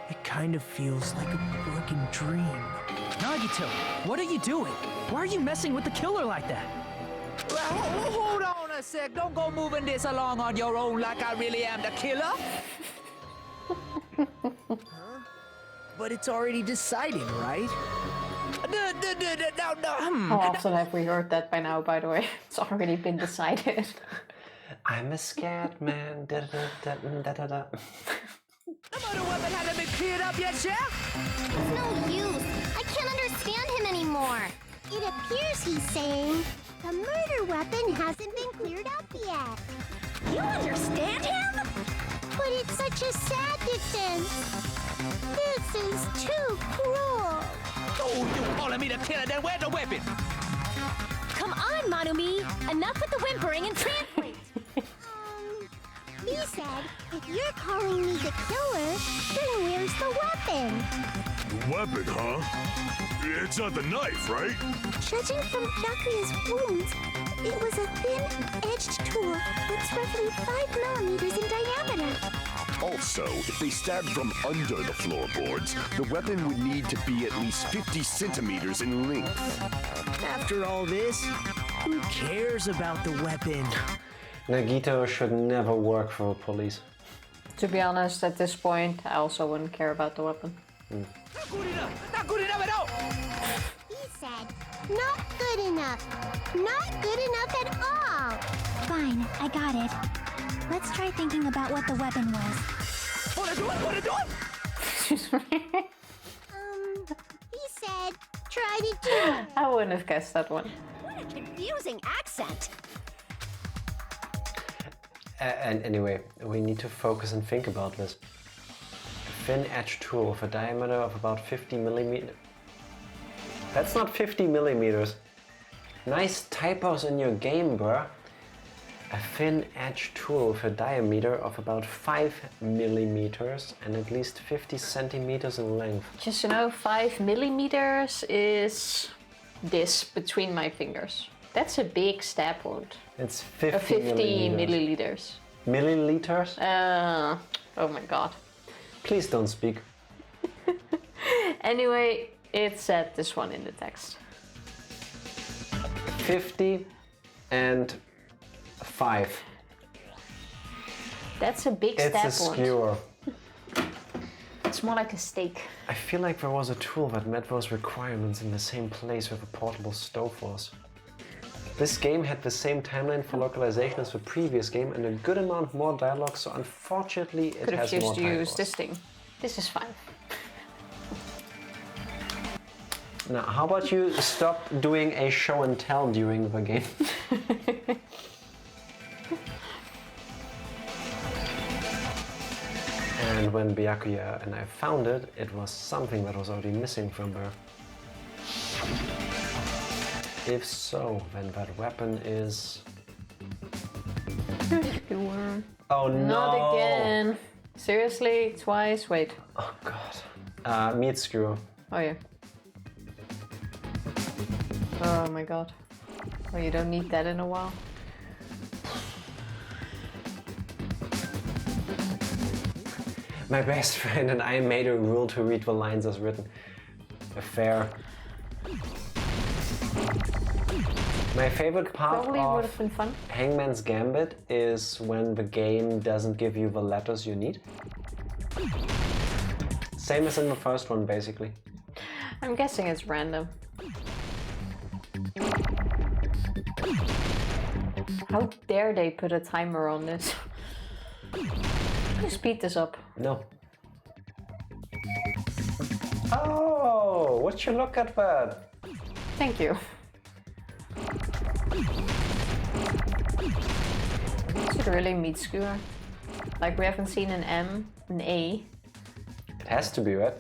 It kind of feels like a broken dream. Nagito, what are you doing? Why are you messing with the killer like that? Hold on a sec. Don't go moving this along on your own like I really am the killer. But it's already decided, right? No. How often have we heard that by now, by the way? It's already been decided. I'm a scared man. The murder weapon hasn't been cleared up yet, Chef? It's no use. I can't understand him anymore. It appears he's saying the murder weapon hasn't been cleared up yet. You understand him? But it's such a sad defense. This is too cruel. Oh, you calling me the killer? Then where's the weapon? Come on, Manumi. Enough with the whimpering and translate. He said, if you're calling me the killer, then where's the weapon? The weapon, huh? It's not the knife, right? Judging from Byakuya's wounds, it was a thin-edged tool that's roughly 5 millimeters in diameter. Also, if they stabbed from under the floorboards, the weapon would need to be at least 50 centimeters in length. After all this, who cares about the weapon? Nagito should never work for the police. To be honest, at this point, I also wouldn't care about the weapon. Not good enough! Not good enough at all! He said, not good enough. Not good enough at all. Fine, I got it. Let's try thinking about what the weapon was. Wanna do it? He said, try to do it. I wouldn't have guessed that one. What a confusing accent. And anyway, we need to focus and think about this. A thin-edged tool with a diameter of about 50 millimeters. That's not 50 millimeters. Nice typos in your game, bruh. A thin-edged tool with a diameter of about 5 millimeters and at least 50 centimeters in length. Just so you know, 5 millimeters is this between my fingers. That's a big stab wound. It's 50, 50 milliliters. milliliters. Milliliters? Oh my god. Please don't speak. Anyway, it said this one in the text. 50 and 5. That's a big It's stab a wound. skewer. It's more like a steak. I feel like there was a tool that met those requirements in the same place where the portable stove was. This game had the same timeline for localization as the previous game and a good amount more dialogue, so unfortunately it Could have has more just used typos. this thing. This is fine. Now, how about you stop doing a show and tell during the game? And when Byakuya and I found it, it was something that was already missing from her. If so, then that weapon is... Oh no! Not again. Seriously? Twice? Wait. Oh god. Meat skewer. Oh yeah. Oh my god. Oh, you don't need that in a while. My best friend and I made a rule to read the lines as written. Fair. My favorite part Probably would of have been fun. Hangman's Gambit is when the game doesn't give you the letters you need. Same as in the first one, basically. I'm guessing it's random. How dare they put a timer on this? Can you speed this up? No. Oh, would you look at that? Thank you. Is it really meat skewer? Like, we haven't seen an M, an A. It has to be, right?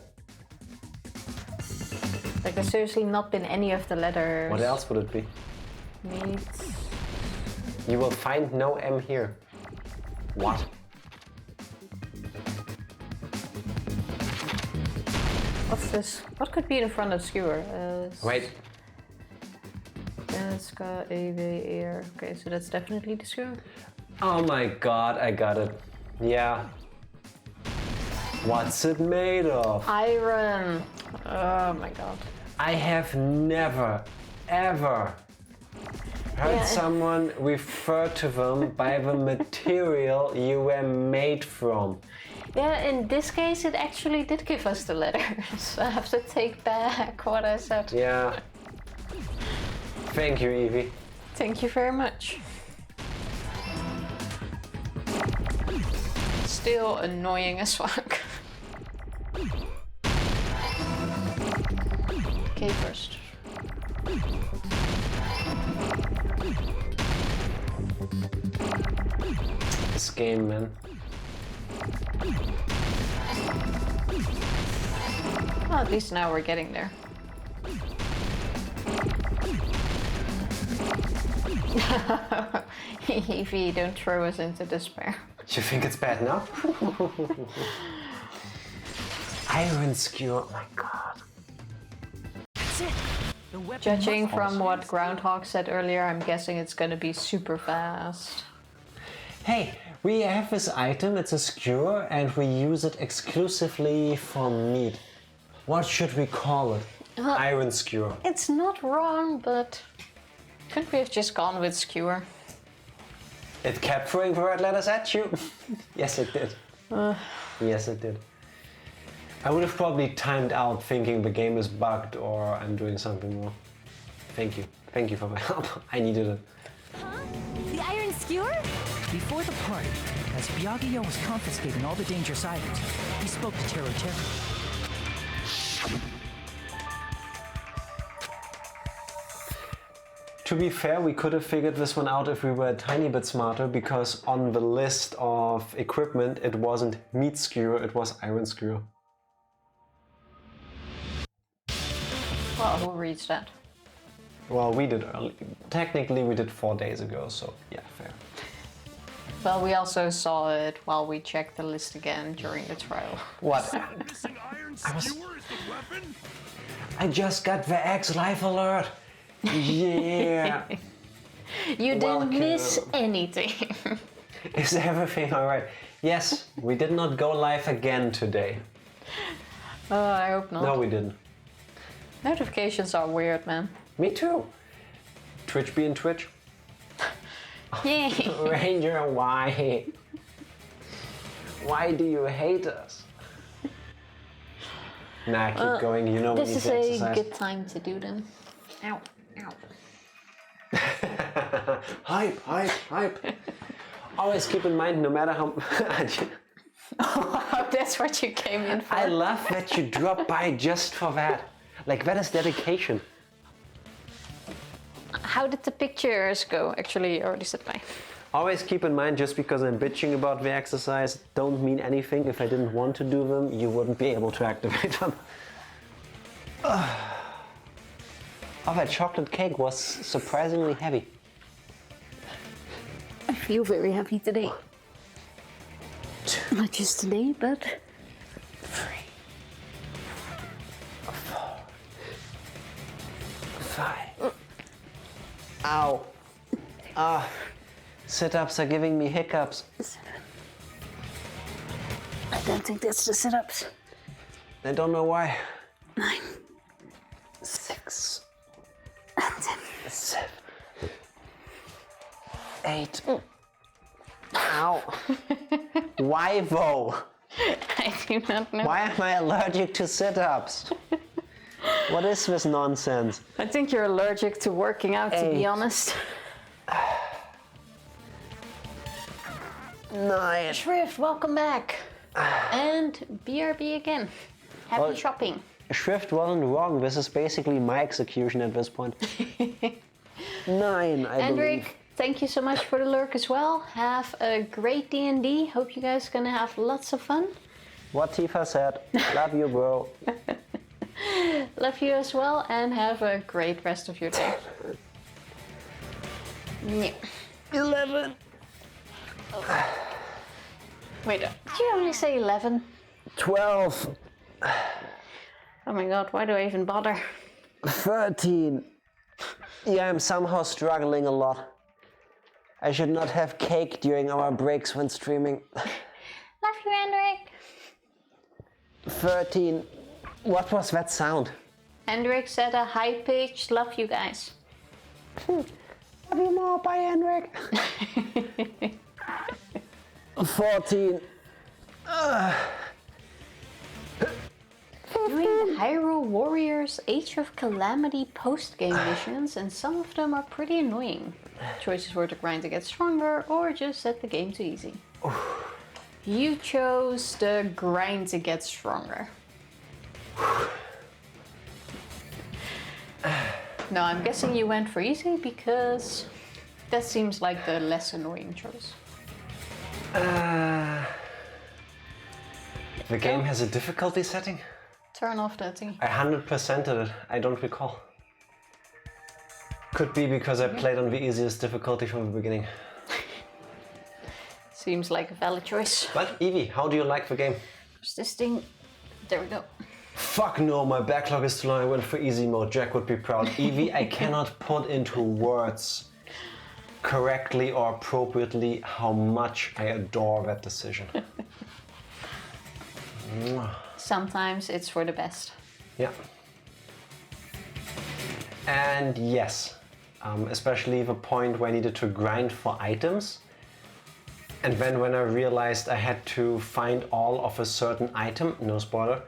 Like, there's seriously not been any of the letters. What else would it be? Meat. You will find no M here. What? What's this? What could be in front of skewer? Wait. Okay, so that's definitely the skewer. Oh my god, I got it. Yeah. What's it made of? Iron. Oh my god. I have never, ever heard someone refer to them by the material you were made from. Yeah, in this case, it actually did give us the letters. I have to take back what I said. Yeah. Thank you, Evie. Thank you very much. Still annoying as fuck. Okay, first. This game, man. Well, at least now we're getting there. Evie, don't throw us into despair. You think it's bad now? Iron skewer, oh my god. That's it. The weapon Judging must- from what Groundhog said earlier, I'm guessing it's gonna be super fast. Hey, we have this item, it's a skewer, and we use it exclusively for meat. What should we call it? Iron skewer. It's not wrong, but couldn't we have just gone with skewer? It kept throwing the red letters at you. Yes, it did. Yes, it did. I would have probably timed out thinking the game is bugged or I'm doing something wrong. Thank you. Thank you for the help. I needed it. Huh? The iron skewer? Before the party, as Byakuya was confiscating all the dangerous items, he spoke to Tero Tero. To be fair, we could have figured this one out if we were a tiny bit smarter, because on the list of equipment it wasn't meat skewer, it was iron skewer. Well, who reads that? Well, we did early. Technically we did 4 days ago, so yeah, fair. Well, we also saw it while we checked the list again during the trial. What? I just got the X life alert! Yeah! You didn't miss anything. Is everything alright? Yes, we did not go live again today. I hope not. No, we didn't. Notifications are weird, man. Me too. Twitch being Twitch. Yay! Ranger, why? Why do you hate us? Nah, keep going, you know we need This to is a exercise. good time to do them. Ow, ow. Hype, hype, hype. Always keep in mind, no matter how... Oh, that's what you came in for. I love that you dropped by just for that. Like, that is dedication. How did the pictures go? Actually, you already said bye. Always keep in mind, just because I'm bitching about the exercise, don't mean anything. If I didn't want to do them, you wouldn't be able to activate them. Oh, that chocolate cake was surprisingly heavy. I feel very happy today. Not just today, but... 3, 4, 5. Ow. Ah. Sit-ups are giving me hiccups. I don't think that's the sit-ups. I don't know why. 9, 6, and 7, 8. Ow. Why though? I do not know. Why am I allergic to sit-ups? What is this nonsense? I think you're allergic to working out, to be honest. 9. Shrift, welcome back. And BRB again. Happy shopping. Shrift wasn't wrong. This is basically my execution at this point. 9, I Hendrik, believe. thank you so much for the lurk as well. Have a great D&D. Hope you guys are gonna have lots of fun. What Tifa said. Love you, bro. Love you as well, and have a great rest of your day. Yeah. 11. Wait, did you only say 11? 12. Oh my god, why do I even bother? 13. Yeah, I'm somehow struggling a lot. I should not have cake during our breaks when streaming. Love you, Hendrik. 13. What was that sound? Hendrik said a high-pitched love you guys. Love you more, bye, Hendrik. 14. Doing the Hyrule Warriors Age of Calamity post-game missions, and some of them are pretty annoying. Choices were to grind to get stronger, or just set the game to easy. You chose the grind to get stronger. No, I'm guessing you went for easy because that seems like the less annoying choice. The game has a difficulty setting? Turn off that thing. I 100%ed it. I don't recall. Could be because I played on the easiest difficulty from the beginning. Seems like a valid choice. But Evie, how do you like the game? Where's this thing? There we go. Fuck no, my backlog is too long. I went for easy mode. Jack would be proud. Evie, I cannot put into words correctly or appropriately how much I adore that decision. Sometimes it's for the best. Yeah. And yes, especially the point where I needed to grind for items. And then when I realized I had to find all of a certain item, no spoiler,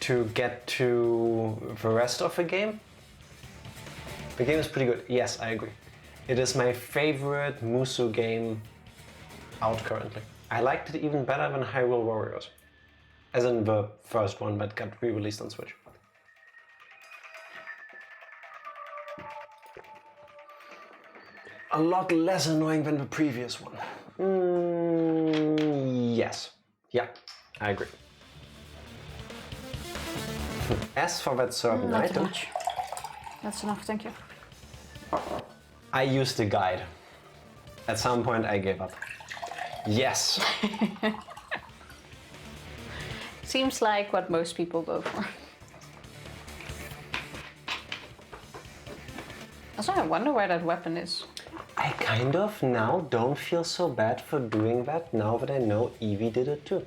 to get to the rest of the game. The game is pretty good. Yes, I agree. It is my favorite Musou game out currently. I liked it even better than Hyrule Warriors. As in the first one that got re-released on Switch. A lot less annoying than the previous one. Yes. Yeah, I agree. As for that certain Not item, much. That's enough, thank you. I used the guide. At some point I gave up. Yes. Seems like what most people go for. Also, I wonder where that weapon is. I kind of now don't feel so bad for doing that now that I know Evie did it too.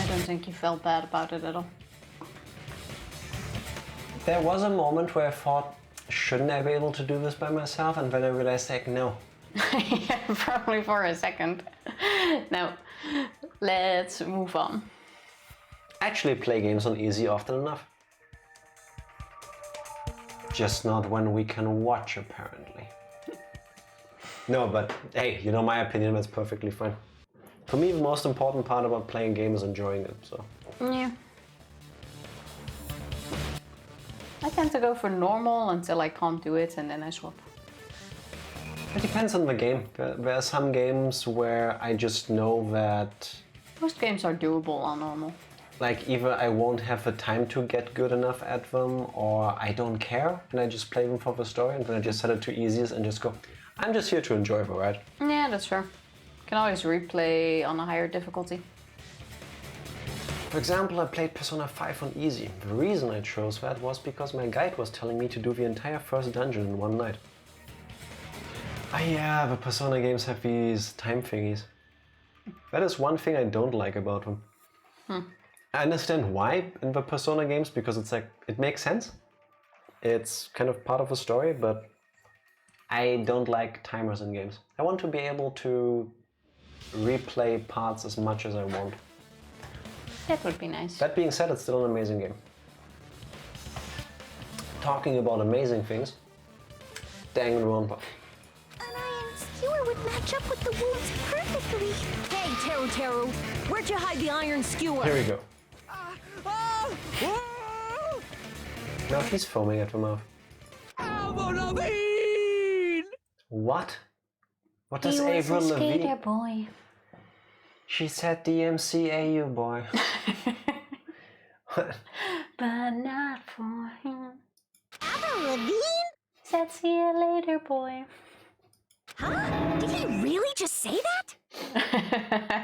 I don't think you felt bad about it at all. There was a moment where I thought, shouldn't I be able to do this by myself? And then I realized, like, no. Yeah, probably for a second. Now, let's move on. Actually play games on easy often enough. Just not when we can watch, apparently. No, but hey, you know my opinion, that's perfectly fine. For me, the most important part about playing games is enjoying it, so. Yeah. I tend to go for normal until I can't do it and then I swap. It depends on the game. There are some games where I just know that... Most games are doable on normal. Like either I won't have the time to get good enough at them, or I don't care and I just play them for the story, and then I just set it to easiest and just go, I'm just here to enjoy the ride. Yeah, that's fair. Can always replay on a higher difficulty. For example, I played Persona 5 on easy. The reason I chose that was because my guide was telling me to do the entire first dungeon in one night. Ah yeah, the Persona games have these time thingies. That is one thing I don't like about them. I understand why in the Persona games, because it's like, it makes sense. It's kind of part of the story, but I don't like timers in games. I want to be able to replay parts as much as I want. That would be nice. That being said, it's still an amazing game. Talking about amazing things, Danganronpa. An iron skewer would match up with the wounds perfectly. Hey, Teru Teru, where'd you hide the iron skewer? Here we go. Now he's foaming at the mouth. What? What does Avril Lavigne? Skater boy. She said DMCAU boy. But not for him. Avril Lavigne? Said see you later, boy. Huh? Did he really just say that?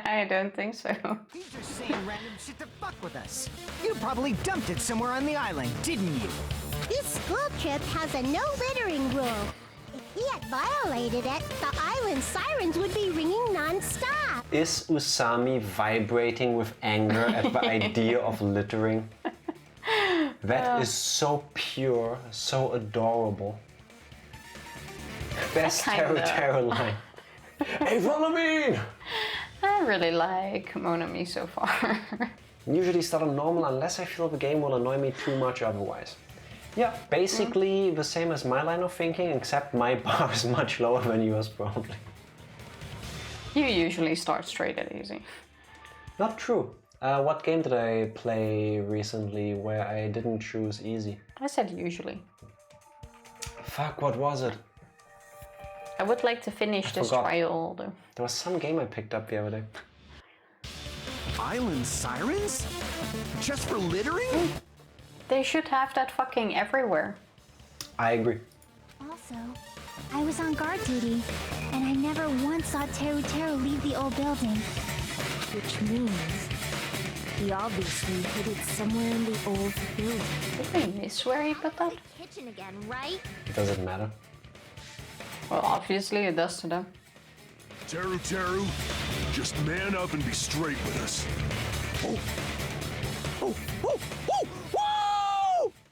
I don't think so. He's just saying random shit to fuck with us. You probably dumped it somewhere on the island, didn't you? This school trip has a no littering rule. If he had violated it, the island sirens would be ringing non-stop. Is Usami vibrating with anger at the idea of littering? That is so pure, so adorable. Best Teru line. Avril Lavigne! I really like Monami so far. Usually start on normal unless I feel the game will annoy me too much otherwise. Yeah, basically the same as my line of thinking, except my bar is much lower than yours probably. You usually start straight at easy. Not true. What game did I play recently where I didn't choose easy? I said usually. Fuck, what was it? I would like to finish this trial though. There was some game I picked up the other day. Island sirens? Just for littering? They should have that fucking everywhere. I agree. Also, I was on guard duty, and I never once saw Teru Teru leave the old building. Which means he obviously hid it somewhere in the old building. Did we miss where he put that? Kitchen again, right? Does it matter? Well, obviously it does to them. Teru Teru, just man up and be straight with us.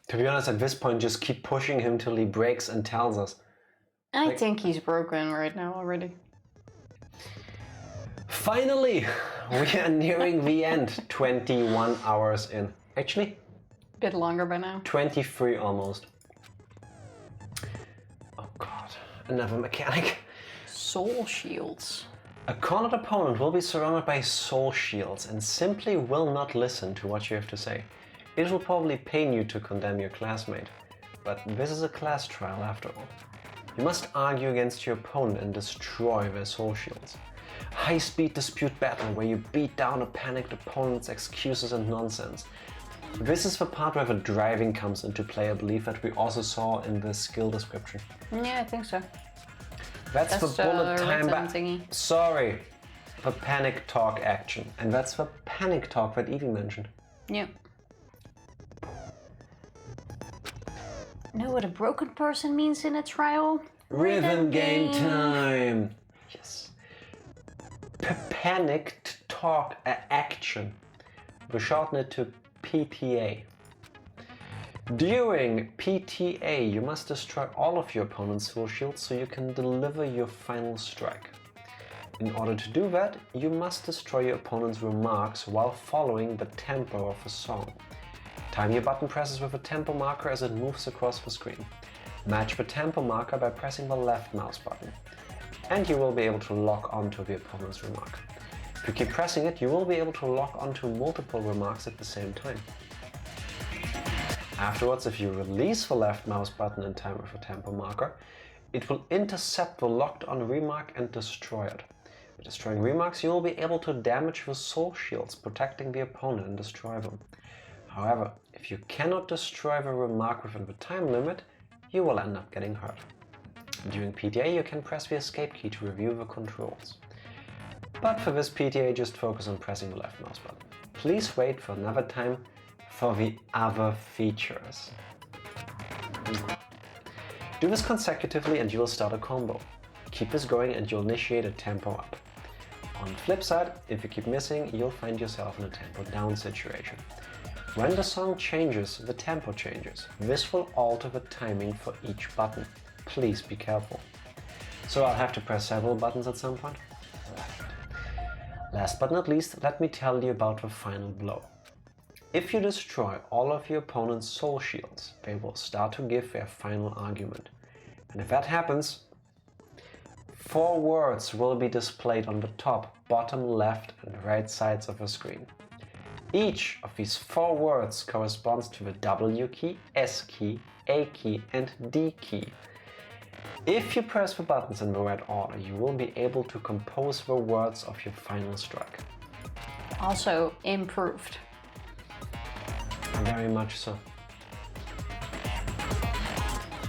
To be honest, at this point, just keep pushing him till he breaks and tells us. I think he's broken right now already. Finally, we are nearing the end. 21 hours in. Actually, Bit longer by now. 23 almost. Oh god, another mechanic. Soul shields. A cornered opponent will be surrounded by soul shields and simply will not listen to what you have to say. It will probably pain you to condemn your classmate, but this is a class trial after all. You must argue against your opponent and destroy their soul shields. High-speed dispute battle where you beat down a panicked opponent's excuses and nonsense. This is the part where the driving comes into play, I believe, that we also saw in the skill description. Yeah, I think so. That's the bullet time thingy. Sorry, the panic talk action. And that's the panic talk that Evie mentioned. Yeah. Know what a broken person means in a trial? Rhythm game time! Yes. Panicked talk action. We shorten it to PTA. During PTA, you must destroy all of your opponent's full shields so you can deliver your final strike. In order to do that, you must destroy your opponent's remarks while following the tempo of the song. Time your button presses with a tempo marker as it moves across the screen. Match the tempo marker by pressing the left mouse button, and you will be able to lock onto the opponent's remark. If you keep pressing it, you will be able to lock onto multiple remarks at the same time. Afterwards, if you release the left mouse button in time with the tempo marker, it will intercept the locked on remark and destroy it. By destroying remarks, you will be able to damage the soul shields protecting the opponent and destroy them. However, if you cannot destroy the remark within the time limit, you will end up getting hurt. During PTA, you can press the escape key to review the controls. But for this PTA, just focus on pressing the left mouse button. Please wait for another time for the other features. Do this consecutively and you will start a combo. Keep this going and you'll initiate a tempo up. On the flip side, if you keep missing, you'll find yourself in a tempo down situation. When the song changes, the tempo changes. This will alter the timing for each button. Please be careful. So I'll have to press several buttons at some point? Last but not least, let me tell you about the final blow. If you destroy all of your opponent's soul shields, they will start to give their final argument. And if that happens, 4 words will be displayed on the top, bottom, left and right sides of the screen. Each of these 4 words corresponds to the W key, S key, A key and D key. If you press the buttons in the right order, you will be able to compose the words of your final strike. Also improved. Very much so.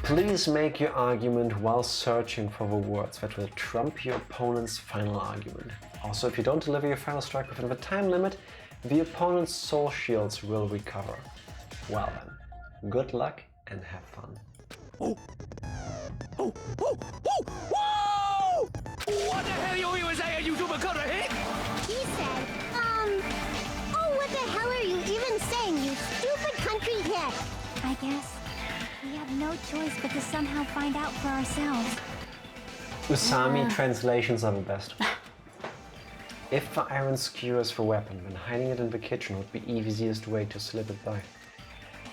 Please make your argument while searching for the words that will trump your opponent's final argument. Also, if you don't deliver your final strike within the time limit, the opponent's soul shields will recover. Well then, good luck and have fun. Oh! Oh! Oh! Oh! Whoa! What the hell you say, YouTuber Cutter Hick? He said, oh, what the hell are you even saying, you stupid country kid? I guess we have no choice but to somehow find out for ourselves. Usami translations are the best. If the iron skewers the weapon, then hiding it in the kitchen would be the easiest way to slip it by.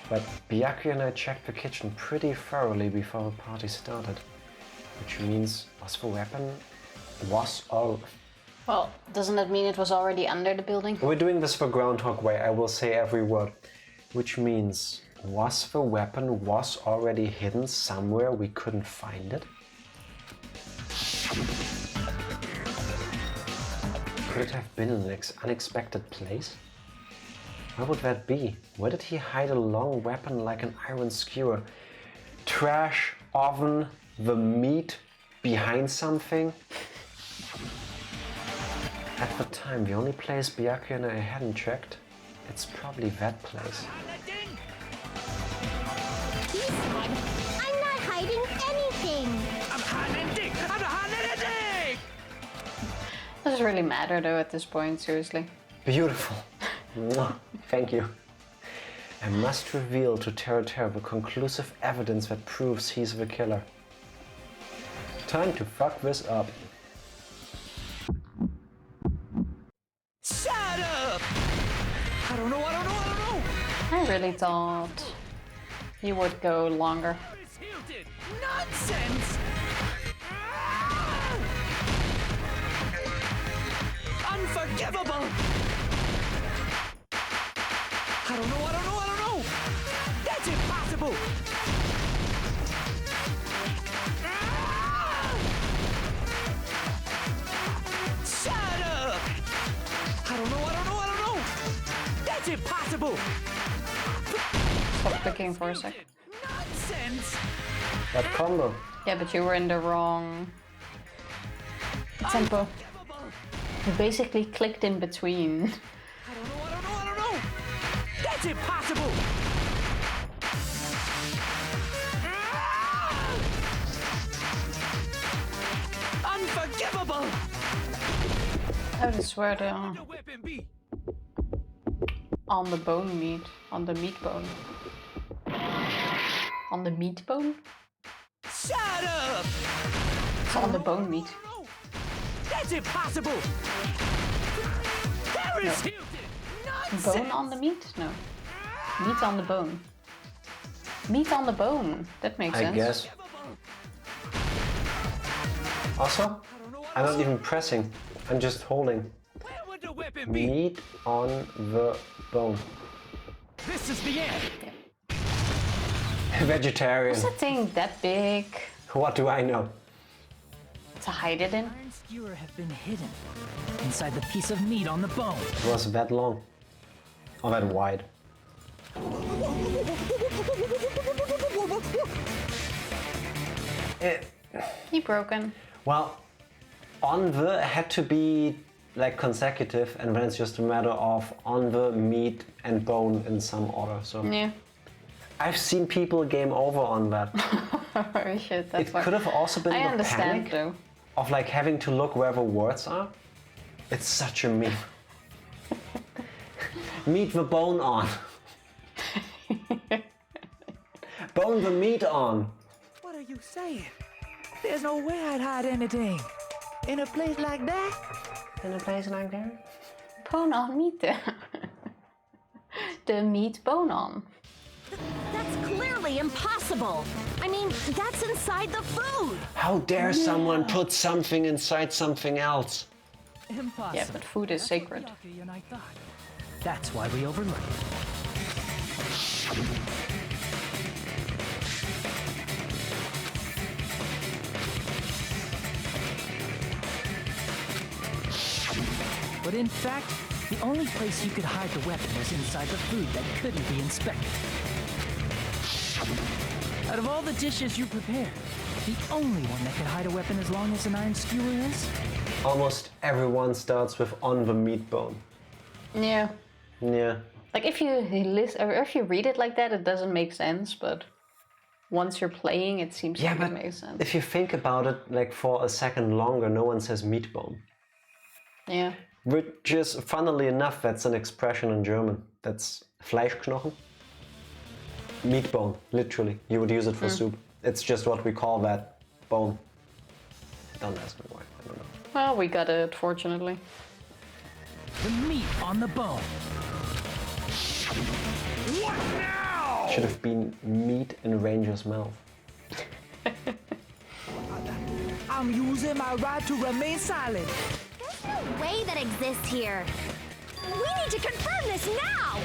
But Byakuya and I checked the kitchen pretty thoroughly before the party started. Which means, Well, doesn't that mean it was already under the building? We're doing this the Groundhog way, I will say every word. Which means, the weapon was already hidden somewhere we couldn't find it? Could it have been in an unexpected place? Where would that be? Where did he hide a long weapon like an iron skewer? Trash, oven, the meat, behind something? At the time, the only place Byakuya and I hadn't checked, it's probably that place. He said, I'm not hiding anything. I'm hiding anything! I'm not hiding anything! Does it really matter though at this point, seriously? Beautiful. Mwah. Thank you. I must reveal to Terra the conclusive evidence that proves he's the killer. Time to fuck this up. Shut up! I don't know. I really thought you would go longer. Nonsense! Unforgivable! I don't know. That's impossible! Shut up! I don't know. That's impossible! Stop clicking for a sec. Nonsense! That combo. Yeah, but you were in the wrong tempo. You basically clicked in between. I don't know. That's impossible! Unforgivable! I would swear to on the bone meat. On the meat bone. On the meat bone? Shut up! It's on the bone meat. That's impossible! Paris Hilton! Nonsense! Bone on the meat? No. Meat on the bone. Meat on the bone. That makes sense. I guess. Also, I'm not even pressing. I'm just holding. Meat on the bone. This is the end. Vegetarian. Is that thing that big? What do I know? To hide it in? Iron skewer have been hidden inside the piece of meat on the bone. It was that long. Or that wide. He broken. Well, on the had to be like consecutive, and then it's just a matter of on the meat and bone in some order. So yeah, I've seen people game over on that. Oh shit, that's It could have also been I the understand panic though. of like having to look where the words are. It's such a meme. Meat the bone on. Bone the meat on. What are you saying? There's no way I'd hide anything. In a place like that? In a place like that? Bone on meat. The meat bone on. That's clearly impossible. I mean, that's inside the food. How dare someone put something inside something else? Impossible. Yeah, but food is sacred. Byakuya and I thought. That's why we overlooked it. But in fact, the only place you could hide the weapon was inside the food that couldn't be inspected. Out of all the dishes you prepared, the only one that could hide a weapon as long as an iron skewer is? Almost everyone starts with on the meat bone. Yeah. Yeah. Like if you listen or if you read it like that, it doesn't make sense. But once you're playing, it seems like it makes sense. If you think about it, like for a second longer, no one says meat bone. Yeah. Which is, funnily enough, that's an expression in German. That's Fleischknochen. Meat bone, literally. You would use it for soup. It's just what we call that bone. Don't ask me why, I don't know. Well, we got it, fortunately. The meat on the bone. What now? Should have been meat in Ranger's mouth. I'm using my right to remain silent. There's no way that exists here. We need to confirm this now!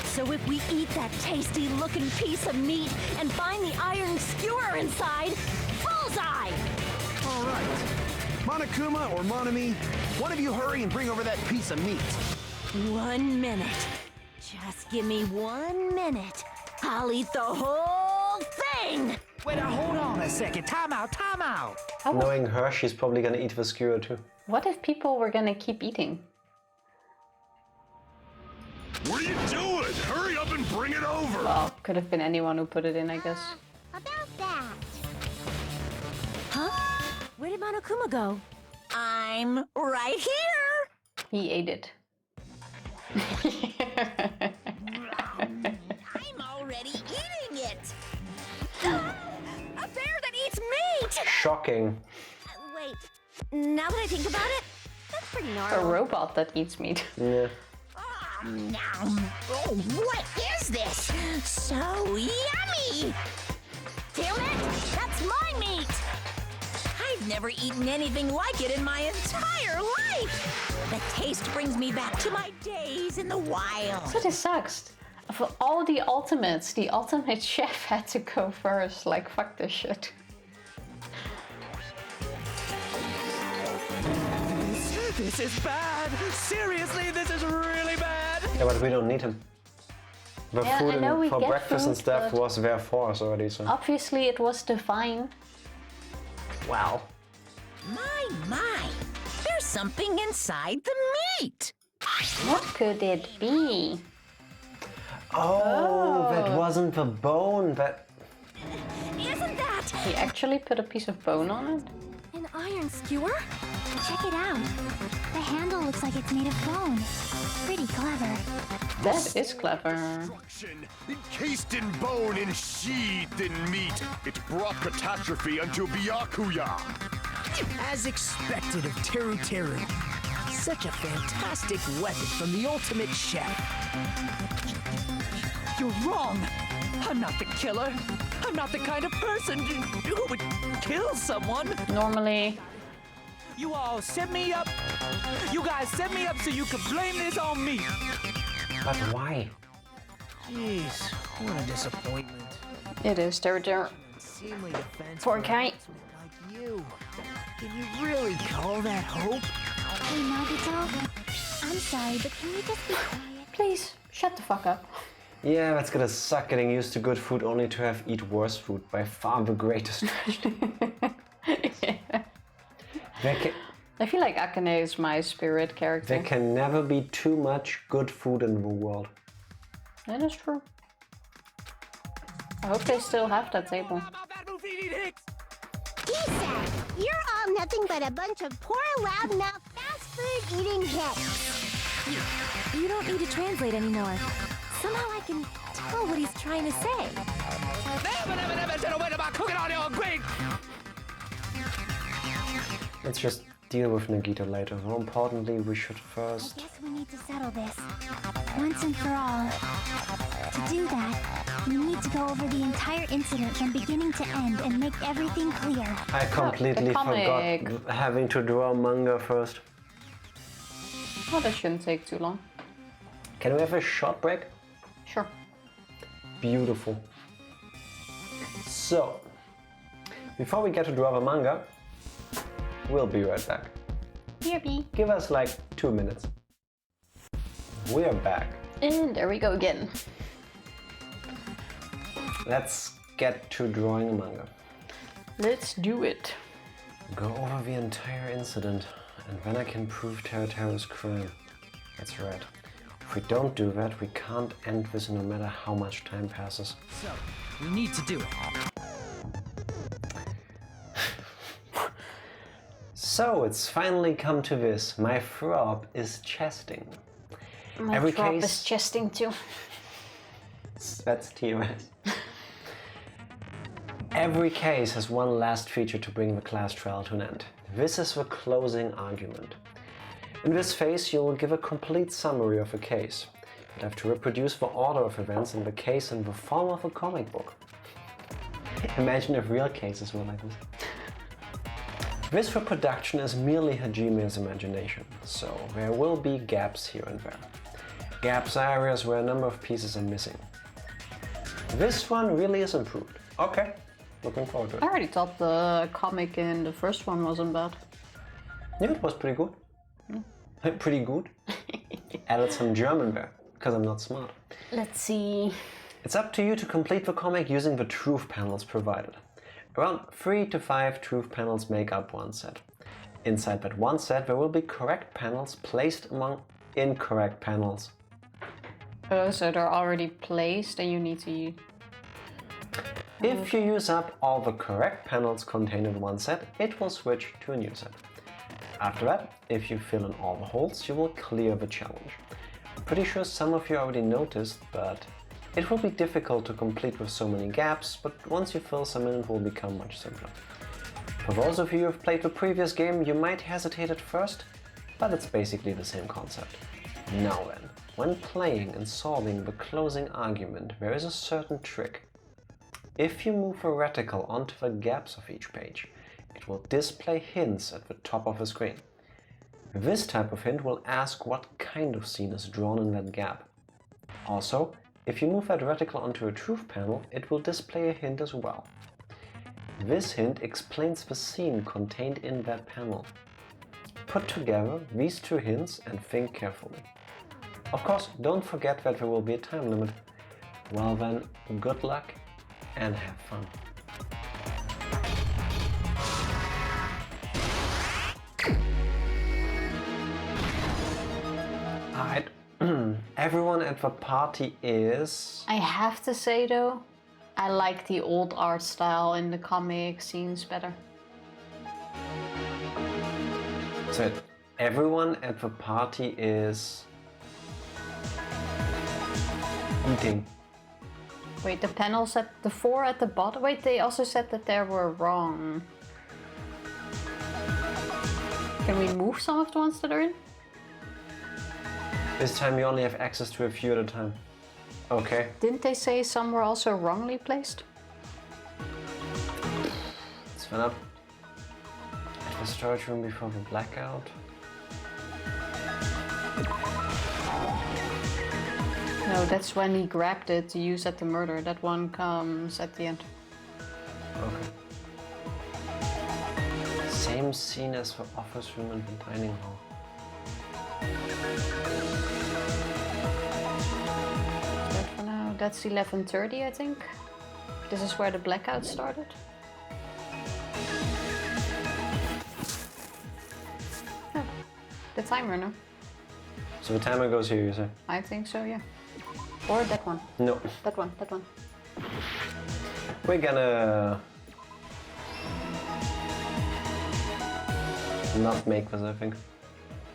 So if we eat that tasty-looking piece of meat and find the iron skewer inside, bullseye! All right. Monokuma or Monami, one of you hurry and bring over that piece of meat. 1 minute. Just give me 1 minute. I'll eat the whole thing! Wait, hold on a second. Time out, time out. Knowing her, she's probably gonna eat the skewer too. What if people were gonna keep eating? What are you doing? Hurry up and bring it over! Well, could have been anyone who put it in, I guess. About that. Huh? Where did Monokuma go? I'm right here! He ate it. I'm already eating it! A bear that eats meat! Shocking. Wait, now that I think about it, that's pretty A normal. robot that eats meat. Yeah. Oh, what is this? So yummy! Damn it! That's my meat! I've never eaten anything like it in my entire life! The taste brings me back to my days in the wild. So this sucks. Of all the ultimates, the ultimate chef had to go first. Like, fuck this shit. This is bad. Seriously, this is really bad. Yeah, but we don't need him. The Yeah, food I know we for get breakfast and food, stuff but- was there for us already, so. Obviously, it was divine. Wow. My, there's something inside the meat. What could it be? Oh, that wasn't the bone, that... Isn't that He actually put a piece of bone on it? An iron skewer? Check it out. The handle looks like it's made of bone. Pretty clever. That is clever. Encased in bone and sheathed in meat, it brought catastrophe unto Byakuya. As expected of Teru Teru. Such a fantastic weapon from the ultimate chef. You're wrong. I'm not the killer. I'm not the kind of person who would kill someone. Normally, you all set me up. You guys set me up so you could blame this on me. But why? Jeez, what a disappointment. it is. They're Seemingly defense Poor guy. like you. Can you really call that hope? Hey, Nagito. I'm sorry, but can you just be quiet? Please, shut the fuck up. Yeah, that's gonna suck getting used to good food only to have eat worse food. By far the greatest tragedy. I feel like Akane is my spirit character. There can never be too much good food in the world. That is true. I hope they still have that table. He said, you're all nothing but a bunch of poor, loudmouth, fast food eating hicks. You don't need to translate anymore. Somehow I can tell what he's trying to say. Let's just deal with Nagito later. More importantly, we should I first... guess we need to settle this once and for all. To do that, we need to go over the entire incident from beginning to end and make everything clear. I completely forgot having to draw manga first. Oh, that shouldn't take too long. Can we have a short break? Sure. Beautiful. So, before we get to draw the manga, we'll be right back. BRB. Give us like 2 minutes. We're back. And there we go again. Let's get to drawing a manga. Let's do it. Go over the entire incident, and then I can prove Teruteru's crime. That's right. If we don't do that, we can't end this no matter how much time passes. So, we need to do it. So, it's finally come to this. My throb is chesting. My Every throb case... is chesting too. That's TOS. Every case has one last feature to bring the class trial to an end. This is the closing argument. In this phase, you will give a complete summary of the case. You'll have to reproduce the order of events in the case in the form of a comic book. Imagine if real cases were like this. This reproduction is merely Hajime's imagination, so there will be gaps here and there. Gaps are areas where a number of pieces are missing. This one really is improved. Okay, looking forward to it. I already thought the comic in the first one wasn't bad. Yeah, it was pretty good. Pretty good. Added some German there, because I'm not smart. Let's see. It's up to you to complete the comic using the truth panels provided. Around 3 to 5 truth panels make up one set. Inside that one set there will be correct panels placed among incorrect panels. Oh, so they're already placed and you need to... If you use up all the correct panels contained in one set, it will switch to a new set. After that, if you fill in all the holes, you will clear the challenge. I'm pretty sure some of you already noticed, but it will be difficult to complete with so many gaps, but once you fill some in, it will become much simpler. For those of you who have played the previous game, you might hesitate at first, but it's basically the same concept. Now then, when playing and solving the closing argument, there is a certain trick. If you move a reticle onto the gaps of each page, it will display hints at the top of the screen. This type of hint will ask what kind of scene is drawn in that gap. Also, if you move that reticle onto a truth panel, it will display a hint as well. This hint explains the scene contained in that panel. Put together these two hints and think carefully. Of course, don't forget that there will be a time limit. Well then, good luck and have fun. Alright, everyone at the party is... I have to say though, I like the old art style in the comic scenes better. So everyone at the party is... eating. Wait, the panels at the 4 at the bottom? Wait, they also said that they were wrong. Can we move some of the ones that are in? This time you only have access to a few at a time. Okay. Didn't they say some were also wrongly placed? Let's fill up. At the storage room before the blackout. No, that's when he grabbed it to use at the murder. That one comes at the end. Okay. Same scene as the office room and the dining hall. That for now. That's 11:30, I think. This is where the blackout started. Oh, the timer, no? So the timer goes here, you say? I think so, yeah. Or that one. No. That one, that one. We're gonna not make this, I think.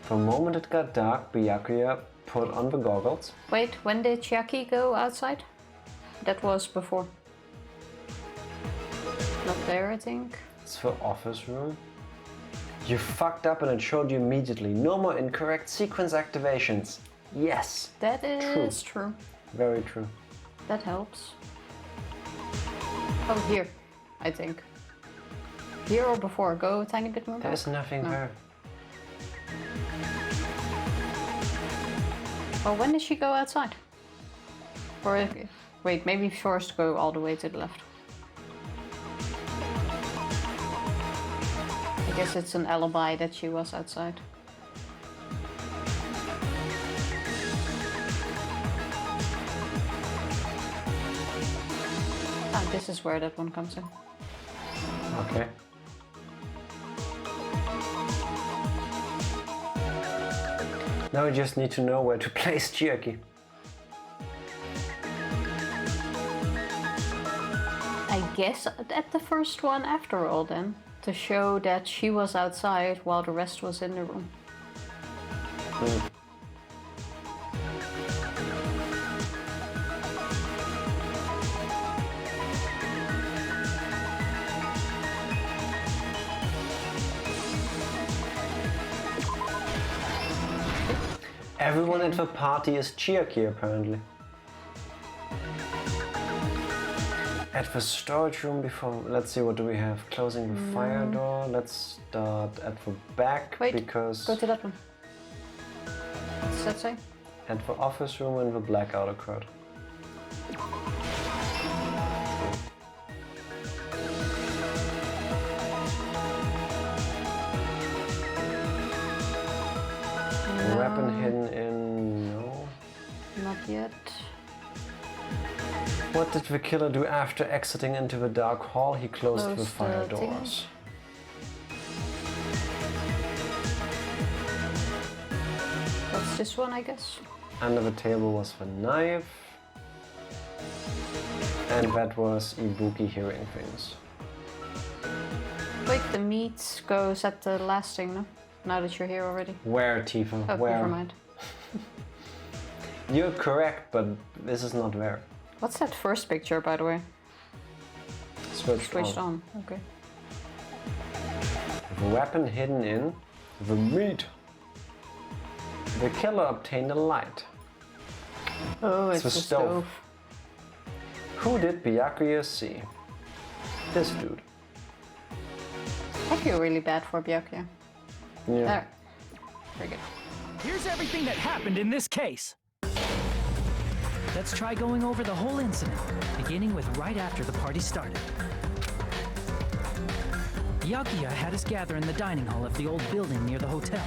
For a moment it got dark, Byakuya put on the goggles. Wait, when did Chiaki go outside? That was before. Not there, I think. It's the office room. You fucked up and it showed you immediately. No more incorrect sequence activations. Yes. That is true. Very true. That helps. Oh, here, I think. Here or before? Go a tiny bit more back. There's nothing there. Well, when did she go outside? Or wait, maybe first go all the way to the left. I guess it's an alibi that she was outside. Ah, this is where that one comes in. Okay. Now we just need to know where to place Chiaki. I guess at the first one after all then, to show that she was outside while the rest was in the room. Everyone at the party is Chiaki apparently. At the storage room before, let's see, what do we have? Closing the fire door. Let's start at the back. Wait, because go to that one. What does that say? At the office room when the blackout occurred. Weapon hidden in... no. Not yet. What did the killer do after exiting into the dark hall? He closed the fire the doors. That's this one, I guess. Under the table was the knife. And that was Ibuki hearing things. Wait, the meat goes at the last thing, no? Now that you're here already. Where, Tifa? Oh, Where? never mind. You're correct, but this is not there. What's that first picture, by the way? Switched on. Okay. The weapon hidden in the meat. The killer obtained a light. Oh, it's the stove. Who did Byakuya see? This dude. I feel really bad for Byakuya. Yeah. There. Very good. Here's everything that happened in this case. Let's try going over the whole incident, beginning with right after the party started. Byakuya had us gather in the dining hall of the old building near the hotel.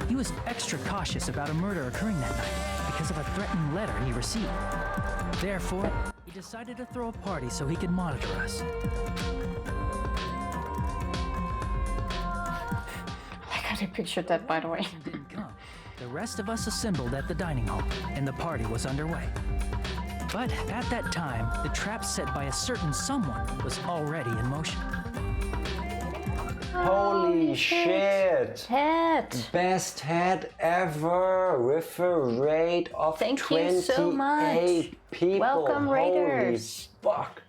He was extra cautious about a murder occurring that night because of a threatening letter he received. Therefore, he decided to throw a party so he could monitor us. I pictured that, by the way. Didn't come. The rest of us assembled at the dining hall, and the party was underway. But at that time, the trap set by a certain someone was already in motion. Holy shit! Head! Best head ever with a rate of Thank 28 you so much. people. Welcome, Raiders. Holy fuck.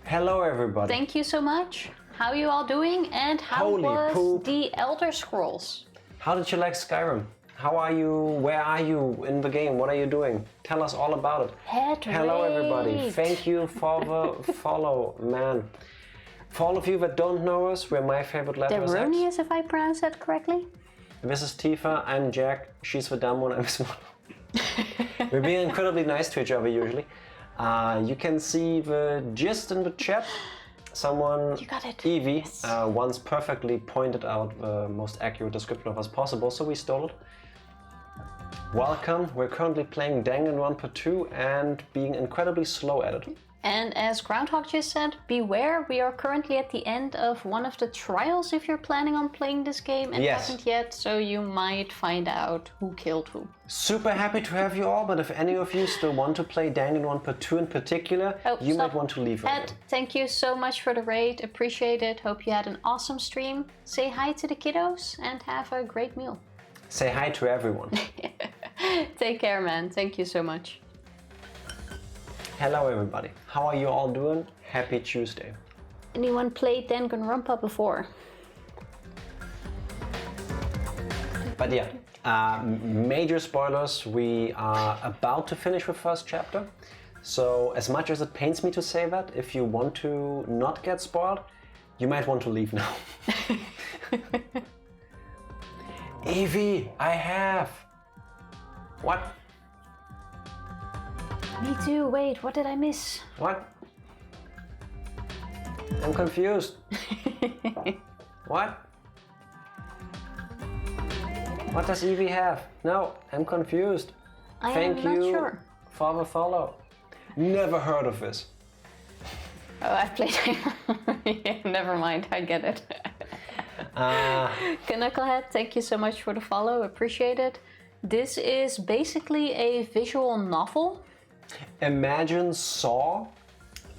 Hello, everybody. Thank you so much. How you all doing? And how Holy was poop. the Elder Scrolls? How did you like Skyrim? How are you? Where are you in the game? What are you doing? Tell us all about it. Hello everybody. Thank you for the follow, man. For all of you that don't know us, we're My Favorite Letters. Deronius, if I pronounce that correctly. This is Tifa, I'm Jack, she's the dumb one, I'm Small. We're being incredibly nice to each other usually. You can see the gist in the chat. Someone, Evie, yes. Once perfectly pointed out the most accurate description of us possible, so we stole it. Welcome, we're currently playing Danganronpa 2 and being incredibly slow at it. And as Groundhog just said, beware, we are currently at the end of one of the trials if you're planning on playing this game and haven't yet, so you might find out who killed who. Super happy to have you all, but if any of you still want to play Danganronpa 2 in particular, you might want to leave right Ed, thank you so much for the raid, appreciate it, hope you had an awesome stream. Say hi to the kiddos and have a great meal. Say hi to everyone. Take care, man, thank you so much. Hello everybody, how are you all doing? Happy Tuesday. Anyone played Danganronpa before? But yeah, major spoilers, we are about to finish the first chapter. So as much as it pains me to say that, if you want to not get spoiled, you might want to leave now. Evie, I have! What? Me too, wait, what did I miss? What? I'm confused. What? What does Evie have? No, I'm confused. Thank you for the follow. Never heard of this. Oh, I played yeah, never mind, I get it. Knucklehead, thank you so much for the follow, appreciate it. This is basically a visual novel. Imagine Saw,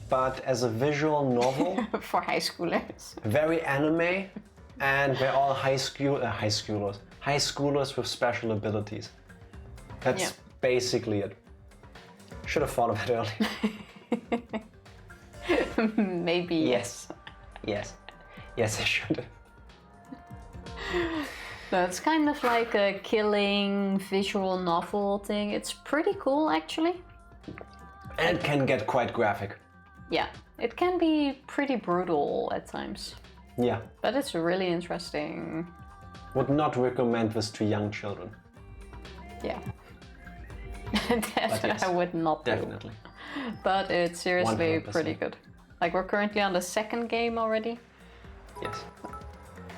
but as a visual novel. For high schoolers. Very anime, and they're all high schoolers with special abilities. That's basically it. Should have thought of it earlier. Maybe yes. Yes, I should have. No, it's kind of like a killing visual novel thing. It's pretty cool actually. And it can get quite graphic. Yeah, it can be pretty brutal at times. Yeah. But it's really interesting. Would not recommend this to young children. Yeah. Yes, I would not do. Definitely. But it's seriously 100%. pretty good. Like we're currently on the second game already. Yes.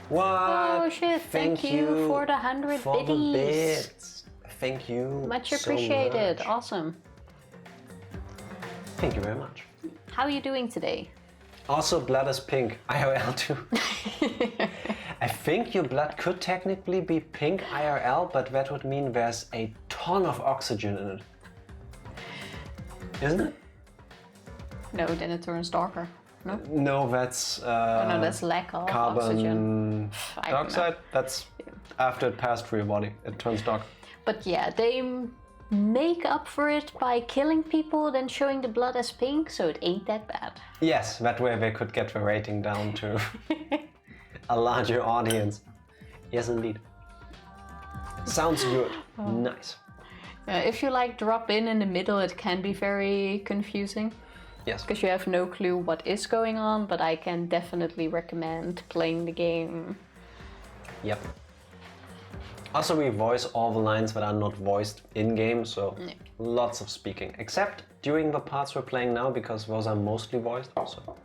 What? Oh shit, thank you for the 100 for biddies. The bits. Thank you. Much appreciated. So much. Awesome. Thank you very much. How are you doing today? Also, blood is pink. IRL too. I think your blood could technically be pink IRL, but that would mean there's a ton of oxygen in it. Isn't it? No, then it turns darker. No? No, that's oh, no, that's lack of carbon oxygen. dioxide. That's after it passed through your body. It turns dark. But yeah, they make up for it by killing people, then showing the blood as pink, so it ain't that bad. Yes, that way they could get the rating down to a larger audience. Yes, indeed. Sounds good. Oh. Nice. If you like drop in the middle, it can be very confusing. Yes. Because you have no clue what is going on, but I can definitely recommend playing the game. Yep. Also, we voice all the lines that are not voiced in-game, so lots of speaking. Except during the parts we're playing now, because those are mostly voiced also.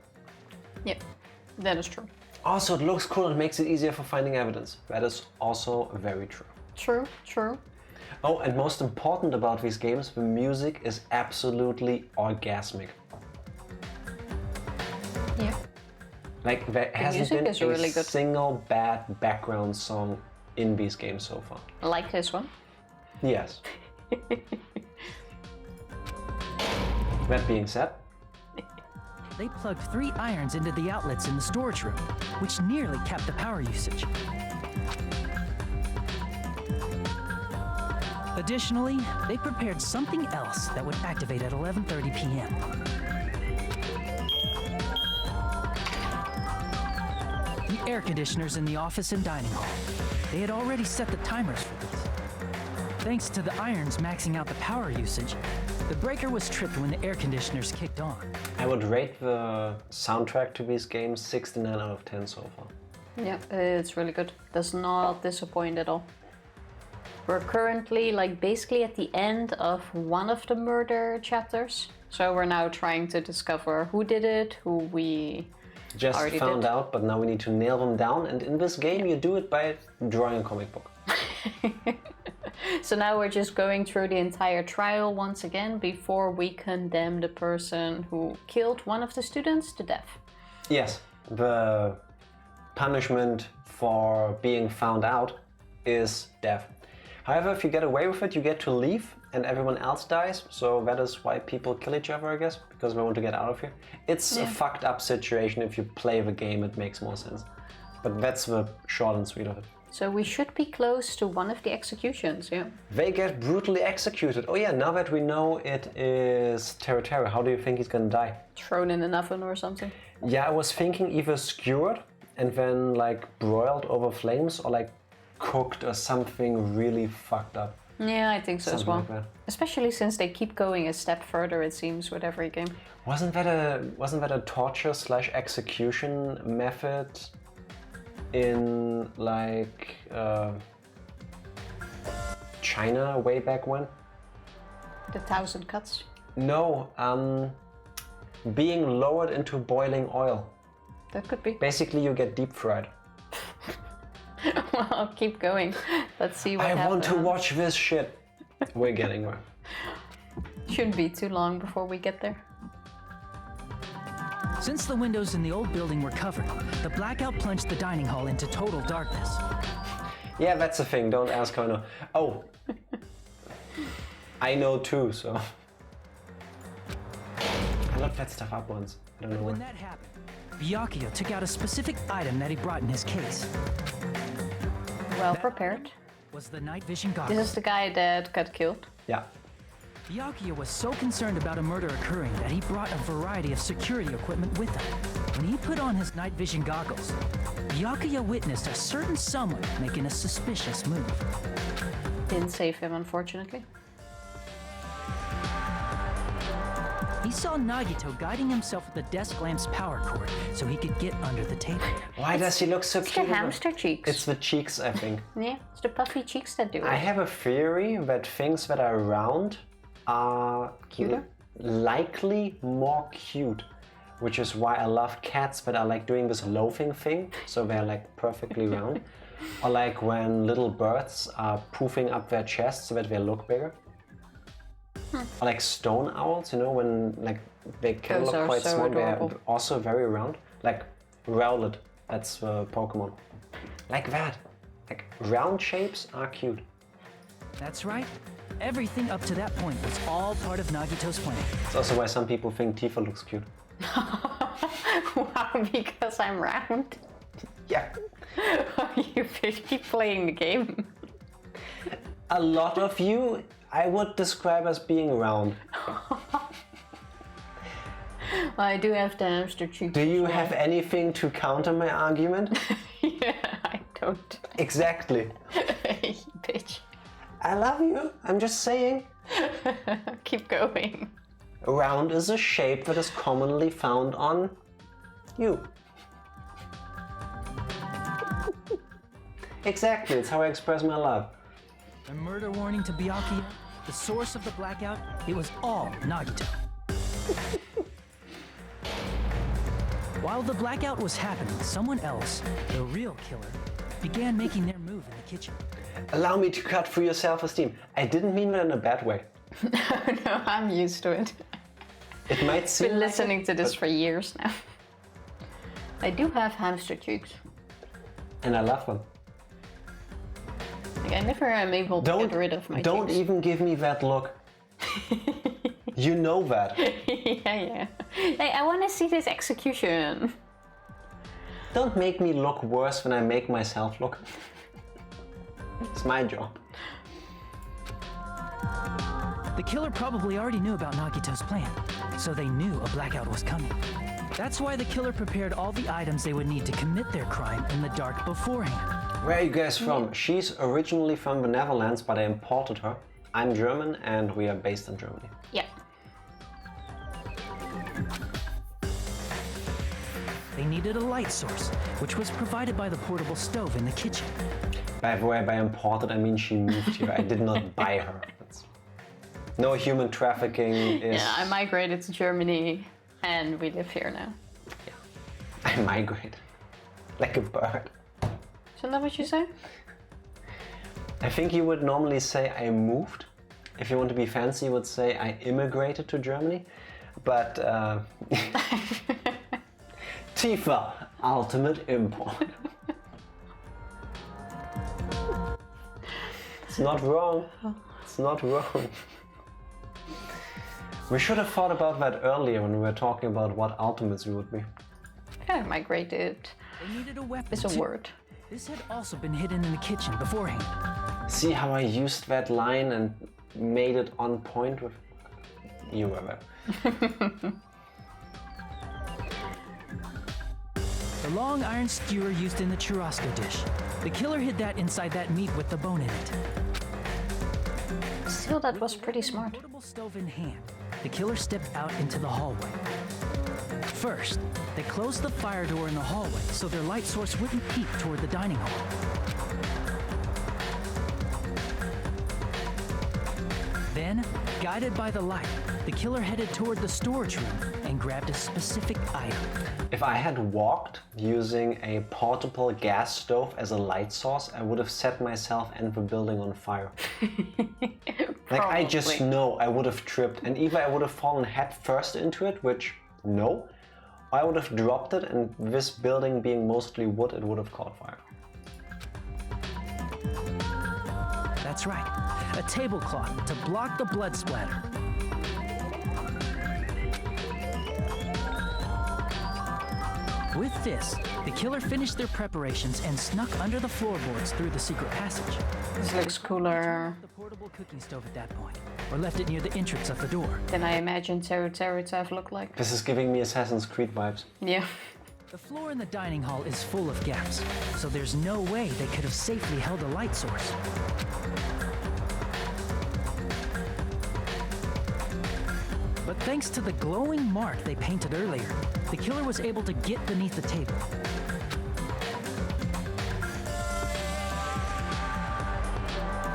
Yep, that is true. Also, it looks cool and makes it easier for finding evidence. That is also very true. True, true. Oh, and most important about these games, the music is absolutely orgasmic. Yeah. Like, there hasn't been a really single bad background song in these games so far. Like this one? Yes. That being said, they plugged 3 irons into the outlets in the storage room, which nearly capped the power usage. Additionally, they prepared something else that would activate at 11:30 p.m. The air conditioners in the office and dining hall. They had already set the timers for these. Thanks to the irons maxing out the power usage, the breaker was tripped when the air conditioners kicked on. I would rate the soundtrack to these games 69 out of 10 so far. Yeah, it's really good. Does not disappoint at all. We're currently like basically at the end of one of the murder chapters. So we're now trying to discover who did it, who we just already found did. out, but now we need to nail them down. And in this game, you do it by drawing a comic book. So now we're just going through the entire trial once again before we condemn the person who killed one of the students to death. Yes, the punishment for being found out is death. However, if you get away with it, you get to leave and everyone else dies. So that is why people kill each other, I guess, because they want to get out of here. It's a fucked up situation. If you play the game, it makes more sense. But that's the short and sweet of it. So we should be close to one of the executions, yeah. They get brutally executed. Oh yeah, now that we know it is Teru, how do you think he's gonna die? Thrown in an oven or something? Yeah, I was thinking either skewered and then like broiled over flames or like cooked or something really fucked up. Yeah, I think so Something as well. like that. Especially since they keep going a step further, it seems, with every game. Wasn't that a torture / execution method in like China way back when? The 1,000 cuts? No, being lowered into boiling oil. That could be. Basically, you get deep fried. Well, keep going. Let's see what I happens. want to watch this shit. We're getting there. Shouldn't be too long before we get there. Since the windows in the old building were covered, the blackout plunged the dining hall into total darkness. Yeah, that's the thing. Don't ask how I know. Oh. I know too, so. I looked that stuff up once. I don't know When where. that happened, Byakuya took out a specific item that he brought in his case. Well prepared. Was the night vision goggles. This is the guy that got killed. Yeah. Byakuya was so concerned about a murder occurring that he brought a variety of security equipment with him. When he put on his night vision goggles, Byakuya witnessed a certain someone making a suspicious move. Didn't save him, unfortunately. He saw Nagito guiding himself with the desk lamp's power cord so he could get under the table. Why does he look so It's cute? the hamster cheeks. It's the cheeks, I think. Yeah, it's the puffy cheeks that do it. I have a theory that things that are round are Cuter? likely more cute, which is why I love cats that are like doing this loafing thing, so they're like perfectly round. Or like when little birds are poofing up their chests so that they look bigger. Or like stone owls, you know, when like they can Those look are quite so small, adorable. they're also very round. Like Rowlet, that's Pokemon. Like that. Like round shapes are cute. That's right. Everything up to that point was all part of Nagito's plan. It's also why some people think Tifa looks cute. Wow, because I'm round. Yeah. You keep playing the game. A lot of you, I would describe as being round. Well, I do have the hamster cheeks. Do you have anything to counter my argument? Yeah, I don't. Exactly. Bitch. I love you. I'm just saying. Keep going. Round is a shape that is commonly found on you. Exactly, it's how I express my love. A murder warning to Byakuya, the source of the blackout, it was all Nagito. While the blackout was happening, someone else, the real killer, began making their move in the kitchen. Allow me to cut through your self-esteem. I didn't mean that in a bad way. No, I'm used to it. It might seem Been like listening it, to this but- for years now. I do have hamster cheeks. And I love them. Like, I never am able to get rid of my Don't cheeks. even give me that look. You know that. Yeah. Hey, I want to see this execution. Don't make me look worse than I make myself look. It's my job. The killer probably already knew about Nagito's plan, so they knew a blackout was coming. That's why the killer prepared all the items they would need to commit their crime in the dark beforehand. Where are you guys from? She's originally from the Netherlands, but I imported her. I'm German and we are based in Germany. Yeah. They needed a light source, which was provided by the portable stove in the kitchen. By the way, by imported, I mean she moved here. I did not buy her. No human trafficking is... Yeah, I migrated to Germany and we live here now. Yeah. I migrate. Like a bird. Isn't that what you say? I think you would normally say I moved. If you want to be fancy, you would say I immigrated to Germany. But Tifa, ultimate import. It's not wrong. It's not wrong. We should have thought about that earlier when we were talking about what ultimates we would be. Yeah, migrated. They needed a weapon. It's a word. This had also been hidden in the kitchen beforehand. See how I used that line and made it on point with... You were there. The long iron skewer used in the churrasco dish. The killer hid that inside that meat with the bone in it. Still, that was pretty smart. With the portable stove in hand, the killer stepped out into the hallway. First, they closed the fire door in the hallway so their light source wouldn't peek toward the dining hall. Then, guided by the light, the killer headed toward the storage room and grabbed a specific item. If I had walked using a portable gas stove as a light source, I would have set myself and the building on fire. Like, I just know I would have tripped, and either I would have fallen head first into it, which, no, or I would have dropped it, and this building being mostly wood, it would have caught fire. That's right, a tablecloth to block the blood splatter. With this, the killer finished their preparations and snuck under the floorboards through the secret passage. This looks cooler. The portable cooking stove at that point, or left it near the entrance of the door. Than I imagined Teru to have looked like. This is giving me Assassin's Creed vibes. Yeah. The floor in the dining hall is full of gaps, so there's no way they could have safely held a light source. But thanks to the glowing mark they painted earlier, the killer was able to get beneath the table.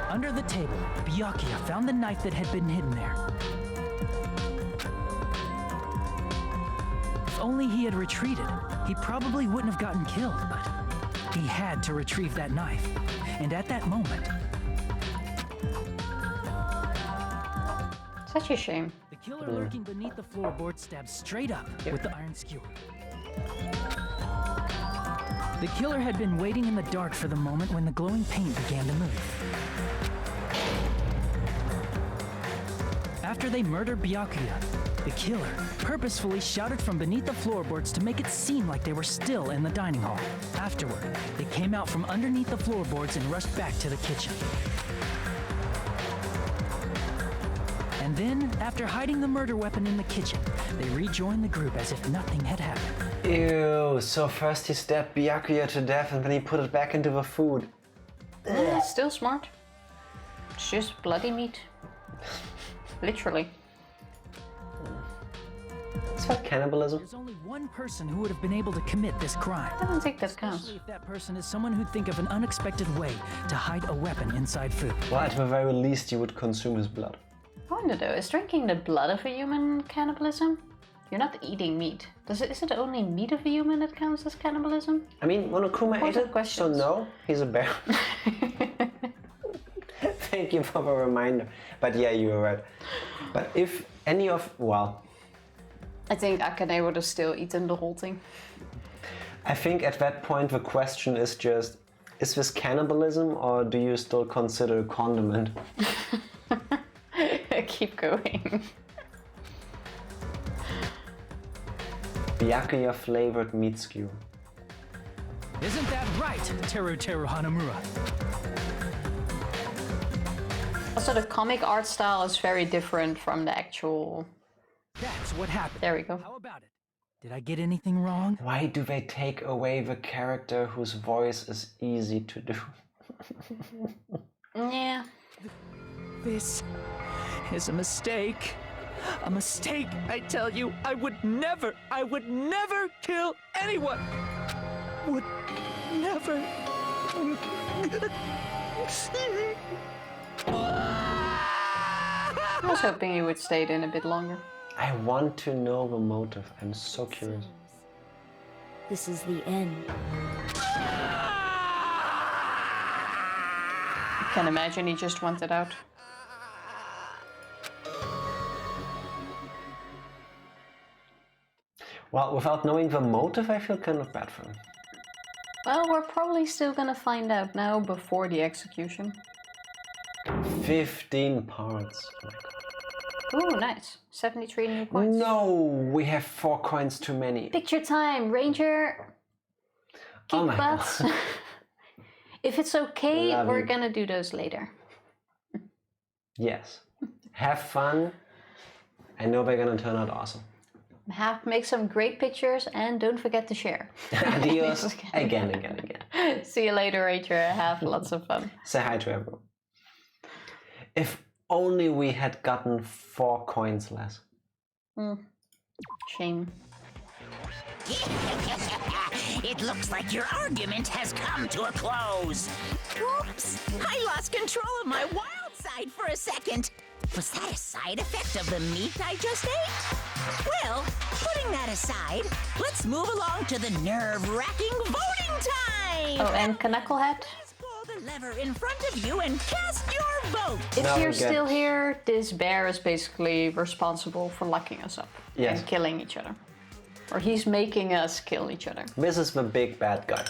Under the table, Byakuya found the knife that had been hidden there. If only he had retreated, he probably wouldn't have gotten killed, but he had to retrieve that knife. And at that moment... Such a shame. The killer lurking beneath the floorboard stabbed straight up with the iron skewer. The killer had been waiting in the dark for the moment when the glowing paint began to move. After they murdered Byakuya, the killer purposefully shouted from beneath the floorboards to make it seem like they were still in the dining hall. Afterward, they came out from underneath the floorboards and rushed back to the kitchen. And then, after hiding the murder weapon in the kitchen, they rejoined the group as if nothing had happened. Ew, so first he stabbed Byakuya to death and then he put it back into the food. Still smart. It's just bloody meat. Literally. Is that cannibalism? There's only one person who would have been able to commit this crime. I don't think that counts. Especially if that person is someone who'd think of an unexpected way to hide a weapon inside food. Well, at the very least you would consume his blood. I wonder though, is drinking the blood of a human cannibalism? You're not eating meat. Is it only meat of a human that counts as cannibalism? I mean, Monokuma ate it, so no, he's a bear. Thank you for the reminder. But yeah, you were right. But if any of, well... I think Akane would have still eaten the whole thing. I think at that point the question is just, is this cannibalism or do you still consider a condiment? Keep going. Byakuya flavored meat skewer. Isn't that right, Teru Hanamura? Also, the comic art style is very different from the actual... That's what happened. There we go. How about it? Did I get anything wrong? Why do they take away the character whose voice is easy to do? Yeah. This is a mistake. A mistake, I tell you. I would never kill anyone. Would never. I was hoping you would stay in a bit longer. I want to know the motive. I'm so curious. This is the end. I can imagine he just wanted out. Well, without knowing the motive, I feel kind of bad for him. Well, we're probably still gonna find out now before the execution. 15 parts. Ooh, nice. 73 new points. No, we have 4 coins too many. Picture time, Ranger. Kick Oh my butts. God. If it's okay, Love we're you. gonna do those later. Yes. Have fun. I know they're gonna turn out awesome. Make some great pictures and don't forget to share. Adios. again. See you later, Ranger. Have lots of fun. Say hi to everyone. If only we had gotten 4 coins less. Shame. It looks like your argument has come to a close. Oops! I lost control of my wild side for a second. Was that a side effect of the meat I just ate? Well, putting that aside, let's move along to the nerve-wracking voting time! Oh, and Knucklehead? Please pull the lever in front of you and cast your vote! If Now you're we get- still here, this bear is basically responsible for locking us up Yes. and killing each other. Or he's making us kill each other. This is the big bad guy.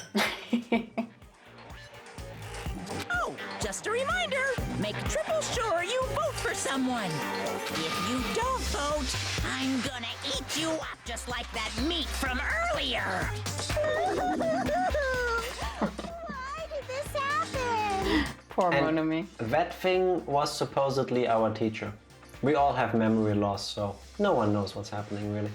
Oh, just a reminder, make triple sure you vote for someone. If you don't vote, I'm gonna eat you up just like that meat from earlier. Why did this happen? Poor And Monomi. that thing was supposedly our teacher. We all have memory loss, so no one knows what's happening really.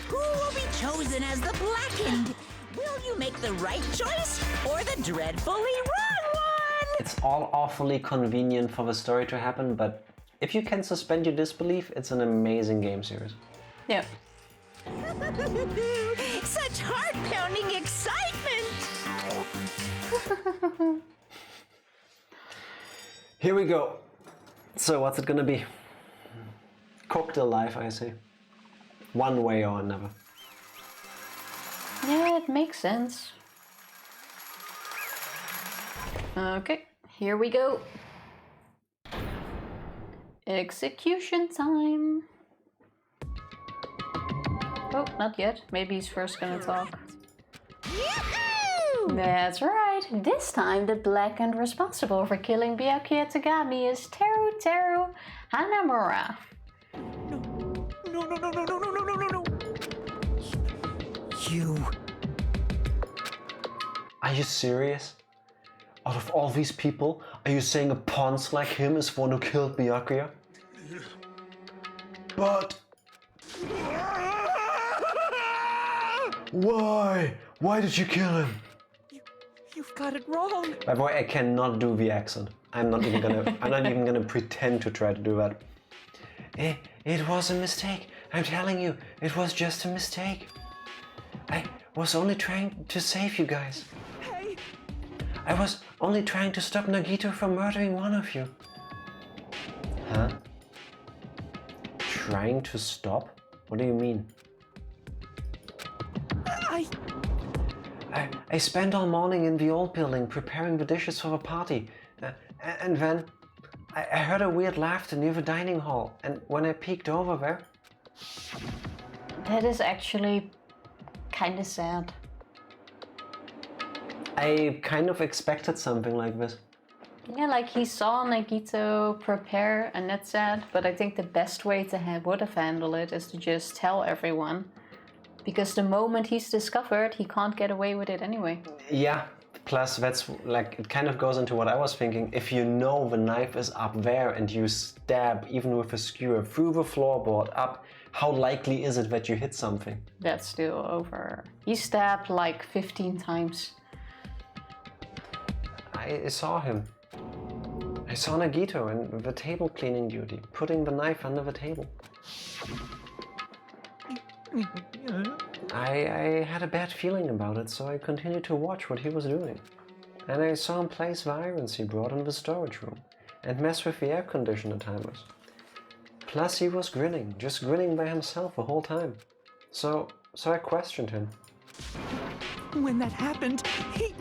Who will be chosen as the blackened? Will you make the right choice or the dreadfully wrong one? It's all awfully convenient for the story to happen, but if you can suspend your disbelief, it's an amazing game series. Yeah. Such heart-pounding excitement! Here we go. So what's it gonna be? Cooked alive, I say. One way or another. Yeah, it makes sense. Okay, here we go. Execution time. Oh, not yet. Maybe he's first gonna talk. That's right. This time the blackened responsible for killing Byakuya Tagami is Teru Hanamura. No. You. Are you serious? Out of all these people, are you saying a ponce like him is one who killed Byakuya? But... Why? Why did you kill him? You've got it wrong. By the way, I cannot do the accent. I'm not even gonna pretend to try to do that. It was a mistake. I'm telling you, it was just a mistake. I was only trying to save you guys. Hey. I was only trying to stop Nagito from murdering one of you. Huh? Trying to stop? What do you mean? I spent all morning in the old building preparing the dishes for the party. And then I heard a weird laughter near the dining hall. And when I peeked over there... That is actually kind of sad. I kind of expected something like this. Yeah, like he saw Nagito prepare, and that's sad. But I think the best way to would have handled it is to just tell everyone. Because the moment he's discovered, he can't get away with it anyway. Yeah, plus that's like, it kind of goes into what I was thinking. If you know the knife is up there and you stab, even with a skewer, through the floorboard, up how likely is it that you hit something? That's still over. He stabbed like 15 times. I saw him. I saw Nagito in the table cleaning duty, putting the knife under the table. I had a bad feeling about it, so I continued to watch what he was doing. And I saw him place the irons he brought in the storage room and mess with the air conditioner timers. Plus he was grinning, just grinning by himself the whole time. So I questioned him. When that happened, he...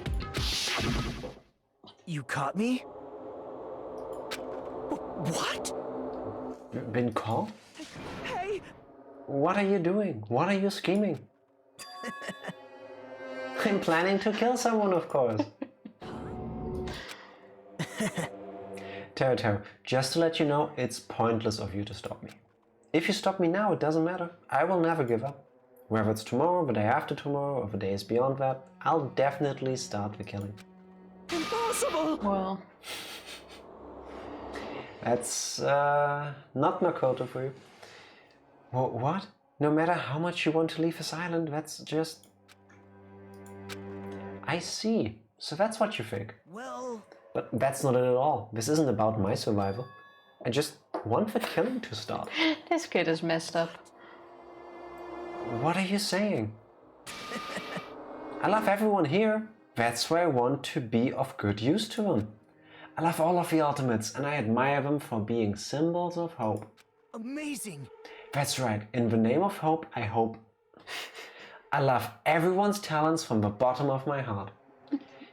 You caught me? What? Been caught? Hey! What are you doing? What are you scheming? I'm planning to kill someone, of course. Taro, just to let you know, it's pointless of you to stop me. If you stop me now, it doesn't matter. I will never give up. Whether it's tomorrow, the day after tomorrow, or the days beyond that, I'll definitely start the killing. Impossible! Well... That's not Makoto for you. What? No matter how much you want to leave this island, that's just... I see. So that's what you think. Well... But that's not it at all. This isn't about my survival. I just want the killing to start. This kid is messed up. What are you saying? I love everyone here. That's why I want to be of good use to them. I love all of the ultimates and I admire them for being symbols of hope. Amazing! That's right. In the name of hope, I hope. I love everyone's talents from the bottom of my heart.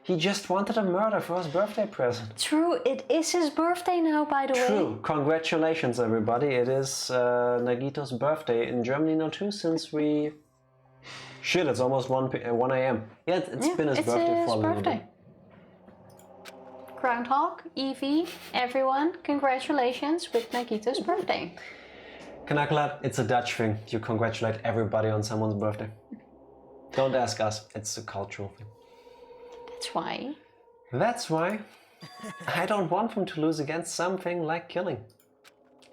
He just wanted a murder for his birthday present. True, it is his birthday now, by the way. True. Congratulations, everybody. It is Nagito's birthday in Germany now too, since we... Shit, it's almost 1 a.m. Yeah, it's been his birthday for a little bit. Groundhog, Evie, everyone, congratulations with Nagito's birthday. Kanaklad, it's a Dutch thing. You congratulate everybody on someone's birthday. Don't ask us, it's a cultural thing. That's why. That's why. I don't want them to lose against something like killing.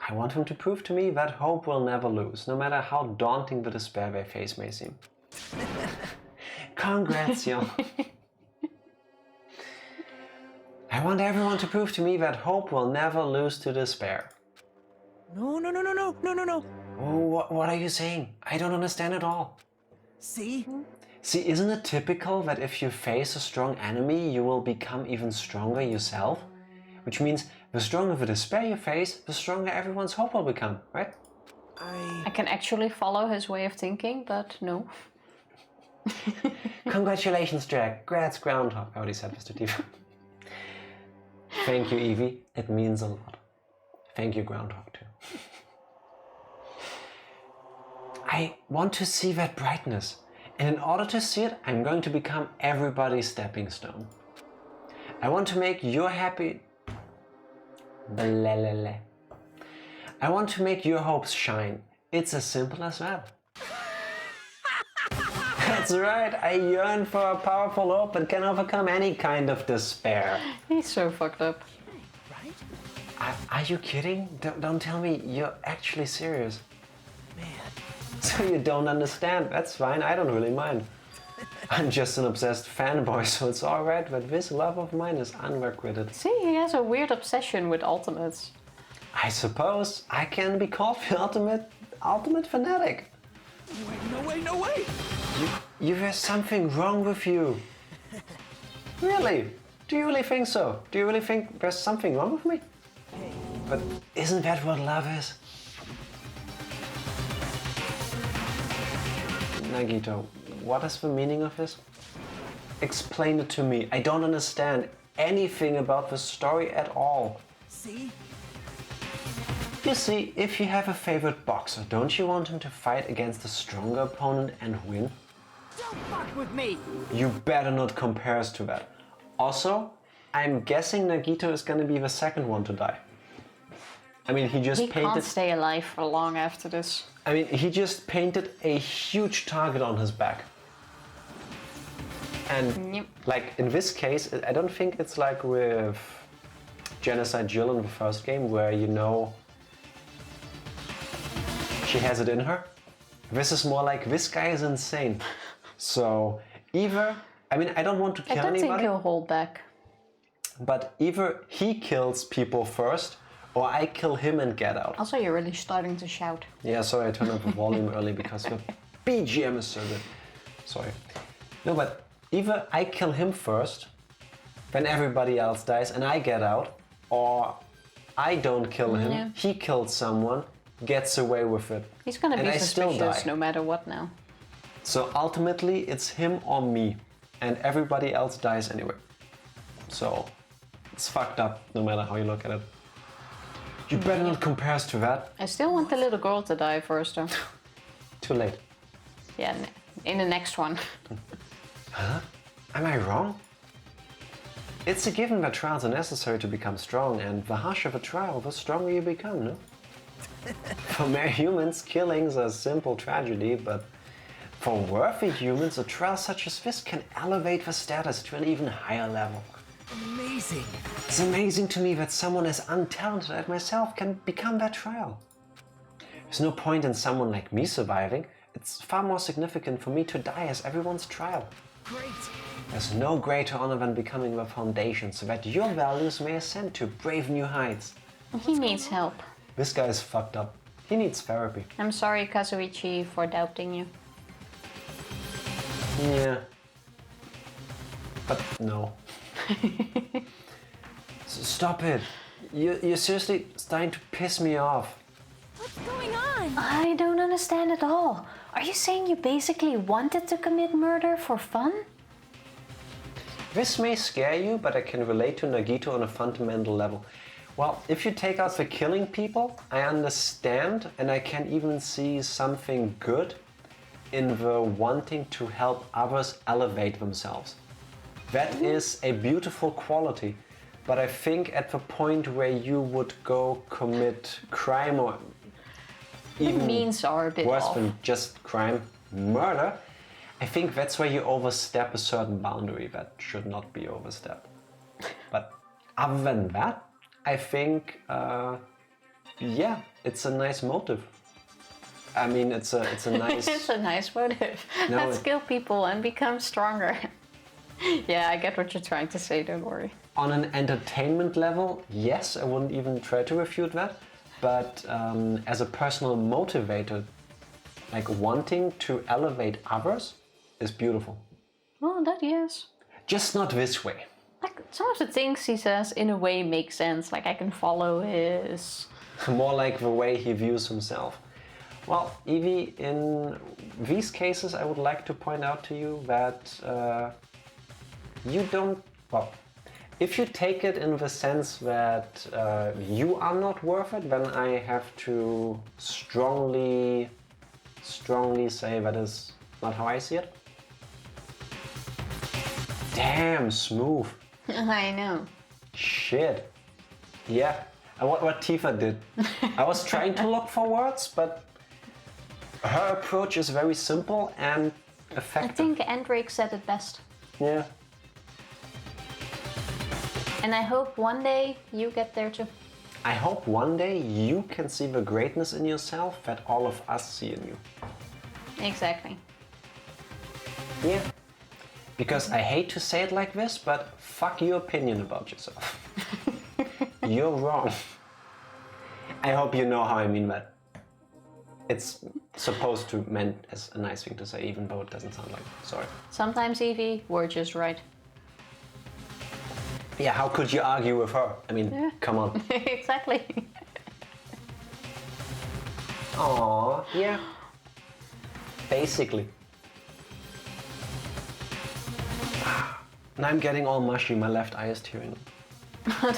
I want them to prove to me that hope will never lose, no matter how daunting the despair they face may seem. Congrats, yo. I want everyone to prove to me that hope will never lose to despair. No. Oh, what are you saying? I don't understand at all. See? See, isn't it typical that if you face a strong enemy, you will become even stronger yourself? Which means the stronger the despair you face, the stronger everyone's hope will become, right? I can actually follow his way of thinking, but no. Congratulations, Jack. Grats, Groundhog. I already said this to Tifa. Thank you, Evie. It means a lot. Thank you, Groundhog, too. I want to see that brightness. And in order to see it, I'm going to become everybody's stepping stone. I want to make your happy... I want to make your hopes shine. It's as simple as that. That's right, I yearn for a powerful hope that can overcome any kind of despair. He's so fucked up. Are you kidding? Don't tell me you're actually serious. So you don't understand, that's fine, I don't really mind. I'm just an obsessed fanboy, so it's alright, but this love of mine is unrequited. See, he has a weird obsession with ultimates. I suppose I can be called the ultimate fanatic. No way! There's something wrong with you. Really? Do you really think so? Do you really think there's something wrong with me? But isn't that what love is? Nagito, what is the meaning of this? Explain it to me. I don't understand anything about the story at all. See? You see, if you have a favorite boxer, don't you want him to fight against a stronger opponent and win? Don't fuck with me! You better not compare us to that. Also, I'm guessing Nagito is gonna be the second one to die. I mean, he can't stay alive for long after this. I mean, he just painted a huge target on his back. And like in this case, I don't think it's like with Genocide Jill in the first game where, you know, she she has it in her. This is more like, this guy is insane. So either, I mean, I don't want to kill anybody. I don't think he'll hold back. But either he kills people first, or I kill him and get out. Also, you're really starting to shout. Yeah, sorry, I turned up the volume early because the BGM is so good. Sorry. No, but either I kill him first, then everybody else dies and I get out, or I don't kill him, he killed someone, gets away with it. He's gonna be suspicious no matter what now. So ultimately, it's him or me, and everybody else dies anyway. So it's fucked up no matter how you look at it. You better not compare us to that. I still want the little girl to die first though. Too late. Yeah, in the next one. Huh? Am I wrong? It's a given that trials are necessary to become strong, and the harsher the trial, the stronger you become, no? For mere humans, killings are a simple tragedy, but for worthy humans, a trial such as this can elevate the status to an even higher level. Amazing. It's amazing to me that someone as untalented as myself can become that trial. There's no point in someone like me surviving. It's far more significant for me to die as everyone's trial. Great. There's no greater honor than becoming the foundation so that your values may ascend to brave new heights. He needs help. This guy is fucked up. He needs therapy. I'm sorry, Kazuichi, for doubting you. Yeah. But no. Stop it. You're seriously starting to piss me off. What's going on? I don't understand at all. Are you saying you basically wanted to commit murder for fun? This may scare you, but I can relate to Nagito on a fundamental level. Well, if you take out the killing people, I understand, and I can even see something good in the wanting to help others elevate themselves. That is a beautiful quality, but I think at the point where you would go commit crime or even means are a bit worse off. than just crime, murder, I think that's where you overstep a certain boundary that should not be overstepped. But other than that, I think, yeah, it's a nice motive. I mean, it's a nice... It's a nice motive. No, Let's kill people and become stronger. Yeah, I get what you're trying to say, don't worry. On an entertainment level, yes, I wouldn't even try to refute that. But as a personal motivator, like wanting to elevate others is beautiful. Oh, that yes. Just not this way. Like, some of the things he says in a way make sense. Like, I can follow his... More like the way he views himself. Well, Evie, in these cases, I would like to point out to you that you don't... Well, if you take it in the sense that you are not worth it, then I have to strongly say that is not how I see it. Damn, smooth. I know. Shit. Yeah, what Tifa did. I was trying to look for words, but her approach is very simple and effective. I think Andrake said it best. Yeah. And I hope one day you get there too. I hope one day you can see the greatness in yourself that all of us see in you. Exactly. Yeah. Because I hate to say it like this, but fuck your opinion about yourself. You're wrong. I hope you know how I mean that. It's supposed to meant as a nice thing to say, even though it doesn't sound like it. Sorry. Sometimes, Evie, we're just right. Yeah, how could you argue with her? I mean, Yeah. come on. Exactly. Aww, yeah. Basically. Now I'm getting all mushy, my left eye is tearing.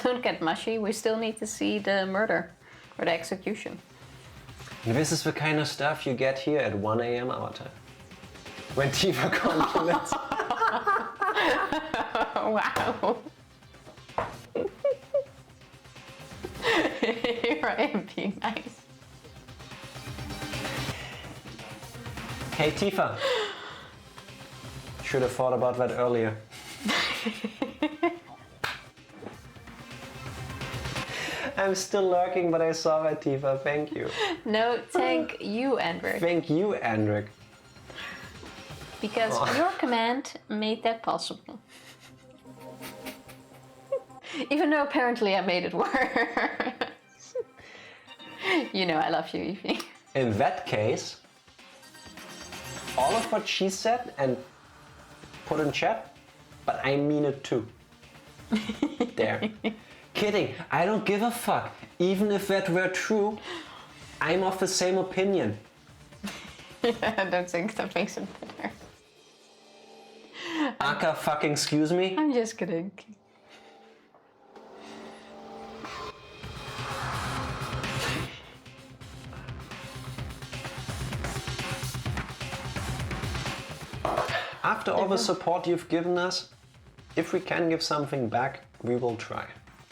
Don't get mushy, we still need to see the murder or the execution. This is the kind of stuff you get here at 1 AM our time. When Tifa compliments. Wow. Here I am being nice. Hey Tifa. Should have thought about that earlier. I'm still lurking, but I saw that, Tifa. Thank you. No, thank you, Andric. Thank you, Andric. Because your command made that possible. Even though apparently I made it worse. You know I love you, Evie. In that case, all of what she said and put in chat, but I mean it too. There. Kidding, I don't give a fuck. Even if that were true, I'm of the same opinion. I don't think that makes it better. Aka fucking excuse me? I'm just kidding. After all the support you've given us, if we can give something back, we will try.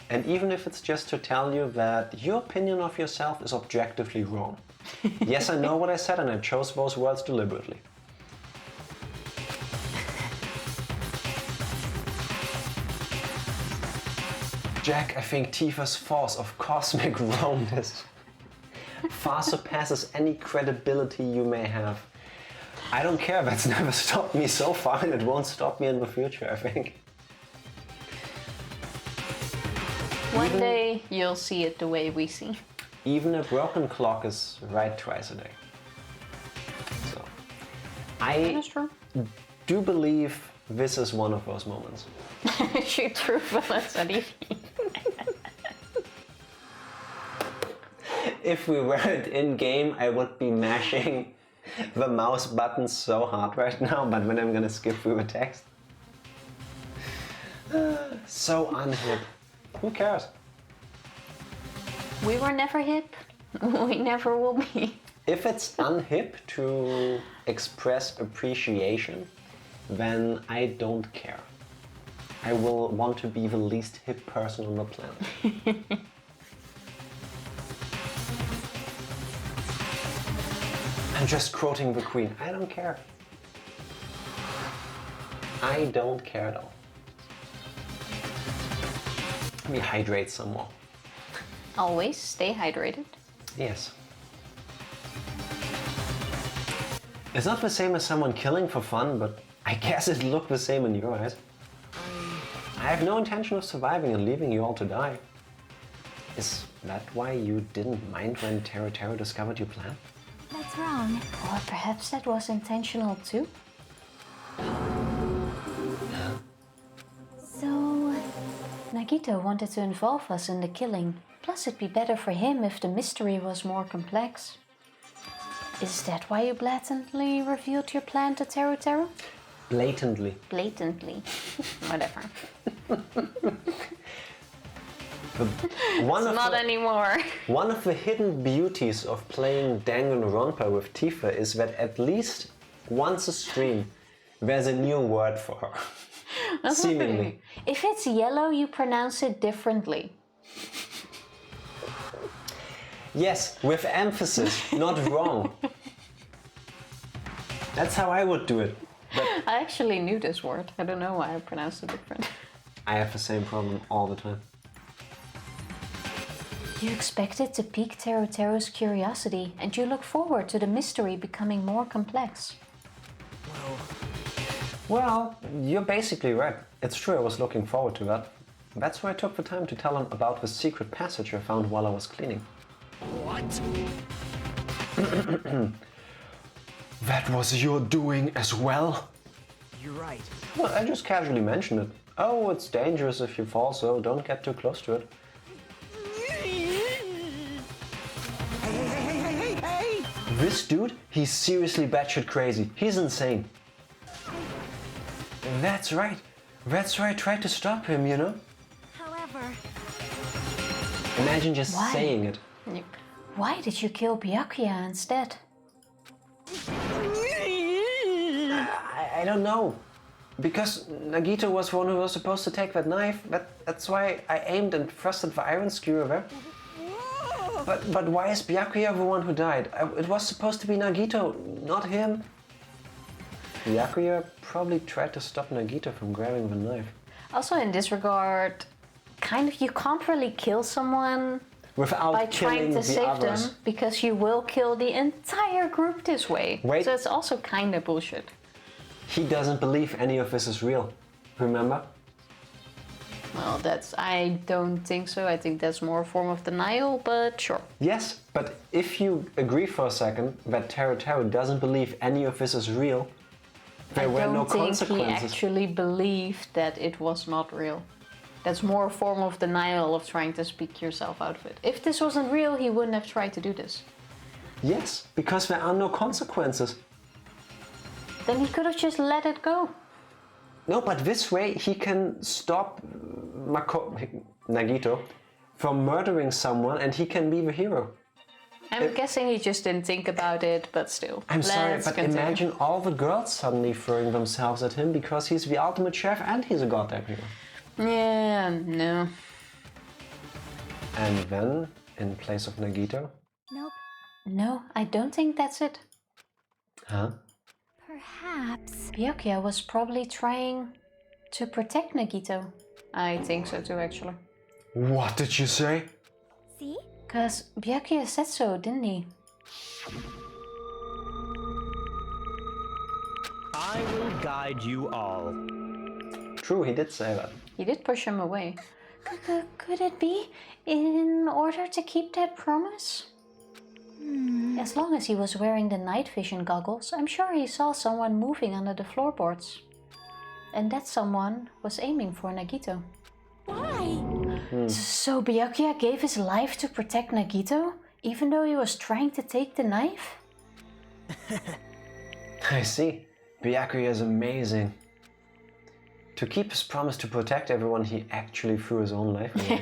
And even if it's just to tell you that your opinion of yourself is objectively wrong. Yes, I know what I said and I chose those words deliberately. Jack, I think Tifa's force of cosmic wrongness far surpasses any credibility you may have. I don't care, that's never stopped me so far and it won't stop me in the future, I think. One day you'll see it the way we see. Even a broken clock is right twice a day. So, I do believe this is one of those moments. Shoot through bullets at Evie. If we weren't in-game, I would be mashing the mouse buttons so hard right now, but when I'm gonna skip through the text. So unhip. Who cares? We were never hip. We never will be. If it's unhip to express appreciation, then I don't care. I will want to be the least hip person on the planet. I'm just quoting the Queen. I don't care. I don't care at all. Let me hydrate some more. Always stay hydrated. Yes. It's not the same as someone killing for fun, but I guess it looked the same in your eyes. I have no intention of surviving and leaving you all to die. Is that why you didn't mind when Tero discovered your plan? That's wrong. Or perhaps that was intentional too? So... Nagito wanted to involve us in the killing. Plus it'd be better for him if the mystery was more complex. Is that why you blatantly revealed your plan to Tero? Blatantly. Blatantly. Whatever. Not anymore. One of the hidden beauties of playing Danganronpa with Tifa is that at least once a stream, there's a new word for her. Seemingly. If it's yellow, you pronounce it differently. Yes, with emphasis, not wrong. That's how I would do it. But I actually knew this word. I don't know why I pronounced it different. I have the same problem all the time. You expected to pique Tero's curiosity, and you look forward to the mystery becoming more complex. Well, you're basically right. It's true, I was looking forward to that. That's why I took the time to tell him about the secret passage I found while I was cleaning. What? That was your doing as well? You're right. Well, I just casually mentioned it. Oh, it's dangerous if you fall, so don't get too close to it. Hey! This dude, he's seriously batshit crazy. He's insane. That's right. That's why I tried to stop him, you know? However... Imagine just saying it. Why did you kill Byakuya instead? I don't know. Because Nagito was the one who was supposed to take that knife. That's why I aimed and thrusted the iron skewer there. But why is Byakuya the one who died? It was supposed to be Nagito, not him. Byakuya probably tried to stop Nagito from grabbing the knife. Also in this regard, kind of you can't really kill someone without by killing trying to the save others. them, because you will kill the entire group this way. Wait. So it's also kind of bullshit. He doesn't believe any of this is real. Remember? Well, I don't think so. I think that's more a form of denial, but sure. Yes, but if you agree for a second that Taro doesn't believe any of this is real, there were no I don't think consequences. he actually believed that it was not real. That's more a form of denial of trying to speak yourself out of it. If this wasn't real, he wouldn't have tried to do this. Yes, because there are no consequences. Then he could have just let it go. No, but this way he can stop Nagito from murdering someone and he can be the hero. I'm guessing he just didn't think about it, but still. I'm sorry, Let's but continue. imagine all the girls suddenly throwing themselves at him because he's the ultimate chef and he's a goddamn hero. Yeah, no. And then, in place of Nagito? Nope. No, I don't think that's it. Huh? Perhaps. Byakuya was probably trying to protect Nagito. I think so too, actually. What did you say? See? Because Byakuya said so, didn't he? I will guide you all. True, he did say that. He did push him away. Could it be in order to keep that promise? As long as he was wearing the night vision goggles, I'm sure he saw someone moving under the floorboards. And that someone was aiming for Nagito. Why? So Byakuya gave his life to protect Nagito, even though he was trying to take the knife? I see. Byakuya is amazing. To keep his promise to protect everyone, he actually threw his own life away.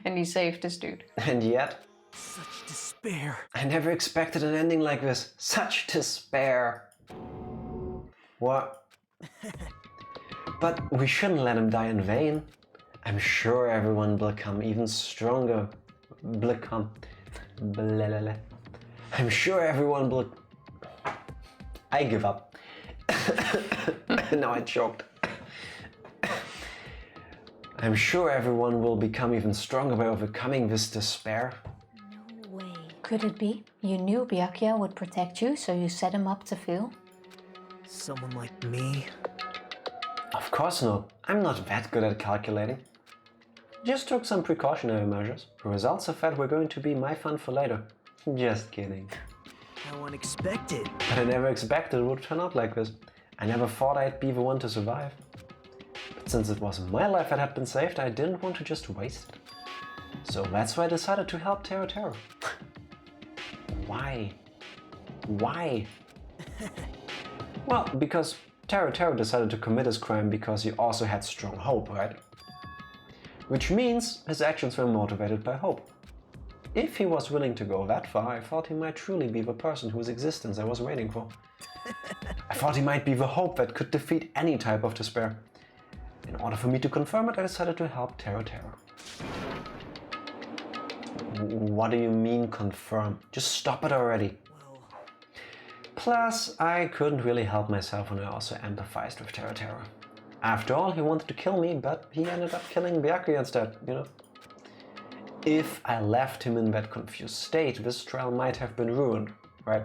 And he saved this dude. And yet, Such despair. I never expected an ending like this. Such despair. What? But we shouldn't let him die in vain. I'm sure everyone will become even stronger. I'm sure everyone will... I give up. Now I choked. I'm sure everyone will become even stronger by overcoming this despair. No way. Could it be? You knew Byakuya would protect you, so you set him up to fail? Someone like me? Of course not. I'm not that good at calculating. Just took some precautionary measures. The results of that were going to be my fun for later. Just kidding. How unexpected. But I never expected it would turn out like this. I never thought I'd be the one to survive. But since it was my life that had been saved, I didn't want to just waste it. So that's why I decided to help Taro. Why? Why? Well, because Taro decided to commit his crime because he also had strong hope, right? Which means his actions were motivated by hope. If he was willing to go that far, I thought he might truly be the person whose existence I was waiting for. I thought he might be the hope that could defeat any type of despair. In order for me to confirm it, I decided to help Taro. What do you mean confirm? Just stop it already. Plus, I couldn't really help myself when I also empathized with Taro. After all, he wanted to kill me, but he ended up killing Byakuya instead, you know? If I left him in that confused state, this trial might have been ruined, right?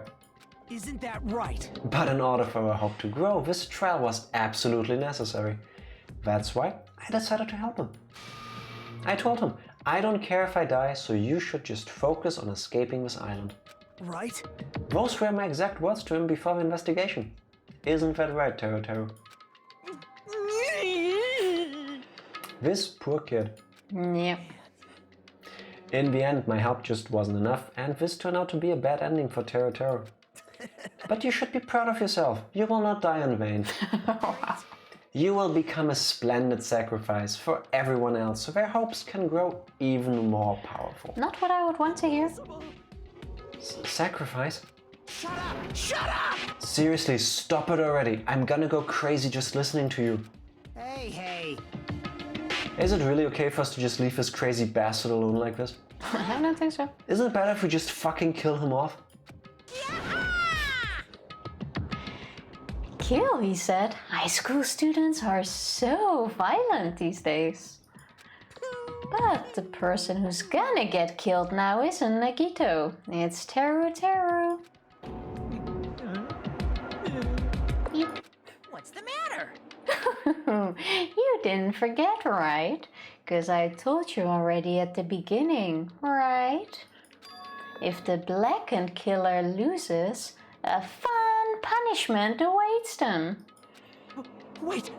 Isn't that right? But in order for our hope to grow, this trial was absolutely necessary. That's why I decided to help him. I told him, I don't care if I die, so you should just focus on escaping this island. Right? Those were my exact words to him before the investigation. Isn't that right, Taro? This poor kid. Yeah. In the end, my help just wasn't enough, and this turned out to be a bad ending for Taro. But you should be proud of yourself. You will not die in vain. You will become a splendid sacrifice for everyone else, so their hopes can grow even more powerful. Not what I would want to hear. Sacrifice? Shut up! Shut up! Seriously, stop it already. I'm gonna go crazy just listening to you. Hey. Is it really okay for us to just leave this crazy bastard alone like this? I don't think so. Isn't it better if we just fucking kill him off? Kill, he said. High school students are so violent these days. But the person who's gonna get killed now isn't Nagito. It's Teru Teru. What's the matter? You didn't forget, right? Because I told you already at the beginning, right? If the blackened killer loses, a fun punishment awaits them. Wait.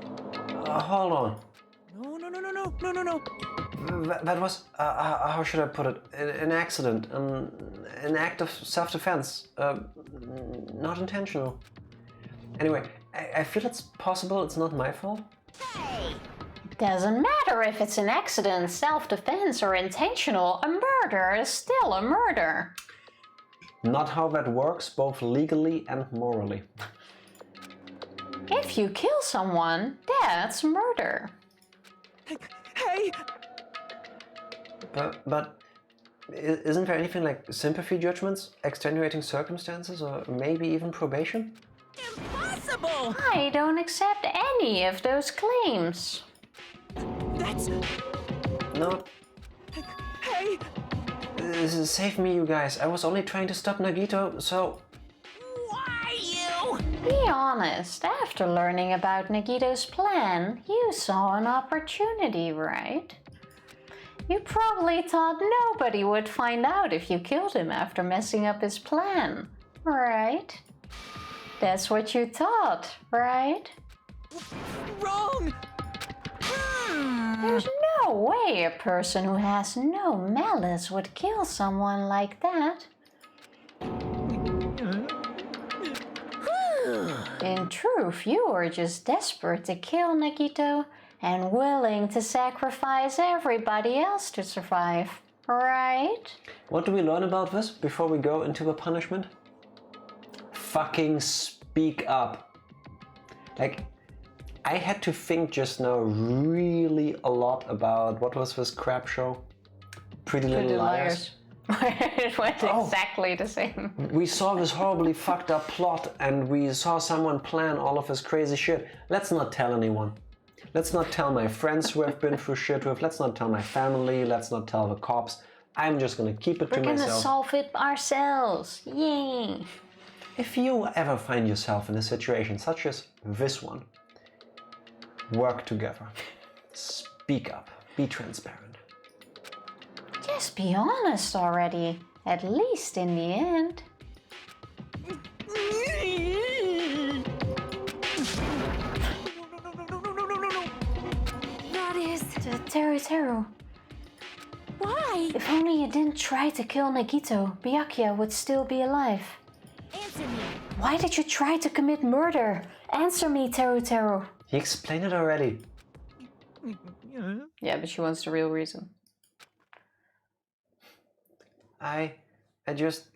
Hold on. No. That was, how should I put it? An accident, an act of self-defense. Not intentional. Anyway, I feel it's possible it's not my fault. Hey! Doesn't matter if it's an accident, self-defense, or intentional, a murder is still a murder. Not how that works, both legally and morally. If you kill someone, that's murder. Hey! But isn't there anything like sympathy judgments, extenuating circumstances, or maybe even probation? Impossible! I don't accept any of those claims. That's... No. Hey! Save me, you guys. I was only trying to stop Nagito, so... Why you? Be honest, after learning about Nagito's plan, you saw an opportunity, right? You probably thought nobody would find out if you killed him after messing up his plan, right? That's what you thought, right? Wrong! There's no way a person who has no malice would kill someone like that. In truth, you were just desperate to kill Nagito and willing to sacrifice everybody else to survive, right? What do we learn about this before we go into the punishment? Fucking speak up. Like, I had to think just now really a lot about, what was this crap show? Pretty Little Liars. It went exactly the same. We saw this horribly fucked up plot and we saw someone plan all of this crazy shit. Let's not tell anyone. Let's not tell my friends who have been through shit with. Let's not tell my family. Let's not tell the cops. I'm just gonna keep it to myself. We're gonna solve it ourselves. Yay! If you ever find yourself in a situation such as this one, work together. Speak up. Be transparent. Just be honest already, at least in the end. That is... Teru. Why? If only you didn't try to kill Nagito, Byakuya would still be alive. Answer me. Why did you try to commit murder? Answer me, Teru. He explained it already. Yeah, but she wants the real reason. I just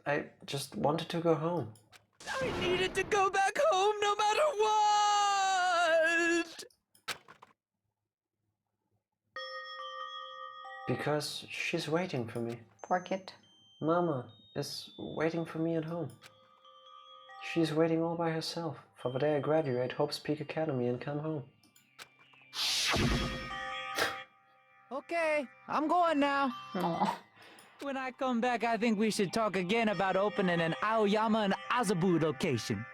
wanted to go home. I needed to go back home no matter what! Because she's waiting for me. Poor kid. Mama is waiting for me at home. She's waiting all by herself for the day I graduate Hope's Peak Academy and come home. Okay, I'm going now. Aww. When I come back, I think we should talk again about opening an Aoyama and Azabu location.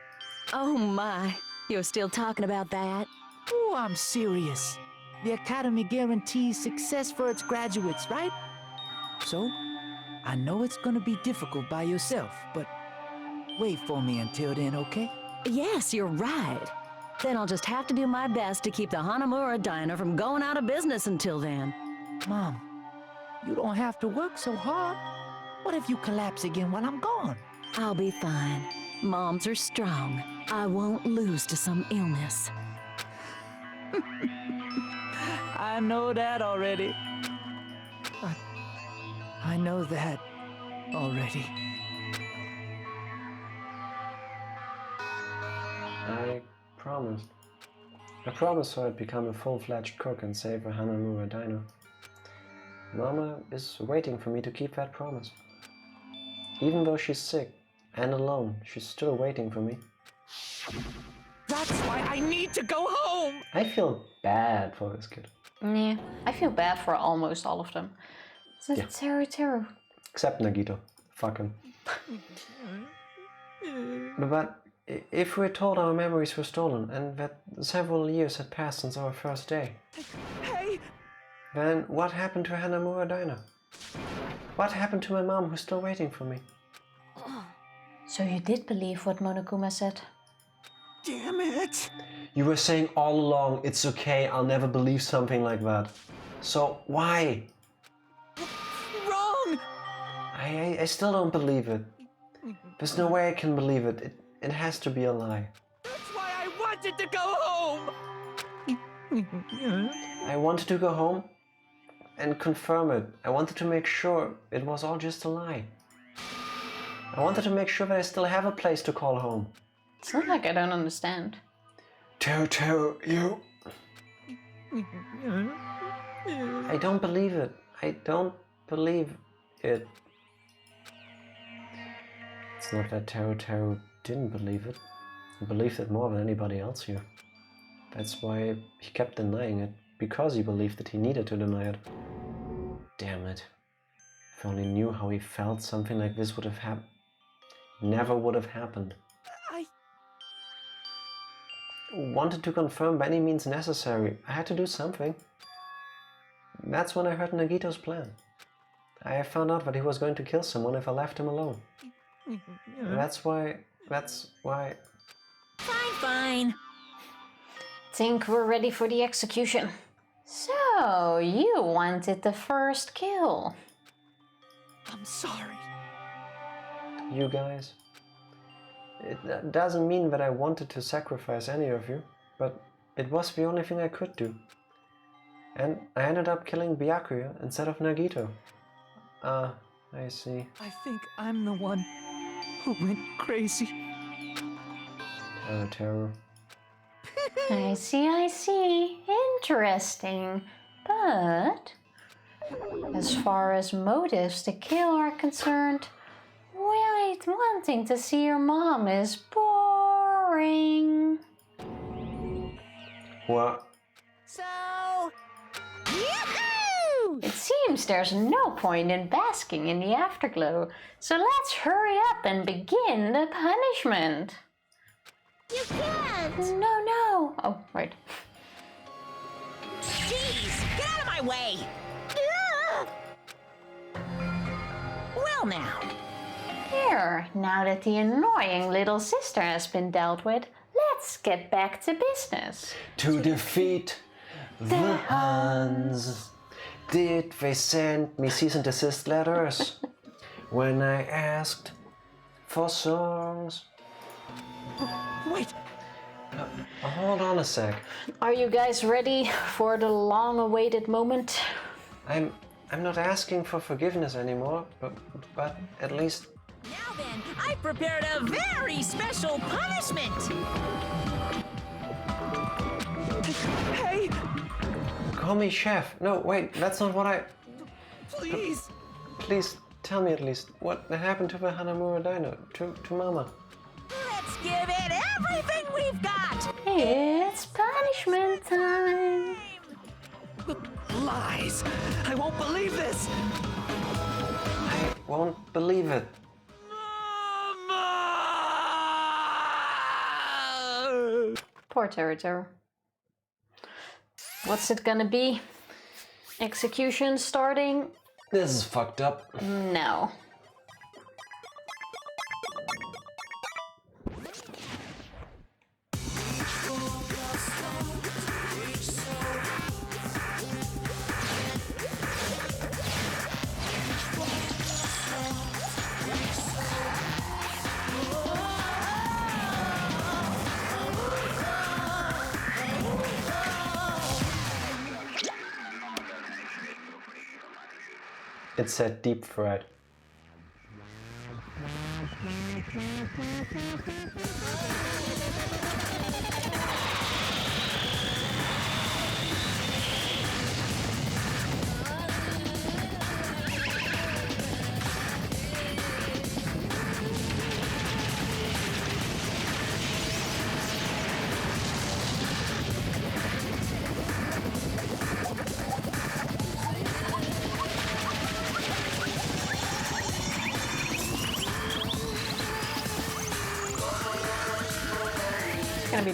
Oh my, you're still talking about that? Oh, I'm serious. The Academy guarantees success for its graduates, right? So, I know it's gonna be difficult by yourself, but wait for me until then, okay? Yes, you're right. Then I'll just have to do my best to keep the Hanamura Diner from going out of business until then. Mom, you don't have to work so hard. What if you collapse again while I'm gone? I'll be fine. Moms are strong. I won't lose to some illness. I know that already. I know that already. I promised. I promised her I'd become a full-fledged cook and save a Hanamura diner. Mama is waiting for me to keep that promise. Even though she's sick and alone, she's still waiting for me. That's why I need to go home! I feel bad for this kid. Yeah, I feel bad for almost all of them. It's a Teru. Except Nagito. Fuck him. But if we're told our memories were stolen and that several years had passed since our first day, Hey! then what happened to Hanamura Diner? What happened to my mom who's still waiting for me? So you did believe what Monokuma said? Damn it! You were saying all along, it's okay, I'll never believe something like that. So why? Wrong! I still don't believe it. There's no way I can believe it. It has to be a lie. That's why I wanted to go home! I wanted to go home and confirm it. I wanted to make sure it was all just a lie. I wanted to make sure that I still have a place to call home. It's not like I don't understand. Teru, you... I don't believe it. I don't believe it. It's not that Teru didn't believe it. He believed it more than anybody else here. That's why he kept denying it, because he believed that he needed to deny it. Damn it. If I only knew how he felt, something like this would have happened. Never would have happened. I wanted to confirm by any means necessary. I had to do something. That's when I heard Nagito's plan. I found out that he was going to kill someone if I left him alone. That's why... Fine. Think we're ready for the execution. So, you wanted the first kill. I'm sorry. You guys. It doesn't mean that I wanted to sacrifice any of you, but it was the only thing I could do. And I ended up killing Byakuya instead of Nagito. I see. I think I'm the one who went crazy. Teru. I see. Interesting. But as far as motives to kill are concerned, wait, wanting to see your mom is boring. What? So... Yahoo! It seems there's no point in basking in the afterglow, so let's hurry up and begin the punishment. You can't! No. Oh, right. Jeez, get out of my way! Well now. Here, now that the annoying little sister has been dealt with, let's get back to business. To defeat the Huns. Did they send me cease and desist letters when I asked for songs? Wait! Hold on a sec. Are you guys ready for the long-awaited moment? I'm not asking for forgiveness anymore, but at least... Now then, I prepared a very special punishment! Hey! Call me chef. No, wait, that's not what I... Please! Please, tell me at least, what happened to the Hanamura Diner? To Mama? Let's give it everything we've got! It's punishment time! Lies! I won't believe this! I won't believe it. Mama! Poor Teru. What's it gonna be? Execution starting? This is fucked up. No. It said deep fried.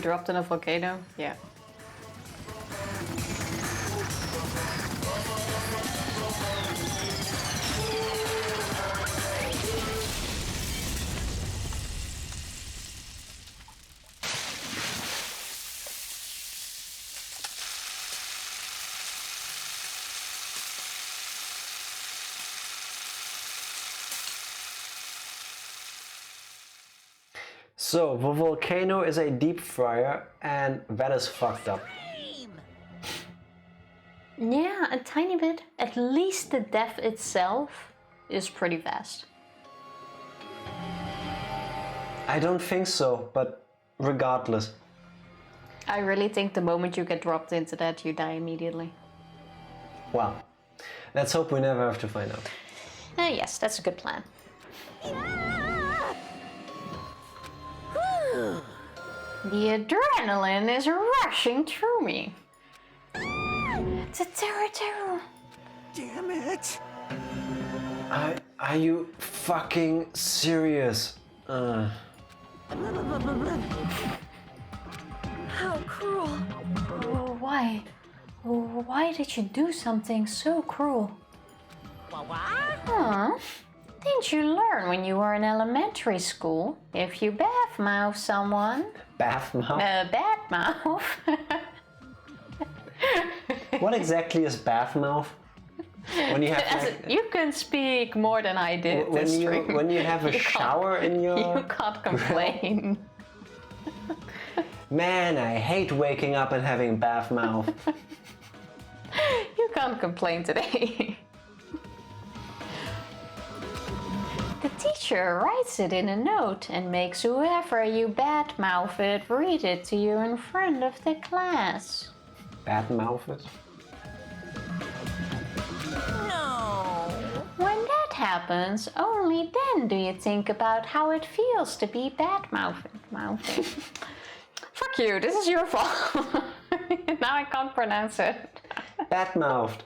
dropped in a volcano? Yeah. So, the volcano is a deep fryer, and that is fucked up. Yeah, a tiny bit. At least the death itself is pretty fast. I don't think so, but regardless. I really think the moment you get dropped into that, you die immediately. Well, let's hope we never have to find out. Yes, that's a good plan. The adrenaline is rushing through me. Teru. Damn it! Are you fucking serious? How cruel. Oh, why? Why did you do something so cruel? Huh? Didn't you learn when you were in elementary school? If you bath-mouth someone... Bath-mouth? Bad-mouth. What exactly is bath-mouth? When you have you can speak more than I did when this you stream. when you have a shower in your... You can't complain. Man, I hate waking up and having bath-mouth. You can't complain today. The teacher writes it in a note and makes whoever you badmouth it read it to you in front of the class. Badmouth it? No. When that happens, only then do you think about how it feels to be badmouthing. Fuck you, this is your fault. Now I can't pronounce it. Badmouthed.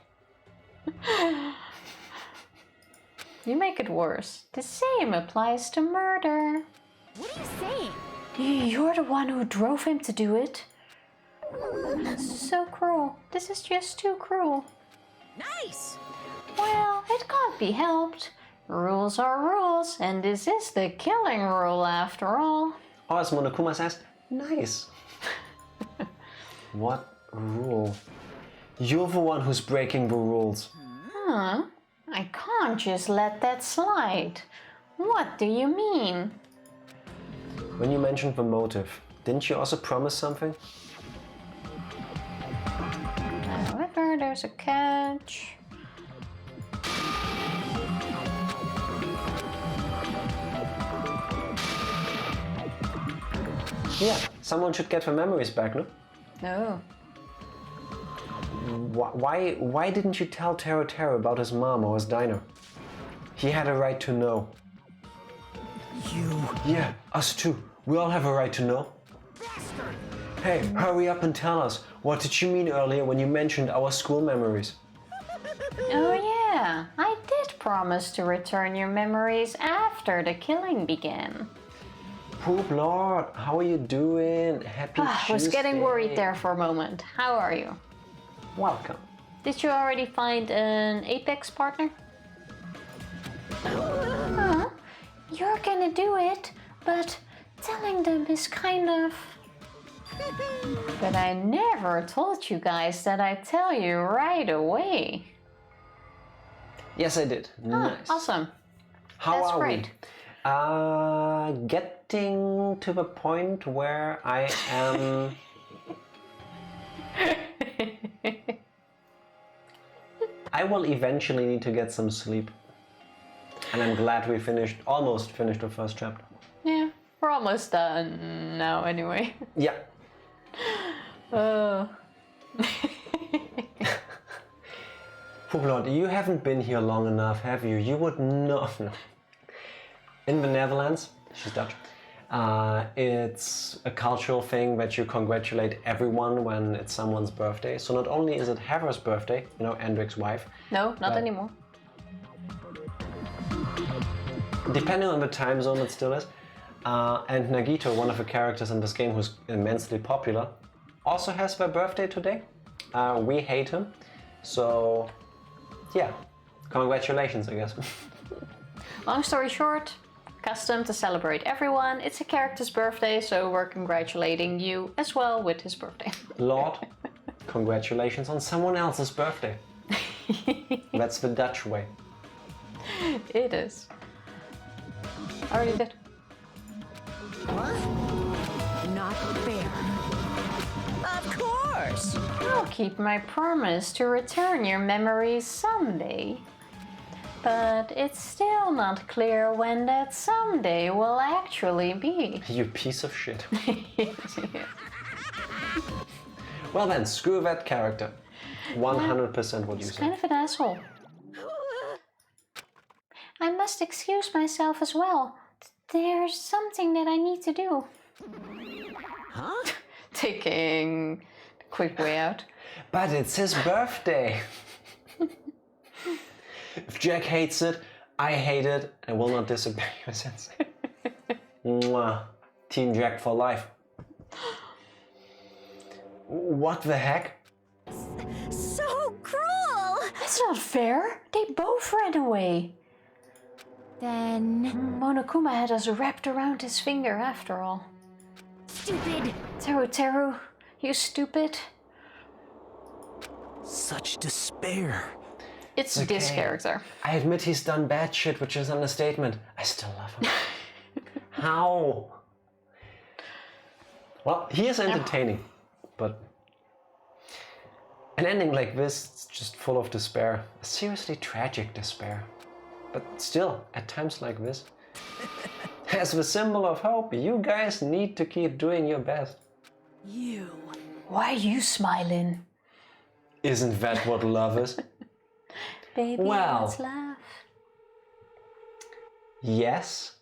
You make it worse. The same applies to murder. What are you saying? You're the one who drove him to do it. This is so cruel. This is just too cruel. Nice! Well, it can't be helped. Rules are rules, and this is the killing rule after all. Oh, as Monokuma says, nice. What rule? You're the one who's breaking the rules. Huh? I can't just let that slide. What do you mean? When you mentioned the motive, didn't you also promise something? However, there's a catch. Yeah, someone should get the memories back, no? No. Why didn't you tell Teru about his mom or his diner? He had a right to know. You... Yeah, us too. We all have a right to know. Bastard! Hey, hurry up and tell us. What did you mean earlier when you mentioned our school memories? Oh yeah, I did promise to return your memories after the killing began. Poop Lord, how are you doing? Happy Tuesday. I was getting worried there for a moment. How are you? Welcome. Did you already find an Apex partner? Huh? You're gonna do it, but telling them is kind of... But I never told you guys that I'd tell you right away. Yes, I did. Nice. Awesome. How That's are great. we? Getting to the point where I am... I will eventually need to get some sleep. And I'm glad we almost finished the first chapter. Yeah, we're almost done now anyway. Yeah. Poeplot, you haven't been here long enough, have you? You would not. No. In the Netherlands, she's Dutch, it's a cultural thing that you congratulate everyone when it's someone's birthday. So not only is it Heather's birthday, you know, Endrick's wife. No, not anymore. Depending on the time zone, it still is. And Nagito, one of the characters in this game who's immensely popular, also has their birthday today. We hate him. So, yeah, congratulations, I guess. Long story short, custom to celebrate everyone. It's a character's birthday, so we're congratulating you as well with his birthday. Lord, congratulations on someone else's birthday. That's the Dutch way. It is. Already did. What? Not fair. Of course! I'll keep my promise to return your memories someday. But it's still not clear when that someday will actually be. You piece of shit. Well then, screw that character. 100% what you He's say. kind of an asshole. I must excuse myself as well. There's something that I need to do. Huh? Taking the quick way out. But it's his birthday. If Jack hates it, I hate it, and will not disobey your sensei. Mwah. Team Jack for life. What the heck? So cruel! That's not fair. They both ran away. Then... Monokuma had us wrapped around his finger after all. Stupid! Teru, you stupid. Such despair. It's okay. this character. I admit he's done bad shit, which is an understatement. I still love him. How? Well, he is entertaining, but an ending like this is just full of despair. A seriously tragic despair. But still, at times like this, as the symbol of hope, you guys need to keep doing your best. You. Why are you smiling? Isn't that what love is? Baby, well, let's laugh. Yes,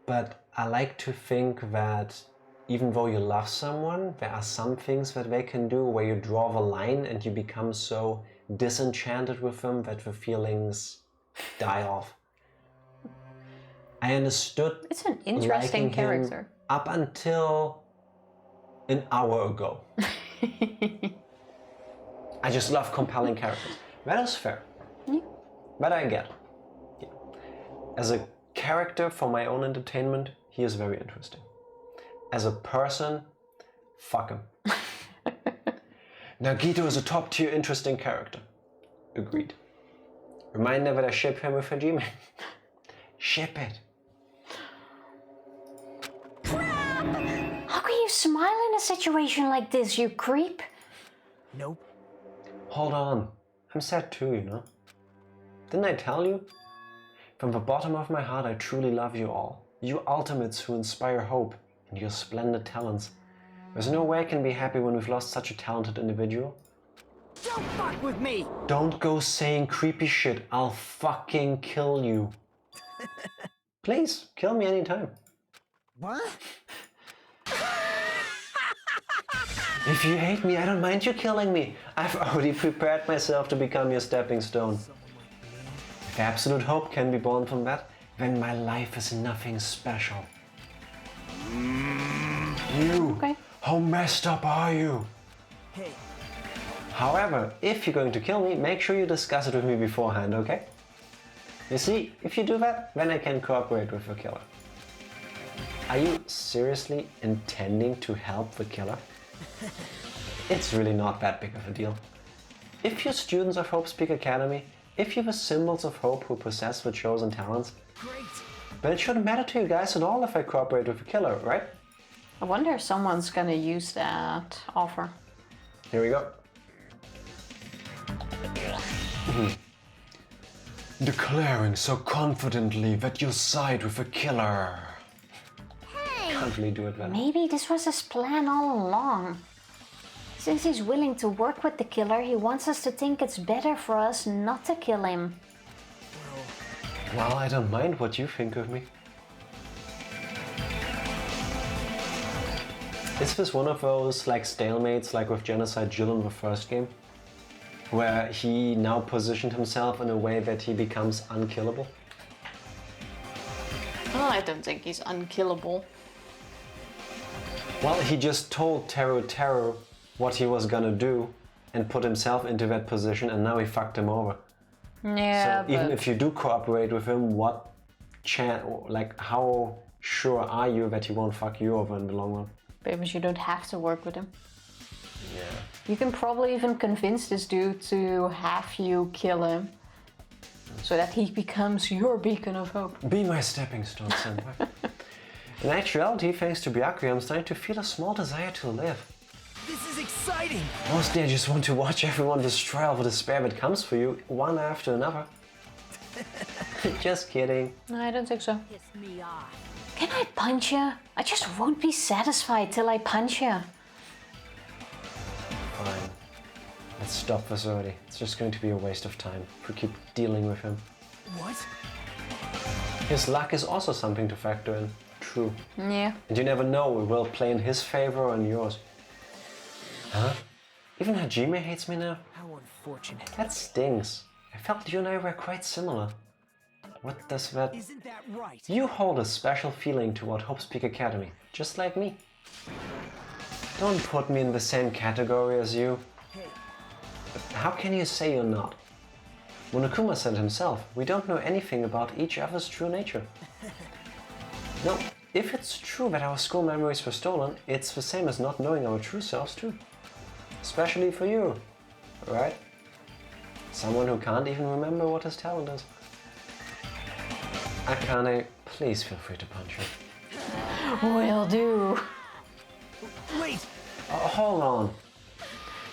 but I like to think that even though you love someone, there are some things that they can do where you draw the line and you become so disenchanted with them that the feelings die off. I understood It's an interesting liking him character. up until an hour ago. I just love compelling characters. That is fair. Yeah. But I get. Yeah. As a character for my own entertainment, he is very interesting. As a person, fuck him. Nagito is a top tier interesting character. Agreed. Reminder that I ship him with Hajime. Ship it. How can you smile in a situation like this, you creep? Nope. Hold on. I'm sad too, you know. Didn't I tell you? From the bottom of my heart, I truly love you all. You ultimates who inspire hope and your splendid talents. There's no way I can be happy when we've lost such a talented individual. Don't fuck with me! Don't go saying creepy shit. I'll fucking kill you. Please, kill me anytime. What? If you hate me, I don't mind you killing me. I've already prepared myself to become your stepping stone. If absolute hope can be born from that, then my life is nothing special. You, Okay. how messed up are you? Hey. However, if you're going to kill me, make sure you discuss it with me beforehand, okay? You see, if you do that, then I can cooperate with the killer. Are you seriously intending to help the killer? It's really not that big of a deal. If you're students of Hope Speak Academy, if you're the symbols of hope who possess the chosen talents, Great. then it shouldn't matter to you guys at all if I cooperate with the killer, right? I wonder if someone's gonna use that offer. Here we go. Declaring so confidently that you side with the killer. Hey! Can't really do it well. Maybe this was his plan all along. Since he's willing to work with the killer, he wants us to think it's better for us not to kill him. Well, I don't mind what you think of me. Is this one of those like stalemates like with Genocide Jill in the first game? Where he now positioned himself in a way that he becomes unkillable? Well, I don't think he's unkillable. Well, he just told Teru what he was gonna do and put himself into that position, and now he fucked him over. Yeah, so even if you do cooperate with him, what chance, like how sure are you that he won't fuck you over in the long run? Because you don't have to work with him. Yeah. You can probably even convince this dude to have you kill him. So that he becomes your beacon of hope. Be my stepping stone, senpai. In actuality, thanks to Byakuya, I'm starting to feel a small desire to live. This is exciting! Mostly I just want to watch everyone destroy all the despair that comes for you, one after another. Just kidding. No, I don't think so. Piss me off. Can I punch you? I just won't be satisfied till I punch you. Fine. Let's stop this already. It's just going to be a waste of time if we keep dealing with him. What? His luck is also something to factor in. True. Yeah. And you never know, it will play in his favor or in yours. Huh? Even Hajime hates me now? How unfortunate. That stings. I felt you and I were quite similar. What does that... Isn't that right? You hold a special feeling toward Hope's Peak Academy, just like me. Don't put me in the same category as you. Hey. But how can you say you're not? Monokuma said himself, we don't know anything about each other's true nature. No, if it's true that our school memories were stolen, it's the same as not knowing our true selves too. Especially for you, right? Someone who can't even remember what his talent is. Akane, please feel free to punch her. Will do. Wait! Hold on.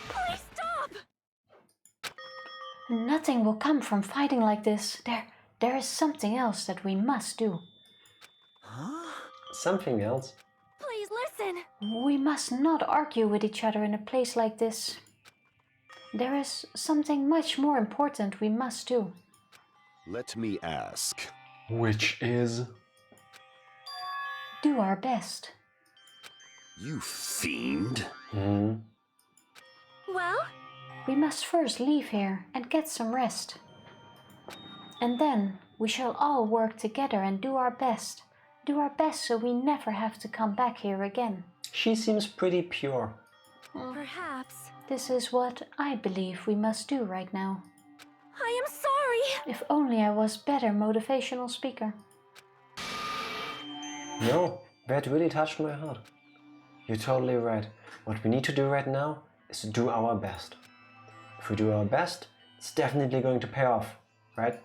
Please stop! Nothing will come from fighting like this. There is something else that we must do. Huh? Something else? Please listen. We must not argue with each other in a place like this. There is something much more important we must do. Let me ask. Which is? Do our best. You fiend. Well? We must first leave here and get some rest. And then we shall all work together and do our best. Do our best so we never have to come back here again. She seems pretty pure. Perhaps. This is what I believe we must do right now. I am sorry. If only I was better motivational speaker. No, that really touched my heart. You're totally right. What we need to do right now is to do our best. If we do our best, it's definitely going to pay off, right?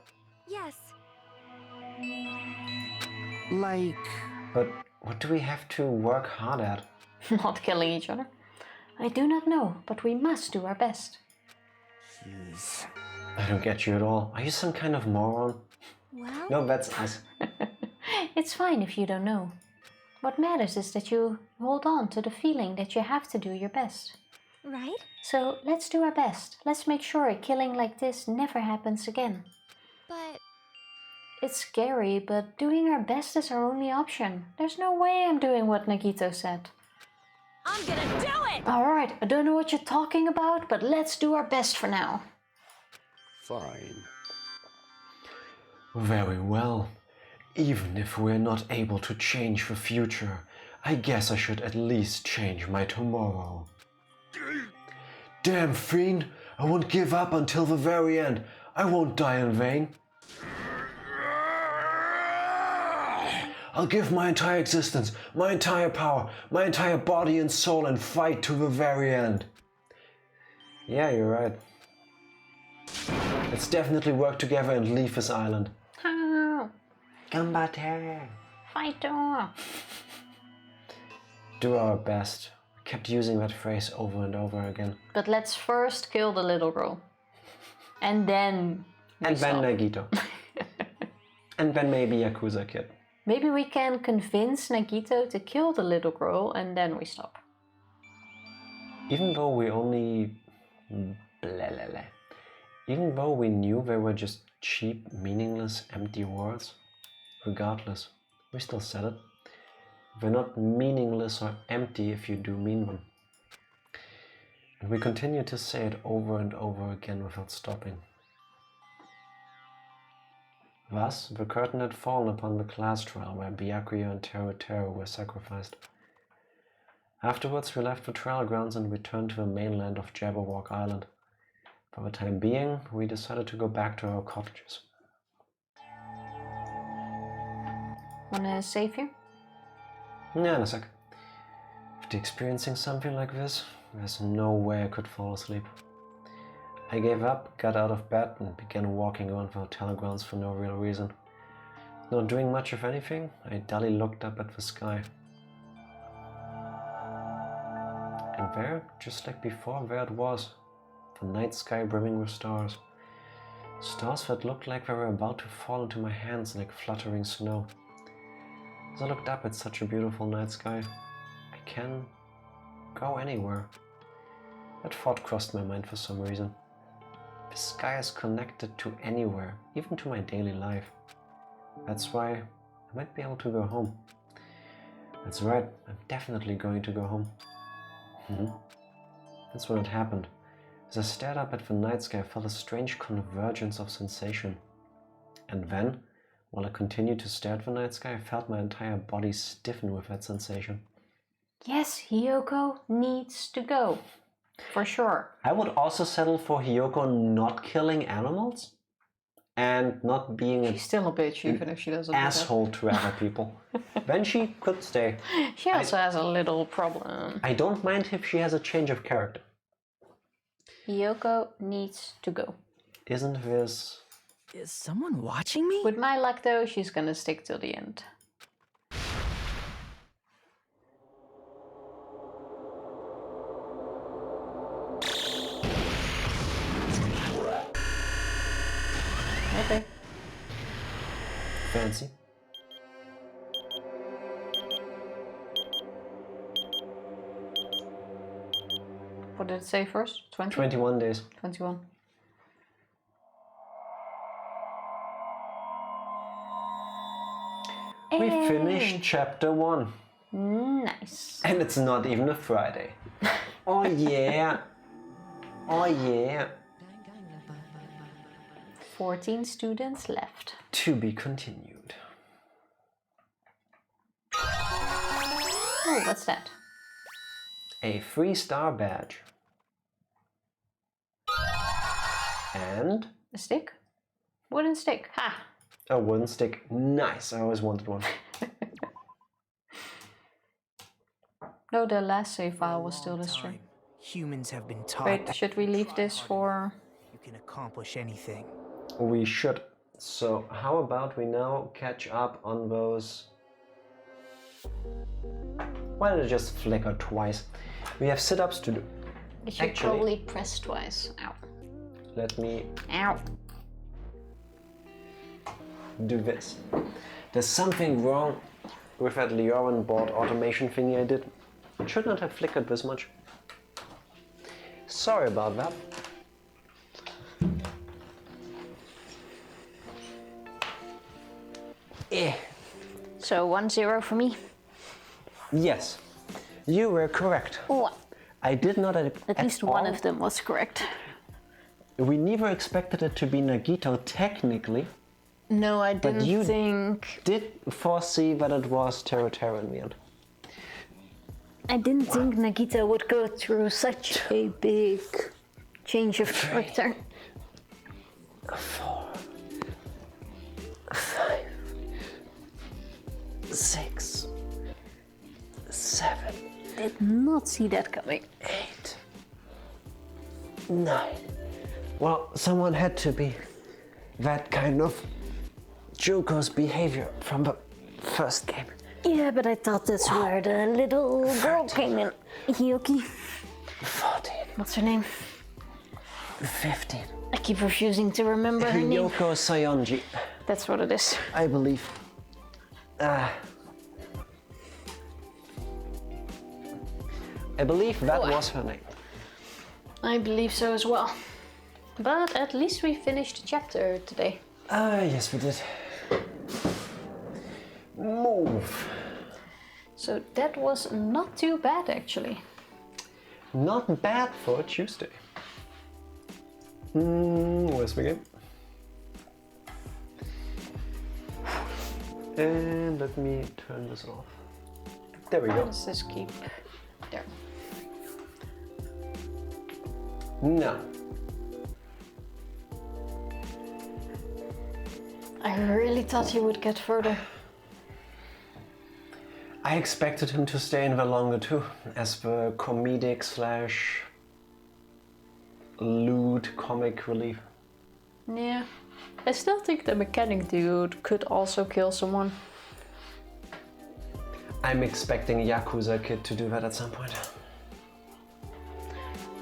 Yes. Like... But what do we have to work hard at? Not killing each other. I do not know, but we must do our best. Jeez. I don't get you at all. Are you some kind of moron? Well... No, that's us. It's fine if you don't know. What matters is that you hold on to the feeling that you have to do your best. Right? So let's do our best. Let's make sure a killing like this never happens again. But... It's scary, but doing our best is our only option. There's no way I'm doing what Nagito said. I'm gonna do it! Alright, I don't know what you're talking about, but let's do our best for now. Fine. Very well. Even if we're not able to change the future, I guess I should at least change my tomorrow. Damn fiend! I won't give up until the very end. I won't die in vain. I'll give my entire existence, my entire power, my entire body and soul and fight to the very end. Yeah, you're right. Let's definitely work together and leave this island. Gambate! Fighter! Do our best. I kept using that phrase over and over again. But let's first kill the little girl. And then... And then Nagito. And then maybe Yakuza Kid. Maybe we can convince Nagito to kill the little girl and then we stop. Even though we only... Even though we knew they were just cheap, meaningless, empty words, regardless, we still said it. They're not meaningless or empty if you do mean them. And we continue to say it over and over again without stopping. Thus, the curtain had fallen upon the class trial where Byakuya and Teru were sacrificed. Afterwards, we left the trial grounds and returned to the mainland of Jabberwock Island. For the time being, we decided to go back to our cottages. Wanna save here? Yeah, in a sec. After experiencing something like this, there's no way I could fall asleep. I gave up, got out of bed, and began walking around the hotel grounds for no real reason. Not doing much of anything, I dully looked up at the sky. And there, just like before, there it was. The night sky brimming with stars. Stars that looked like they were about to fall into my hands like fluttering snow. As I looked up at such a beautiful night sky, I can go anywhere. That thought crossed my mind for some reason. The sky is connected to anywhere, even to my daily life. That's why I might be able to go home. That's right, I'm definitely going to go home. That's when it happened. As I stared up at the night sky, I felt a strange convergence of sensation. And then, while I continued to stare at the night sky, I felt my entire body stiffen with that sensation. Yes, Hiyoko needs to go. For sure. I would also settle for Hiyoko not killing animals and not being She's still a bitch, even if she doesn't asshole to other people. Then she could stay. She also has a little problem. I don't mind if she has a change of character. Hiyoko needs to go. Isn't this... Is someone watching me? With my luck though, she's gonna stick till the end. Okay. Fancy. What did it say first? 20? 21 days. 21. We finished chapter 1. Nice. And it's not even a Friday. Oh yeah. Oh yeah. 14 students left. To be continued. Oh, what's that? A 3-star badge. And A stick? Wooden stick. Ha! a wooden stick. Nice, I always wanted one. No, the last save file was still the string. Humans have been taught Wait, that should we leave this for... you can accomplish anything. We should. So how about we now catch up on those... Why did it just flicker twice? We have sit-ups to do. You should Actually, probably press twice. Ow. let me Ow. do this. There's something wrong with that Leorin board automation thingy I did. It should not have flickered this much. Sorry about that. So 1-0 for me. Yes, you were correct. Oh, I did not at least one of them was correct. We never expected it to be Nagito technically. No, I But didn't you think... did foresee that it was Teru in the end. I didn't think Nagito would go through such a big change of character. 4, 5, 6, 7. Did not see that coming. 8, 9. Well, someone had to be that kind of Joko's behavior from the first game. Yeah, but I thought that's where the little girl came in. Hiyuki. 14. What's her name? 15. I keep refusing to remember her name. Hiyoko Sayonji, That's what it is. I believe. I believe that was her name. I believe so as well. But at least we finished the chapter today. Yes, we did. Move. So that was not too bad, actually. Not bad for a Tuesday. Where's the game? And let me turn this off. There we go. Does this keep? There. No. I really thought he would get further. I expected him to stay in there longer too, as the comedic slash lewd comic relief. Yeah. I still think the mechanic dude could also kill someone. I'm expecting Yakuza Kid to do that at some point.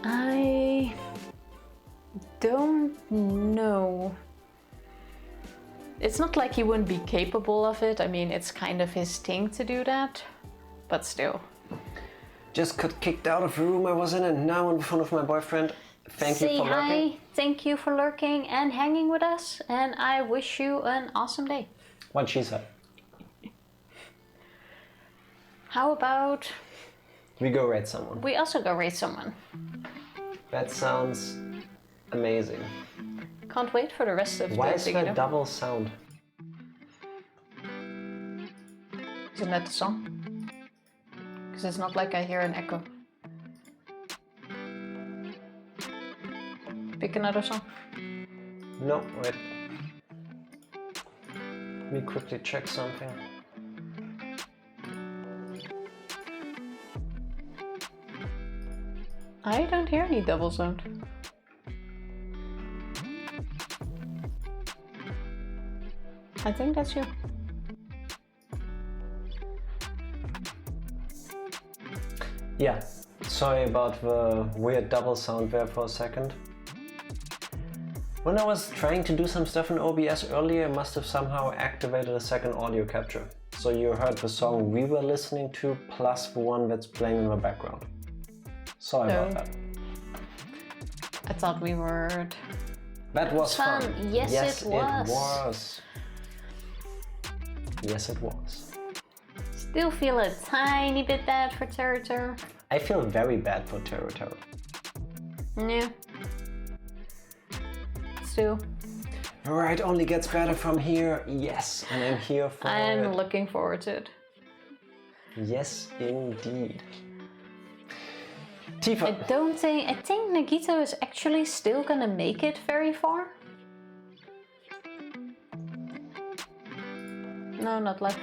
I don't know. It's not like he wouldn't be capable of it. I mean, it's kind of his thing to do that, but still. Just got kicked out of the room I was in and now in front of my boyfriend. Thank you for lurking. Hi, thank you for lurking and hanging with us, and I wish you an awesome day. What she said. How about we go raid someone? We also go raid someone. That sounds amazing. Can't wait for the rest of Why the is there double sound? Isn't that the song? Because it's not like I hear an echo. Pick another song. No, wait. Let me quickly check something. I don't hear any double sound. I think that's you. Yeah, sorry about the weird double sound there for a second. When I was trying to do some stuff in OBS earlier, I must have somehow activated a second audio capture. So you heard the song we were listening to plus the one that's playing in the background. Sorry about that. I thought we were... That was fun. Yes, it was. Yes, it was. Still feel a tiny bit bad for Terror. I feel very bad for Terror. Yeah. Still. Alright, only gets better from here. Yes, and I'm here for it. I'm looking forward to it. Yes, indeed. Tifa. I think Nagito is actually still gonna make it very far. No, not left.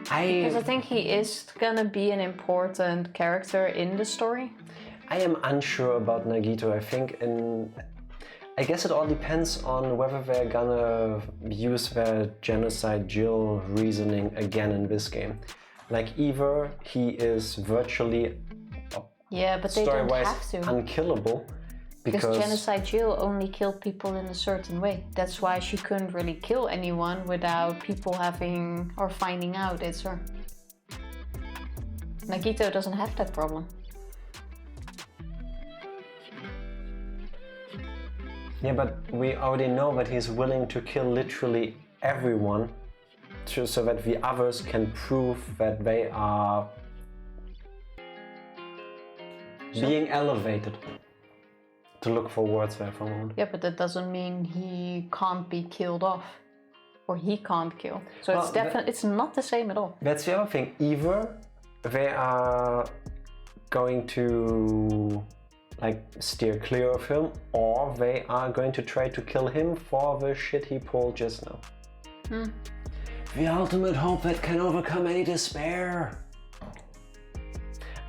Because I think he is gonna be an important character in the story. I am unsure about Nagito. I guess it all depends on whether they're gonna use their genocide Jill reasoning again in this game. Like either he is virtually but they don't have to. unkillable because genocide Jill only killed people in a certain way. That's why she couldn't really kill anyone without people having or finding out it's her. Nagito doesn't have that problem. Yeah, but we already know that he's willing to kill literally everyone so that the others can prove that they are being elevated. To look for words there for a moment. Yeah, but that doesn't mean he can't be killed off. Or he can't kill. So well, it's definitely, it's not the same at all. That's the other thing. Either they are going to like steer clear of him, or they are going to try to kill him for the shit he pulled just now. The ultimate hope that can overcome any despair.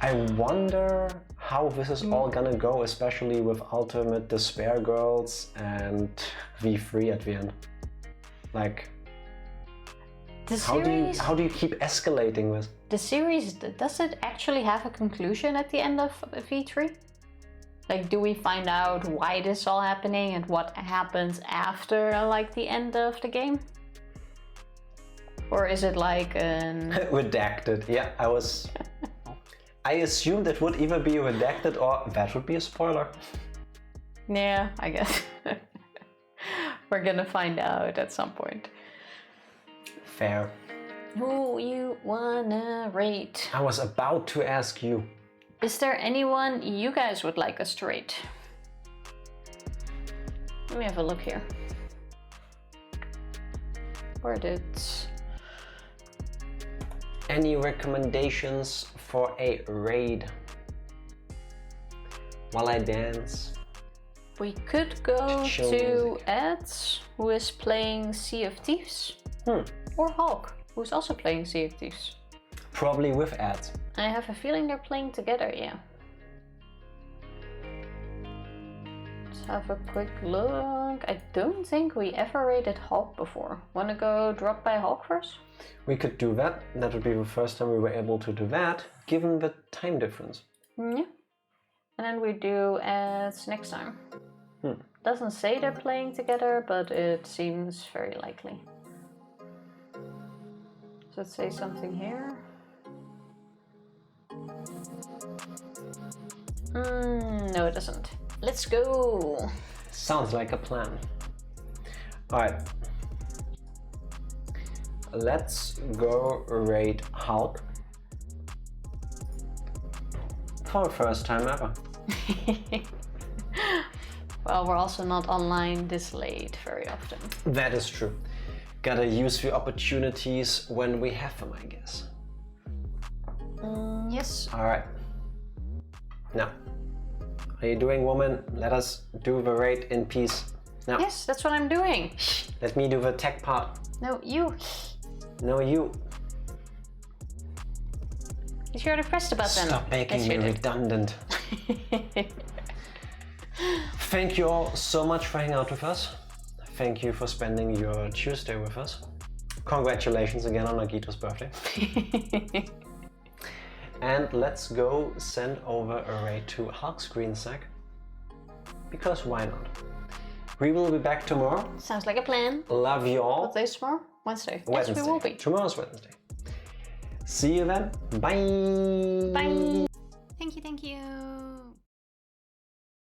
I wonder how this is all gonna go, especially with Ultimate Despair Girls and V3 at the end. Like, how do you keep escalating this? The series, does it actually have a conclusion at the end of V3? Like, do we find out why this is all happening and what happens after, like, the end of the game? Or is it like an... Redacted, yeah, I assumed it would either be redacted or that would be a spoiler. Yeah, I guess. We're gonna find out at some point. Fair. Who you wanna rate? I was about to ask you. Is there anyone you guys would like us to rate? Let me have a look here. Where did... Any recommendations for a raid? While I dance. We could go Chill to music. Ed, who is playing Sea of Thieves. Or Hulk, who's also playing Sea of Thieves. Probably with ads. I have a feeling they're playing together, yeah. Let's have a quick look. I don't think we ever raided Hulk before. Wanna go drop by Hulk first? We could do that. That would be the first time we were able to do that, given the time difference. Yeah. And then we do ads next time. Doesn't say they're playing together, but it seems very likely. So let's say something here. No, it doesn't. Let's go. Sounds like a plan. Alright. Let's go raid Hulk. For the first time ever. Well, we're also not online this late very often. That is true. Gotta use the opportunities when we have them, I guess. Yes. Alright. Now, are you doing, woman? Let us do the raid in peace. Now. Yes, that's what I'm doing. Let me do the tech part. No, you. No, you. You already pressed the button. Stop making me redundant. Thank you all so much for hanging out with us. Thank you for spending your Tuesday with us. Congratulations again on Nagito's birthday. And let's go send over a raid to Hulk's green sack. Because why not? We will be back tomorrow. Sounds like a plan. Love you all. What day is tomorrow? Wednesday. Wednesday. Yes, we will be. Tomorrow's Wednesday. See you then. Bye. Bye. Thank you, thank you.